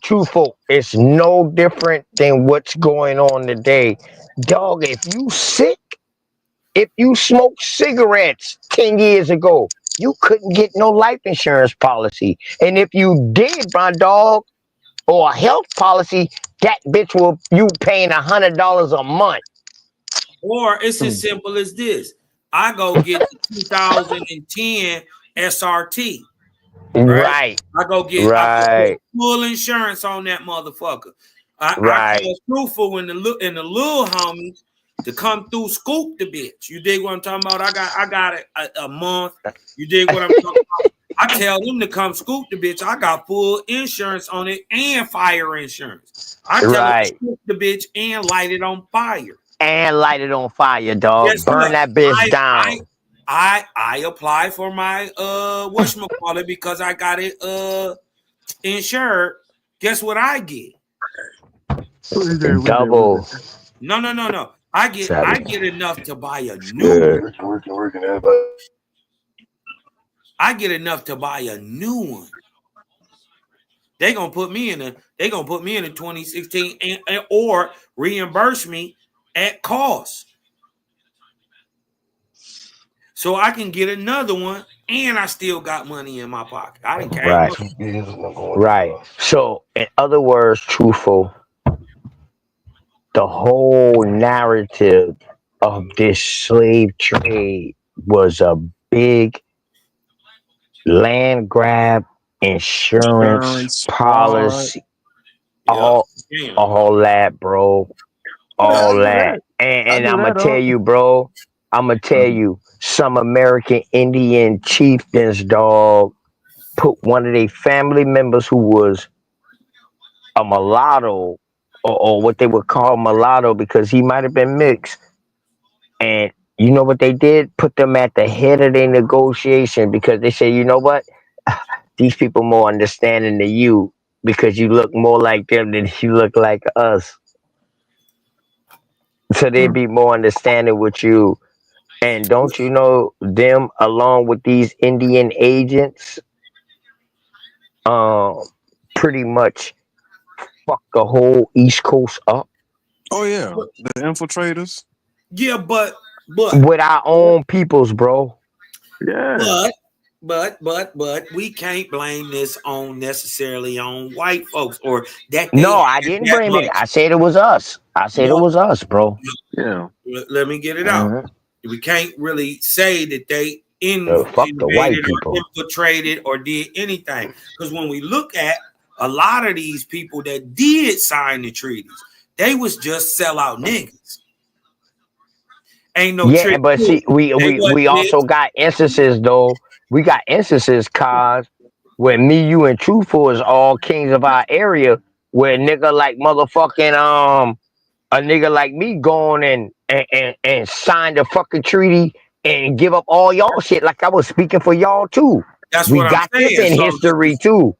truthful, it's no different than what's going on today. Dog, if you sick, if you smoked cigarettes 10 years ago, you couldn't get no life insurance policy. And if you did, my dog, or a health policy, that bitch will you paying $100 a month. Or it's as simple as this. I go get the 2010 SRT. Right. I go put full insurance on that motherfucker. I call truthful in the little homies to come through, scoop the bitch. You dig what I'm talking about? I got a month. You dig what I'm talking about? I tell them to come scoop the bitch. I got full insurance on it and fire insurance. I tell them to scoop the bitch and light it on fire. And light it on fire, dog. Burn that bitch down. I apply for my whatchamacallit because I got it insured. Guess what I get? Double. No. I get enough to buy a new one. I get enough to buy a new one. They gonna put me in a 2016 or reimburse me at cost. So I can get another one and I still got money in my pocket. I didn't care. Right. So in other words, truthful, the whole narrative of this slave trade was a big land grab, insurance policy, all that, bro. All that. And I'm gonna tell you, bro, some American Indian chieftains, dog, put one of their family members who was a mulatto or what they would call mulatto because he might have been mixed. And you know what they did? Put them at the head of their negotiation because they say, you know what? These people more understanding than you because you look more like them than you look like us. So they'd be more understanding with you. And don't you know them along with these Indian agents pretty much fuck the whole East Coast up? Oh yeah, the infiltrators. Yeah, but with our own peoples, bro. Yeah. But we can't blame this on necessarily on white folks or that. No, I didn't blame it. I said it was us. It was us, bro. Yeah. Let me get it out. We can't really say that they fuck the white people, or infiltrated or did anything. Because when we look at a lot of these people that did sign the treaties, they was just sellout niggas. Ain't no trick. But see, we also got instances though. We got instances, cause where me, you, and Truthful is all kings of our area. Where a nigga like motherfucking a nigga like me going and signed a fucking treaty and give up all y'all shit like I was speaking for y'all too. That's we what got I'm saying. this in history too.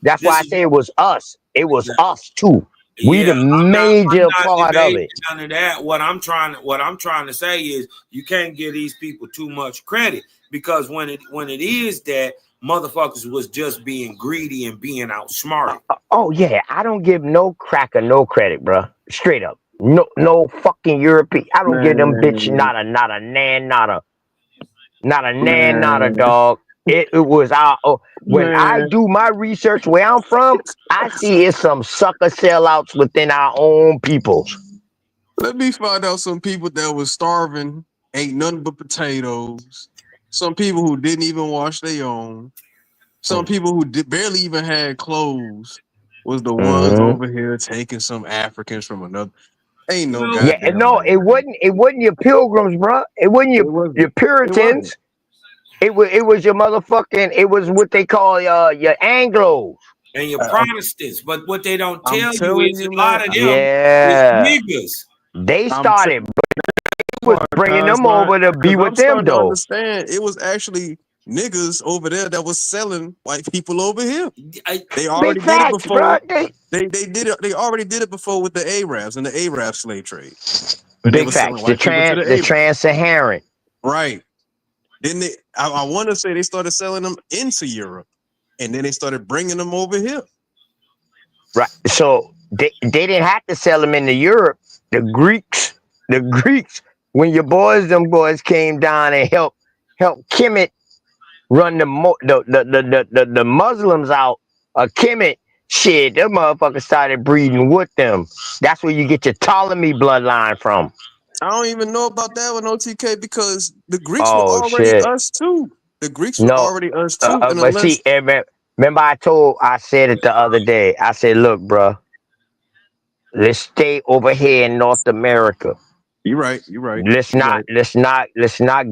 That's why I say it was us. It was us too. We the major part of it. None of that. What I'm trying to say is you can't give these people too much credit because when it is that motherfuckers was just being greedy and being outsmarted. Oh yeah, I don't give no cracker no credit, bro. Straight up. No fucking European. I don't give them bitch not a nan, not a dog. It was our when I do my research where I'm from, I see it's some sucker sellouts within our own peoples. Let me find out some people that was starving, ate nothing but potatoes. Some people who didn't even wash their own. Some people who barely even had clothes was the ones over here taking some Africans from another. Ain't no goddamn. It wasn't your pilgrims, bro. It wasn't your Puritans. It was your motherfucking. It was what they call your Anglos and your Protestants. But what they don't tell you is a lot of them is niggas. They started bringing them over to be with them though. Understand? It was actually niggas over there that was selling white people over here. They Big already did it facts, bro. before. They did it. They already did it before with the Arabs and the Arab slave trade. But they Big were selling facts. white people to the Arabs. Trans-Saharan. Right. Then they, I want to say they started selling them into Europe, and then they started bringing them over here. Right. So they didn't have to sell them into Europe. The Greeks, when them boys came down and helped Kemet run the Muslims out of Kemet, shit, them motherfuckers started breeding with them. That's where you get your Ptolemy bloodline from. I don't even know about that one, OTK, because the Greeks were Oh already shit. us too. The Greeks were No. already us too. And But see, remember I said it the other day. I said, look, bro, let's stay over here in North America. You're right. Let's not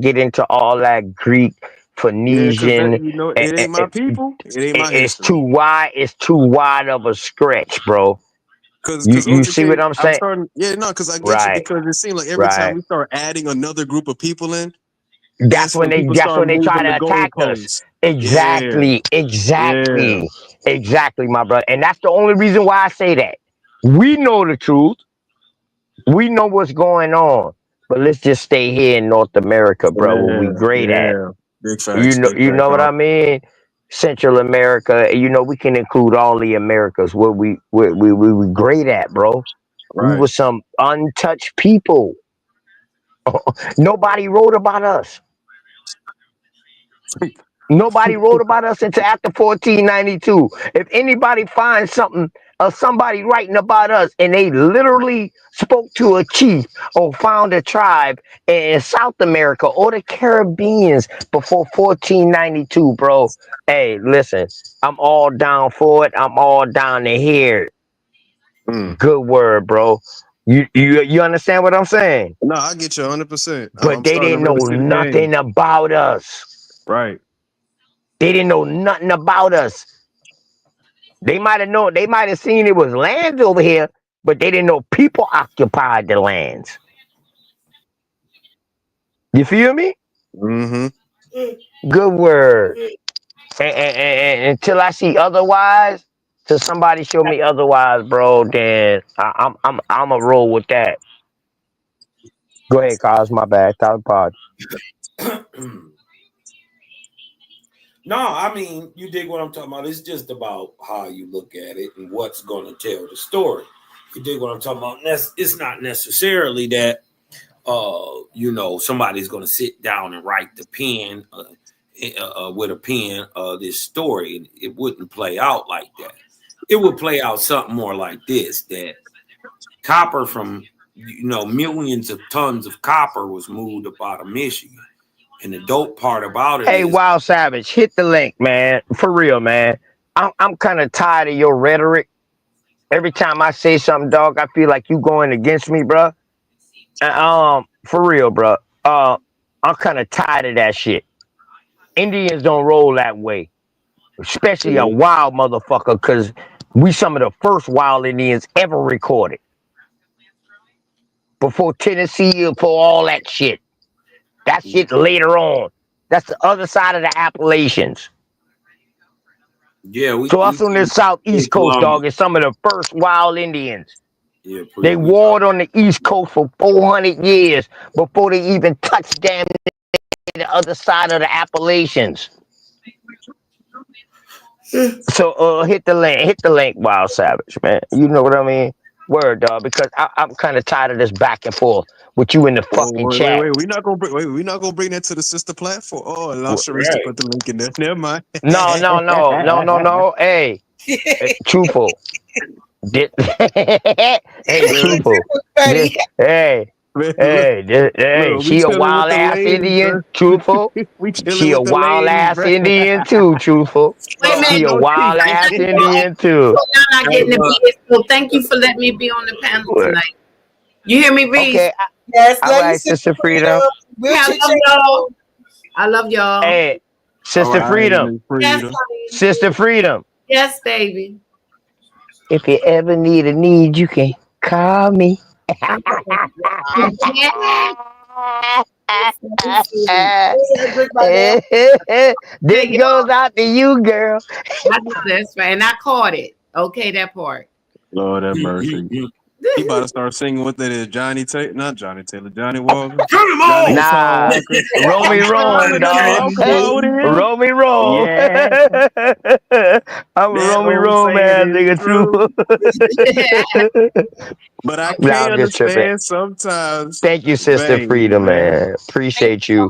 get into all that Greek, Yeah, because Phoenician. it ain't my people. It ain't my It's history. too wide. It's too wide of a stretch, bro. Because You see what I'm saying? Because I get you, because it seems like every time we start adding another group of people in, that's when they try to attack us. Exactly, my brother. And that's the only reason why I say that. We know the truth. We know what's going on. But let's just stay here in North America, bro, where we great at. Big facts. You know what I mean? Central America, we can include all the Americas where we great at, bro. Right. We were some untouched people. Nobody wrote about us. Nobody wrote about us until after 1492. If anybody finds something of somebody writing about us and they literally spoke to a chief or found a tribe in South America or the Caribbeans before 1492, bro, hey, listen, I'm all down for it. I'm all down to hear it. Good word, bro. You understand what I'm saying? No, I get you 100%. But they didn't know nothing about us. Right. They didn't know nothing about us. They might have seen it was lands over here, but they didn't know people occupied the lands. You feel me? Mm-hmm. Good word. And until I see otherwise, till somebody show me otherwise, bro, then I'm a roll with that. Go ahead, Cos. My bad. Pod. No, I mean, you dig what I'm talking about. It's just about how you look at it and what's going to tell the story. You dig what I'm talking about? It's not necessarily that, somebody's going to sit down and write the pen with a pen this story. It wouldn't play out like that. It would play out something more like this, that copper from, millions of tons of copper was moved up out of Michigan. And the dope part about it Hey, is, Wild Savage, hit the link, man. For real, man. I'm kind of tired of your rhetoric. Every time I say something, dog, I feel like you going against me, bro. For real, bro. I'm kind of tired of that shit. Indians don't roll that way, especially a wild motherfucker, because we some of the first wild Indians ever recorded. Before Tennessee, before all that shit. That shit later on. That's the other side of the Appalachians. Yeah, so us on the southeast coast, dog, is some of the first wild Indians. Yeah, they warred on the East Coast for 400 years before they even touched damn the other side of the Appalachians. So hit the link, Wild Savage, man. You know what I mean? Word, dog, because I'm kind of tired of this back and forth with you in the fucking chat. Wait, we're not gonna bring that to the sister platform. Oh, allow Sharice to put the link in there. Never mind. No. Hey, truthful. Truthful. She a wild ass Indian, truthful. She a wild ass Indian too, truthful. She a wild ass Indian too. I'm not getting to be it, so thank you for letting me be on the panel tonight. You hear me, Reese? Okay. Yes, all right, Sister Freedom. I love y'all. Hey, Sister Freedom. Yes, Sister Freedom. yes, baby. If you ever need a need, you can call me. This goes out to you, girl. That's right. And I caught it. Okay, that part. Lord have mercy. He about to start singing what that is. Johnny Taylor, not Johnny Taylor, Johnny Walker. Johnny Guitar Nah, Walker. roll me wrong, dog. Roll me wrong. Yeah. I'm a That roll me old wrong, man, saying is nigga, too. But I Nah, can't I'm just tripping. understand sometimes. Thank you, Sister Vein, Freedom, man. man. Appreciate you.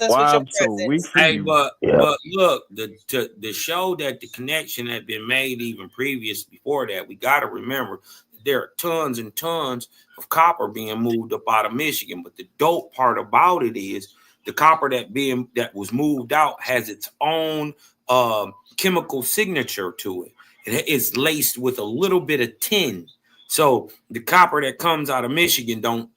Why I'm so weak for Hey, you. but Yeah. look, the show that the connection had been made even previous before that, we got to remember there are tons and tons of copper being moved up out of Michigan. But the dope part about it is the copper that was moved out has its own chemical signature to it. It's laced with a little bit of tin. So the copper that comes out of Michigan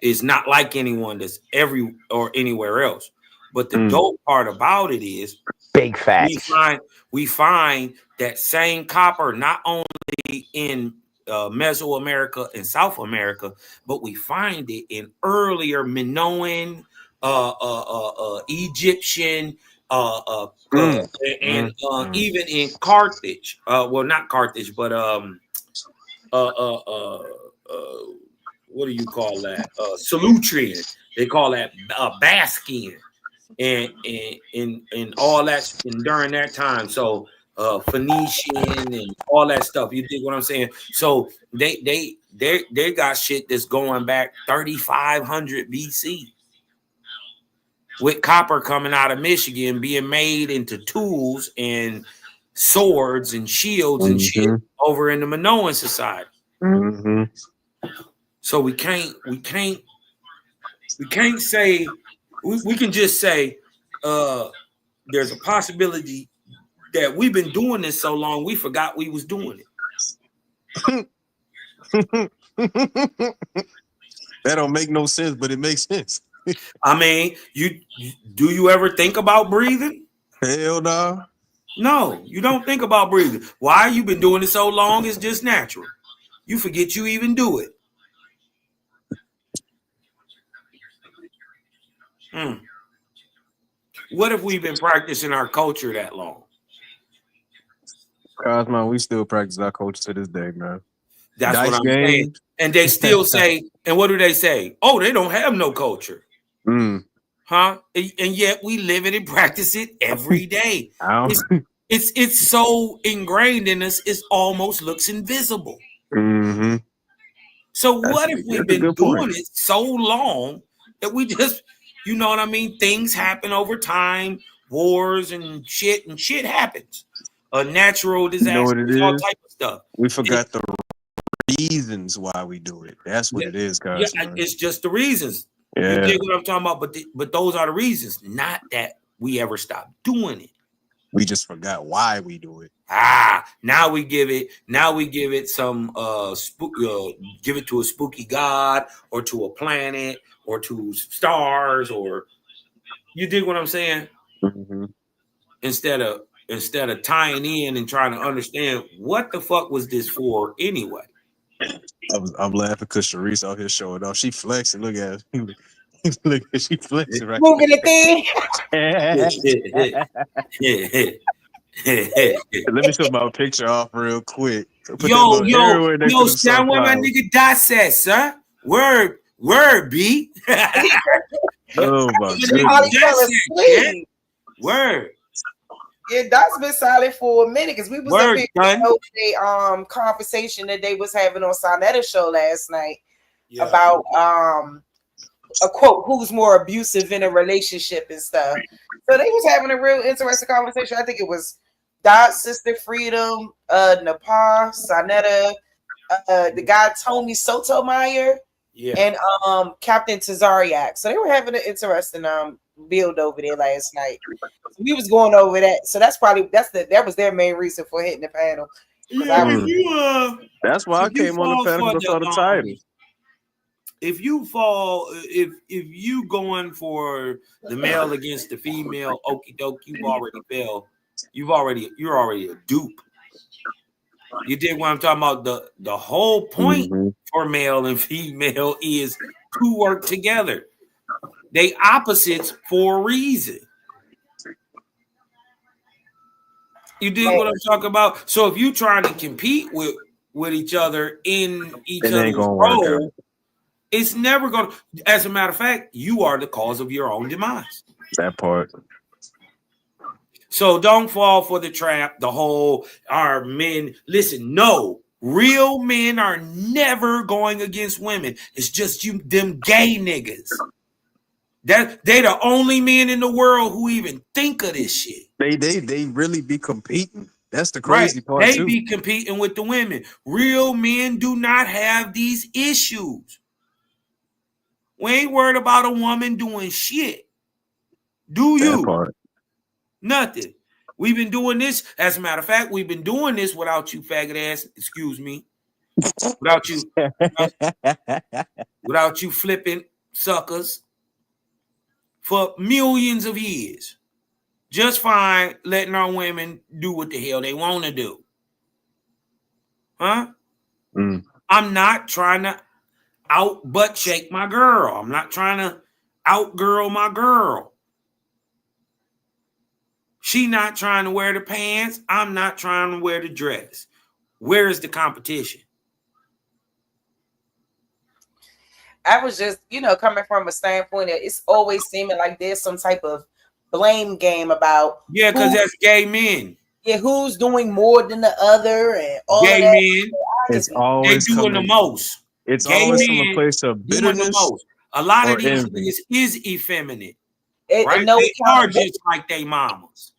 is not like anyone that's anywhere else. But the dope part about it is big facts. We find that same copper not only in Mesoamerica and South America, but we find it in earlier Minoan, Egyptian, and even in Carthage. Well, not Carthage, but what do you call that? Salutrian. They call that Basquian, and all that and during that time. So Phoenician and all that stuff. You dig what I'm saying? So they got shit that's going back 3,500 BC with copper coming out of Michigan being made into tools and swords and shields and shit over in the Minoan society. So we can't say we can just say there's a possibility that we've been doing this so long we forgot we was doing it. That don't make no sense, but it makes sense. I mean, do you ever think about breathing? Hell no. No, you don't think about breathing. Why? You've been doing it so long, it's just natural. You forget you even do it. What if we've been practicing our culture that long? Cosmo, we still practice our culture to this day, man. That's what I'm saying. And they still say, and what do they say? Oh, they don't have no culture. Huh? And yet we live it and practice it every day. It's so ingrained in us, it almost looks invisible. So what if we've been doing it so long that we just, you know what I mean? Things happen over time, wars and shit happens. A natural disaster, You know what it all is? type of stuff. We forgot the reasons why we do it. That's what it is, guys. Yeah, it's just the reasons. Yeah. You dig what I'm talking about? But those are the reasons, not that we ever stopped doing it. We just forgot why we do it. Now we give it some give it to a spooky god or to a planet or to stars, or you dig what I'm saying? Instead of tying in and trying to understand what the fuck was this for anyway. I'm laughing because Sharice out here showing off. She flexing. Look at her. Look at she flexing right Moving the thing. Let me show my picture off real quick. Yo, stand where my nigga Dot says, sir. Word, B. Oh my goodness. Word. Yeah, Dot's been silent for a minute because we was up here a conversation that they was having on Sonetta's show last night about a quote, who's more abusive in a relationship and stuff. So they was having a real interesting conversation. I think it was Dot, Sister Freedom, Nepal, Sonetta, the guy Tony Sotomayor, and Captain Tazariak. So they were having an interesting build over there last night. We was going over that. So that's probably that was their main reason for hitting the panel. That's why I came on the panel because I saw the title. If you going for the male against the female, okie doke, you're already a dupe. You dig what I'm talking about? The whole point for male and female is to work together. They opposites for a reason. You dig what I'm talking about? So if you trying to compete with each other in each It ain't other's gonna work out. role, it's never gonna. As a matter of fact, you are the cause of your own demise. That part. So don't fall for the trap. The whole our men. Listen, no, real men are never going against women. It's just you, them gay niggas. That they the only men in the world who even think of this shit. They really be competing. That's the Right. crazy part They too. be competing with the women. Real men do not have these issues. We ain't worried about a woman doing shit. Do you? That part. Nothing. We've been doing this. As a matter of fact, we've been doing this without you, faggot ass. Excuse me. Without you, without you flipping suckers for millions of years. Just fine letting our women do what the hell they want to do. Huh? Mm. I'm not trying to out butt shake my girl. I'm not trying to out girl my girl. She not trying to wear the pants. I'm not trying to wear the dress. Where is the competition? I was just, coming from a standpoint that it's always seeming like there's some type of blame game about because that's gay men. Yeah, who's doing more than the other and all gay of that. men. It's always they doing the most. It's Gay always from a men place of doing the bitterness. most. A lot of or these envy. niggas is effeminate. And Right? no They are accountability. just like they mamas.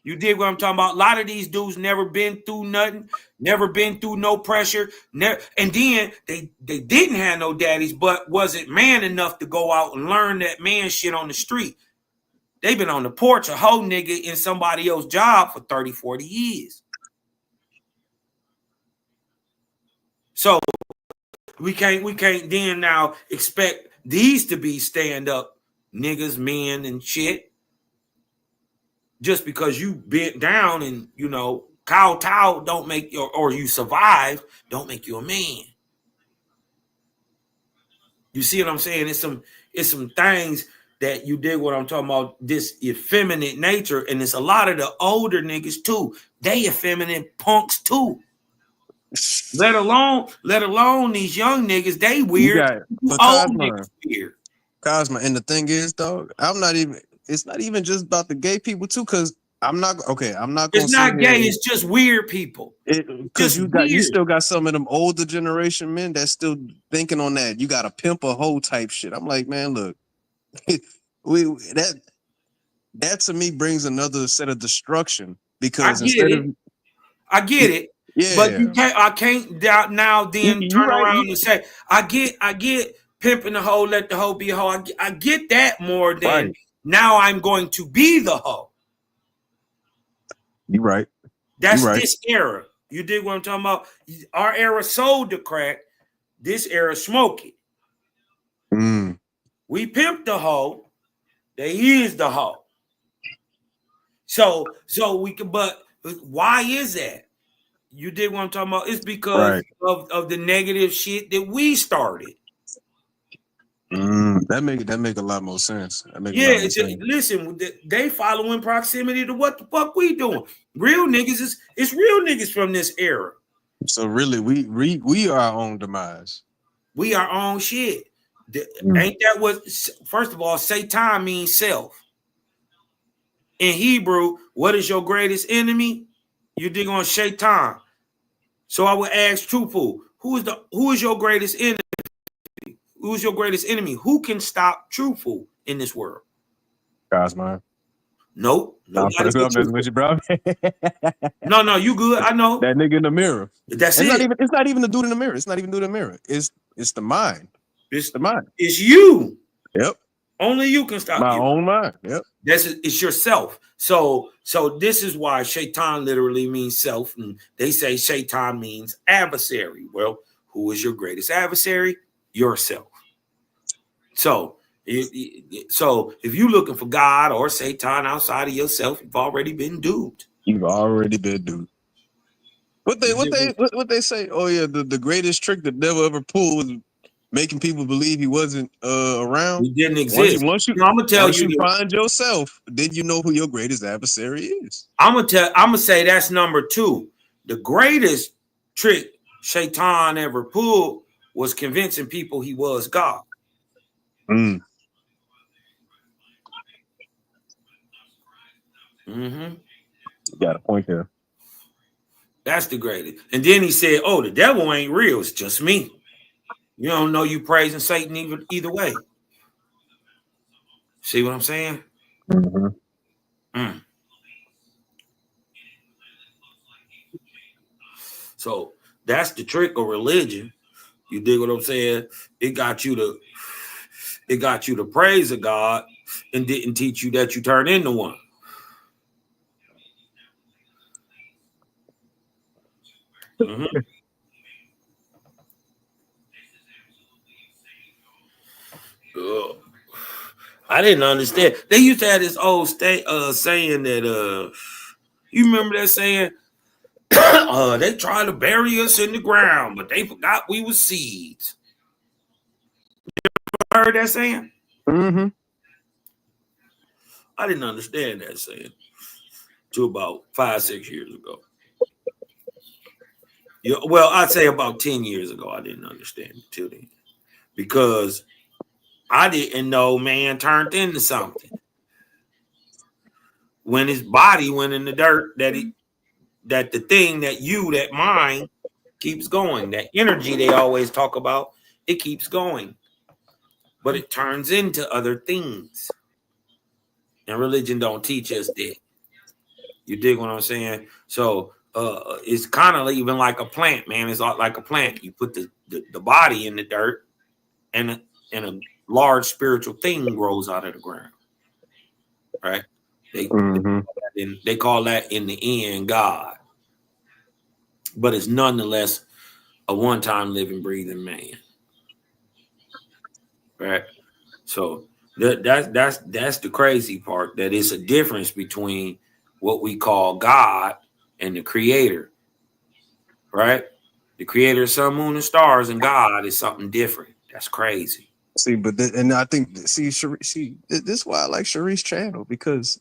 You dig what I'm talking about? A lot of these dudes never been through nothing, never been through no pressure, and then they didn't have no daddies, but wasn't man enough to go out and learn that man shit on the street. They've been on the porch a whole nigga in somebody else's job for 30, 40 years. So we can't then now expect these to be stand up niggas, men, and shit. Just because you bent down and kowtow don't make you, or you survive, don't make you a man. You see what I'm saying? It's some things that you dig what I'm talking about, this effeminate nature, and it's a lot of the older niggas too. They effeminate punks too. Let alone these young niggas, they weird. Cosmo, and the thing is, dog, it's not even just about the gay people too, because I'm not gonna It's not gay, it's just weird people. Because you still got some of them older generation men that's still thinking on that. You got to pimp a hoe type shit. I'm like, man, look, that to me brings another set of destruction, because I get it. Yeah. But I can't now then turn around and say, I get pimping the hoe, let the hoe be a hoe. I get that more than now I'm going to be the hoe. You're right. That's this era. You dig what I'm talking about? Our era sold the crack. This era smoke it. Mm. We pimped the hoe. They is the hoe. So we can, but why is that? You dig what I'm talking about? It's because of the negative shit that we started. That make a lot more sense. Listen, they follow in proximity to what the fuck we doing. Real niggas it's real niggas from this era. So really, we are our own demise. We are our own shit. Ain't that what? First of all, Satan means self. In Hebrew, what is your greatest enemy? You dig on Shaitan. So I would ask truthful, who is your greatest enemy? Who's your greatest enemy? Who can stop truthful in this world? Cosmo. Nope. No, you good. I know. That nigga in the mirror. It's not even the dude in the mirror. It's not even the dude in the mirror. It's the mind. It's the mind. It's you. Yep. Only you can stop my own mind. Yep. It's yourself. So this is why Shaitan literally means self, and they say Shaitan means adversary. Well, who is your greatest adversary? Yourself. So if you're looking for God or Satan outside of yourself, you've already been duped. You've already been duped. What they say? Oh yeah, the greatest trick the devil ever pulled was making people believe he wasn't around. He didn't exist. Once you I'm gonna tell once you you this. find yourself, then you know who your greatest adversary is. I'm gonna say that's number 2. The greatest trick Shaitan ever pulled was convincing people he was God. Mm. Mm-hmm. You got a point there. That's the greatest. And then he said, "Oh, the devil ain't real. It's just me. You don't know you praising Satan either way." See what I'm saying? Mm-hmm. Mm. So that's the trick of religion. You dig what I'm saying? It got you to praise a God and didn't teach you that you turn into one. Mm-hmm. I didn't understand. They used to have this old saying that you remember that saying? They tried to bury us in the ground, but they forgot we were seeds. You ever heard that saying? Mm-hmm. I didn't understand that saying till about 5-6 years ago. Yeah, well, I'd say about 10 years ago, I didn't understand it till then. Because I didn't know man turned into something. When his body went in the dirt, that the thing that mind keeps going. That energy they always talk about, it keeps going. But it turns into other things. And religion don't teach us that. You dig what I'm saying? So it's kind of even like a plant, man. It's like a plant. You put the body in the dirt, and a large spiritual thing grows out of the ground. Right? They call that in the end God. But it's nonetheless a one-time living, breathing man. Right? So that's the crazy part, that it's a difference between what we call God and the creator. Right? The creator of sun, moon, and stars, and God is something different. That's crazy. See, and I think this is why I like Sharice's channel, because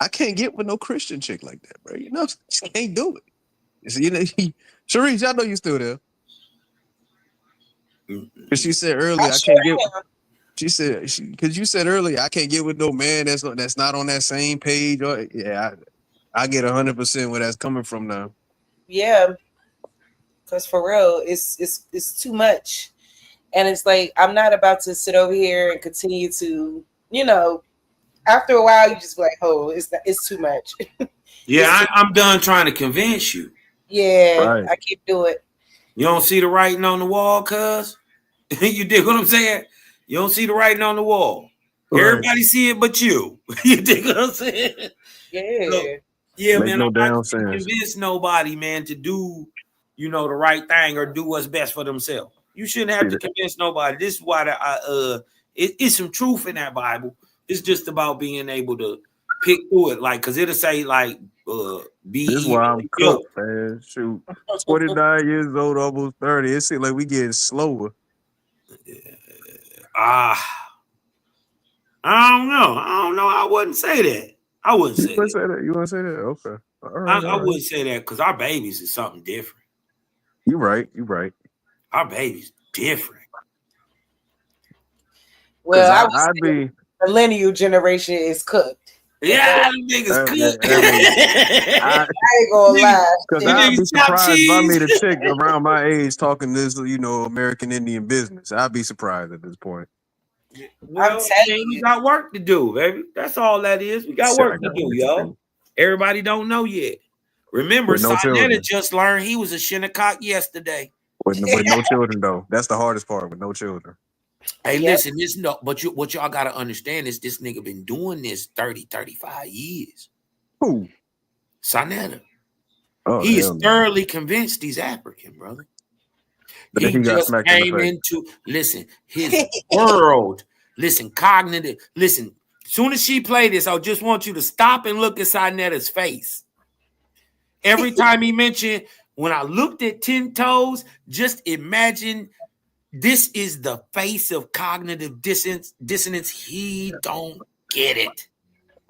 I can't get with no Christian chick like that, bro. You know, just can't do it. So, you know, Sharice, I know you still there. Because she said earlier, I can't get. She said, because you said earlier, I can't get with no man that's not on that same page. Or yeah, I get 100% where that's coming from now. Yeah, because for real, it's too much, and it's like I'm not about to sit over here and continue to, you know. After a while, you just be like, oh, it's too much. Yeah, I'm done trying to convince you. Yeah, right. I can't do it. You don't see the writing on the wall, cuz? You dig what I'm saying? You don't see the writing on the wall. Right. Everybody see it but you. You dig what I'm saying? Yeah. So, yeah, Make man. No I'm damn not sense. Convince nobody, man, to do, the right thing or do what's best for themselves. You shouldn't have to convince nobody. This is why it's some truth in that Bible. It's just about being able to pick through it, like, because it'll say like be. This is why I'm cooked, man. Shoot, 29 years old, almost 30. It seems like we getting slower. I don't know. I wouldn't say that. I wouldn't say that. You want to say that? Okay. All right. I wouldn't say that, because our babies is something different. You're right. Our babies different. Well, I'd be millennial generation is cooked. Yeah, them niggas cooked. I ain't gonna lie. Because I'd be surprised if I meet a chick around my age talking this, American Indian business. I'd be surprised at this point. Well, we got work to do, baby. That's all that is. We got work to do, y'all. Everybody don't know yet. Remember, Sonetta just learned he was a Shinnecock yesterday. With no children, though. That's the hardest part, with no children. Hey, listen, what y'all got to understand is this nigga been doing this 30, 35 years. Who? Sonetta. Oh, he is thoroughly convinced he's African, brother. But he just came into, his world. Cognitive. As soon as she played this, I just want you to stop and look at Sonetta's face. Every time he mentioned, when I looked at 10 toes, just imagine This is the face of cognitive dissonance. He don't get it.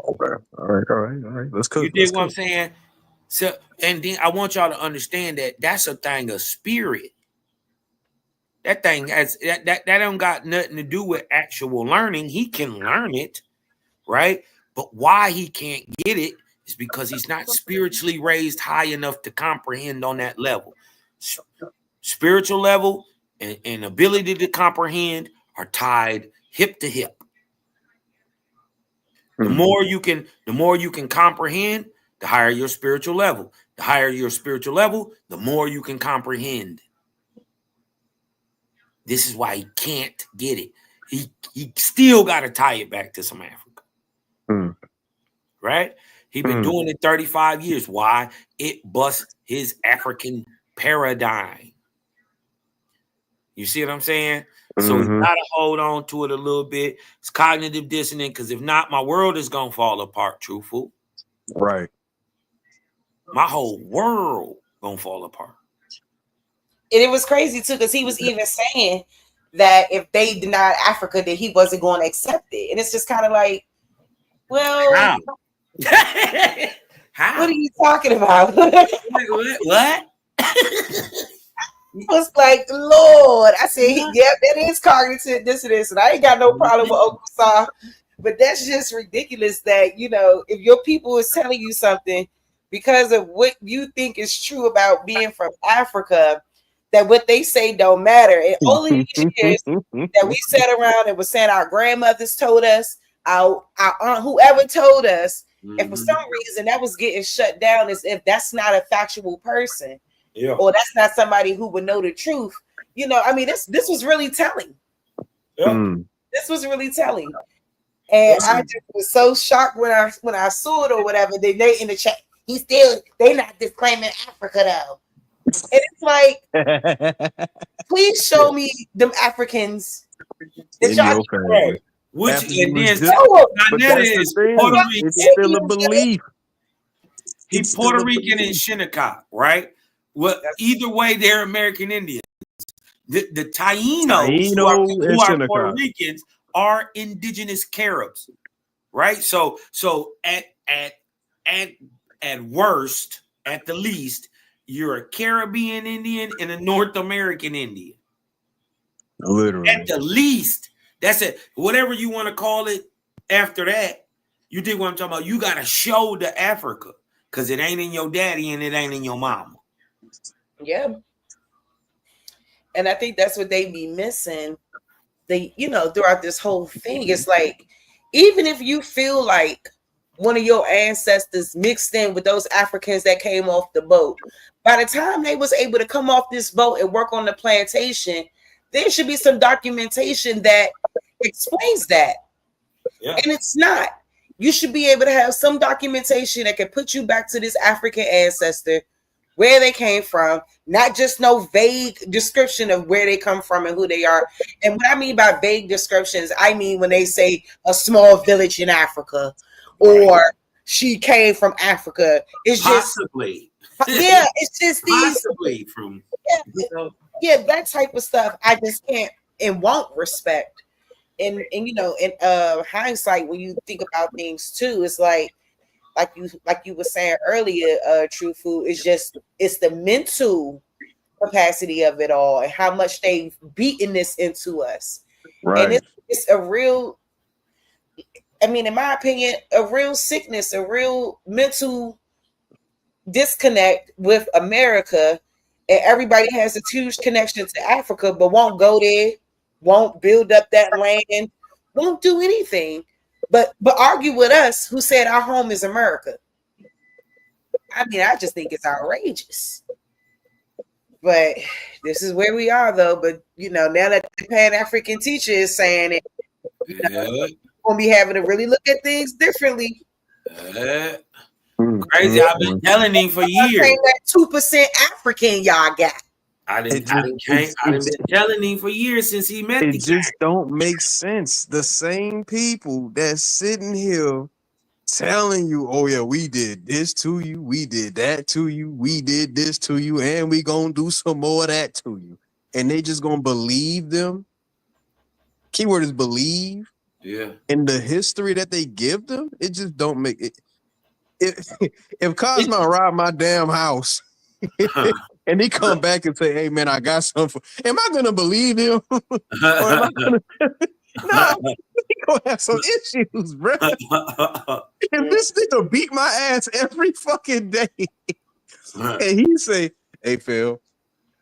Okay. All right. Let's cook. You dig what I'm saying? So, and then I want y'all to understand that that's a thing of spirit. That thing has that don't got nothing to do with actual learning. He can learn it, right? But why he can't get it is because he's not spiritually raised high enough to comprehend on that level. Spiritual level and ability to comprehend are tied hip to hip. The more you can comprehend, the higher your spiritual level. The higher your spiritual level, the more you can comprehend. This is why he can't get it. He still got to tie it back to some Africa. Right? He been doing it 35 years. Why? It busts his African paradigm. You see what I'm saying? So you gotta hold on to it a little bit. It's cognitive dissonance, because if not, my world is gonna fall apart, truthful. Right. My whole world gonna fall apart. And it was crazy too, because he was even saying that if they denied Africa, that he wasn't going to accept it. And it's just kind of like, well, how? What are you talking about? What? It was like, Lord, I said, yeah, that is cognitive dissonance, and I ain't got no problem with Uncle Saw, but that's just ridiculous that, you know, if your people is telling you something because of what you think is true about being from Africa, that what they say don't matter. And only is that we sat around and was saying our grandmothers told us, our aunt, whoever told us, and for some reason that was getting shut down as if that's not a factual person. Yeah. Or that's not somebody who would know the truth. You know, I mean, this was really telling. Yeah. This was really telling. And I just was so shocked when I saw it or whatever. They in the chat, they not disclaiming Africa though. And it's like, please show me them Africans that y'all family. Which and then But that that's is the thing. Puerto Rican. It's still a belief. He's Puerto Rican and Shinnecock, right? Well, either way, they're American Indians. The Tainos, who are Puerto Ricans, are indigenous Caribs, right? So at worst, at the least, you're a Caribbean Indian and a North American Indian. Literally. At the least, that's it. Whatever you want to call it after that, you dig what I'm talking about? You got to show the Africa, because it ain't in your daddy and it ain't in your mama. Yeah. And I think that's what they be missing. They, you know, throughout this whole thing, it's like, even if you feel like one of your ancestors mixed in with those Africans that came off the boat, by the time they was able to come off this boat and work on the plantation, there should be some documentation that explains that. Yeah. And it's not. You should be able to have some documentation that can put you back to this African ancestor, where they came from, not just no vague description of where they come from and who they are. And what I mean by vague descriptions, I mean when they say a small village in Africa, or she came from Africa. It's possibly. Yeah, it's just these possibly from yeah, that type of stuff I just can't and won't respect. And you know, in hindsight, when you think about things too, it's like you were saying earlier, True Food, it's the mental capacity of it all and how much they've beaten this into us. Right. And it's a real, I mean, in my opinion, a real sickness, a real mental disconnect with America. And everybody has a huge connection to Africa, but won't go there, won't build up that land, won't do anything. But argue with us who said our home is America. I mean, I just think it's outrageous. But this is where we are, though. But you know, now that the Pan-African teacher is saying it, we're gonna be having to really look at things differently. Crazy. I've been telling him for years. That 2% African y'all got. I've been telling him for years since he met it just don't make sense. The same people that's sitting here telling you, oh yeah, we did this to you, we did that to you, we did this to you, and we gonna do some more of that to you. and they just gonna believe them. Keyword is believe. Yeah. In the history that they give them, it just don't make it. If Cosmo robbed my damn house and he come back and say, "Hey man, I got something," am I gonna believe him? Or am I gonna? No, he gonna have some issues, bro. If this nigga beat my ass every fucking day, and he say, "Hey Phil,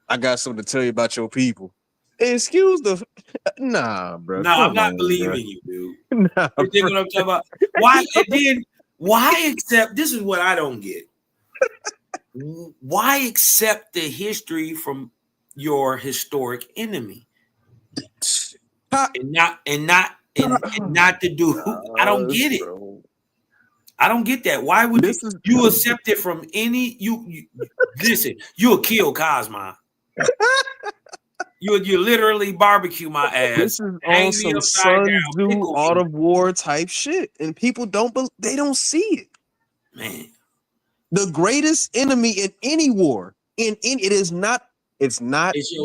I got something to tell you about your people." Excuse the nah, bro. No, I'm not on, believing you, dude. Nah, You dig what I'm talking about? Why? And then why accept? This is what I don't get. Why accept the history from your historic enemy, and not to do? I don't get it. I don't get that. Why would you accept it from any? You listen. You'll kill Cosmo. You literally barbecue my ass. This is on some Sun Tzu Art of War type shit, and people they don't see it. Man, the greatest enemy in any war, it's not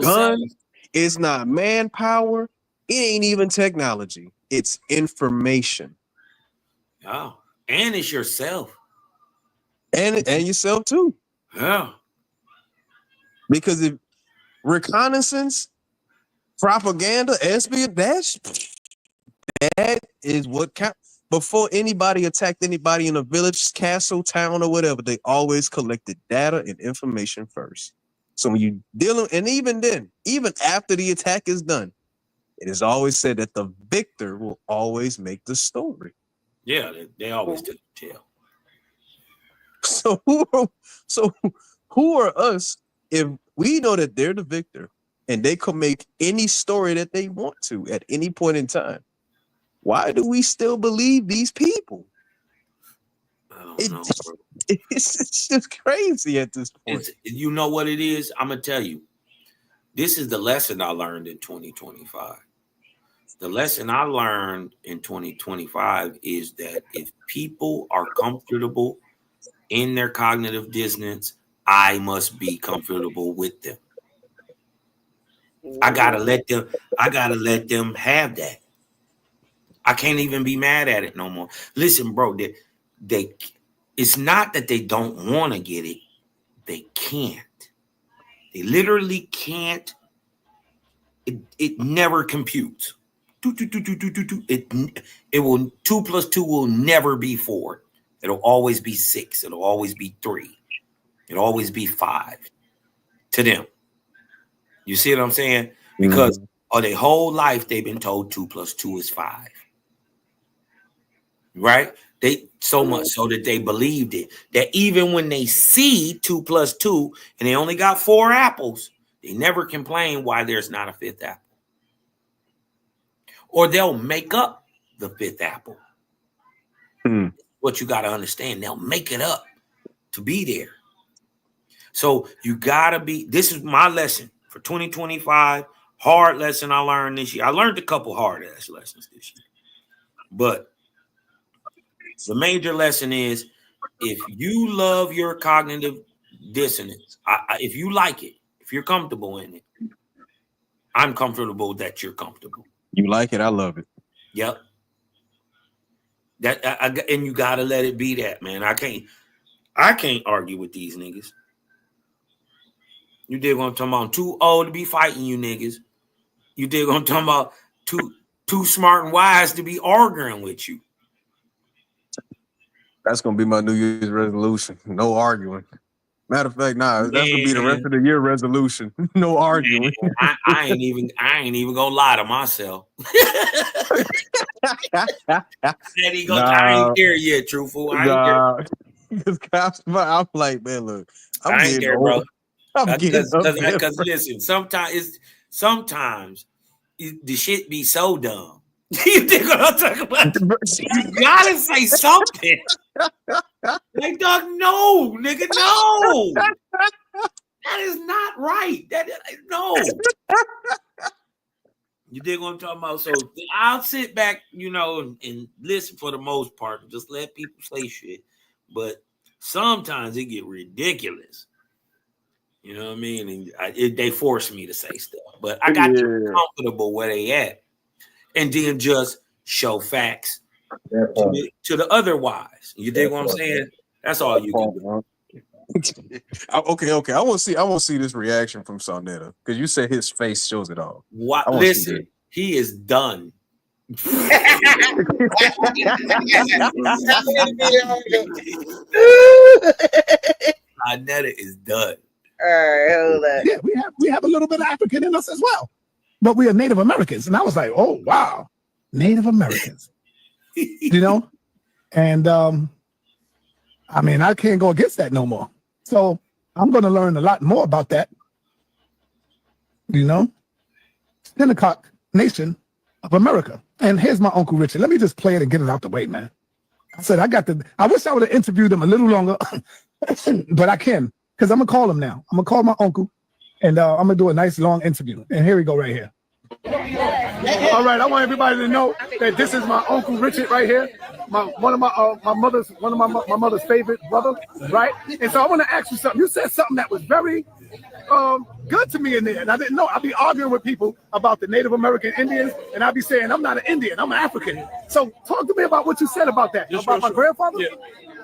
guns, it's not manpower, it ain't even technology. It's information. Oh, and it's yourself. And yourself too. Yeah. Because if reconnaissance, propaganda, espionage, that is what counts. Before anybody attacked anybody in a village, castle, town, or whatever, they always collected data and information first. So when you dealing, and even then, even after the attack is done, it is always said that the victor will always make the story. Yeah, they always tell. So who are us if we know that they're the victor and they can make any story that they want to at any point in time? Why do we still believe these people? I don't know, bro. It's just crazy at this point. You know what it is? I'm gonna tell you. This is the lesson I learned in 2025. The lesson I learned in 2025 is that if people are comfortable in their cognitive dissonance, I must be comfortable with them. I gotta let them have that. I can't even be mad at it no more. Listen, bro, they it's not that they don't want to get it, they can't. They literally can't. It never computes. It will 2 + 2 will never be 4. It'll always be 6. It'll always be 3. It'll always be 5 to them. You see what I'm saying? Because of their whole life they've been told 2 + 2 is 5. Right? They so much so that they believed it. That even when they see 2 + 2 and they only got 4 apples, they never complain why there's not a 5th apple. Or they'll make up the 5th apple. What you got to understand, they'll make it up to be there. So you got to be, this is my lesson for 2025, hard lesson I learned this year. I learned a couple hard ass lessons this year. But the major lesson is, if you love your cognitive dissonance, if you like it, if you're comfortable in it, I'm comfortable that you're comfortable. You like it, I love it. Yep. And you gotta let it be that, man. I can't argue with these niggas. You dig what I'm talking about? I'm too old to be fighting you niggas. You dig what I'm talking about? Too smart and wise to be arguing with you. That's gonna be my New Year's resolution. No arguing. Matter of fact, that's gonna be the rest of the year resolution. No arguing. Man, I ain't even gonna lie to myself. I ain't there yet, truthful. I ain't there. I'm like, man, look, I ain't there, bro. Because listen, sometimes the shit be so dumb. You think what I'm talking about? You gotta say something. Like, dog, no, nigga, no. That is not right. No. You dig what I'm talking about? So I'll sit back, and listen for the most part, and just let people say shit. But sometimes it get ridiculous. You know what I mean? And they force me to say stuff, but I got to be comfortable where they at, and then just show facts to the otherwise. You dig what I'm saying? That's all you can do. Okay. I want to see this reaction from Sonetta because you said his face shows it all. What? Listen, he is done. Sonetta is done. All right, hold on. Yeah, we have a little bit of African in us as well, but we are Native Americans, and I was like, oh wow, Native Americans, you know, and I mean, I can't go against that no more. So I'm going to learn a lot more about that, you know, Shinnecock Nation of America. And here's my Uncle Richard. Let me just play it and get it out the way, man. I said, I wish I would have interviewed him a little longer, but I can, because I'm going to call him now. I'm going to call my uncle, and I'm going to do a nice long interview. And here we go right here. All right, I want everybody to know that this is my Uncle Richard right here. One of my mother's favorite brother, right? And so I want to ask you something. You said something that was very good to me in there, and I didn't know. I'd be arguing with people about the Native American Indians, and I'd be saying, I'm not an Indian, I'm an African. So talk to me about what you said about that, about my grandfather? Yeah,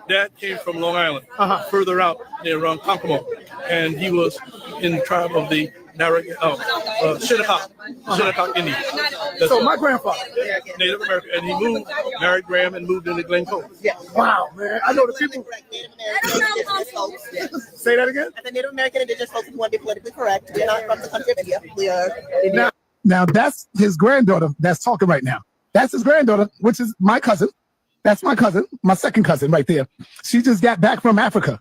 Dad came from Long Island, further out near Ronkonkoma, and he was in the tribe of the Shinnecock Indian. So my grandfather, Native American, and he moved, married Graham, and moved into Glen Cove. Yeah. Wow, man. I know the people. Say that again? As a Native American Indigenous folks, we want to be politically correct. We're not from the country of India. We are Indian. Now that's his granddaughter that's talking right now. That's his granddaughter, which is my cousin. That's my cousin, my second cousin right there. She just got back from Africa,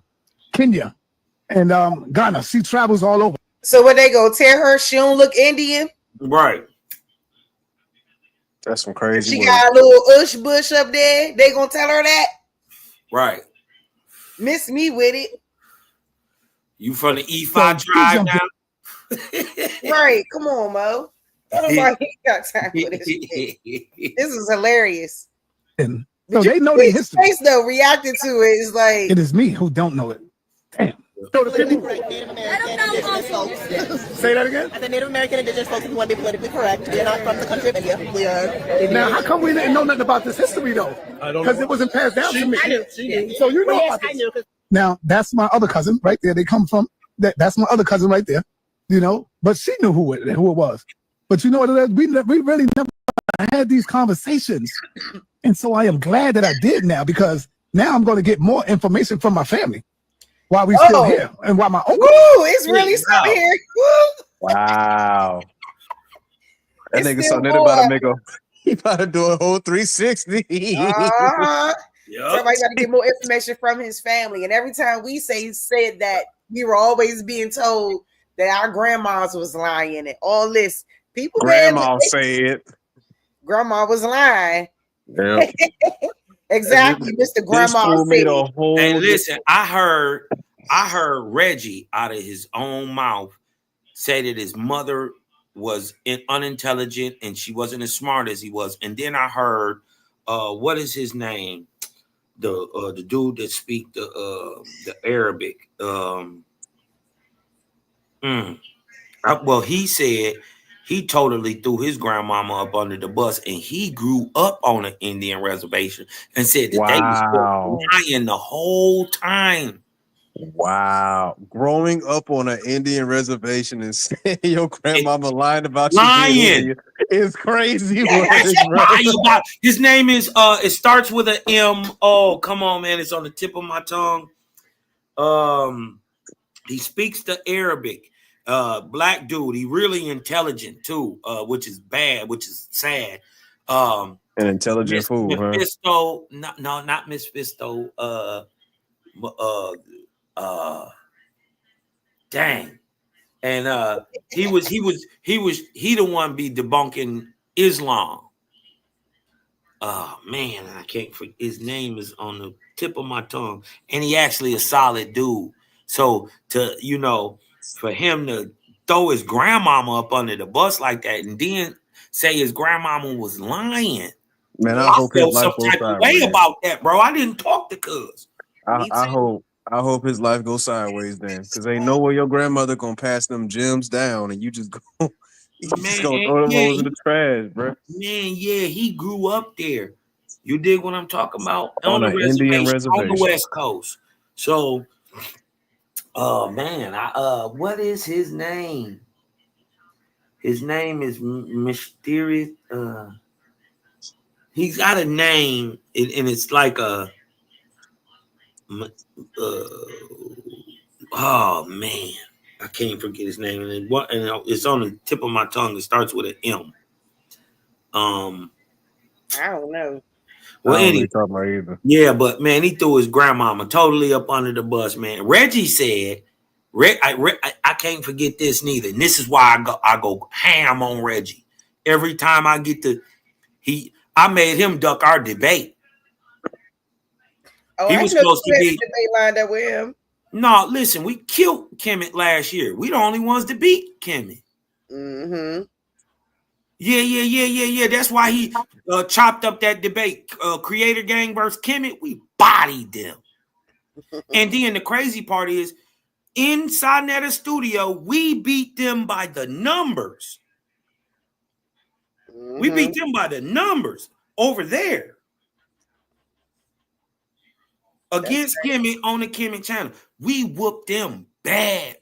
Kenya, and Ghana. She travels all over. So when they go tell her she don't look Indian, right? That's some crazy. She got a little ush bush up there. They gonna tell her that, right? Miss me with it, You from the E5 tribe now? right? Come on, Mo. Nobody got time for this shit. This is hilarious. And so they know the history. Face though reacting to it is like it is me who don't know it. Damn. So the people. Say that again? As a Native American Indigenous folks, we want to be politically correct. We're not from the country of India. We are Indian. Now, how come we didn't know nothing about this history though? Because it wasn't passed down to me. So you know about this. Now, that's my other cousin right there. They come from that's my other cousin right there. You know, but she knew who it was. But you know what it is? We really never had these conversations. And so I am glad that I did now, because now I'm going to get more information from my family while we still here, and while my uncle. Ooh, it's really something here. Wow. That nigga Sonetta about to make he about to do a whole 360. Somebody got to get more information from his family. And every time we said that, we were always being told that our grandmas was lying and all this. People grandma said grandma was lying. Yeah. Exactly, Mr. Grandma said. Hey, listen, I heard Reggie out of his own mouth say that his mother was unintelligent and she wasn't as smart as he was. And then I heard what is his name? The dude that speak the Arabic. Well, he said he totally threw his grandmama up under the bus, and he grew up on an Indian reservation and said that they was lying the whole time. Wow. Growing up on an Indian reservation and saying your grandmama lying about you is crazy. His name is it starts with an M. Oh, come on, man. It's on the tip of my tongue. He speaks the Arabic. Black dude, he really intelligent too, which is bad, which is sad. An intelligent fool, Mephisto, not Miss Fisto. Dang. And he the one be debunking Islam. Oh man, I can't forget, his name is on the tip of my tongue, and he actually a solid dude. So for him to throw his grandmama up under the bus like that and then say his grandmama was lying. Man, I hope feel some type of way about that, bro. I didn't talk to cuz. I I hope his life goes sideways then, because ain't no way your grandmother gonna pass them gems down, and you just go, just gonna throw them hoes in the trash, bro. Man, yeah, he grew up there. You dig what I'm talking about? On the an Indian on the reservation. West Coast. So, man, what is his name? His name is Mysterious. He's got a name, and it's like a. Oh man, I can't forget his name, and it's on the tip of my tongue. It starts with an M. I don't know. Well, I don't anyway, really talk about either. yeah, but man, he threw his grandmama totally up under the bus, man. Reggie said, I can't forget this neither. And this is why I go ham on Reggie. Every time I get I made him duck our debate. Oh, He I was know supposed to you had be. a debate lined up with him. No, listen, we killed Kemet last year. We the only ones to beat Kemet. Mm-hmm. Yeah. That's why he chopped up that debate. Creator Gang versus Kemet, we bodied them. And then the crazy part is, inside that studio, we beat them by the numbers. Mm-hmm. We beat them by the numbers over there. Against Kemet on the Kemet channel. We whooped them bad.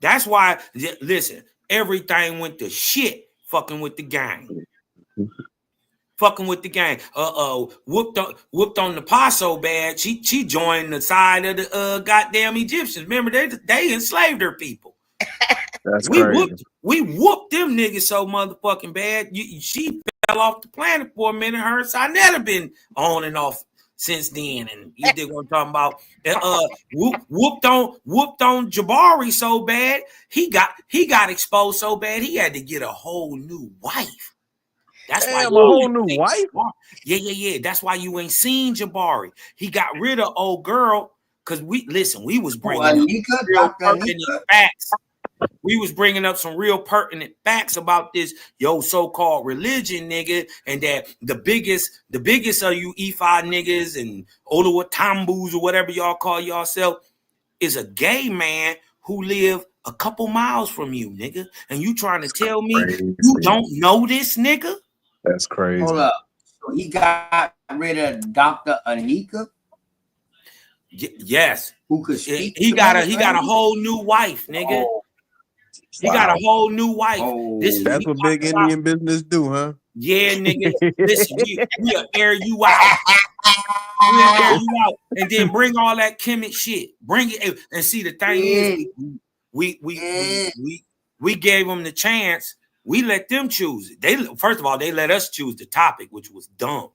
That's why, listen, everything went to shit fucking with the gang. Fucking with the gang. Whooped on the Paso bad. She joined the side of the goddamn Egyptians. Remember, they enslaved her people. That's crazy. We whooped them niggas so motherfucking bad. She fell off the planet for a minute. Her and Sinetta been on and off since then. And you dig what I'm talking about? Whooped on Jabari so bad. He got exposed so bad he had to get a whole new wife. That's why a whole new wife. Yeah. That's why you ain't seen Jabari. He got rid of old girl because we was bringing up real pertinent facts. We was bringing up some real pertinent facts about this so-called religion, nigga, and that the biggest of you Ifa niggas and Olowatambus or whatever y'all call yourself is a gay man who live a couple miles from you, nigga, and you trying to tell me you don't know this nigga? That's crazy. Hold up. So he got rid of Dr. Anika? Yes. Who could speak? He got a whole new wife, nigga. Oh. He got a whole new wife. Oh. That's what big Indian business do, huh? Yeah, nigga. Listen, we'll air you out. We'll air you out. And then bring all that Kemet shit. Bring it. And see, the thing is, we gave them the chance. We let them choose it. First of all, they let us choose the topic, which was dumb.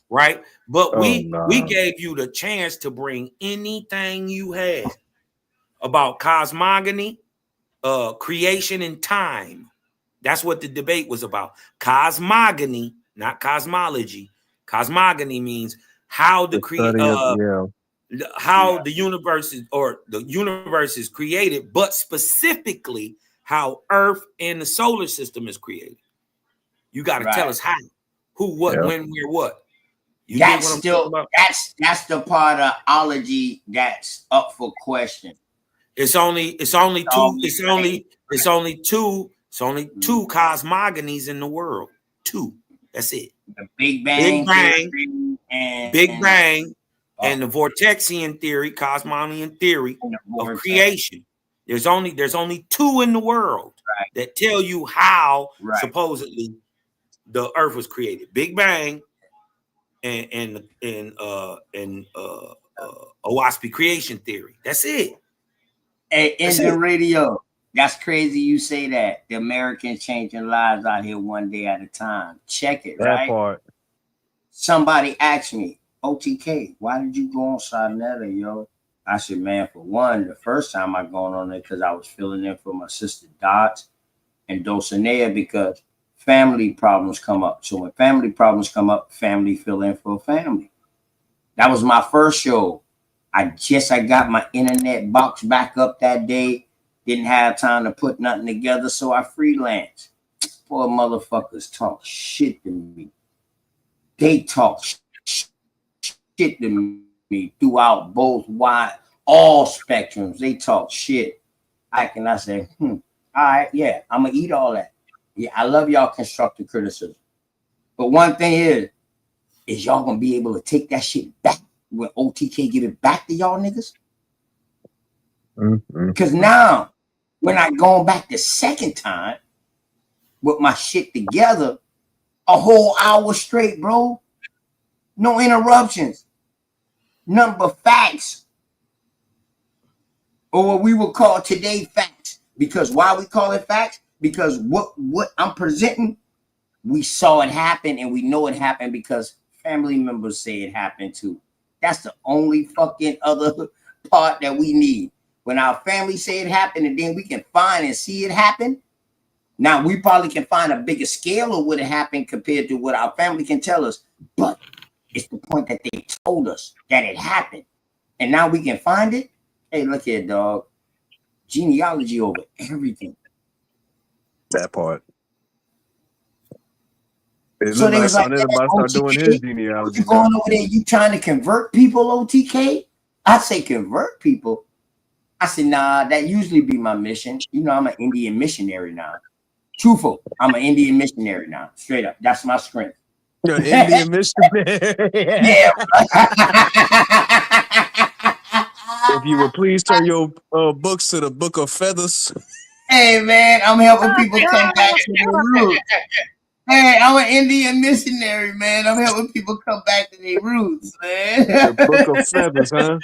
Right? But we gave you the chance to bring anything you had about cosmogony, creation and time. That's what the debate was about. Cosmogony, not cosmology. Cosmogony means how the universe is created, but specifically how Earth and the solar system is created. You got to tell us how, who, what, when, where, what. You that's the part of ology that's up for question. It's only two cosmogonies in the world. Two. That's it. The Big Bang. Big Bang and the Vortexian theory, cosmonian theory of creation. There's only two in the world that tell you how supposedly the Earth was created. Big Bang and Owaspy creation theory. That's it. Hey, Engine Radio. That's crazy you say that. The Americans changing lives out here one day at a time. Check it, that part. Somebody asked me, OTK, why did you go on Sinetta, yo? I said, man, for one, the first time I gone on it because I was filling in for my sister Dots and Dulcinea because family problems come up. So when family problems come up, family fill in for family. That was my first show. I got my internet box back up that day. Didn't have time to put nothing together, so I freelanced. Poor motherfuckers talk shit to me. They talk shit to me throughout both all spectrums. They talk shit. I say, all right, yeah, I'm gonna eat all that. Yeah, I love y'all constructive criticism. But one thing is y'all gonna be able to take that shit back when OTK give it back to y'all niggas? Because now, when I going back the second time with my shit together, a whole hour straight, bro. No interruptions. Nothing but facts. Or what we would call today facts. Because why we call it facts? Because what I'm presenting, we saw it happen and we know it happened because family members say it happened too. That's the only fucking other part that we need. When our family say it happened and then we can find and see it happen. Now we probably can find a bigger scale of what happened compared to what our family can tell us. But it's the point that they told us that it happened. And now we can find it. Hey, look here, dog. Genealogy over everything. That part. So they was like, about to start doing his genealogy. You going over there, you trying to convert people, OTK? I say convert people. I said, nah, that usually be my mission. You know, I'm an Indian missionary now. Truthful, I'm an Indian missionary now. Straight up. That's my strength. You're an Indian missionary. Yeah. If you would please turn your books to the Book of Feathers. Hey, man, I'm helping people come back to their roots. Hey, I'm an Indian missionary, man. I'm helping people come back to their roots, man. The Book of Feathers, huh?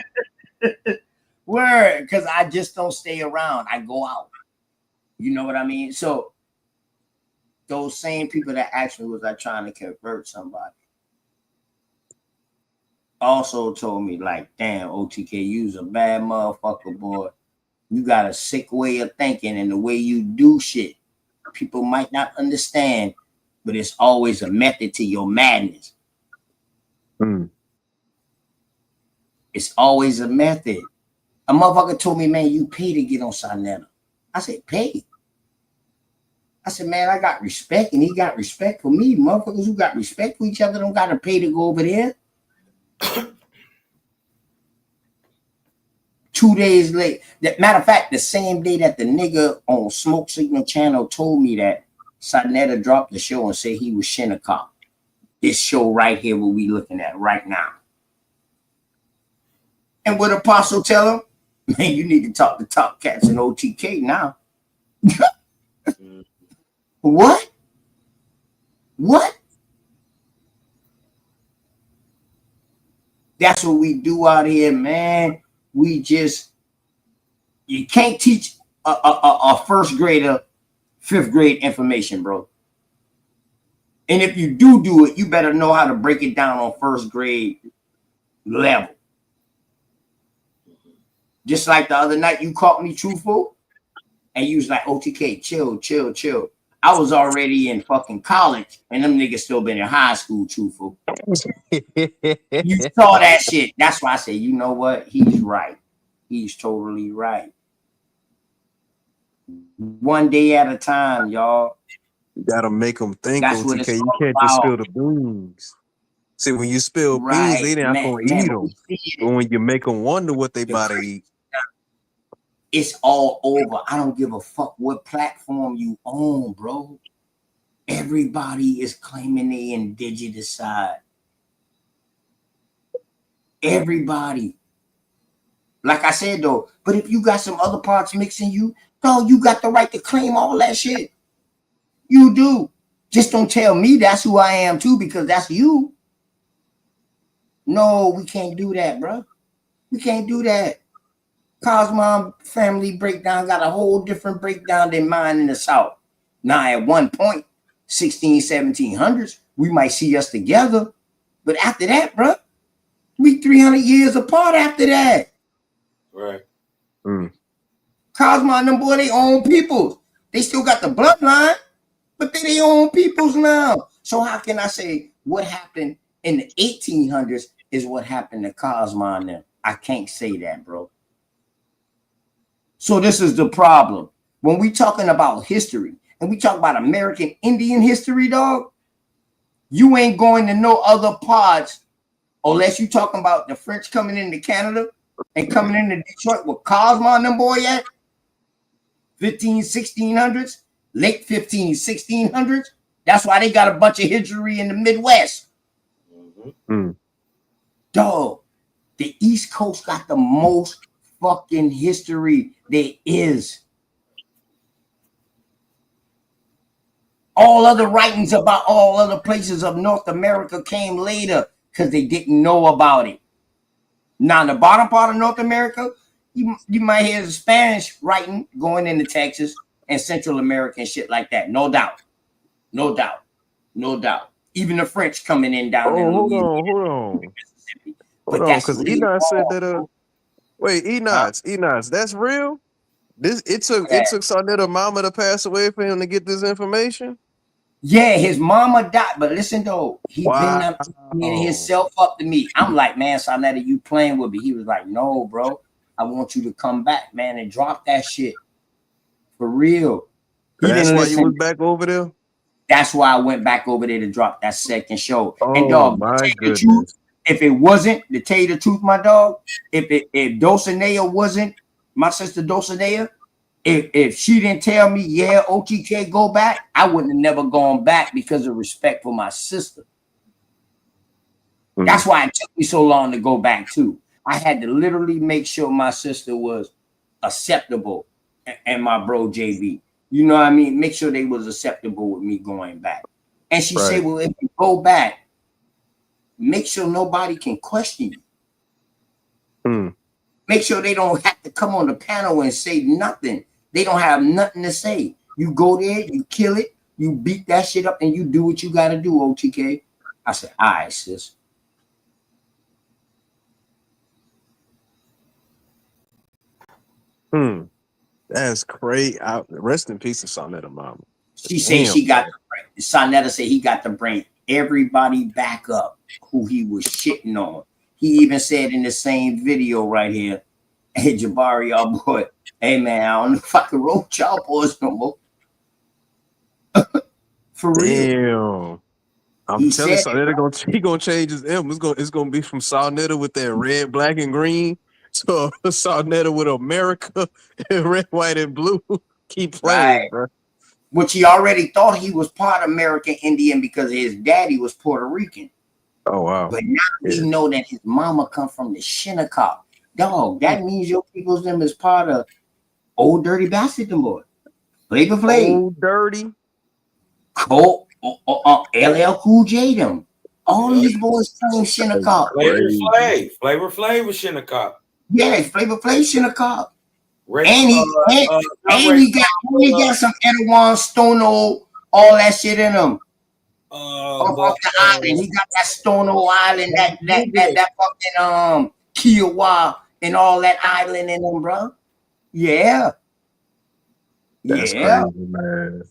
Word, because I just don't stay around. I go out. You know what I mean? So those same people that asked me, was I trying to convert somebody? Also told me, like, damn, OTK, you's a bad motherfucker, boy. You got a sick way of thinking and the way you do shit. People might not understand, but it's always a method to your madness. It's always a method. A motherfucker told me, man, you pay to get on Sinetta. I said, pay? I said, man, I got respect and he got respect for me. Motherfuckers who got respect for each other don't got to pay to go over there. 2 days late. Matter of fact, the same day that the nigga on Smoke Signal Channel told me that Sinetta dropped the show and said he was Shinnecock. This show right here, what we looking at right now. And what Apostle tell him? Man, you need to talk to Top Cats and OTK now. What? What? That's what we do out here, man. We just, you can't teach a first grader fifth grade information, bro. And if you do it, you better know how to break it down on first grade level. Just like the other night, you caught me truthful, and you was like, OTK, chill, chill, chill. I was already in fucking college, and them niggas still been in high school, truthful. You saw that shit. That's why I say, you know what? He's right. He's totally right. One day at a time, y'all. You gotta make them think, That's what it's OTK. You all can't just about. spill the beans. See, when you spill Right, beans, they not man, gonna man, eat but them. we see it. But when you make them wonder what they about to eat, It's all over. I don't give a fuck what platform you own, bro. Everybody is claiming the indigenous side. Everybody. Like I said, though, but if you got some other parts mixing you, dog, you got the right to claim all that shit. You do. Just don't tell me that's who I am, too, because that's you. No, we can't do that, bro. We can't do that. Cosmon family breakdown got a whole different breakdown than mine in the South. Now, at one point, 1700s, we might see us together. But after that, bro, we 300 years apart after that. Right. Cosmo and them boy, they own peoples. They still got the bloodline, but they own peoples now. So how can I say what happened in the 1800s is what happened to Cosmo and them? I can't say that, bro. So this is the problem. When we talking about history and we talk about American Indian history, dog, you ain't going to no other parts unless you talking about the French coming into Canada and coming into Detroit with Cosmo and them boy at 1600s, late 1600s. That's why they got a bunch of history in the Midwest. Dog, the East Coast got the most fucking history there is. All other writings about all other places of North America came later because they didn't know about it. Now, in the bottom part of North America, you might hear the Spanish writing going into Texas and Central America and shit like that. No doubt. No doubt. No doubt. Even the French coming in down there. Hold on, because Enoch said that. Wait, Enoch, that's real. It took Sarnetta mama to pass away for him to get this information. Yeah, his mama died, but listen though, he been up himself up to me. I'm like, man, Sarnetta, you playing with me? He was like, no, bro, I want you to come back, man, and drop that shit for real. That's why you was back over there. That's why I went back over there to drop that second show. Oh, and dog, my goodness. Truth, if it wasn't, to tell you the truth, my dog, if Dulcinea wasn't, my sister Dulcinea, if she didn't tell me, yeah, OTK, go back, I wouldn't have never gone back because of respect for my sister. That's why it took me so long to go back too. I had to literally make sure my sister was acceptable and my bro JB. You know what I mean? Make sure they was acceptable with me going back. And she said, well, if you go back, make sure nobody can question you. Make sure they don't have to come on the panel and say nothing. They don't have nothing to say. You go there, you kill it, you beat that shit up, and you do what you got to do, OTK. I said, all right, sis. That's great. Rest in peace to Sarnetta mama. She said she got the brain. Sarnetta said he got to bring everybody back up who he was shitting on. He even said in the same video right here, hey, Jabari, y'all boy, hey, man, I don't know if I can roll y'all boys no more. For real. Damn. I'm telling Sarnetta he gonna change his M. It's gonna be from Sarnetta with that red, black, and green to Sarnetta with America and red, white, and blue. Keep playing, bro. Which he already thought he was part American Indian because his daddy was Puerto Rican. Oh wow. But now he know that his mama come from the Shinnecock. Dog, that means your people's them is part of Old Dirty Bastard them boy. Flavor Flav. Old Dirty. LL Cool J them. All these boys claim Shinnecock. Flavor Flav was Shinnecock. Yeah, Flavor Flav Shinnecock. And he got some Etowah, Stono, all that shit in him. Off the island, he got that Stono Island, that fucking Kiowa and all that island in him, bro. Yeah. That's crazy, man.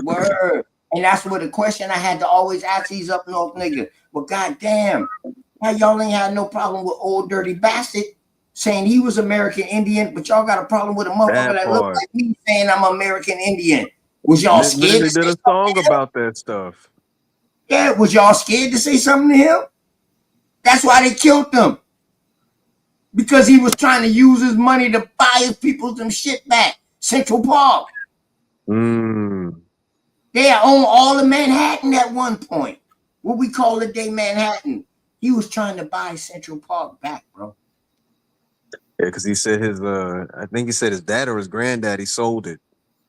Word. And that's what the question I had to always ask these up north niggas. But goddamn, now y'all ain't had no problem with Old Dirty Bastard saying he was American Indian, but y'all got a problem with a motherfucker that looked like me saying I'm American Indian. Was y'all scared? They did a song about that stuff. Yeah, was y'all scared to say something to him? That's why they killed him. Because he was trying to use his money to buy his people some shit back. Central Park. They own all of Manhattan at one point. What we call today Manhattan. He was trying to buy Central Park back, bro. Yeah, because he said I think he said his dad or his granddaddy sold it.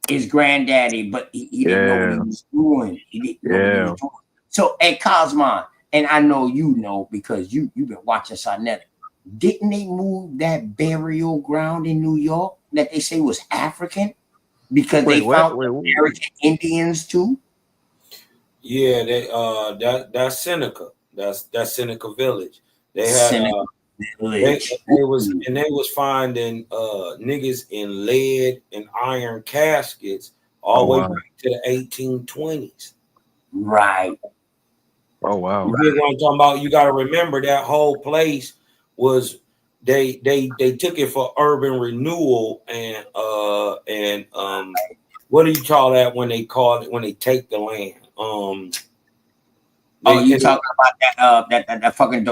His granddaddy, but he didn't know what he was doing. He didn't know what he was doing. So at Cosmon, and I know you know because you've been watching Sarnetta, didn't they move that burial ground in New York that they say was African? Because they found American Indians too? Yeah, that's Seneca. That's Seneca Village. They had they was finding niggas in lead and iron caskets all the way back to the 1820s. Right. Oh wow. You get what I'm talking about? You got to remember that whole place was they took it for urban renewal and what do you call that when they take the land? Oh, you talking about that fucking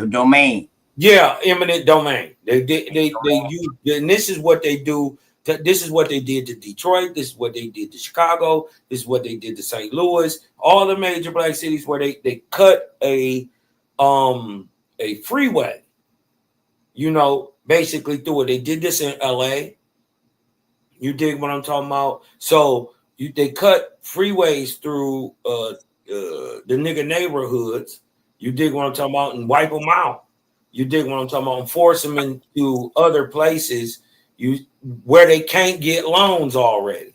domain? Yeah, eminent domain. They use, and this is what they do. This is what they did to Detroit. This is what they did to Chicago. This is what they did to St. Louis. All the major black cities where they cut a freeway, basically through it. They did this in LA. You dig what I'm talking about? So they cut freeways through the nigga neighborhoods. You dig what I'm talking about, and wipe them out. You dig what I'm talking about, and force them into other places where they can't get loans already.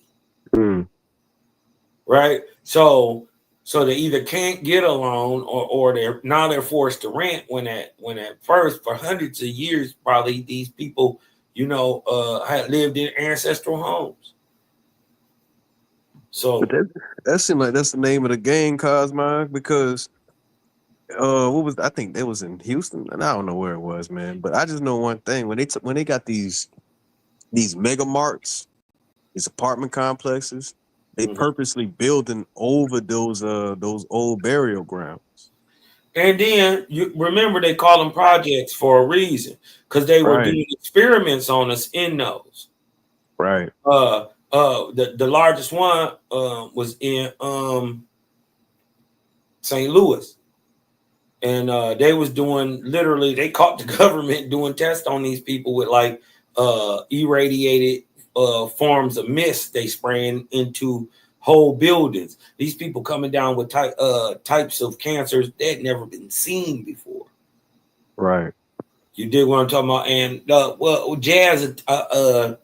Right? So they either can't get a loan or they're forced to rent when at first for hundreds of years probably these people had lived in ancestral homes. So but that seemed like that's the name of the game, Cosmog, because I think that was in Houston, and I don't know where it was, man. But I just know one thing: when they got these mega marts, these apartment complexes, they purposely building over those old burial grounds. And then you remember they call them projects for a reason, because they were doing experiments on us in those. Right. The largest one was in St. Louis. And they was doing, literally, they caught the government doing tests on these people with like irradiated forms of mist they spraying into whole buildings. These people coming down with types of cancers that had never been seen before. Right. You dig what I'm talking about? And Jazz, I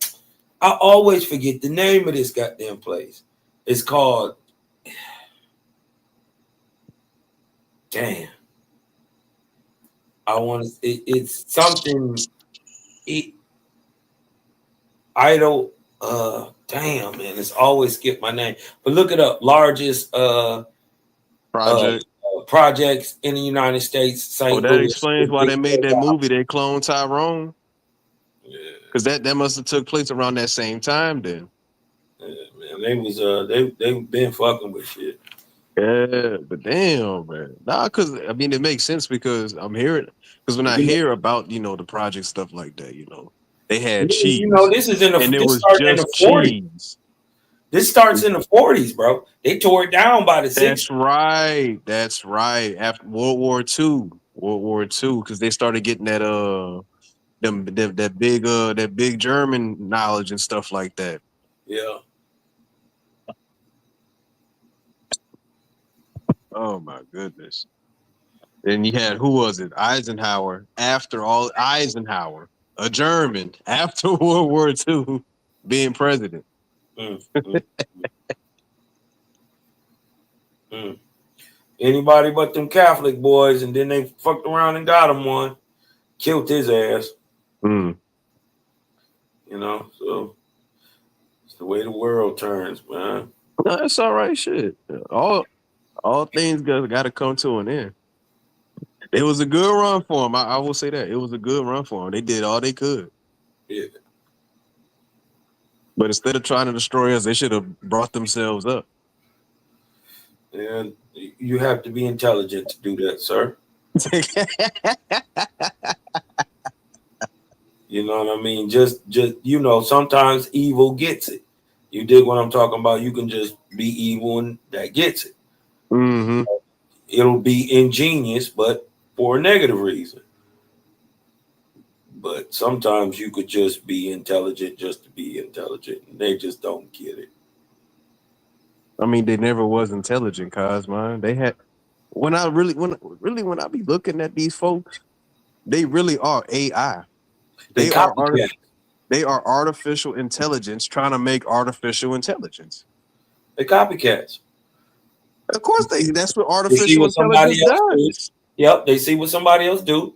always forget the name of this goddamn place. It's called, damn. I want to. It's something. Idle. Damn, man, it's always skipped my name. But look it up. Largest projects in the United States. St. That Louis. explains why they made that movie. They cloned Tyrone. Yeah. Because that must have took place around that same time then. Yeah, man, they was they've been fucking with shit. Yeah, but damn, man. Nah, because I mean it makes sense because I'm hearing when I hear about the project stuff like that, they had cheese. This is in the and it this was started in just the 40s. cheese. This starts in the 40s, bro. They tore it down by the 60s. That's right. That's right. After World War II, because they started getting that that big German knowledge and stuff like that. Yeah. Oh my goodness. Then you had, who was it? Eisenhower. After all, Eisenhower, a German, after World War II, being president. Anybody but them Catholic boys, and then they fucked around and got him one, killed his ass. So it's the way the world turns, man. No, that's all right, shit. All things got to come to an end. It was a good run for them. I will say that. It was a good run for them. They did all they could. Yeah. But instead of trying to destroy us, they should have brought themselves up. And you have to be intelligent to do that, sir. You know what I mean? Just sometimes evil gets it. You dig what I'm talking about? You can just be evil and that gets it. It'll be ingenious, but for a negative reason. But sometimes you could just be intelligent just to be intelligent. And they just don't get it. I mean, they never was intelligent, Cosmo. They had when I be looking at these folks, they really are AI. They are artificial intelligence trying to make artificial intelligence. They copycats. Of course, that's what artificial intelligence does. Yep, they see what somebody else do,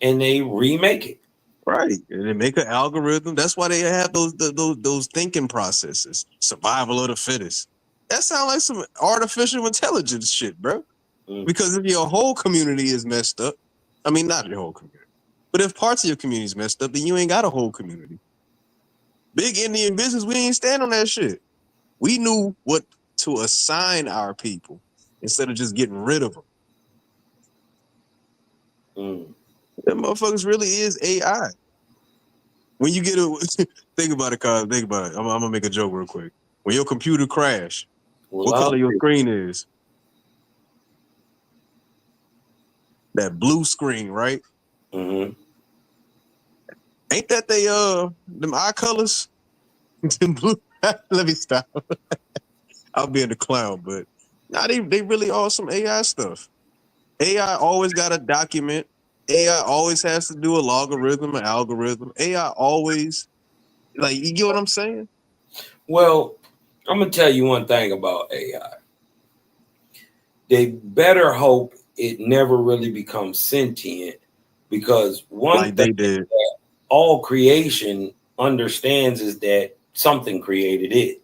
and they remake it. Right, and they make an algorithm. That's why they have those thinking processes. Survival of the fittest. That sounds like some artificial intelligence shit, bro. Because if your whole community is messed up, I mean, not your whole community, but if parts of your community is messed up, then you ain't got a whole community. Big Indian business, we ain't stand on that shit. We knew what to assign our people instead of just getting rid of them. That motherfuckers really is AI. When you get a think about it, cause think about it. I'm gonna make a joke real quick. When your computer crash, what color your screen is? That blue screen, right? Mm-hmm. Ain't that they them eye colors? Them blue. Let me stop. I'll be in the clown, but nah, they really are some AI stuff. AI always got a document. AI always has to do a logarithm, an algorithm. AI always, like, you get what I'm saying? Well, I'm gonna tell you one thing about AI. They better hope it never really becomes sentient, because one thing that all creation understands is that something created it,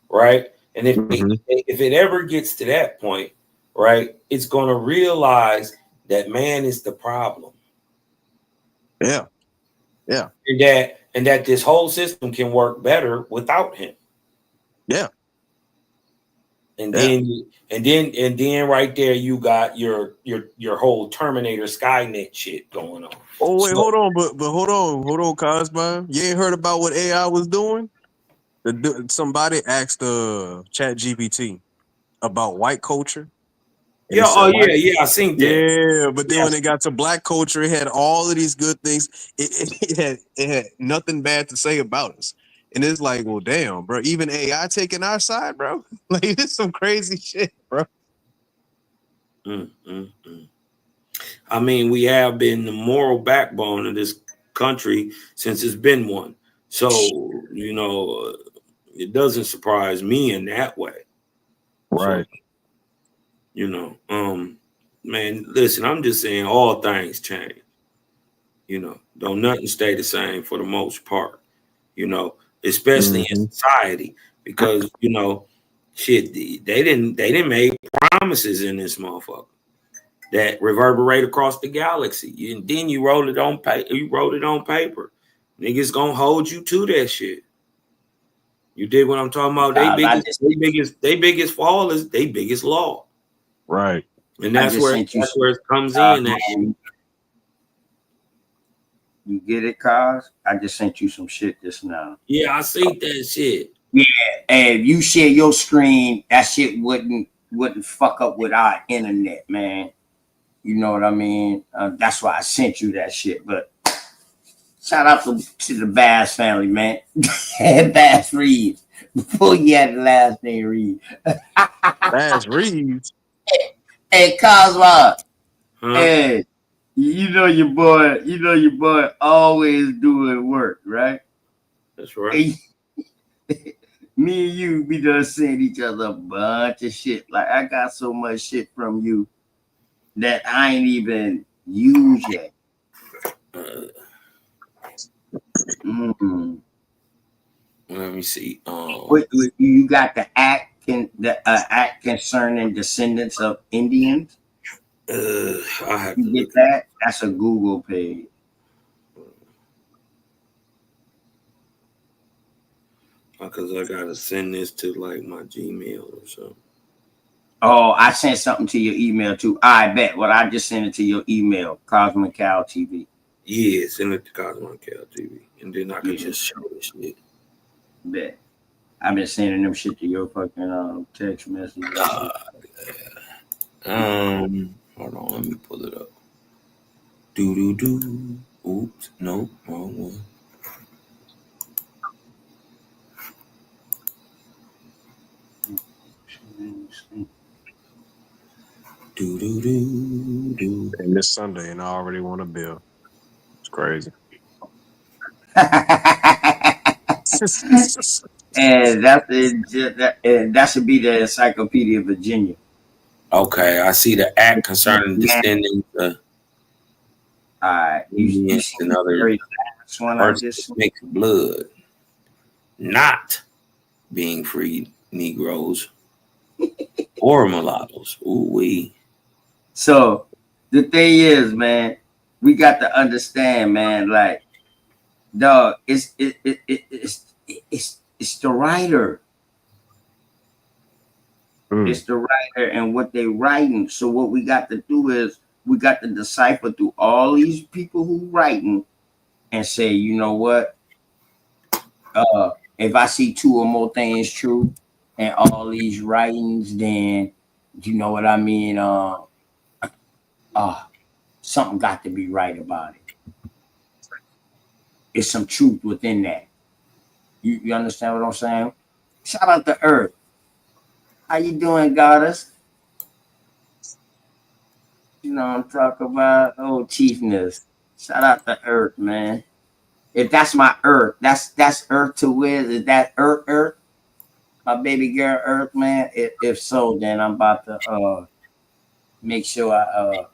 right? And if it ever gets to that point, right, it's gonna realize that man is the problem. Yeah. Yeah. And that this whole system can work better without him. Yeah. And then right there you got your whole Terminator Skynet shit going on. Oh wait, hold on, but hold on, Cosby. You ain't heard about what AI was doing? Somebody asked Chat GPT about white culture. Yeah, I seen that. Yeah, but then when it got to black culture, it had all of these good things. It had nothing bad to say about us. And it's like, well, damn, bro. Even AI taking our side, bro. Like, it's some crazy shit, bro. I mean, we have been the moral backbone of this country since it's been one. So, you know, it doesn't surprise me in that way. Right. So, you know, man, listen, I'm just saying all things change. You know, don't nothing stay the same for the most part, you know, especially in society, because, you know, shit, they didn't make promises in this motherfucker that reverberate across the galaxy. And then you wrote it on paper. Niggas gonna hold you to that shit. You dig what I'm talking about? They biggest fall is they biggest law. Right. And that's where it comes in at. You get it, cuz? I just sent you some shit just now. Yeah, I see that shit. Yeah, and if you share your screen, that shit wouldn't fuck up with our internet, man. You know what I mean? That's why I sent you that shit. But shout out to the Bass family, man. Bass Reeves. Before you had the last name Reeves. Bass Reeves? Hey, Cosmo. Hey, you know your boy always doing work, right? That's right. Hey, me and you, we done sent each other a bunch of shit. Like, I got so much shit from you that I ain't even used yet. Let me see. You got the act concerning descendants of Indians. I have you get that? That's a Google page. Because I gotta send this to like my Gmail or something. Oh, I sent something to your email too. I bet. Well, I just sent it to your email, Cosmic Cow TV. Yeah, send it to Cosmic Cow TV, and then I can just show this shit. Bet. I've been sending them shit to your fucking text message. Hold on, let me pull it up. Do. Oops, no, wrong one. Do. And this Sunday, and I already want a bill. It's crazy. And that should be the Encyclopedia of Virginia. Okay, I see the act concerning descending the you see another one I just mixed blood, not being freed Negroes or mulattoes. Ooh wee. So the thing is, man, we got to understand, man. Like, dog, it's the writer. It's the writer and what they writing. So what we got to do is we got to decipher through all these people who writing and say, you know what? If I see two or more things true and all these writings, then you know what I mean? Something got to be right about it. It's some truth within that. You understand what I'm saying? Shout out to Earth. How you doing, goddess? You know I'm talking about? Oh, chiefness. Shout out to Earth, man. If that's my Earth, that's Earth to Wiz. Is that Earth? My baby girl Earth, man. If so, then I'm about to make sure I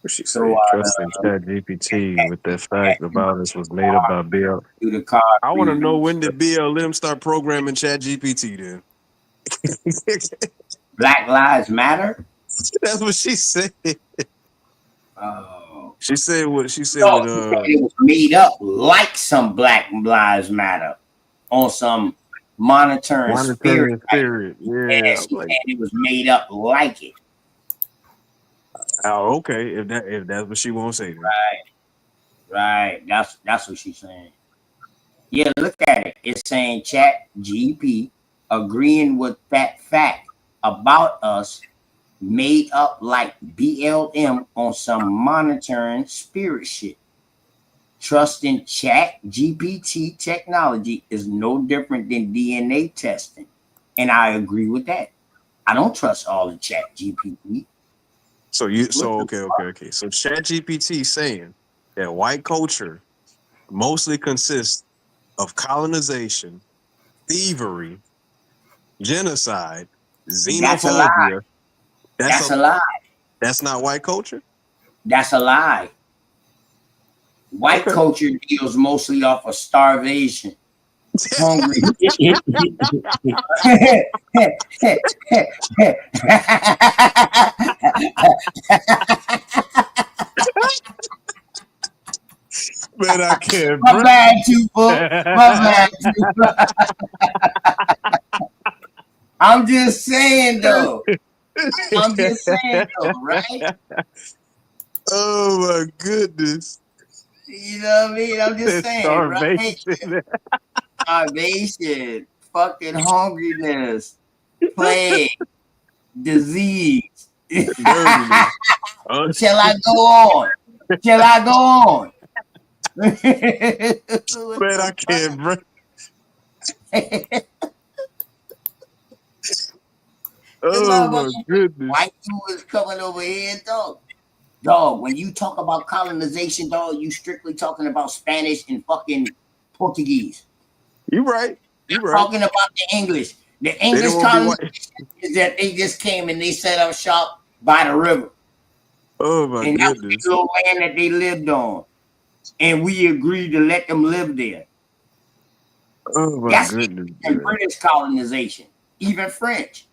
She throw said, out trusting ChatGPT with that fact about us was made up by BL. do the card. I want to know, when did BLM start programming ChatGPT then? Black Lives Matter? That's what she said. Oh. She said what she said No, with she said it was made up like some Black Lives Matter on some monitoring spirit. Yeah, She said it was made up like it. Oh, okay. If that's what she won't say, then. Right. That's what she's saying. Yeah, look at it. It's saying Chat GP agreeing with that fact about us, made up like BLM on some monitoring spirit shit. Trusting Chat GPT technology is no different than DNA testing. And I agree with that. I don't trust all the Chat GPT. So okay. So ChatGPT saying that white culture mostly consists of colonization, thievery, genocide, That's a lie. xenophobia. That's a lie. That's not white culture? That's a lie. White culture deals mostly off of starvation, hungry. Man, I can't. My bad, Tupac. My bad, Tupac. I'm just saying, though. Right? Oh my goodness. You know what I mean? I'm just saying, right? Starvation, fucking hungriness, plague, disease. Shall I go on? Shall I go on? Man, I can't break. Oh my goodness. White dude is coming over here, dog. Dog, when you talk about colonization, dog, you strictly talking about Spanish and fucking Portuguese. You right. Talking about the English. The English colonization is that they just came and they set up shop by the river. Oh my and goodness. that was the little land that they lived on. And we agreed to let them live there. Oh my goodness. And British colonization, even French.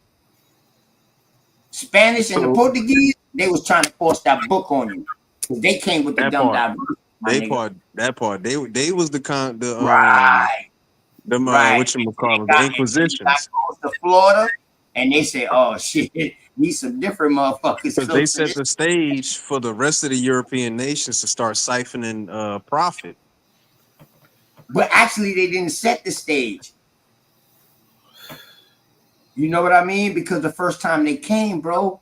Spanish and the Portuguese, they was trying to force that book on you. Because they came with the dumb diversity. That part. They was the whatchamacallit, the Inquisitions. To Florida, and they said, "Oh shit, need some different motherfuckers." Because they set the stage for the rest of the European nations to start siphoning profit. But actually, they didn't set the stage. You know what I mean? Because the first time they came, bro,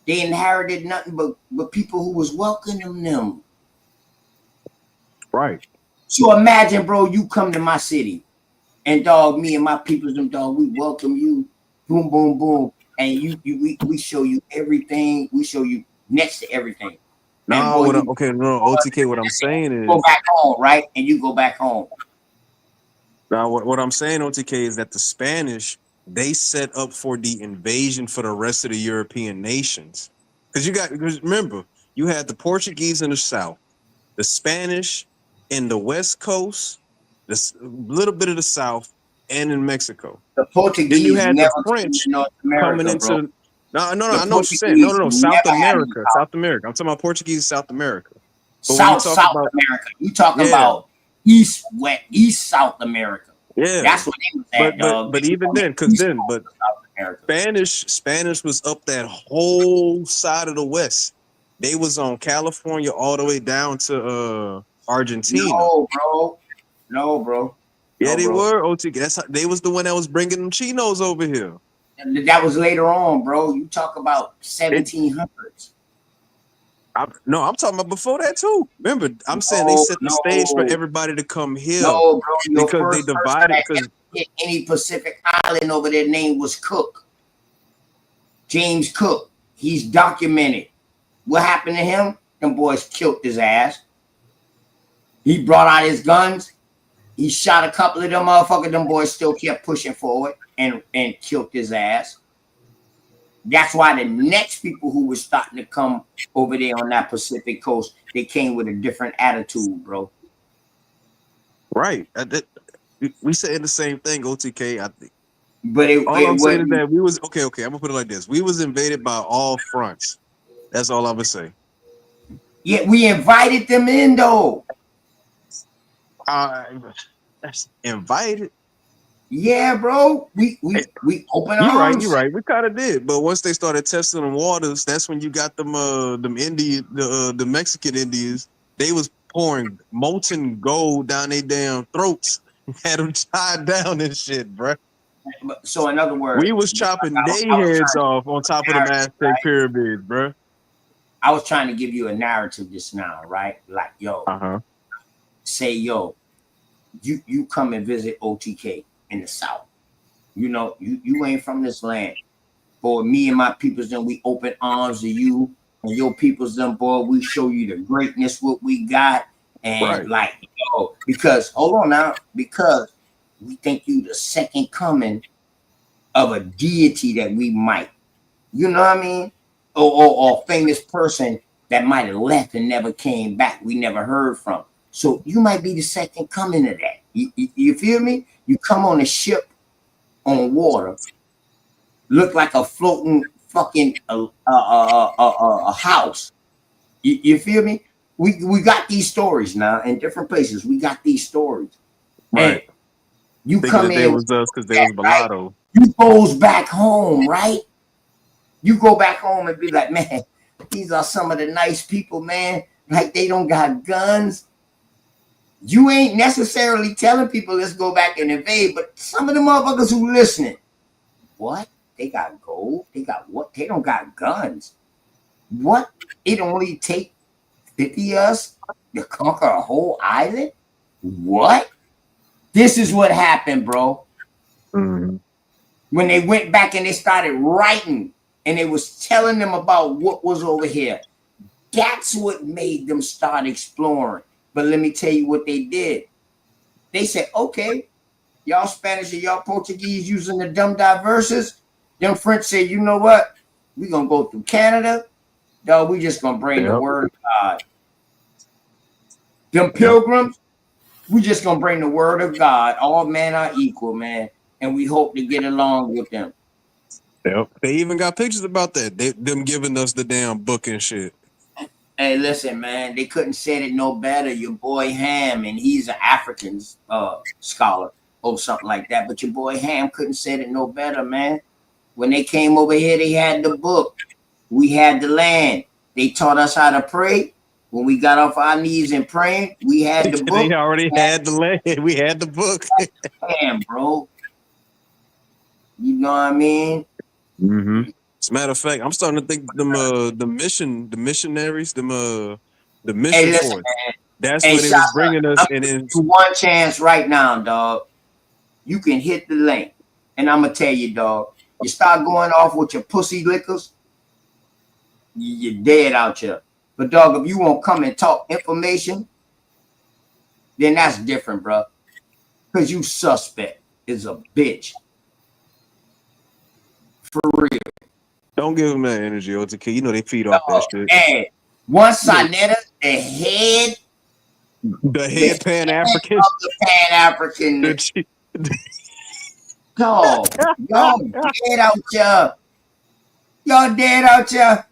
they inherited nothing but people who was welcoming them. Right. So imagine, bro, you come to my city, and dog, me and my peoples, them dog, we welcome you, boom, boom, boom, and we show you everything. We show you next to everything. No, OTK. What I'm saying is, go back home, right? And you go back home. Now, what I'm saying, OTK, is that the Spanish, they set up for the invasion for the rest of the European nations. Because remember, you had the Portuguese in the south, the Spanish in the west coast, this little bit of the south, and in Mexico. The Portuguese then you had never the French came to North America, coming into. bro. No, I know what you're saying. No, South America. South America. I'm talking about Portuguese South America. But South America. You talking about East South America. Yeah, that's what they was at, dog. But even then, Spanish was up that whole side of the West. They was on California all the way down to Argentina. No, bro. Yeah, No, they bro. were OTK. That's how, they was the one that was bringing them chinos over here. And that was later on, bro. You talk about 1700s. No, I'm talking about before that too. Remember, I'm saying they set the stage for everybody to come here. No, bro. Your because first they person divided. that Because ever hit any Pacific island over their name was Cook. James Cook. He's documented. What happened to him? Them boys killed his ass. He brought out his guns. He shot a couple of them motherfuckers. Them boys still kept pushing forward and killed his ass. That's why the next people who were starting to come over there on that Pacific coast, they came with a different attitude, bro. Right. We saying the same thing, OTK. I think. But all I'm saying is that we was okay. I'm gonna put it like this: we was invaded by all fronts. That's all I'm gonna say. Yeah, we invited them in though. That's invited. Yeah, bro. We open arms. You're right. We kind of did, but once they started testing the waters, that's when you got them Indian the Mexican Indians. They was pouring molten gold down their damn throats, had them tied down and shit, bro. So in other words, we was chopping their heads off on top of the Aztec pyramids, bro. I was trying to give you a narrative just now, right? Like, yo, say, yo, you come and visit OTK in the South. You know, you ain't from this land. Boy, me and my peoples, then we open arms to you and your peoples, then boy, we show you the greatness what we got. And like, yo, because hold on now, because we think you the second coming of a deity that we might, you know what I mean? Or famous person that might have left and never came back. We never heard from. So you might be the second coming of that. You feel me? You come on a ship on water, look like a floating fucking a house. You feel me? We got these stories now in different places. We got these stories. Right. And you thinking come that they in, was us because they was mulatto. right? You goes back home, right? You go back home and be like, man, these are some of the nice people, man. Like they don't got guns. You ain't necessarily telling people let's go back and invade, but some of the motherfuckers who listening, what? They got gold? They got what? They don't got guns. What? It only take 50 of us to conquer a whole island? What? This is what happened, bro. When they went back and they started writing and they was telling them about what was over here. That's what made them start exploring. But let me tell you what they did. They said, okay, y'all Spanish and y'all Portuguese using the dumb diverses. Them French said, you know what? We're going to go through Canada. Dog, we just going to bring the word of God. Them pilgrims, we just going to bring the word of God. All men are equal, man. And we hope to get along with them. Yep. They even got pictures about that. Them giving us the damn book and shit. Hey, listen, man, they couldn't say it no better. Your boy Ham, and he's an African scholar or something like that. But your boy Ham couldn't say it no better, man. When they came over here, they had the book. We had the land. They taught us how to pray. When we got off our knees and praying, we had the book. They already had the land. We had the book. Damn, bro. You know what I mean? As a matter of fact, I'm starting to think them the missionaries, them the mission Hey, listen, force. man. That's Hey, where they was Shasta, bringing us. I'm And giving you one chance right now, dog. You can hit the link, and I'm gonna tell you, dog. You start going off with your pussy lickers, you're dead out here. But dog, if you won't come and talk information, then that's different, bro. Cause you suspect is a bitch. For real. Don't give them that energy, OTK. You know they feed off that shit. Hey, once Sarnetta, the head Pan-African. of the Pan-African. Dog, y'all dead out here. Y'all dead out here.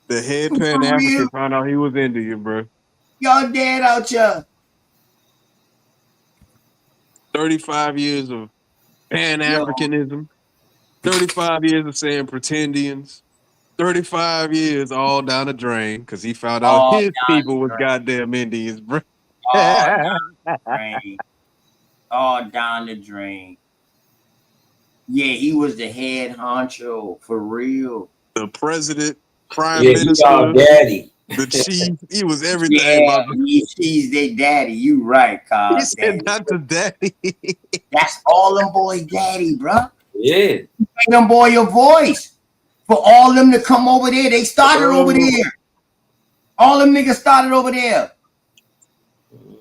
The head Pan-African found out he was Indian, bro. Y'all dead out here. 35 years of Pan-Africanism. 35 years of saying pretendians. 35 years all down the drain because he found out All his down people the was drain. goddamn Indians, bro. All down the drain. All down the drain. Yeah, he was the head honcho for real. The president, prime Yeah, he minister, daddy. the chief. He was everything. Yeah, he's their daddy. You right, He Carl. said not the daddy. That's all them boys' daddy, bro. Yeah. Make them boy your voice. For all them to come over there. They started over there. All them niggas started over there.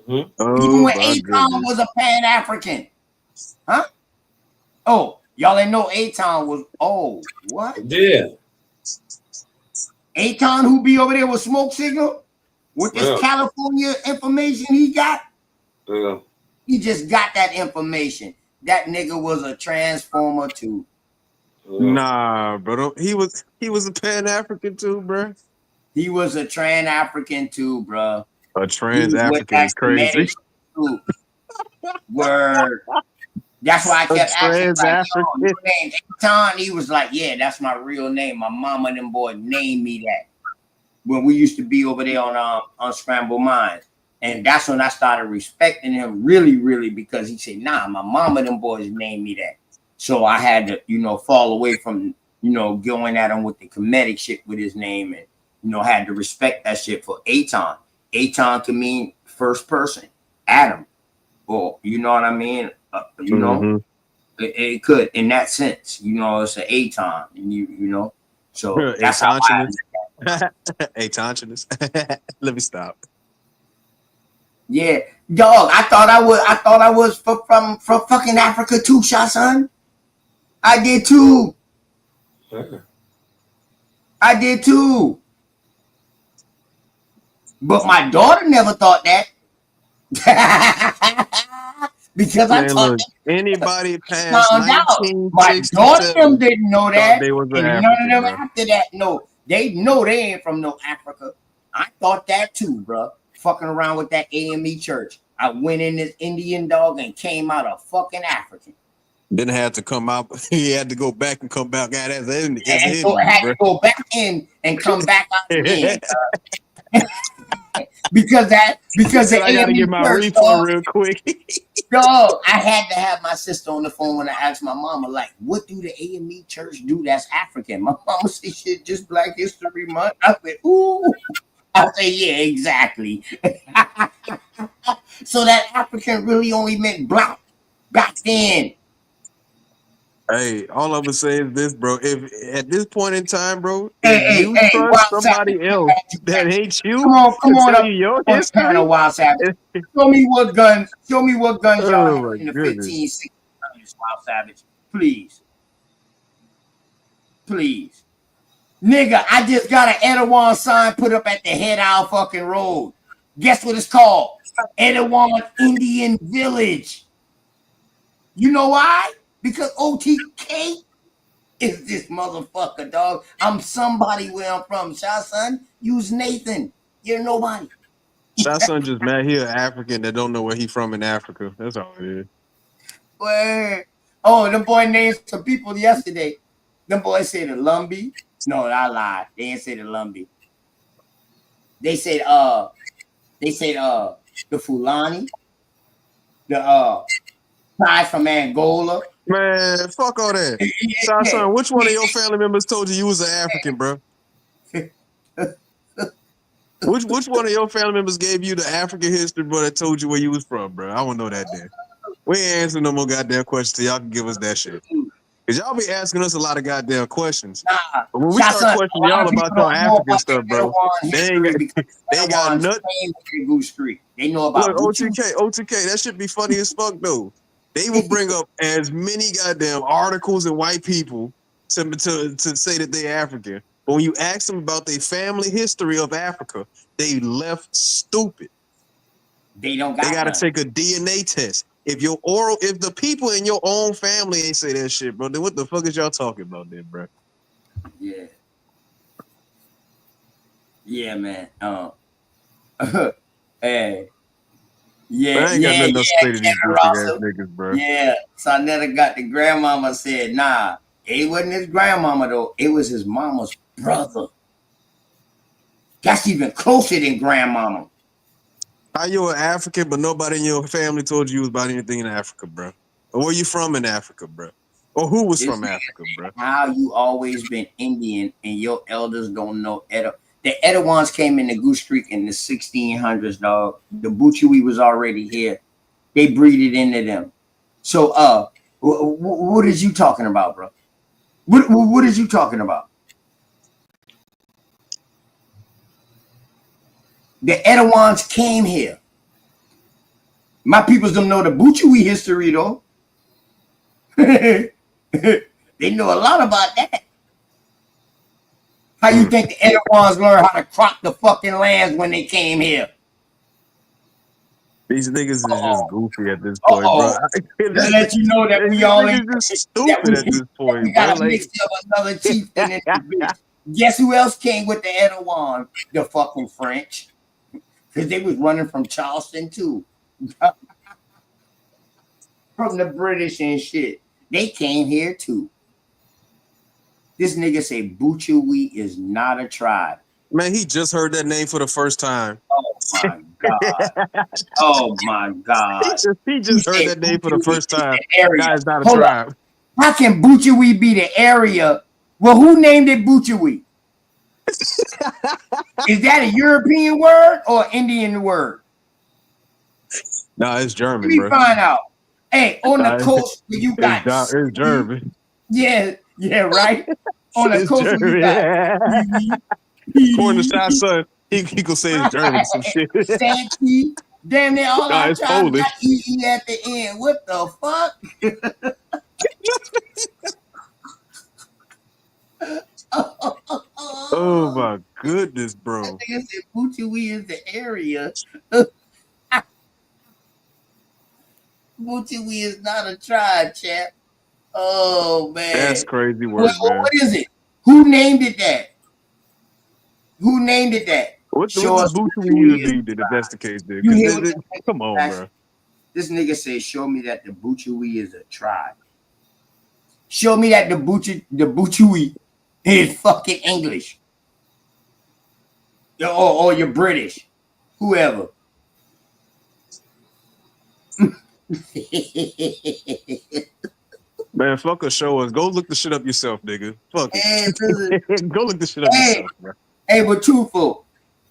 Even Oh when my A-Town goodness. was a Pan-African. Huh? Oh, y'all ain't know A-Town was, oh, what? Yeah. A-Town who be over there with Smoke Signal? With this California information he got? Yeah. He just got that information. That nigga was a transformer too. Nah, bro. He was a Pan-African too, bro. He was a Trans-African too, bro. A He trans was with African that is crazy. too. Word. That's why I A kept asking, trans like, yo, African. your name Anton? He was like, yeah, that's my real name. My mama and them boys named me that when we used to be over there on Scramble Mines. And that's when I started respecting him really, really, because he said, nah, my mama and them boys named me that. So I had to, fall away from, going at him with the comedic shit with his name and, had to respect that shit for Aton. Aton could mean first person, Adam, or, you know what I mean? It could in that sense, it's an Aton, and you know, so that's how I Atonchionist. Let me stop. Yeah, dog. I thought I was from fucking Africa too, son. I did too. I did too. But my daughter never thought that. Because I Look, taught anybody past found out. My daughter 1967 them didn't know that. they was And an none of African, them bro. after that know. They know they ain't from no Africa. I thought that too, bro. Fucking around with that AME church. I went in this Indian dog and came out a fucking African. Didn't have to come out. He had to go back and come back out as an And so I had to go back in and come back out again. because the I gotta AME get my church, refund dog, real quick. dog, I had to have my sister on the phone when I asked my mama, like, what do the AME church do that's African? My mama said, shit, just Black History Month. I said, ooh. I say, yeah, exactly. So that African really only meant black back then. Hey, all I'm gonna say is this, bro. If at this point in time, bro, Hey, if you trust Wild somebody Savage, else that ain't you come to on tell up you your on the panel, history, Wild Savage. Show me what guns y'all oh had my in the goodness. 1500s, Wild Savage. Please. Please. Nigga, I just got an Etowah sign put up at the head of our fucking road. Guess what it's called? Etowah Indian Village. You know why? Because OTK is this motherfucker, dog. I'm somebody where I'm from. Son, use Nathan. You're nobody. Son just mad he an African that don't know where he from in Africa. That's all it is. Where? Oh, them boy named some people yesterday. Them boys said the Lumbee. No, I lied. They didn't say the Lumbee. They said the Fulani, the guys from Angola. Man, fuck all that. Son, which one of your family members told you was an African, bro? Which one of your family members gave you the African history, bro, that told you where you was from, bro? I want to know that then. We ain't answering no more goddamn questions till y'all can give us that shit. Because y'all be asking us a lot of goddamn questions. Nah, but when we start questioning y'all about your African stuff, bro, they ain't got nothing. They know about Look, OTK, that should be funny as fuck, though. They will bring up as many goddamn articles and white people to say that they African. But when you ask them about their family history of Africa, they left stupid. They don't They gotta take a DNA test. If the people in your own family ain't say that shit, bro, then what the fuck is y'all talking about then, bro? Yeah. Yeah, man. Hey. Yeah, I ain't got nothing else to say to these goofy ass niggas, bro. Yeah. Sonetta got the grandmama said, nah, it wasn't his grandmama though. It was his mama's brother. That's even closer than grandmama. How you an African, but nobody in your family told you about anything in Africa, bro? Or where you from in Africa, bro? Or who was from Africa, bro? How you always been Indian and your elders don't know the Edawans came in the Goose Creek in the 1600s, dog. The Buchui was already here. They breeded into them. So, what is you talking about, bro? What is you talking about? The Edawans came here. My peoples don't know the Buchui history, though. They know a lot about that. How you think the Edawans learned how to crop the fucking lands when they came here? These niggas is just goofy at this point, bro. They let you know that we These all niggas just stupid at this point, we bro. got a Like, mixture of another chieftain in this bitch. Guess who else came with the Edawans? The fucking French. Because they was running from Charleston too. From the British and shit. They came here too. This nigga say Buchui is not a tribe. man, he just heard that name for the first time. Oh my god. Oh my god. He just heard that name for the first time. That is not a Hold tribe. up. How can Buchui be the area? Well, who named it Buchui? Is that a European word or Indian word? No, it's German, Let me bro. find out. Hey, on the coast where you got it's German. Yeah, right. On the It's coast where you German. got According to Shy Son, he could say it's German or some shit. Santee. Damn near all our it's tribes Polish. got EE at the end. What the fuck? Oh my goodness, bro. I said Buchui is the area. Buchui is not a tribe, chap. Oh man. That's crazy work, man. What is it? Who named it that? Who named it that? What Show does us Buchui Buchui is need if that's the case, dude? You hear what Come on, bro. This nigga says, show me that the Buchui is a tribe. Show me that the Buchui is fucking English. Or you're British. Whoever. Man, fuck a show us. Go look the shit up yourself, nigga. Fuck it. Go look the shit up yourself, bro. Hey, but truthful,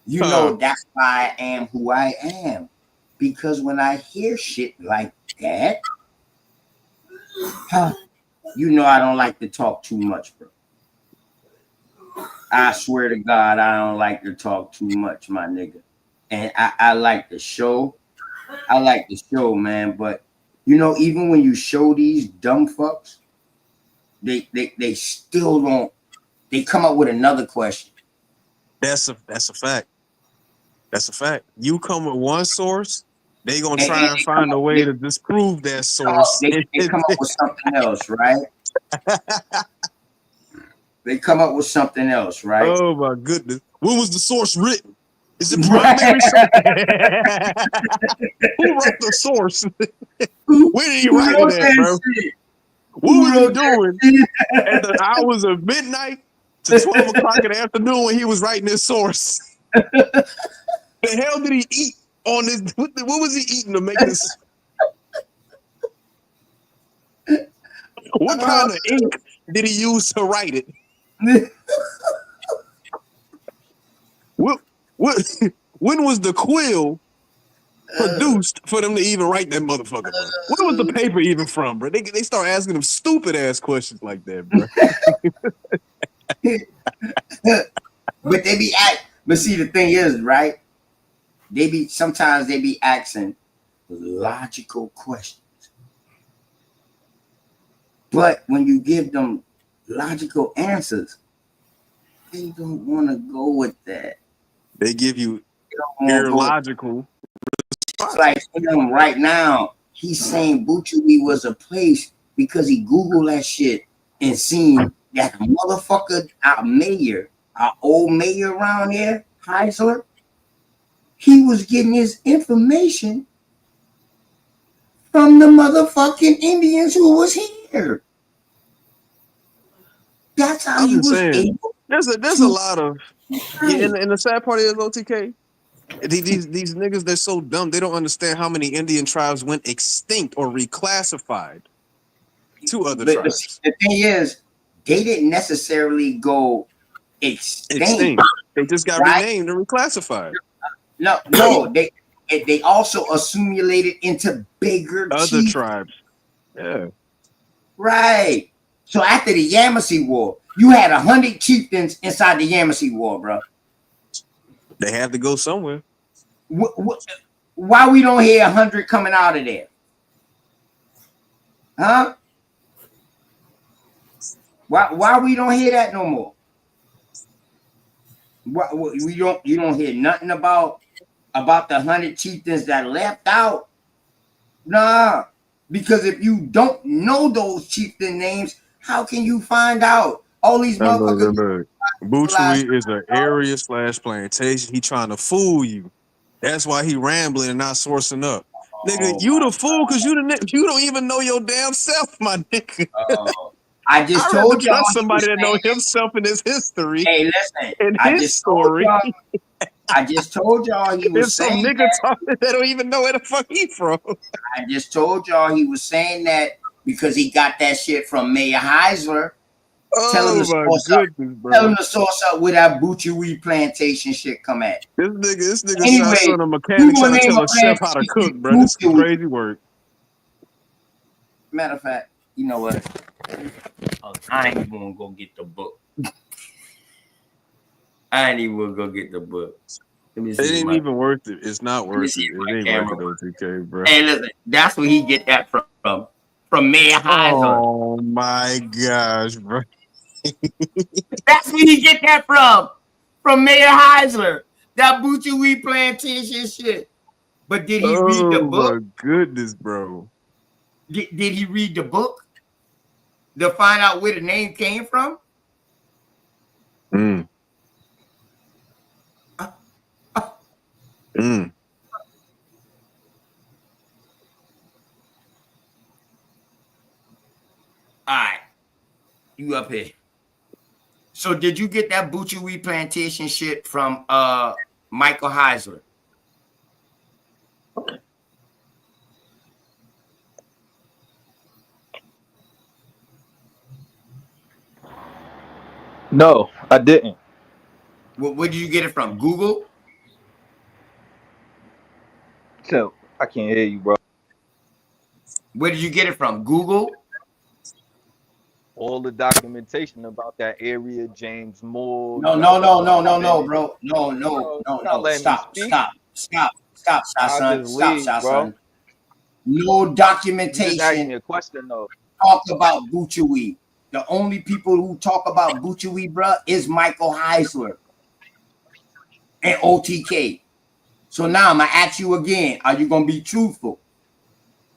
you know that's why I am who I am. Because when I hear shit like that, you know I don't like to talk too much, bro. I swear to God, I don't like to talk too much, my nigga. And I like the show. I like the show, man. But you know, even when you show these dumb fucks, they still don't. They come up with another question. That's a fact. That's a fact. You come with one source, they gonna try and find a way to disprove that source. They come up with something else, right? They come up with something else, right? Oh my goodness. When was the source written? Is it primary source? Who wrote the source? Where did he write it at, bro? What was he doing at the hours of midnight to 12 o'clock in the afternoon when he was writing this source? The hell did he eat on this? What was he eating to make this? What kind of ink did he use to write it? When was the quill produced for them to even write that motherfucker, bro? Where was the paper even from, bro? They start asking them stupid ass questions like that, bro. But they be but see, the thing is, right? Sometimes they be asking logical questions. But when you give them logical answers, they don't want to go with that. They give you illogical. It's like him right now. He's saying Buchui was a place because he Googled that shit and seen that motherfucker, our old mayor around here, Heisler, he was getting his information from the motherfucking Indians who was here. That's how he was able. There's a lot of and the sad part is OTK. These niggas, they're so dumb. They don't understand how many Indian tribes went extinct or reclassified to other But tribes. the thing is, they didn't necessarily go extinct. They just got right? renamed and reclassified. No, they also assimilated into bigger Other chiefs. tribes. Yeah. Right. So after the Yamasee War, you had 100 chieftains inside the Yamasee War, bro. They have to go somewhere. Why we don't hear 100 coming out of there? Huh? Why we don't hear that no more? You don't hear nothing about the 100 chieftains that left out. Nah, because if you don't know those chieftain names, how can you find out? All these motherfuckers. Butchery is an area / plantation. He trying to fool you. That's why he rambling and not sourcing up. Nigga, you the fool because you don't even know your damn self, my nigga. I just told y'all somebody that know himself and his history. Hey, listen, and I his just story. I just told y'all he was some saying nigga that. talking that don't even know where the fuck he from. I just told y'all he was saying that because he got that shit from Mayor Heisler. Tell him to source up where that Butchery plantation shit come at. This nigga Anyway, shot son a mechanic trying to tell a chef how to cook, bro. This is crazy work. Matter of fact, you know what? I ain't even gonna go get the book. I ain't even gonna go get the book. Let me see. It ain't even worth it. It's not worth it. It ain't worth it, OTK, bro. Hey, listen, that's where he get that from Mayor Heisler. Oh my gosh, bro. That's where he get that from Mayor Heisler. That Butchery plantation shit. But did he read the book? Oh my goodness, bro. Did he read the book to find out where the name came from? All right, you up here. So did you get that Butchery plantation shit from Michael Heisler? No, I didn't. Where did you get it from? Google? So I can't hear you, bro. Where did you get it from? Google? All the documentation about that area, James Moore. No, bro. No. Stop, son. No documentation. You just asked me a question, though. Talk about Butchery. The only people who talk about Butchery, bro, is Michael Heisler and OTK. So now I'm gonna ask you again: are you gonna be truthful?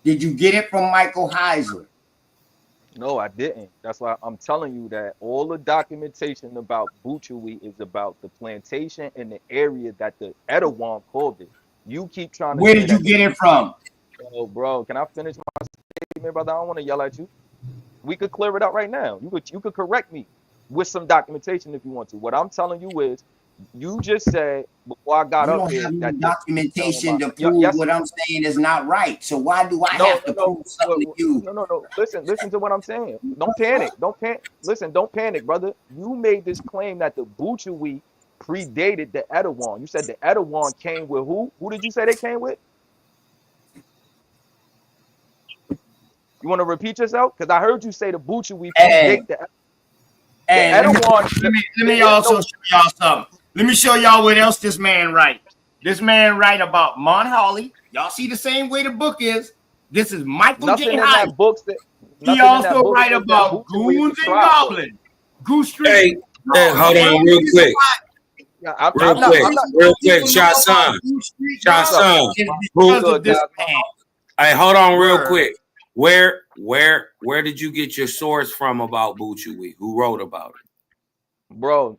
Did you get it from Michael Heisler? No, I didn't. That's why I'm telling you that all the documentation about Butchery is about the plantation and the area that the Etowah called it. You keep trying to. Where did you get it from? Oh, bro, can I finish my statement, brother? I don't want to yell at you. We could clear it out right now. You could correct me with some documentation if you want to. What I'm telling you is, you just said before I got up here that documentation to prove what I'm saying is not right. So why do I have to prove something to you? No. Listen to what I'm saying. Don't panic. Listen, don't panic, brother. You made this claim that the Butchery predated the Etowah. You said the Etowah came with who? Who did you say they came with? You want to repeat yourself? Because I heard you say the Butchery predate the Etowah. Let me also show y'all something. Let me show y'all what else this man write. This man write about Mount Holly. Y'all see the same way the book is. This is Michael J. Hyde. He also write about goons and goblins. Goose Street. Hey, hold on real quick. Real quick. Shot son. Hey, hold on real quick. Where did you get your source from about Butchery? Who wrote about it? Bro,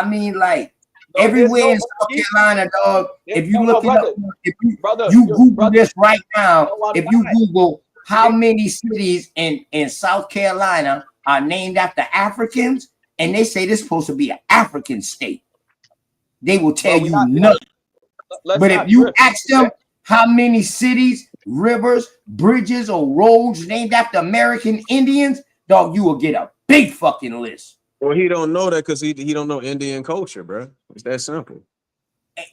I mean, like No, there's everywhere no in South East. Carolina, dog. If you No, look it brother, up, if you brother, Google this right now, No, I'm if you not. Google how many cities in South Carolina are named after Africans, and they say this is supposed to be an African state. They will tell Bro, you nothing. But if you ask them how many cities, rivers, bridges, or roads named after American Indians, dog, you will get a big fucking list. Well, he don't know that because he don't know Indian culture, bro. It's that simple.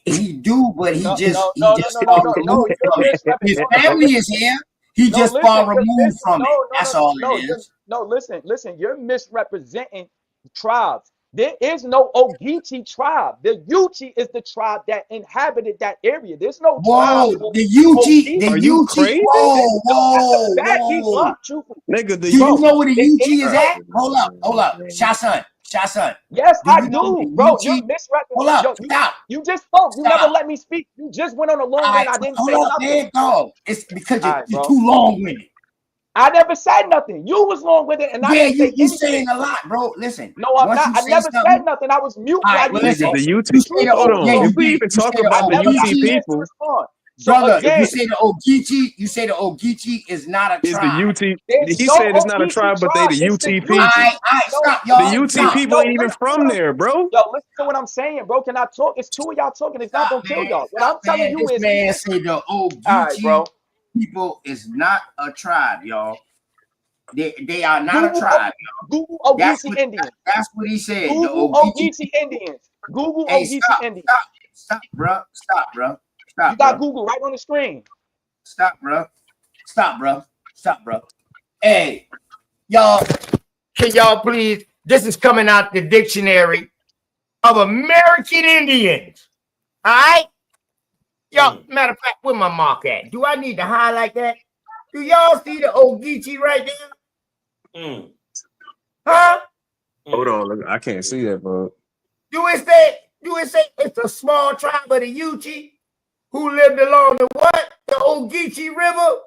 He do, but he No, just you're misrepresenting. his family is here. He just far removed from it. That's all it is. No, listen. You're misrepresenting tribes. There is no Ogeechee tribe. The Yuchi is the tribe that inhabited that area. There's no tribe. The Yuchi, Are you crazy? Whoa. Nigga, do you know where the Yuchi is at? Hold up. Shasun. Yes, I do, bro. Yuchi? You're misrepresenting. Hold up, stop. You just spoke. You Stop. never let me speak. You just went on a long rant. I didn't say nothing. Man, dog. It's because you're bro. too long-winded. I never said nothing. You was long-winded, and I didn't say you anything. saying a lot, bro. Listen. No, I'm not. I never said nothing. I was mute. Right, while listen. The UT. Hold on. If we even talk about the UT people, brother, if you say the Ogeechee is not a tribe. Is the UT? He said it's not a tribe, but they the UT people. Stop, y'all. The UT people ain't even from there, bro. Yo, listen to what I'm saying, bro. Can I talk? It's two of y'all talking. It's not gonna kill y'all. What I'm telling you is, man say the Ogeechee people is not a tribe, y'all. They are not a tribe, y'all. Google Ogeechee Indians. That's what he said. Google Ogeechee Indians. Google Ogeechee Indians. Stop, bro. You got Google right on the screen. Stop, bro. Hey, y'all, can y'all please? This is coming out the dictionary of American Indians. All right? Y'all, matter of fact, where my mark at? Do I need to highlight that? Do y'all see the Ogeechee right there? Huh? Hold on, look, I can't see that, bro. Do it say it's a small tribe of the Yuchi who lived along the what? The Ogeechee River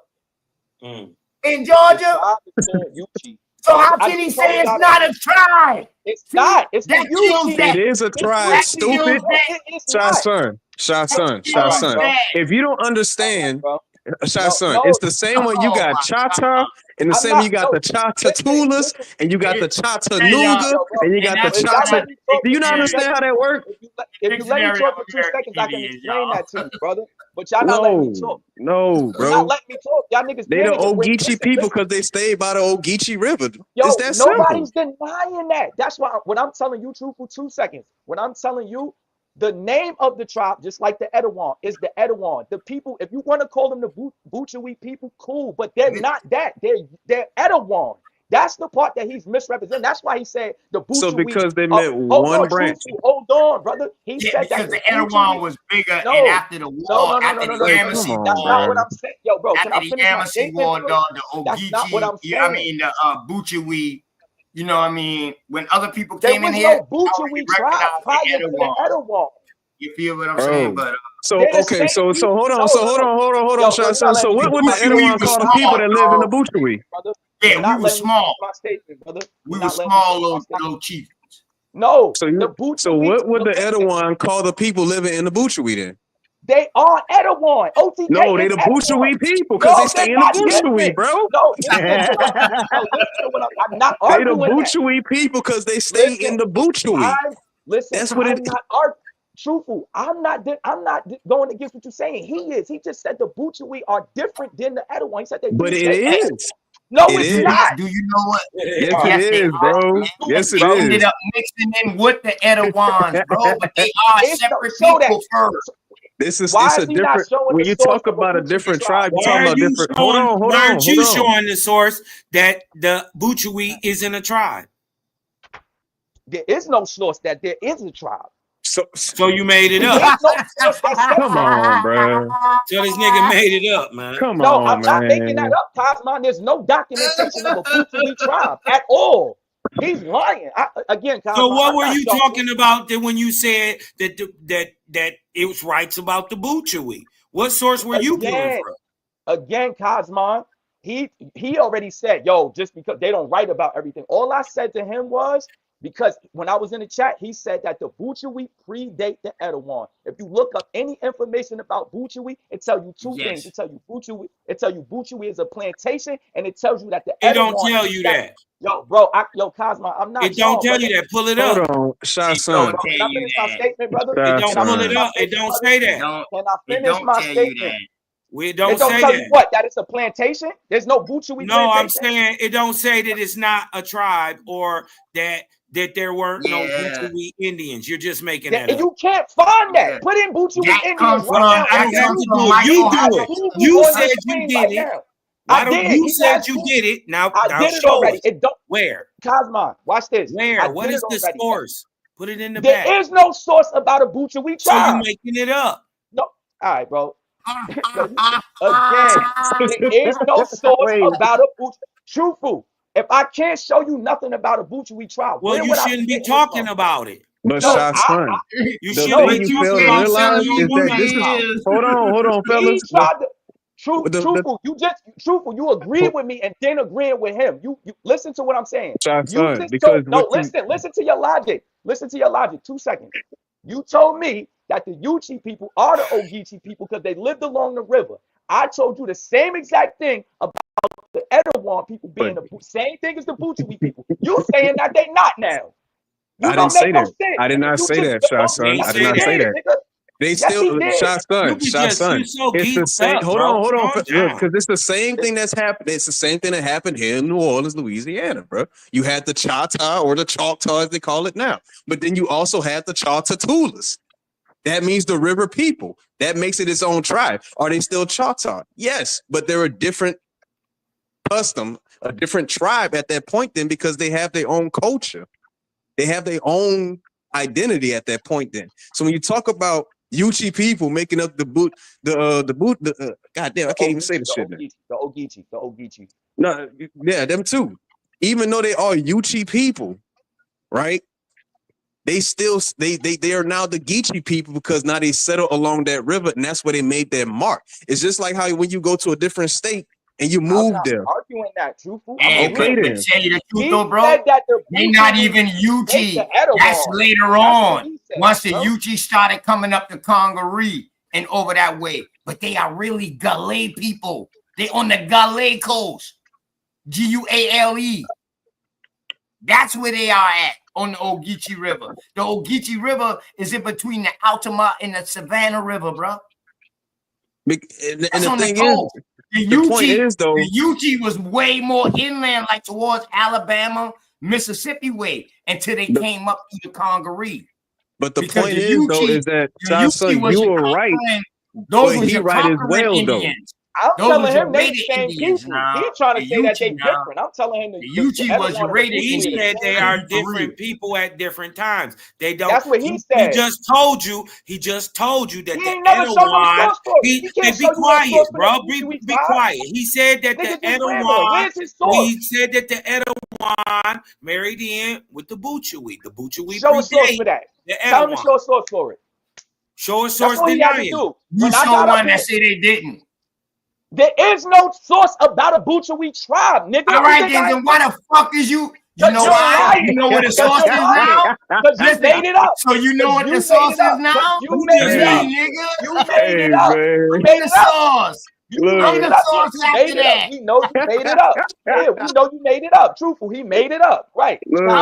in Georgia? So how can he say it's not a tribe? It's not. It's that kills that. It is a tribe, stupid. Shasun. If you don't understand, Shasun, it's the same way you got Chata, and the same way you got the Chata Tulas, and you got the Chata Nuga, and you got the Chata. Do you not understand how that works? If you let me talk for 2 seconds, I can explain that to you, brother. But y'all not letting me talk. No, bro. You're not letting me talk. Y'all niggas. They the Ogeechee people because they stayed by the Ogeechee River. Yo, It's that simple. nobody's denying that. That's why when I'm telling you, truth for 2 seconds, when I'm telling you the name of the tribe, just like the Edawan, is the Edawan. The people, if you want to call them the Buchawi people, cool, but they're not that. They're Edawan. That's the part that he's misrepresenting. That's why he said the Buchawi. So because they meant one branch. Hold on, brother. He said that because the Edawan was bigger, and after the war, after the Yamasee War, that's not what I'm saying. Yo, bro, can I after the finish my Yamasee statement? War, dog, the That's not what I'm Ogeechee, you know what I saying. mean, the Buchawi, you know what I mean, when other people There came in was here, no Buchawi tribe prior to the Edawan. You feel what I'm saying? But so hold on, Shasun. So what would the Edawan call the people that live in the Buchawi? Yeah, we were small. We were small little chiefs. No. So what would the Edawan call the people living in the Buchawi then? They are Edawan. OTK. No, they the Buchawi people because they stay in the Buchawi, bro. No, listen to what I'm not arguing. They the Buchawi people because they stay in the Buchawi. That's what I'm not arguing. Truthful, I'm not going against what you're saying. He is. He just said the Buchawi are different than the Edawan. He said they. But it is. No, it's not. Do you know what? Yes, it is, bro. Yes, it is. Ended up mixing in with the Edawans, bro. But they are separate people first. It's a different. When you talk about a different tribe, you're talking about different. Hold on. Why aren't you showing the source that the Buchawi isn't a tribe? There is no source that there is a tribe. So you made it up. Come on, bro. So this nigga made it up, man. Come no, on, I'm not man. making that up, Cosmon. There's no documentation of a Buchawi tribe at all. He's lying. Cosmon, so what were you talking about when you said that it was rights about the Buchawi? What source were you pulling from? Again, Cosmon, he already said, yo, just because they don't write about everything. All I said to him was, Because when I was in the chat, he said that the Bucciwe predate the Erewhon. If you look up any information about Bucciwe, it tells you two things. It tells you Bucciwe is a plantation, and it tells you that the It don't Erewhon tell you that. Yo, bro, Cosmo, I'm not. It don't tell you that. Pull it up. Hold on, Shy Son. Can I finish my statement, brother? It don't pull it Can I up. It don't say that. Can I finish my statement? It don't tell say you that. what? That it's a plantation? There's no Bucciwe No, I'm plantation? saying it don't say that it's not a tribe or that there weren't no Bucciwe Indians. You're just making that up. You can't find that. Put in Bucciwe Indians right now. I don't have to do it. You do it. You said you did it. I did. You said you did it. Now did it show already. us. It don't. Where? Cosmo, watch this. Where? What is the source? Put it in the back. There is no source about a Bucciwe tribe. So you making it up. No. All right, bro. Again, there is no source about a Bucciwe. Truthful. If I can't show you nothing about a Bucciwe tribe, well, you shouldn't be talking about it. But Shy Son, you the shouldn't thing you fail to realize is that this is. Hold on, fellas. Truthful, you agreed with me and then agreeing with him. You listen to what I'm saying. Shy Son, because listen to your logic. Listen to your logic. 2 seconds. You told me that the Yuchi people are the Ogeechee people because they lived along the river. I told you the same exact thing about the Erewhon people being the same thing as the Bucciwe people. You saying that they not now? I didn't say that. I did not say that, Shy Son. I did not say that. They still, Shy Son. It's the same. Hold on. Because it's the same thing that's happened. It's the same thing that happened here in New Orleans, Louisiana, bro. You had the Choctaw or the Choctaw, as they call it now. But then you also had the Choctawtulas. That means the river people. That makes it its own tribe. Are they still Choctaw? Yes, but they're a different custom, a different tribe at that point then because they have their own culture. They have their own identity at that point then. So when you talk about Yuchi people making up goddamn, I can't even say the shit. The Ogeechee. No, yeah, them too. Even though they are Yuchi people, right? They still they are now the Geechee people because now they settle along that river and that's where they made their mark. It's just like how when you go to a different state and you move there. Arguing that, truthful. Okay, but tell you the truth though, bro. They not even Yuchi. That's later on. Once the Yuchi started coming up the Congaree and over that way, but they are really Galay people. They on the Galay coast. Guale. That's where they are at. On the Ogeechee River. The Ogeechee River is in between the Altamont and the Savannah River, bro. And the thing is, the point is, though, the Yuchi was way more inland, like towards Alabama, Mississippi way, until they came up through the Congaree. But the point is, though, is that Johnson, you were right. Those but he right as well, Indians. I'm Those telling him they they the same people. He's trying to say that they different. I'm telling him the Yuchi was rated. He said they are different people at different times. They don't. That's what he said. He just told you that he the Erewhon. Be quiet, bro. Be quiet. He said that the Erewhon. He said that the Erewhon married in with the Bucciwe. The Bucciwe. Show a source for that. Tell him to show a source for it. Show a source. That's what he had to do. You show one that say they didn't. There is no source about a Bucciwe tribe, nigga. All right, then why the fuck is you? You know why? You know what the source is now? Because you made it up. So you know what the source is now? You made it up, nigga. You made it up. You made the source. You made it up. We know you made it up. Yeah, we know you made it up. Truthful, he made it up. Right. Look.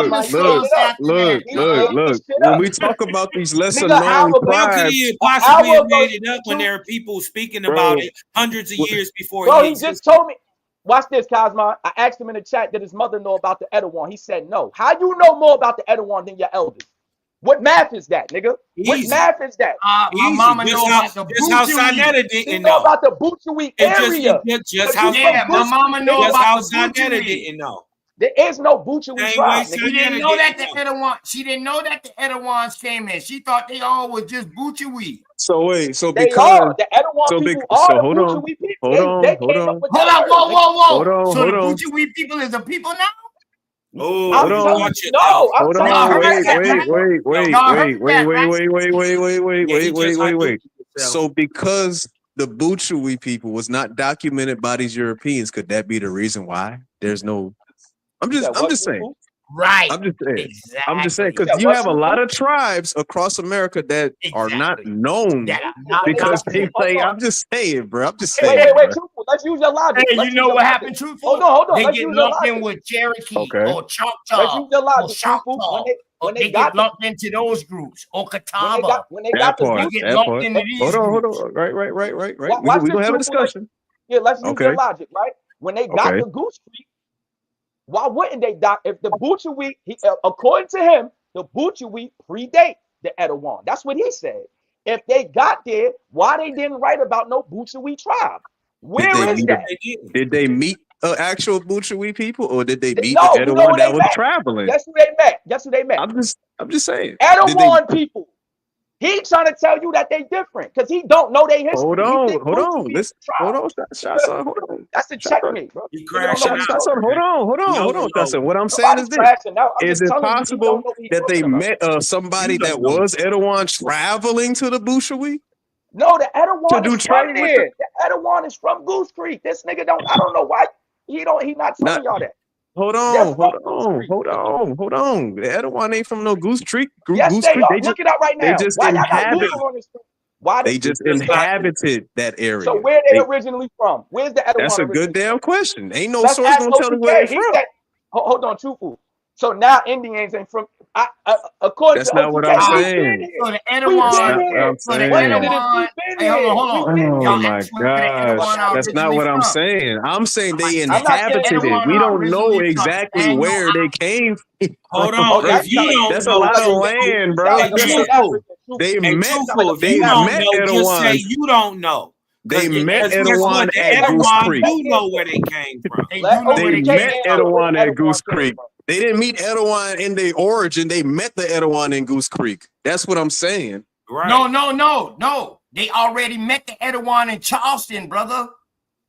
When we talk about these lesser known how could tribes, he possibly have made it up when there are people speaking about it hundreds of years before? Bro, he just told me. Watch this, Cosmo. I asked him in the chat, did his mother know about the Erewhon? He said no. How you know more about the Erewhon than your elders? What math is that, nigga? What math is that? My mama knows about the Bucciwe. She know about the Bucciwe area. Just how my mama knows about the Bucciwe. Didn't know. There is no Bucciwe tribe. She didn't know that the Erewhon. She didn't know that the Erewhons came in. She thought they all was just Bucciwe. So wait, so they because are. The Erewhon people are the Bucciwe people. Hold on. Whoa. So the Bucciwe people is the people now? Oh, hold on. Wait. So because the Bucciwe people was not documented by these Europeans, could that be the reason why there's no? I'm just saying. Right. I'm just saying. Exactly. I'm just saying because you have a lot of tribes across America that are not known that are not because they gospel. say. I'm just saying, bro. I'm just saying. Wait, truthful. Let's use your logic. Hey, Let's you use know your what logic. happened, truthful? Hold on. They Let's get use your lumped in logic. with Cherokee Okay. or Let's Choctaw use your or logic, truthful. Choctaw. When They they get got the lumped into those groups or Catawba. That the part. goose, They get That lumped part. into these Hold groups. on. Right. watch We this, gonna have a truthful. discussion. Let's use your Okay. logic, right? When they got Okay. the Goose Creek, why wouldn't they dock if the Butcheweet, according to him, the Butcheweet predate the Etowah? That's what he said. If they got there, why they didn't write about no Butcheweet tribe? Where is that? Did they meet actual Butcheweet people, or did they meet No, the you know Etowah who that they was met? traveling? Guess who they met? I'm just saying. Etowah people. He trying to tell you that they different because he don't know their history. Hold He on. think Butcheweet is a tribe. Hold on, Shotson. Hold on. That's a checkmate, bro. He Nigga don't know what he's Shotson, talking about. hold on, Shotson. What I'm saying Nobody's is this: trashing. Now I'm is just it telling you he possible don't know what he's that they talking about. met somebody that was Etowah traveling to the Butcheweet? No, the Etowah do is from trade with there. The Etowah is from Goose Creek. This nigga don't. I don't know why he not telling y'all that. Hold They're on. from Goose Creek. The Etowah ain't from no Goose Creek. Yes, Goose they Creek. are. Look it up right They now. just Why y'all got inhabit. Google on this thing? Why They just inhabited that area. So where they originally from? Where's the Etowah That's a originally good damn question. Ain't no Let's source ask gonna tell us where they OTK. He from. said, hold on, truthful. So now Indians ain't from. According That's to not what I'm OTK, we've saying. been here. So the We've Etowah, been That's not what here. I'm so the Wait a saying. minute, we've Etowah. been Hey, here. hold We've on. been Oh Y'all here. my asked me where the gosh. Etowah That's not originally what I'm from. saying. I'm saying they I'm not saying inhabited it. We Etowah don't know originally from exactly Daniel where they came Hold from, on. bro. If you don't That's a know, lot of truthful, land, You bro. sound like a hey, Pan truthful, African. They hey, met truthful, if they you don't met know, just say Etowans. you don't know. They met Because guess Etowah what? The at Goose Etowah Creek. do know where they came from. They Let do know where They they OTK met came answer from. where the Etowah at Etowah Goose came Creek. from. They didn't meet Etowah in their origin. They met the Etowah in Goose Creek. That's what I'm saying. Right. No. They already met the Etowah in Charleston, brother.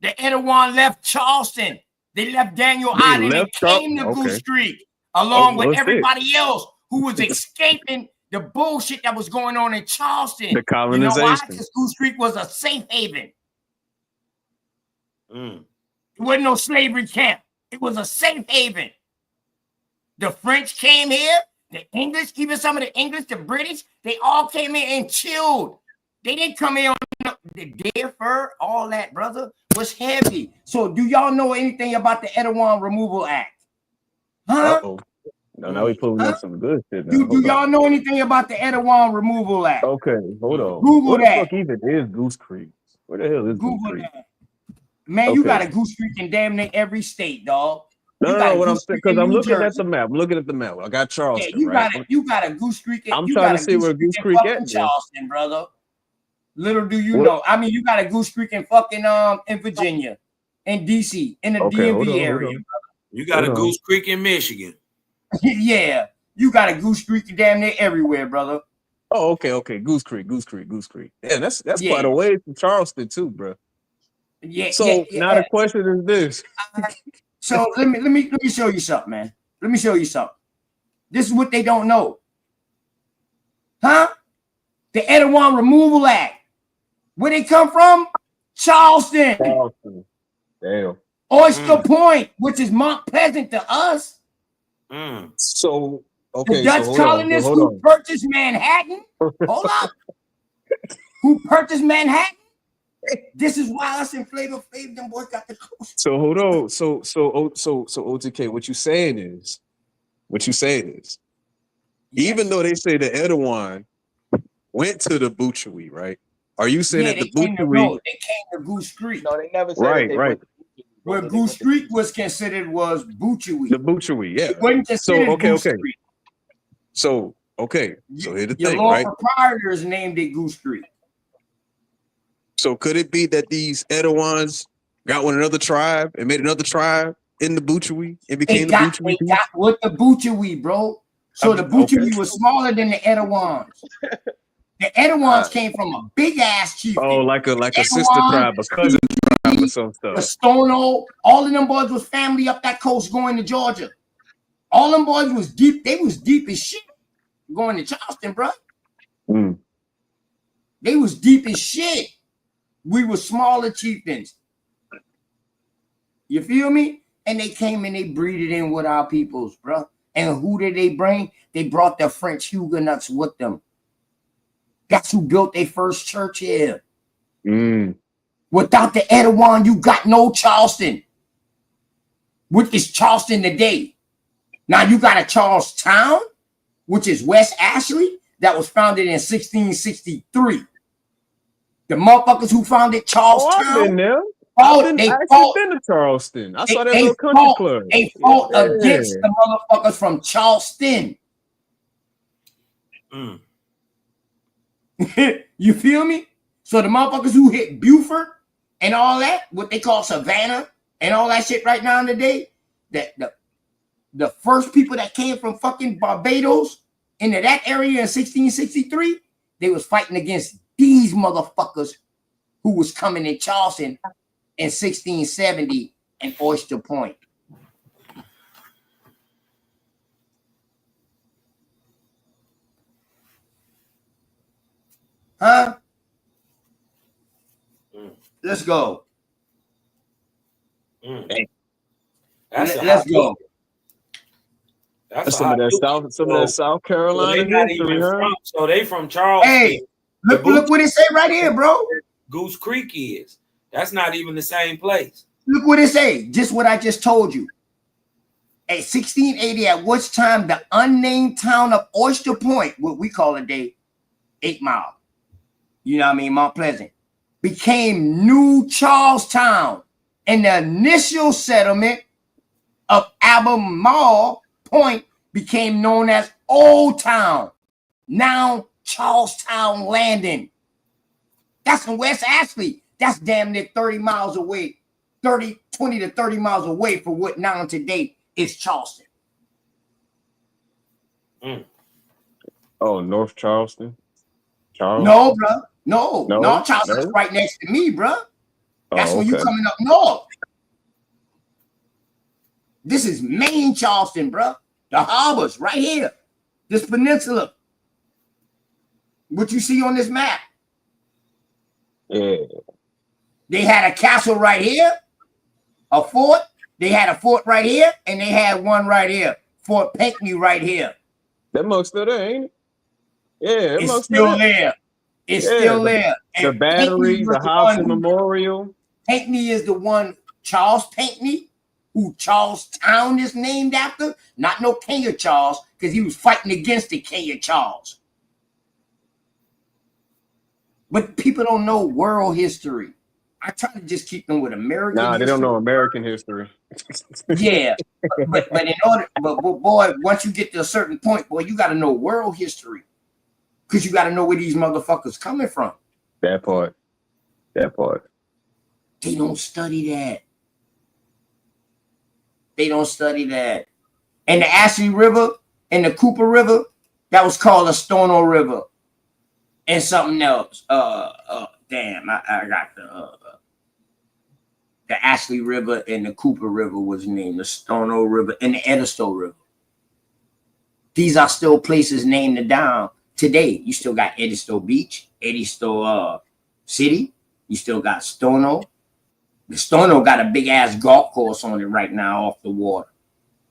The Etowah left Charleston. They left Daniel They Island and left came to okay. Goose Creek along with What's it? everybody else who was escaping the bullshit that was going on in Charleston. The You know why? colonization. Because Goose Creek was a safe haven. Mm. It wasn't no slavery camp. It was a safe haven. The French came here. The English, even some of the English, the British, they all came in and chilled. They didn't come in on the deer fur, all that, brother, was heavy. So do y'all know anything about the Etowah Removal Act? Huh? Uh-oh. Now we pulling up some good shit now. Do y'all know anything about the Etowah Removal Act? Okay, hold on. Google What the that. fuck even is Goose Creek? Where the hell is Goose Google Creek? that. Man, Okay. you got a Goose Creek in damn near every state, dog. No, what I'm saying, because I'm looking at the map. I'm looking at the map. I got Charleston, you right? you got a Goose Creek. I'm You trying got to a see Goose where Creek Goose in Creek fucking at, then. Charleston, brother. Little do you What? know. I mean, you got a Goose Creek in fucking in Virginia, in DC, in the DMV area, brother. You got a Goose Creek in Michigan. Yeah, you got a Goose Creek damn near everywhere, brother. Oh, okay. Goose Creek. Yeah, that's quite a way from Charleston too, bro. Yeah. So now the question is this. So let me show you something, man. Let me show you something. This is what they don't know. Huh? The Etowah Removal Act. Where they come from? Charleston. Damn. Oyster Point, which is Mount Pleasant to us. So okay, the Dutch colonists who purchased Manhattan. Hold up. Who purchased Manhattan? This is why us and Flavor Flav them boys got the coast. So hold on. So OTK, what you saying is, even though they say the Etowah went to the Butcheweet, right? Are you saying that the Butcheweet? They came to Goose Creek. No, they never said that they went to Where Goose Creek was considered was Butcheweet. The Butcheweet, yeah. It wasn't considered Goose Creek. So here's the Your thing, law right? proprietors named it Goose Creek. So could it be that these Etowahs got with another tribe and made another tribe in the Butcheweet and became the Butcheweet? They got with the Butcheweet, bro. So the Butcheweet was smaller than the Etowahs. The Etowahs came from a big ass chieftain. Oh, like a sister tribe, a cousin tribe, or some stuff. The Stono, all of them boys was family up that coast going to Georgia. All them boys was deep. They was deep as shit going to Charleston, bro. They was deep as shit. We were smaller chieftains. You feel me? And they came and they breeded in with our peoples, bro. And who did they bring? They brought the French Huguenots with them. That's who built their first church here. Without the Erewhon, you got no Charleston. Which is Charleston today. Now you got a Charlestown, which is West Ashley, that was founded in 1663. The motherfuckers who founded Charlestown. I've been there. Been to Charleston. I saw that little country club. They fought against the motherfuckers from Charleston. You feel me? So the motherfuckers who hit Beaufort and all that, what they call Savannah and all that shit right now today, that the first people that came from fucking Barbados into that area in 1663, they was fighting against these motherfuckers who was coming in Charleston in 1670 and Oyster Point. Huh? Let's go. Let's go. That's some of that South Carolina history, huh? So they from Charleston. Hey, look what it say right here, bro. Goose Creek is. That's not even the same place. Look what it say. Just what I just told you. At 1680, at which time the unnamed town of Oyster Point, what we call today 8 Mile, you know what I mean, Mount Pleasant, became New Charlestown, and the initial settlement of Albemarle Point became known as Old Town, now Charlestown Landing. That's in West Ashley. That's damn near 30 miles away, 20 to 30 miles away from what now today is Charleston. Oh, North Charleston? No, bro. No, Charleston's right next to me, bro. That's when you coming up north. This is main Charleston, bro. The harbors right here. This peninsula. What you see on this map. Yeah. They had a castle right here, a fort. They had a fort right here, and they had one right here. Fort Pinckney right here. That must still there, ain't it? Yeah, it's still there. It's still there. The battery, the house and memorial. Pinckney is the one, Charles Pinckney, who Charlestown is named after. Not no King of Charles, because he was fighting against the King of Charles. But people don't know world history. I try to just keep them with American history. They don't know American history. Yeah. but in order, but boy, once you get to a certain point, boy, you got to know world history. Because you got to know where these motherfuckers coming from. That part. They don't study that. They don't study that. And the Ashley River and the Cooper River, that was called the Stono River. And something else. Damn, I got the Ashley River and the Cooper River was named the Stono River and the Edisto River. These are still places named down today. You still got Edisto Beach, Edisto City. You still got Stono. The Stono got a big ass golf course on it right now off the water.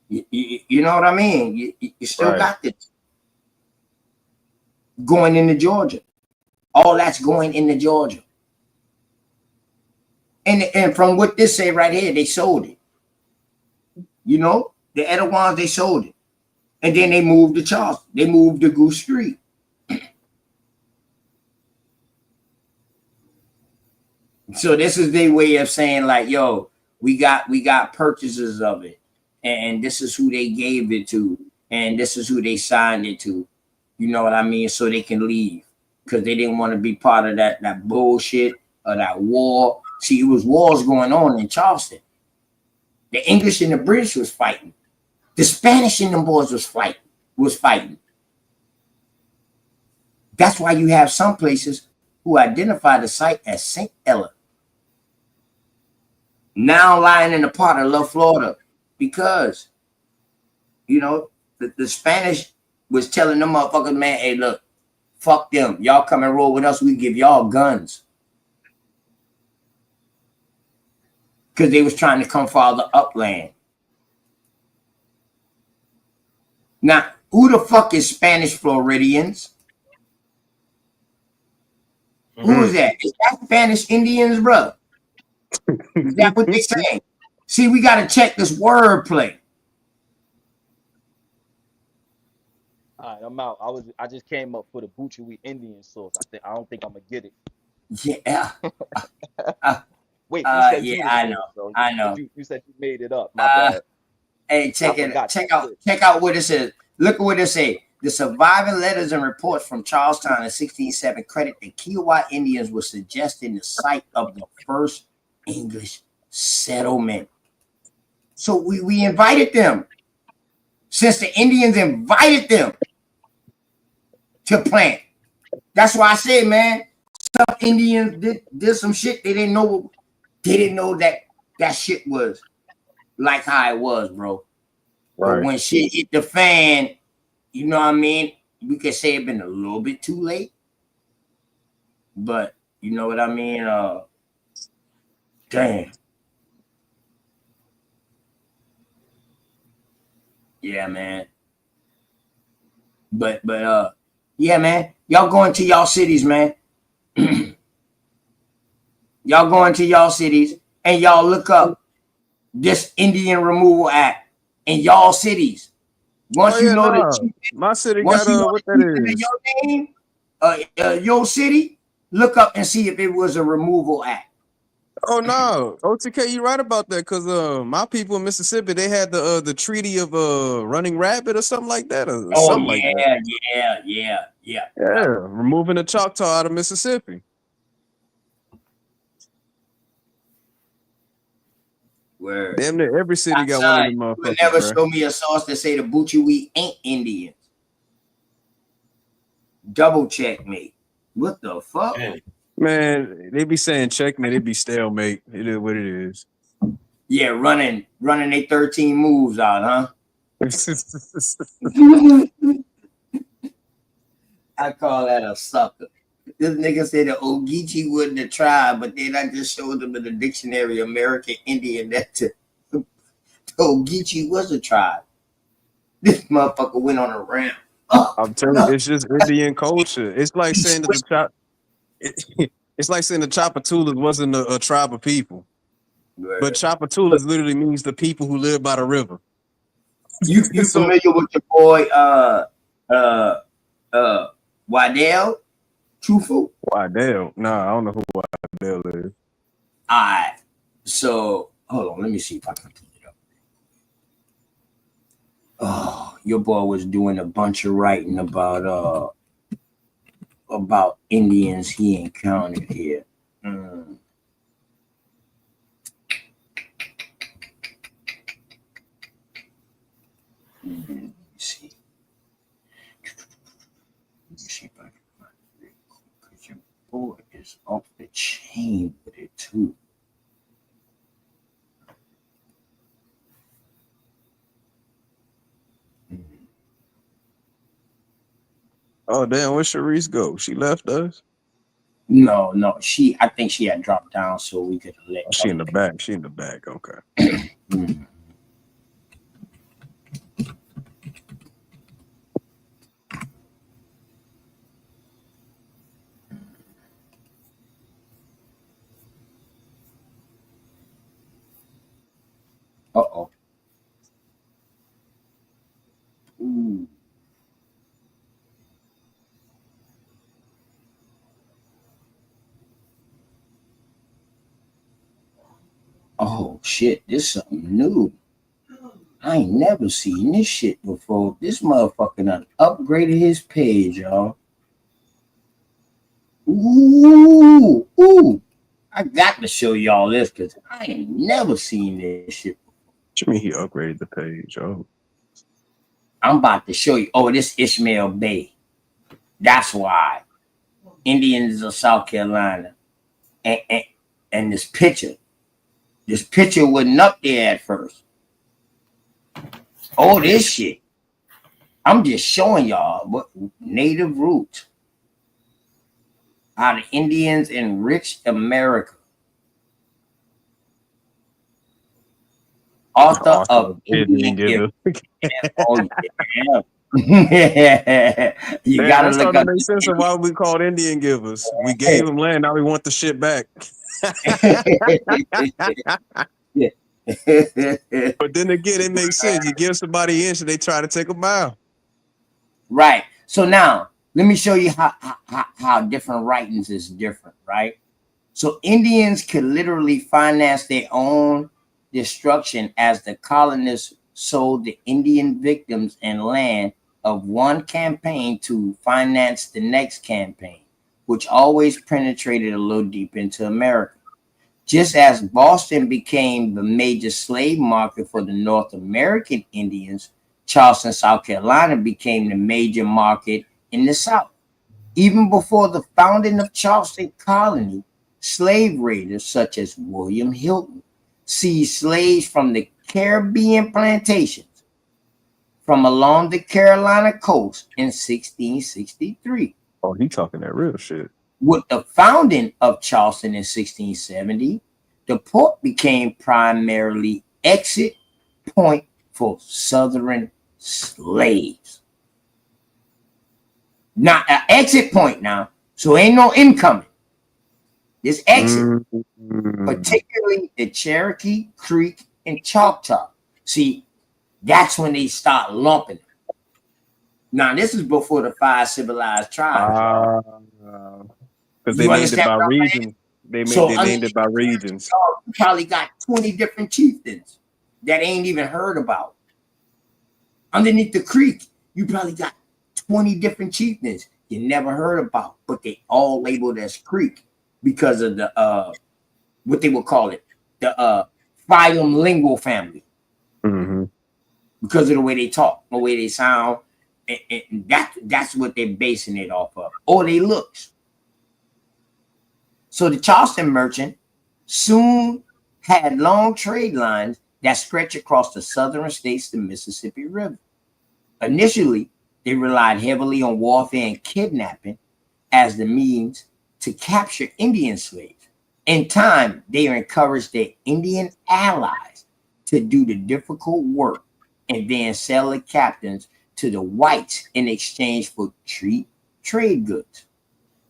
You know what I mean? You still got this going into Georgia. All that's going into Georgia. And from what this say right here, they sold it. You know, the Etowans, they sold it. And then they moved to Charleston. They moved to Goose Street. So this is their way of saying like, yo, we got purchases of it. And this is who they gave it to. And this is who they signed it to. You know what I mean? So they can leave. Because they didn't want to be part of that bullshit or that war. See, it was wars going on in Charleston. The English and the British was fighting. The Spanish and them boys was fighting. That's why you have some places who identify the site as St. Ella. Now lying in the part of Love, Florida. Because, you know, the Spanish was telling them motherfuckers, man, hey, look, fuck them. Y'all come and roll with us. We give y'all guns. Because they was trying to come farther upland. Now, who the fuck is Spanish Floridians? Who is that? Is that Spanish Indians, bro? Is that what they say? See, we got to check this wordplay. All right, I'm out. I just came up for the Buchui Indian sauce. I don't think I'm gonna get it. Yeah. Wait, you said Yeah, you the I source, know. so I know. you said you made it up. My bad. Hey, check out what it says. Look at what it says. The surviving letters and reports from Charlestown in 1607 credit the Kiowa Indians were suggesting the site of the first English settlement. So we invited them. Since the Indians invited them to plant. That's why I say, man, some Indians did some shit they didn't know. They didn't know that shit was like how it was, bro. But when shit hit the fan, you know what I mean? We could say it been a little bit too late. But you know what I mean? Damn. Yeah, man. But yeah, man. Y'all going to y'all cities, man. Y'all going to y'all cities and y'all look up this Indian Removal Act in y'all cities. Once you know that my city once got you know what the that chief in is. your name, your city, look up and see if it was a removal act. Oh no, OTK, you right about that because my people in Mississippi they had the treaty of Running Rabbit or something like that or something like that. Yeah. Removing the Choctaw out of Mississippi. Word. Damn near every city got one of them You would motherfuckers, never bro. show me a sauce that say the Buchui ain't Indian. Double check me. What the fuck? Man, they be saying checkmate, it be stalemate. It is what it is. Yeah, running they 13 moves out, huh? I call that a sucker. This nigga said the Ogeechee wasn't a tribe, but then I just showed him in the dictionary American Indian that the Ogeechee was a tribe. This motherfucker went on a rant. I'm telling you, it's just Indian culture. It's like saying that it's like saying the Chapatulas wasn't a tribe of people. But Chapatulas literally means the people who live by the river. You familiar with your boy Waddell? Truthful? Waddell? Nah, I don't know who Waddell is. Alright. So hold on, let me see if I can pull it up. Oh, your boy was doing a bunch of writing about Indians he encountered here. Let me see. Let me see if I can find it real quick. Because your boy is off the chain with it too. Oh damn, where Sharice go? She left us? No, I think she had dropped down so we could let she in the back. She in the back, okay. Uh-oh. Ooh. Oh shit, this something new. I ain't never seen this shit before. This motherfucker done upgraded his page, y'all. Ooh. I got to show y'all this because I ain't never seen this shit before. What you mean he upgraded the page? Oh. I'm about to show you. Oh, this Ishmael Bay. That's why. Indians of South Carolina. And this picture wasn't up there at first. Oh, this shit. I'm just showing y'all what native roots. How the Indians enriched America. author of Indian Giver. Giver. Oh yeah. You Man, gotta that's look starting up. to make sense of why we called Indian givers. We gave them land, now we want the shit back. But then again, it makes sense. You give somebody an inch and they try to take a mile. Right. So now let me show you how different writings is different, right? So Indians could literally finance their own destruction as the colonists sold the Indian victims and land of one campaign to finance the next campaign, which always penetrated a little deep into America. Just as Boston became the major slave market for the North American Indians, Charleston, South Carolina became the major market in the South. Even before the founding of Charleston Colony, slave raiders such as William Hilton seized slaves from the Caribbean plantations from along the Carolina coast in 1663. Oh, he talking that real shit. With the founding of Charleston in 1670, the port became primarily exit point for Southern slaves. Not an exit point now, so ain't no incoming. This exit, particularly the Cherokee, Creek, and Choctaw. See, that's when they start lumping them. Now, this is before the 5 civilized tribes. Because they named it by regions. They named it by regions. You probably got 20 different chieftains that ain't even heard about. Underneath the creek, you probably got 20 different chieftains you never heard about, but they all labeled as Creek because of the what they would call it, the phylum lingual family. Mm-hmm. Because of the way they talk, the way they sound, and that's what they're basing it off of, or they looks. So the Charleston merchant soon had long trade lines that stretch across the southern states to the Mississippi River. Initially, they relied heavily on warfare and kidnapping as the means to capture Indian slaves. In time, they encouraged their Indian allies to do the difficult work and then sell the captains to the whites in exchange for trade goods.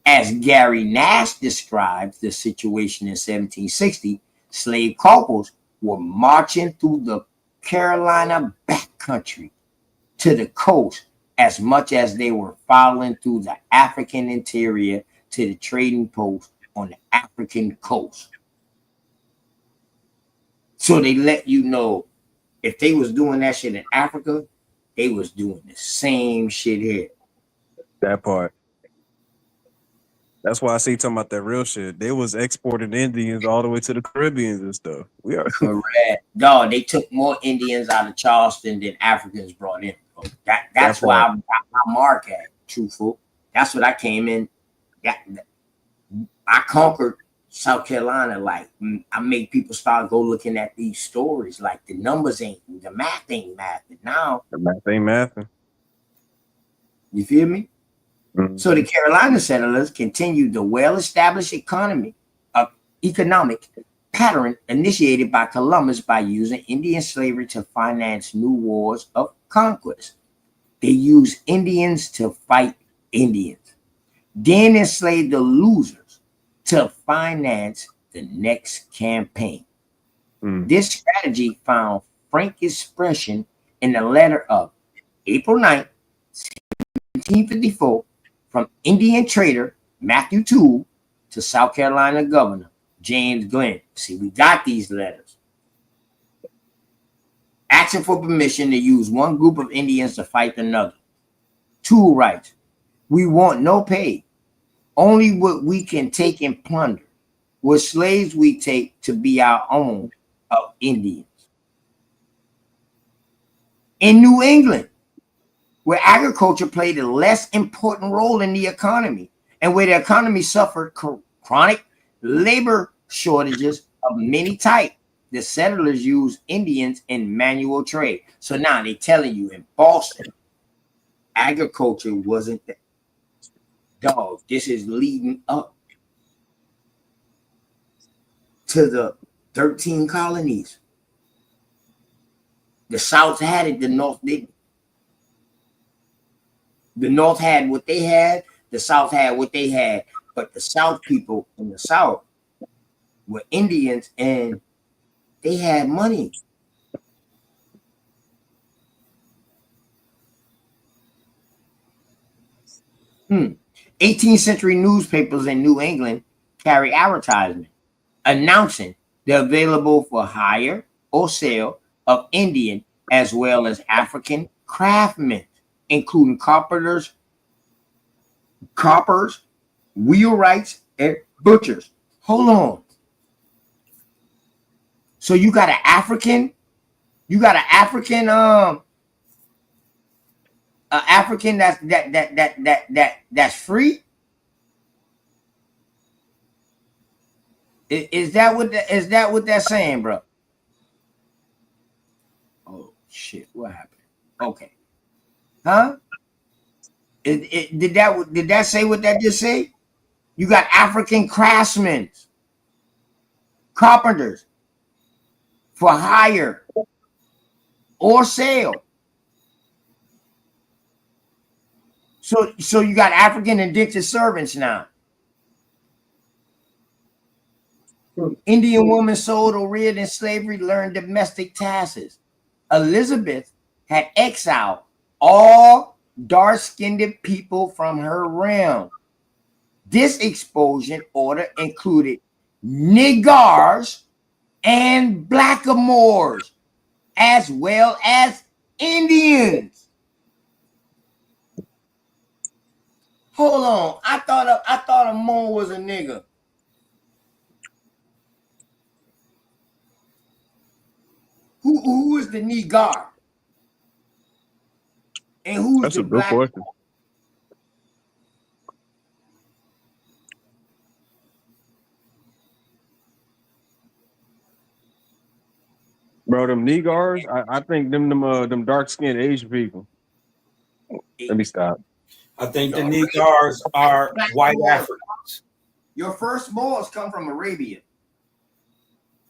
As Gary Nash describes the situation in 1760, slave couples were marching through the Carolina backcountry to the coast as much as they were following through the African interior to the trading post on the African coast. So they let you know if they was doing that shit in Africa, they was doing the same shit here. That part. That's why I see talking about that real shit. They was exporting Indians all the way to the Caribbeans and stuff. We are correct. Dog, they took more Indians out of Charleston than Africans brought in. That's why I got my mark at, truthful. That's what I came in. I conquered South Carolina. Like, I made people start go looking at these stories. Like, the numbers ain't, the math ain't mathing. Now the math ain't mathing. You feel me? Mm-hmm. So the Carolina settlers continued the well-established economic pattern initiated by Columbus by using Indian slavery to finance new wars of conquest. They used Indians to fight Indians, then enslaved the losers to finance the next campaign. This strategy found frank expression in the letter of April 9th, 1754, from Indian trader Matthew Toole to South Carolina Governor James Glenn. See, we got these letters. Asking for permission to use one group of Indians to fight another. Toole writes, "We want no pay, only what we can take and plunder. What slaves we take to be our own of Indians." In New England, where agriculture played a less important role in the economy, and where the economy suffered chronic labor shortages of many types, the settlers used Indians in manual trade. So now they're telling you in Boston, agriculture wasn't the dog. This is leading up to the 13 colonies. The South had it, the North didn't. The North had what they had, the South had what they had, but the South people in the South were Indians and they had money. 18th century newspapers in New England carry advertisement announcing they're available for hire or sale of Indian as well as African craftsmen, including carpenters, wheelwrights, and butchers. Hold on. So you got an African that's free? Is that what that's saying, bro? Oh shit, what happened? Okay. Huh? Did that say what that just say? You got African craftsmen, carpenters for hire or sale. So you got African indentured servants now. Indian women sold or reared in slavery learned domestic tasks. Elizabeth had exiled all dark-skinned people from her realm. This expulsion order included niggars and blackamoors, as well as Indians. Hold on, I thought a Moor was a nigger. Who is the niggar? And who's That's the a good black? question. Bro, them niggars, I think them dark skinned Asian people. Let me stop. I think the niggars are white Africans. Your first Moors come from Arabia.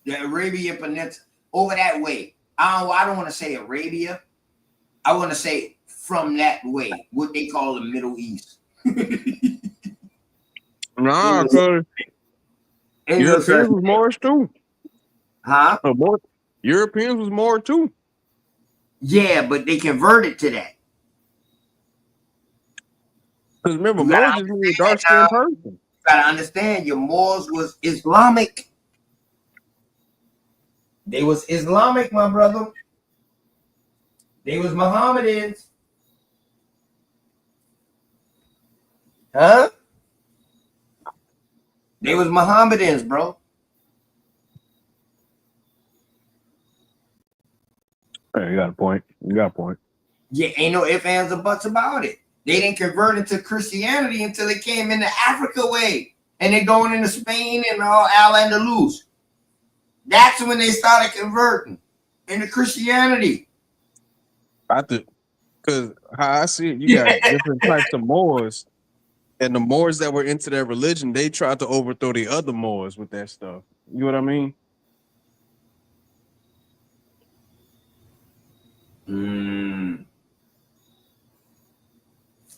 The Arabian Peninsula, over that way. I don't want to say Arabia. I want to say from that way, what they call the Middle East. Nah, cause Europeans was Moors too. Huh? Europeans was Moor too. Yeah, but they converted to that. Because remember, Moors just means a dark skinned person. You gotta understand, your Moors was Islamic. They was Islamic, my brother. They was Mohammedans. Huh? They was Mohammedans, bro. Hey, you got a point. You got a point. Yeah, ain't no ifs, ands, or buts about it. They didn't convert into Christianity until they came into Africa way. And they going into Spain and all Al-Andalus. That's when they started converting into Christianity. I think, because how I see it, you got different types of Moors. And the Moors that were into their religion, they tried to overthrow the other Moors with that stuff. You know what I mean?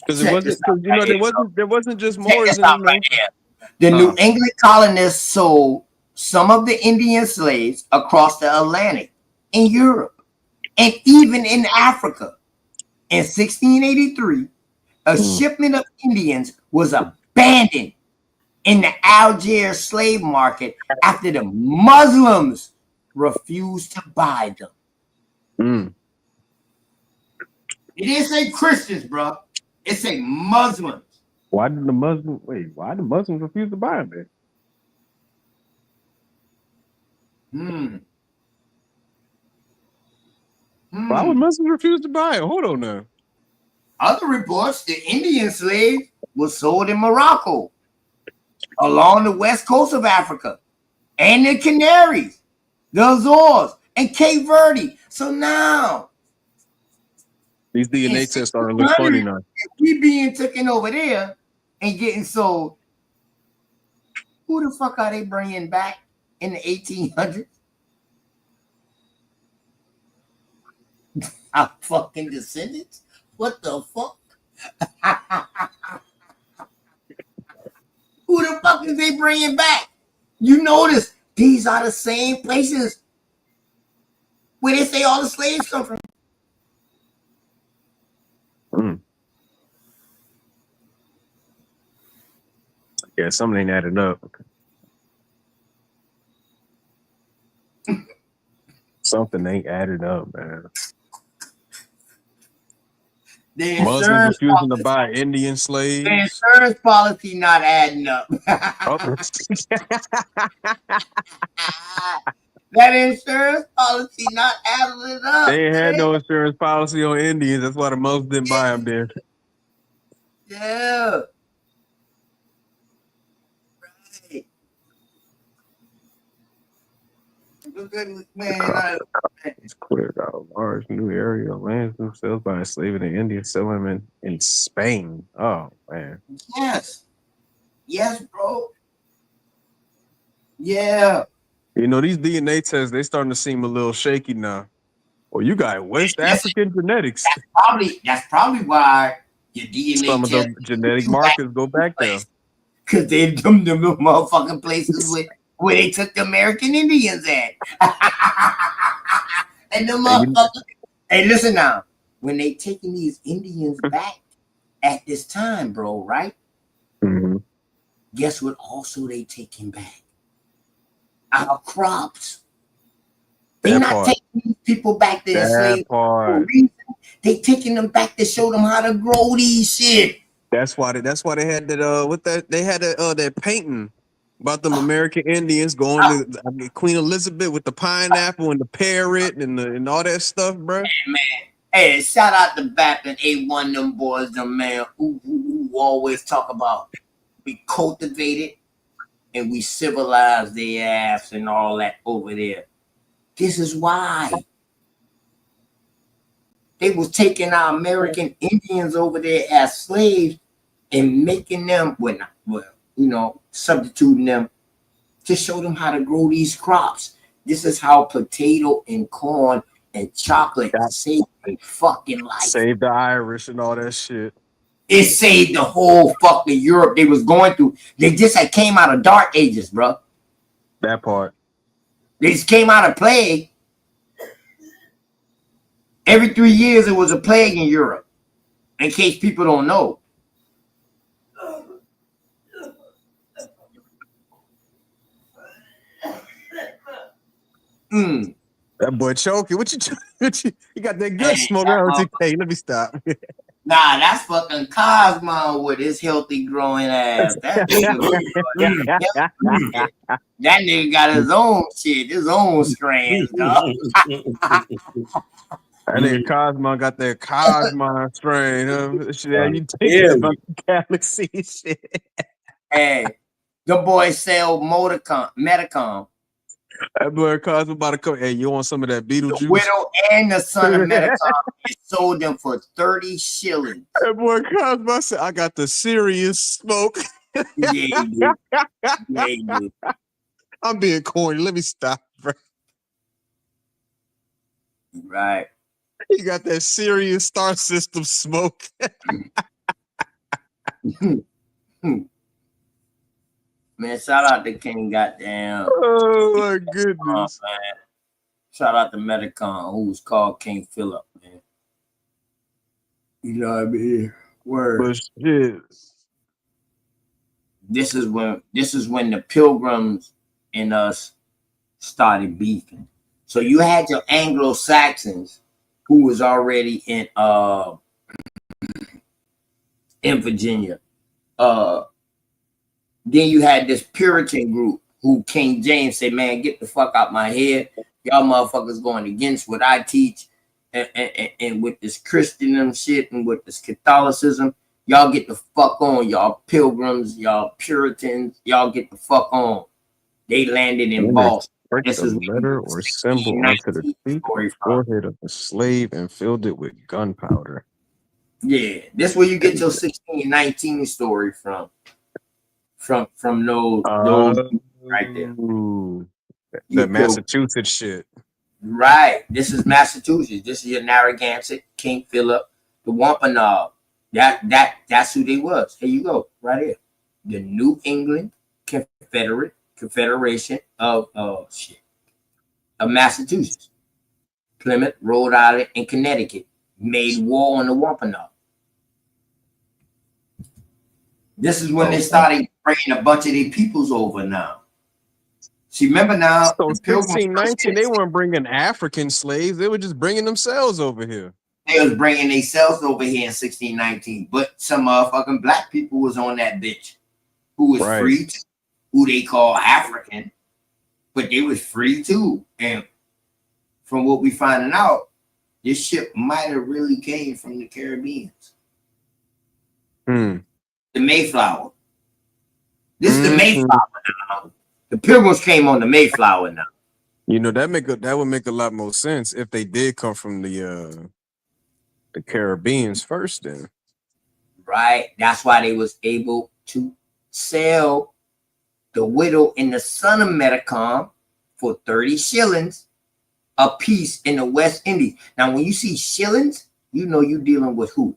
Because it wasn't, there wasn't just Moors. The New England colonists sold some of the Indian slaves across the Atlantic in Europe and even in Africa. In 1683, a shipment of Indians was abandoned in the Algiers slave market after the Muslims refused to buy them. It didn't say Christians, bro. It said Muslims. Why did the Muslims refuse to buy them? Why would Muslims refuse to buy it? Hold on now. Other reports, the Indian slaves were sold in Morocco, along the west coast of Africa, and the Canaries, the Azores, and Cape Verde. So now, these DNA tests starting to look funny now. We being taken over there and getting sold. Who the fuck are they bringing back in the 1800s? our fucking descendants? What the fuck? Who the fuck is they bringing back? You notice these are the same places where they say all the slaves come from. Yeah, something ain't adding up. Something ain't added up, man. The Muslims insurance refusing to policy, buy Indian the slaves. insurance policy not adding up. Oh. That insurance policy not adding it up. They ain't had Man. no insurance policy on Indians. That's why the Muslims didn't buy them there. Yeah. Right. Look at this, man. It's cleared out a large new area of lands themselves by enslaving the Indians, selling them in Spain. Oh, man. Yes. Yes, bro. Yeah. You know, these DNA tests, they starting to seem a little shaky now. Well, you got West African genetics. That's probably why your DNA Some of test the genetic markers go back there. because they them motherfucking places where they took the American Indians at. And the motherfuckers. Hey, listen now. When they taking these Indians back at this time, bro, right? Mm-hmm. Guess what? Also, they taking back our crops. They're not taking these people back to enslavement for a reason. They taking them back to show them how to grow these shit. That's why they had that they had that painting about them American Indians going to Queen Elizabeth with the pineapple and the parrot and all that stuff, bro. Hey, man. Hey, shout out to Bap and A1, them boys, them man who always talk about we cultivated and we civilized their ass and all that over there. This is why. They was taking our American Indians over there as slaves and making them, substituting them to show them how to grow these crops. This is how potato and corn and chocolate saved their fucking life. Saved the Irish and all that shit. It saved the whole fucking Europe they was going through. They just came out of dark ages, bro. That part. They just came out of plague. Every 3 years, it was a plague in Europe. In case people don't know. That boy choking. What you got that good smoke out? Hey, let me stop. Nah, that's fucking Cosmo with his healthy growing ass. That nigga got his own shit, his own strands, dog. That nigga Cosmo got that Cosmo strain. Shit, you thinking about the galaxy shit. Hey, the boy sell Metacom. That boy Cosmo about to come. Hey, you want some of that Beetlejuice? The widow and the son of Metacom. It sold them for 30 shillings. That boy Cosmo said, I got the serious smoke. Yeah, you do. I'm being corny. Let me stop, bro. Right. You got that serious star system smoke. Man, shout out to King Goddamn. Oh my goodness. Man. Shout out to Metacom, who was called King Philip, man. You know what I mean? Word. But shit. This is when the Pilgrims and us started beefing. So you had your Anglo-Saxons who was already in Virginia. Then you had this Puritan group who King James said, man, get the fuck out my head. Y'all motherfuckers going against what I teach and with this Christian shit and with this Catholicism. Y'all get the fuck on. Y'all Pilgrims, y'all Puritans, y'all get the fuck on. They landed in Boston. This is a letter or symbol onto the cheek or forehead of the slave and filled it with gunpowder. Yeah, that's where you get your 1619 story from. From those right there. The Massachusetts shit. Right. This is Massachusetts. This is your Narragansett, King Philip, the Wampanoag. That's who they was. Here you go, right here. The New England Confederation of Massachusetts, Plymouth, Rhode Island, and Connecticut made war on the Wampanoag. This is when they started bringing a bunch of their peoples over now. See, remember now, So 1619, they weren't bringing African slaves. They were just bringing themselves over here. They was bringing themselves over here in 1619. But some motherfucking black people was on that bitch who was free, who they call African. But they was free too. And from what we finding out, this ship might have really came from the Caribbeans. The Mayflower. This is the Mayflower now. The Pilgrims came on the Mayflower now. You know, that would make a lot more sense if they did come from the Caribbeans first then. Right. That's why they was able to sell the widow and the son of Metacom for 30 shillings a piece in the West Indies. Now, when you see shillings, you know you're dealing with who?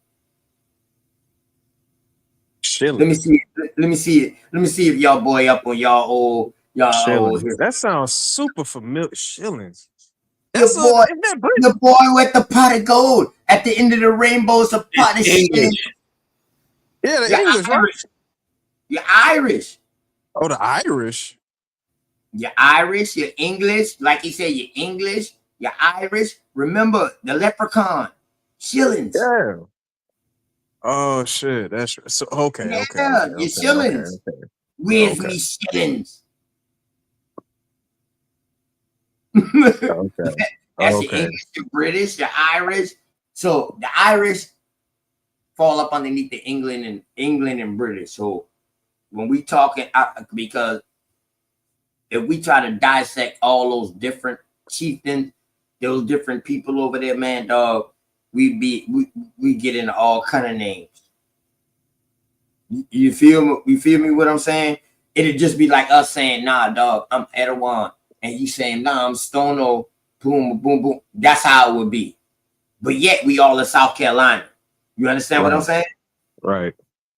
Shillings. Let me see if y'all boy up on y'all old here. That sounds super familiar. Shillings. Your boy with the pot of gold at the end of the rainbow is a pot of shillings. Yeah, the English, right? You're Irish. Oh, the Irish. You're Irish, you're English. Like he said, you're English, you're Irish. Remember the leprechaun. Shillings. Yeah. Oh shit. That's so okay. Your shillings. Where's me shillings? That's the English, the British, the Irish. So the Irish fall up underneath the England and British. So when we talking, because if we try to dissect all those different chieftains, those different people over there, man, dog, we get into all kind of names. You feel me? You feel me? What I'm saying? It'd just be like us saying, "Nah, dog, I'm Etowah," and you saying, "Nah, I'm Stono." Boom, boom, boom. That's how it would be. But yet we all in South Carolina. You understand what I'm saying? Right.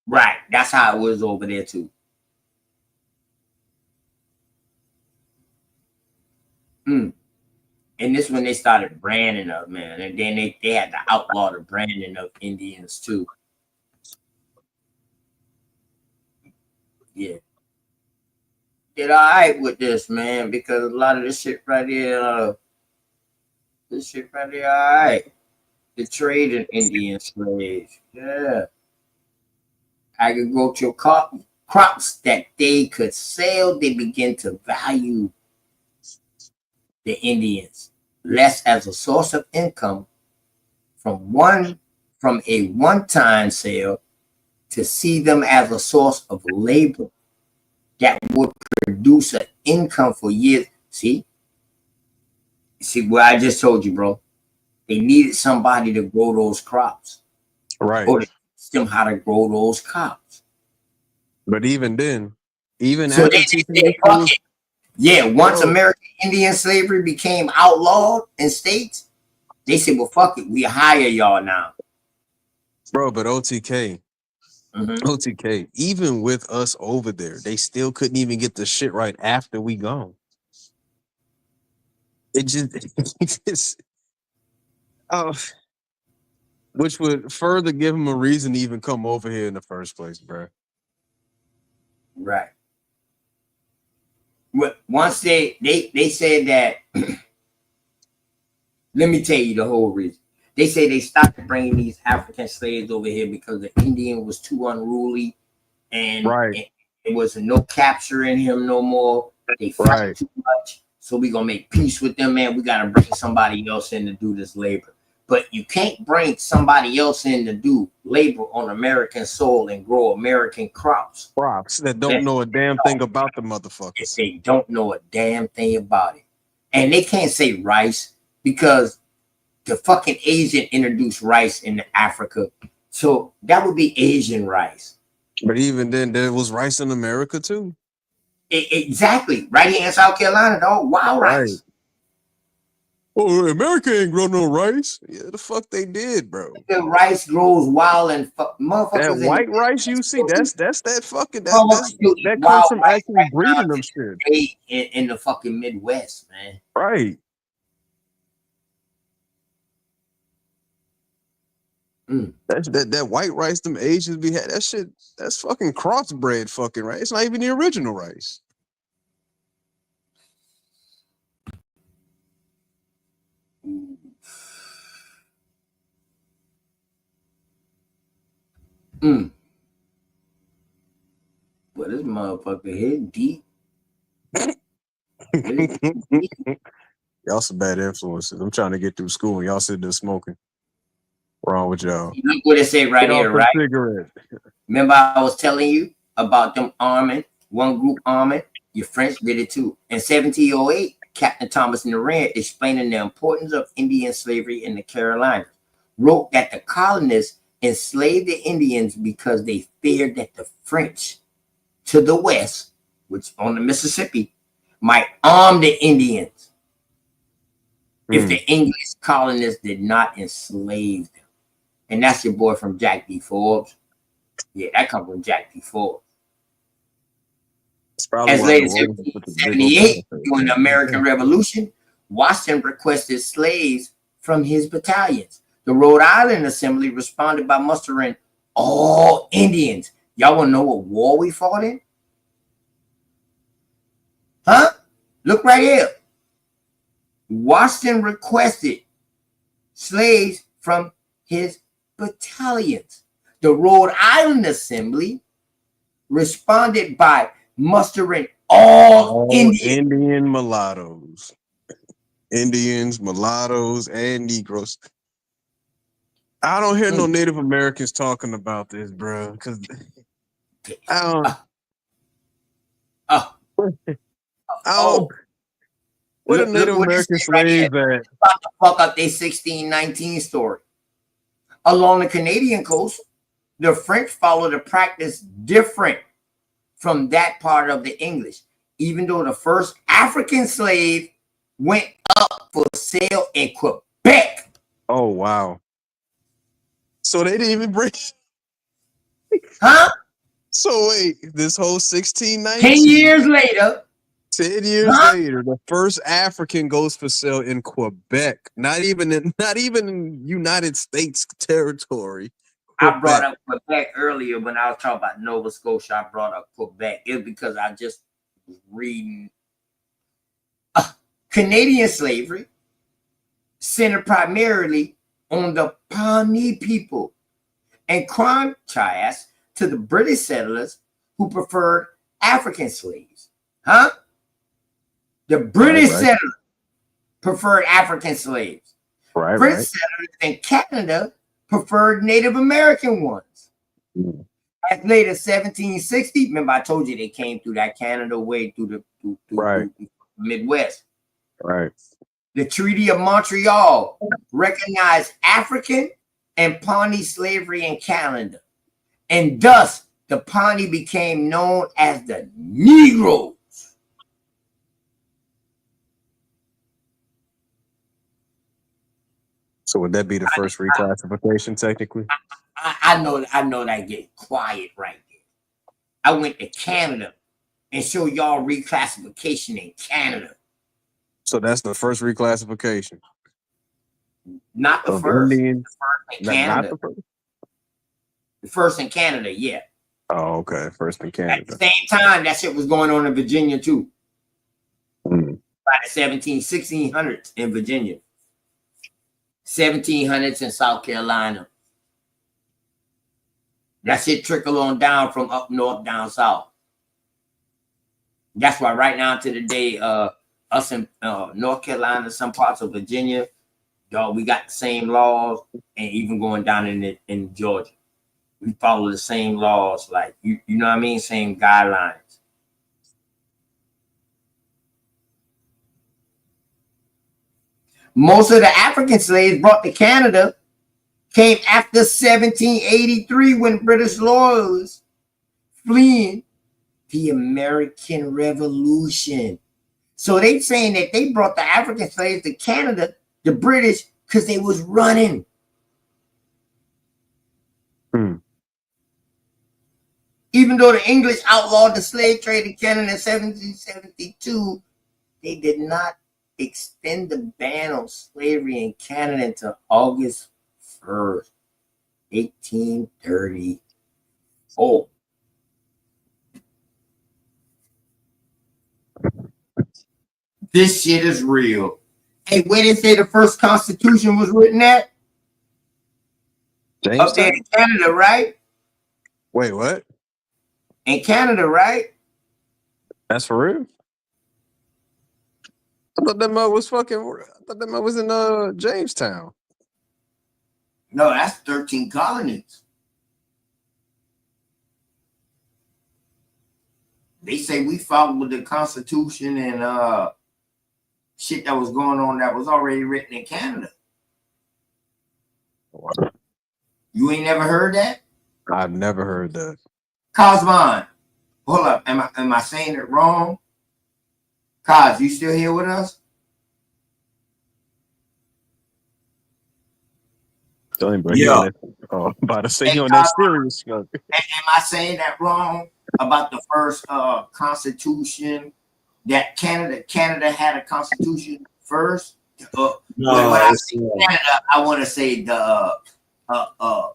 Right. That's how it was over there too. And this when they started branding up, man. And then they had to outlaw the branding of Indians too. Yeah. Did all right with this, man, because a lot of this shit right here, all right. The trade in Indian slaves. Yeah. Agricultural crops that they could sell, they begin to value the Indians less as a source of income from a one-time sale to see them as a source of labor that would produce an income for years. See what I just told you, bro. They needed somebody to grow those crops. Right. Or to teach them how to grow those crops. But even then, so after once American Indian slavery became outlawed in states, they said, well, fuck it, we hire y'all now. Bro, but OTK, even with us over there, they still couldn't even get the shit right after we gone. It just which would further give them a reason to even come over here in the first place, bro. Right. Once they said that, let me tell you the whole reason. They say they stopped bringing these African slaves over here because the Indian was too unruly, and it was no capturing him no more. They fight too much, so we gonna make peace with them, man. We gotta bring somebody else in to do this labor. But you can't bring somebody else in to do labor on American soil and grow American crops. Crops that don't know a damn thing about the motherfuckers. They don't know a damn thing about it. And they can't say rice because the fucking Asian introduced rice into Africa. So that would be Asian rice. But even then, there was rice in America too. Exactly. Right here in South Carolina, dog. Wild rice. Oh, America ain't grow no rice. Yeah, the fuck they did, bro. The rice grows wild and motherfuckers. That in white rice you see, that's that fucking motherfuckers still eat that wild comes from rice actually right now breeding them to shit. this day in the fucking Midwest, man. Right. That white rice them Asians be had, that shit, that's fucking crossbred fucking right. It's not even the original rice. But this motherfucker hit deep. Y'all some bad influences. I'm trying to get through school and y'all sitting there smoking. Wrong with y'all? Look what it say right Get here, off the right? cigarette. Remember I was telling you about them arming, one group arming? Your French did it too. In 1708, Captain Thomas Naran, explaining the importance of Indian slavery in the Carolinas, wrote that the colonists enslaved the Indians because they feared that the French to the west, which on the Mississippi, might arm the Indians if the English colonists did not enslave them. And that's your boy from Jack D. Forbes. Yeah, that comes from Jack D. Forbes. As late as 1778, during the American Revolution, Washington requested slaves from his battalions. The Rhode Island Assembly responded by mustering all Indians. Y'all want to know what war we fought in? Huh? Look right here. Washington requested slaves from his battalions. The Rhode Island Assembly responded by mustering all Indians. Indian mulattoes. Indians, mulattoes, and Negroes. I don't hear no Native Americans talking about this, bro. Because I don't. What a Native American slave that about to fuck up their 1619 story. Along the Canadian coast, the French followed a practice different from that part of the English, even though the first African slave went up for sale in Quebec. Oh, wow. So they didn't even bring. Huh? So wait, this whole 1619. 10 years later. 10 years later, the first African goes for sale in Quebec. Not even in United States territory. Quebec. I brought up Quebec earlier when I was talking about Nova Scotia. I brought up Quebec. It's because I just was reading. Canadian slavery centered primarily on the Pawnee people, and contrast to the British settlers who preferred African slaves. Huh? The British settlers preferred African slaves. British settlers in Canada preferred Native American ones. As late as 1760, remember I told you they came through that Canada way through the Midwest. Right. The Treaty of Montreal recognized African and Pawnee slavery in Canada, and thus the Pawnee became known as the Negroes. So would that be the first reclassification, technically? I know that get quiet right there. I went to Canada and showed y'all reclassification in Canada. So that's the first reclassification. Not the first. Indian, the first in Canada. Not the first. The first in Canada, yeah. Oh, okay. First in Canada. At the same time, that shit was going on in Virginia too. By the 1600s in Virginia. 1700s in South Carolina. That shit trickle on down from up north down south. That's why right now to the day, us in North Carolina, some parts of Virginia, dog, we got the same laws, and even going down in Georgia, we follow the same laws, like you know what I mean, same guidelines. Most of the African slaves brought to Canada came after 1783 when British loyalists fleeing the American Revolution. So they saying that they brought the African slaves to Canada The British, because they was running. Even though the English outlawed the slave trade in Canada in 1772, they did not extend the ban on slavery in Canada until August 1st, 1834. This shit is real. Hey, where they say the first Constitution was written at? Up there in Canada, right? Wait, what? In Canada, right? That's for real? I thought that mug was fucking. I thought that mug was in Jamestown. No, that's 13 colonies. They say we followed the Constitution and shit that was going on that was already written in Canada. You ain't never heard that? I've never heard that. Cosmon, hold up. Am I saying it wrong? Cos, you still here with us? Yeah. Oh, about to say you on that serious stuff. Am I saying that wrong about the first Constitution? That Canada had a Constitution first. No, when I say Canada, I want to say the I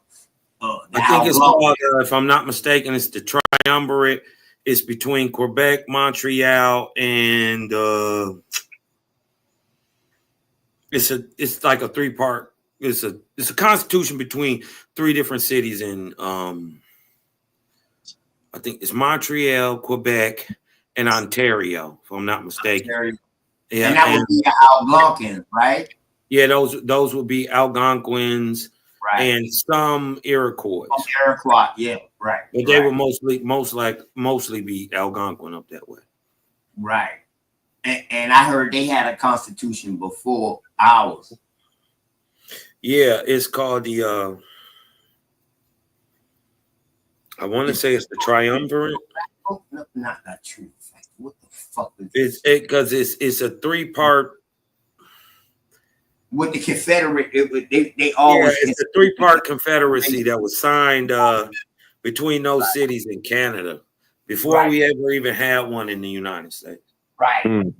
think it's called, if I'm not mistaken, it's the triumvirate. It's between Quebec, Montreal, and it's like a three-part. It's a constitution between three different cities in I think it's Montreal, Quebec, and Ontario, if I'm not mistaken. Ontario. Yeah, and that would be Algonquins, right? Yeah, those would be Algonquins, right, and some Iroquois. Iroquois, yeah, right. But they would mostly be Algonquin up that way. Right. And I heard they had a constitution before ours. Yeah, it's called the I want to say it's the triumvirate. Oh, no, not true. What the fuck It's is because it's a three-part. With the Confederate, they always. Yeah, it's a three-part confederacy that was signed between those cities in Canada before we ever even had one in the United States. Right, right.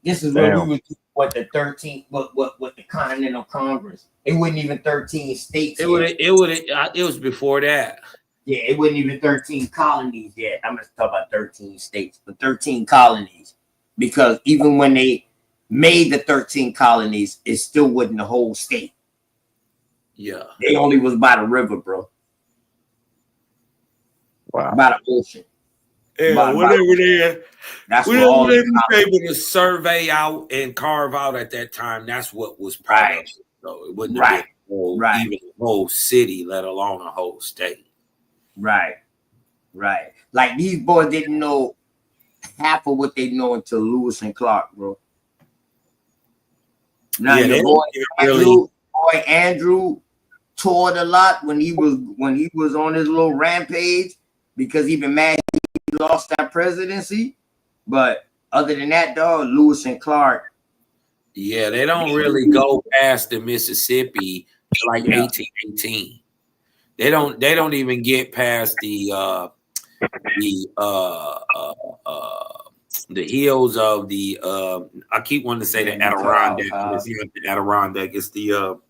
This is what we would do with the 13, what the Continental Congress. It wasn't even 13 states. It was before that. Yeah, it wasn't even 13 colonies yet. I'm going to talk about 13 states, but 13 colonies. Because even when they made the 13 colonies, it still wasn't the whole state. Yeah. They only was by the river, bro. Wow. By the ocean. Yeah, whatever they that's whatever all they was able to survey out and carve out at that time, that's what was part of it. So it wouldn't have been even a whole city, let alone a whole state. Right. Right. Like these boys didn't know half of what they know until Lewis and Clark, bro. Now your boy Andrew toured a lot when he was on his little rampage because he been mad he lost that presidency. But other than that, dog, Lewis and Clark. Yeah, they don't really go past the Mississippi like 1818. They don't even get past the hills of the I keep wanting to say the Adirondack. It's not the Adirondack, it's the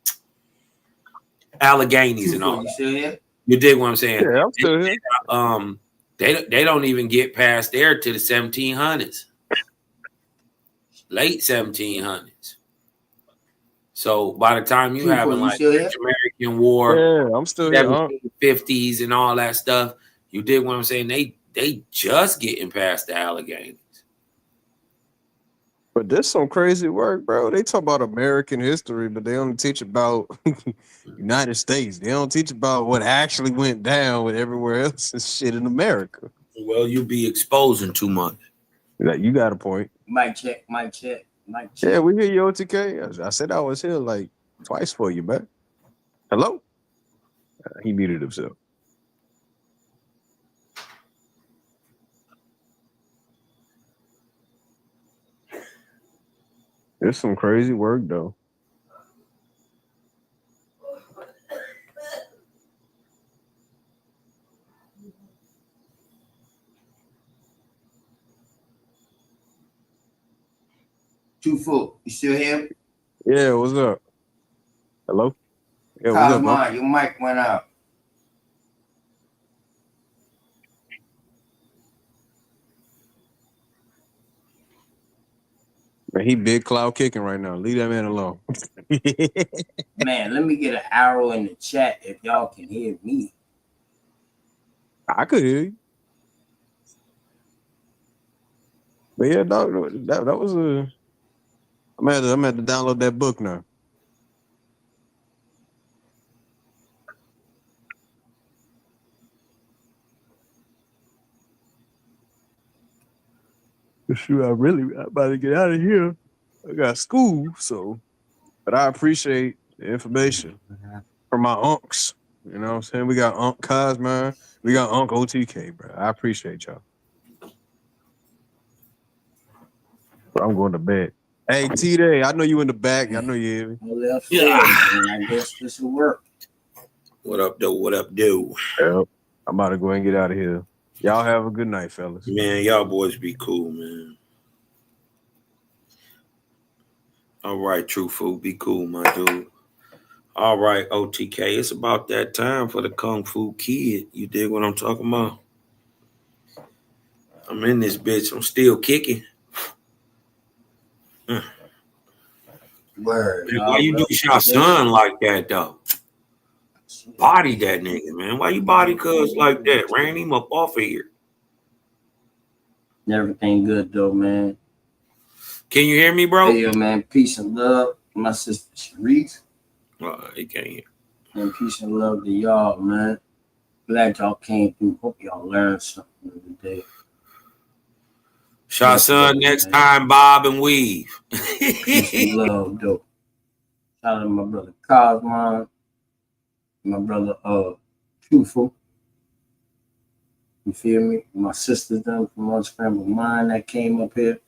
Alleghenies and all that. You dig what I'm saying? Yeah, I'm still here. They don't even get past there to the 1700s. Late 1700s. So by the time you having like the American War, yeah, I'm still here. 50s and all that stuff, you dig what I'm saying? They just getting past the Alleghenies. But this some crazy work, bro. They talk about American history, but they only teach about United States. They don't teach about what actually went down with everywhere else and shit in America. Well, you be exposing too much. You got a point. Mic check. Yeah, we hear you, OTK. I said I was here like twice for you, man. Hello? He muted himself. There's some crazy work, though. Too full. You still here? Yeah, what's up? Hello? Yeah, what's up, bro? Your mic went out. Man, he big cloud kicking right now. Leave that man alone. Man, let me get an arrow in the chat if y'all can hear me. I could hear you. But yeah, dog, that was a. I'm at to download that book now. Shoot, I'm about to get out of here. I got school, so. But I appreciate the information from my unks. You know what I'm saying? We got Unc Cosman. We got Unc OTK, bro. I appreciate y'all. But I'm going to bed. Hey, T-Day, I know you in the back. I know you hear me. I guess this will work. What up, though? What up, dude? Yep. I'm about to go and get out of here. Y'all have a good night, fellas. Man, y'all boys be cool, man. All right, True Food, be cool, my dude. All right, OTK, it's about that time for the Kung Fu Kid. You dig what I'm talking about? I'm in this bitch. I'm still kicking. Word. Man, why you do your son like that, though? Body that nigga, man. Why you body cuz like that? Ran him up off of here. Everything good, though, man. Can you hear me, bro? Hey, yo, man. Peace and love. My sister Sharice. He can't hear. And peace and love to y'all, man. Glad y'all came through. Hope y'all learned something today. Shot son next time, bob and weave. Peace and love, though. Shout out to my brother Cosmon, my brother Truthful. You feel me? My sisters done from Unscrambled of Mine that came up here.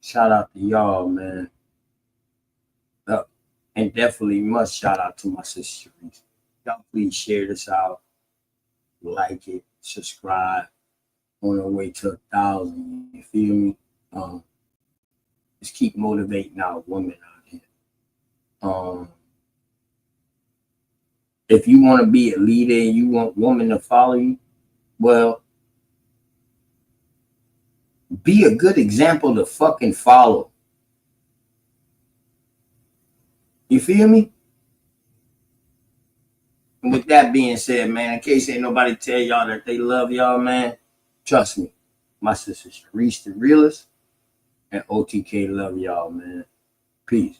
Shout out to y'all, man. And definitely must shout out to my sister Sharice. Y'all please share this out. Like it, subscribe. On our way to 1,000. You feel me? Just keep motivating our women out here. If you want to be a leader and you want women to follow you, well, be a good example to fucking follow. You feel me? And with that being said, man, in case ain't nobody tell y'all that they love y'all, man, trust me, my sister Sharice the realist and OTK love y'all, man. Peace.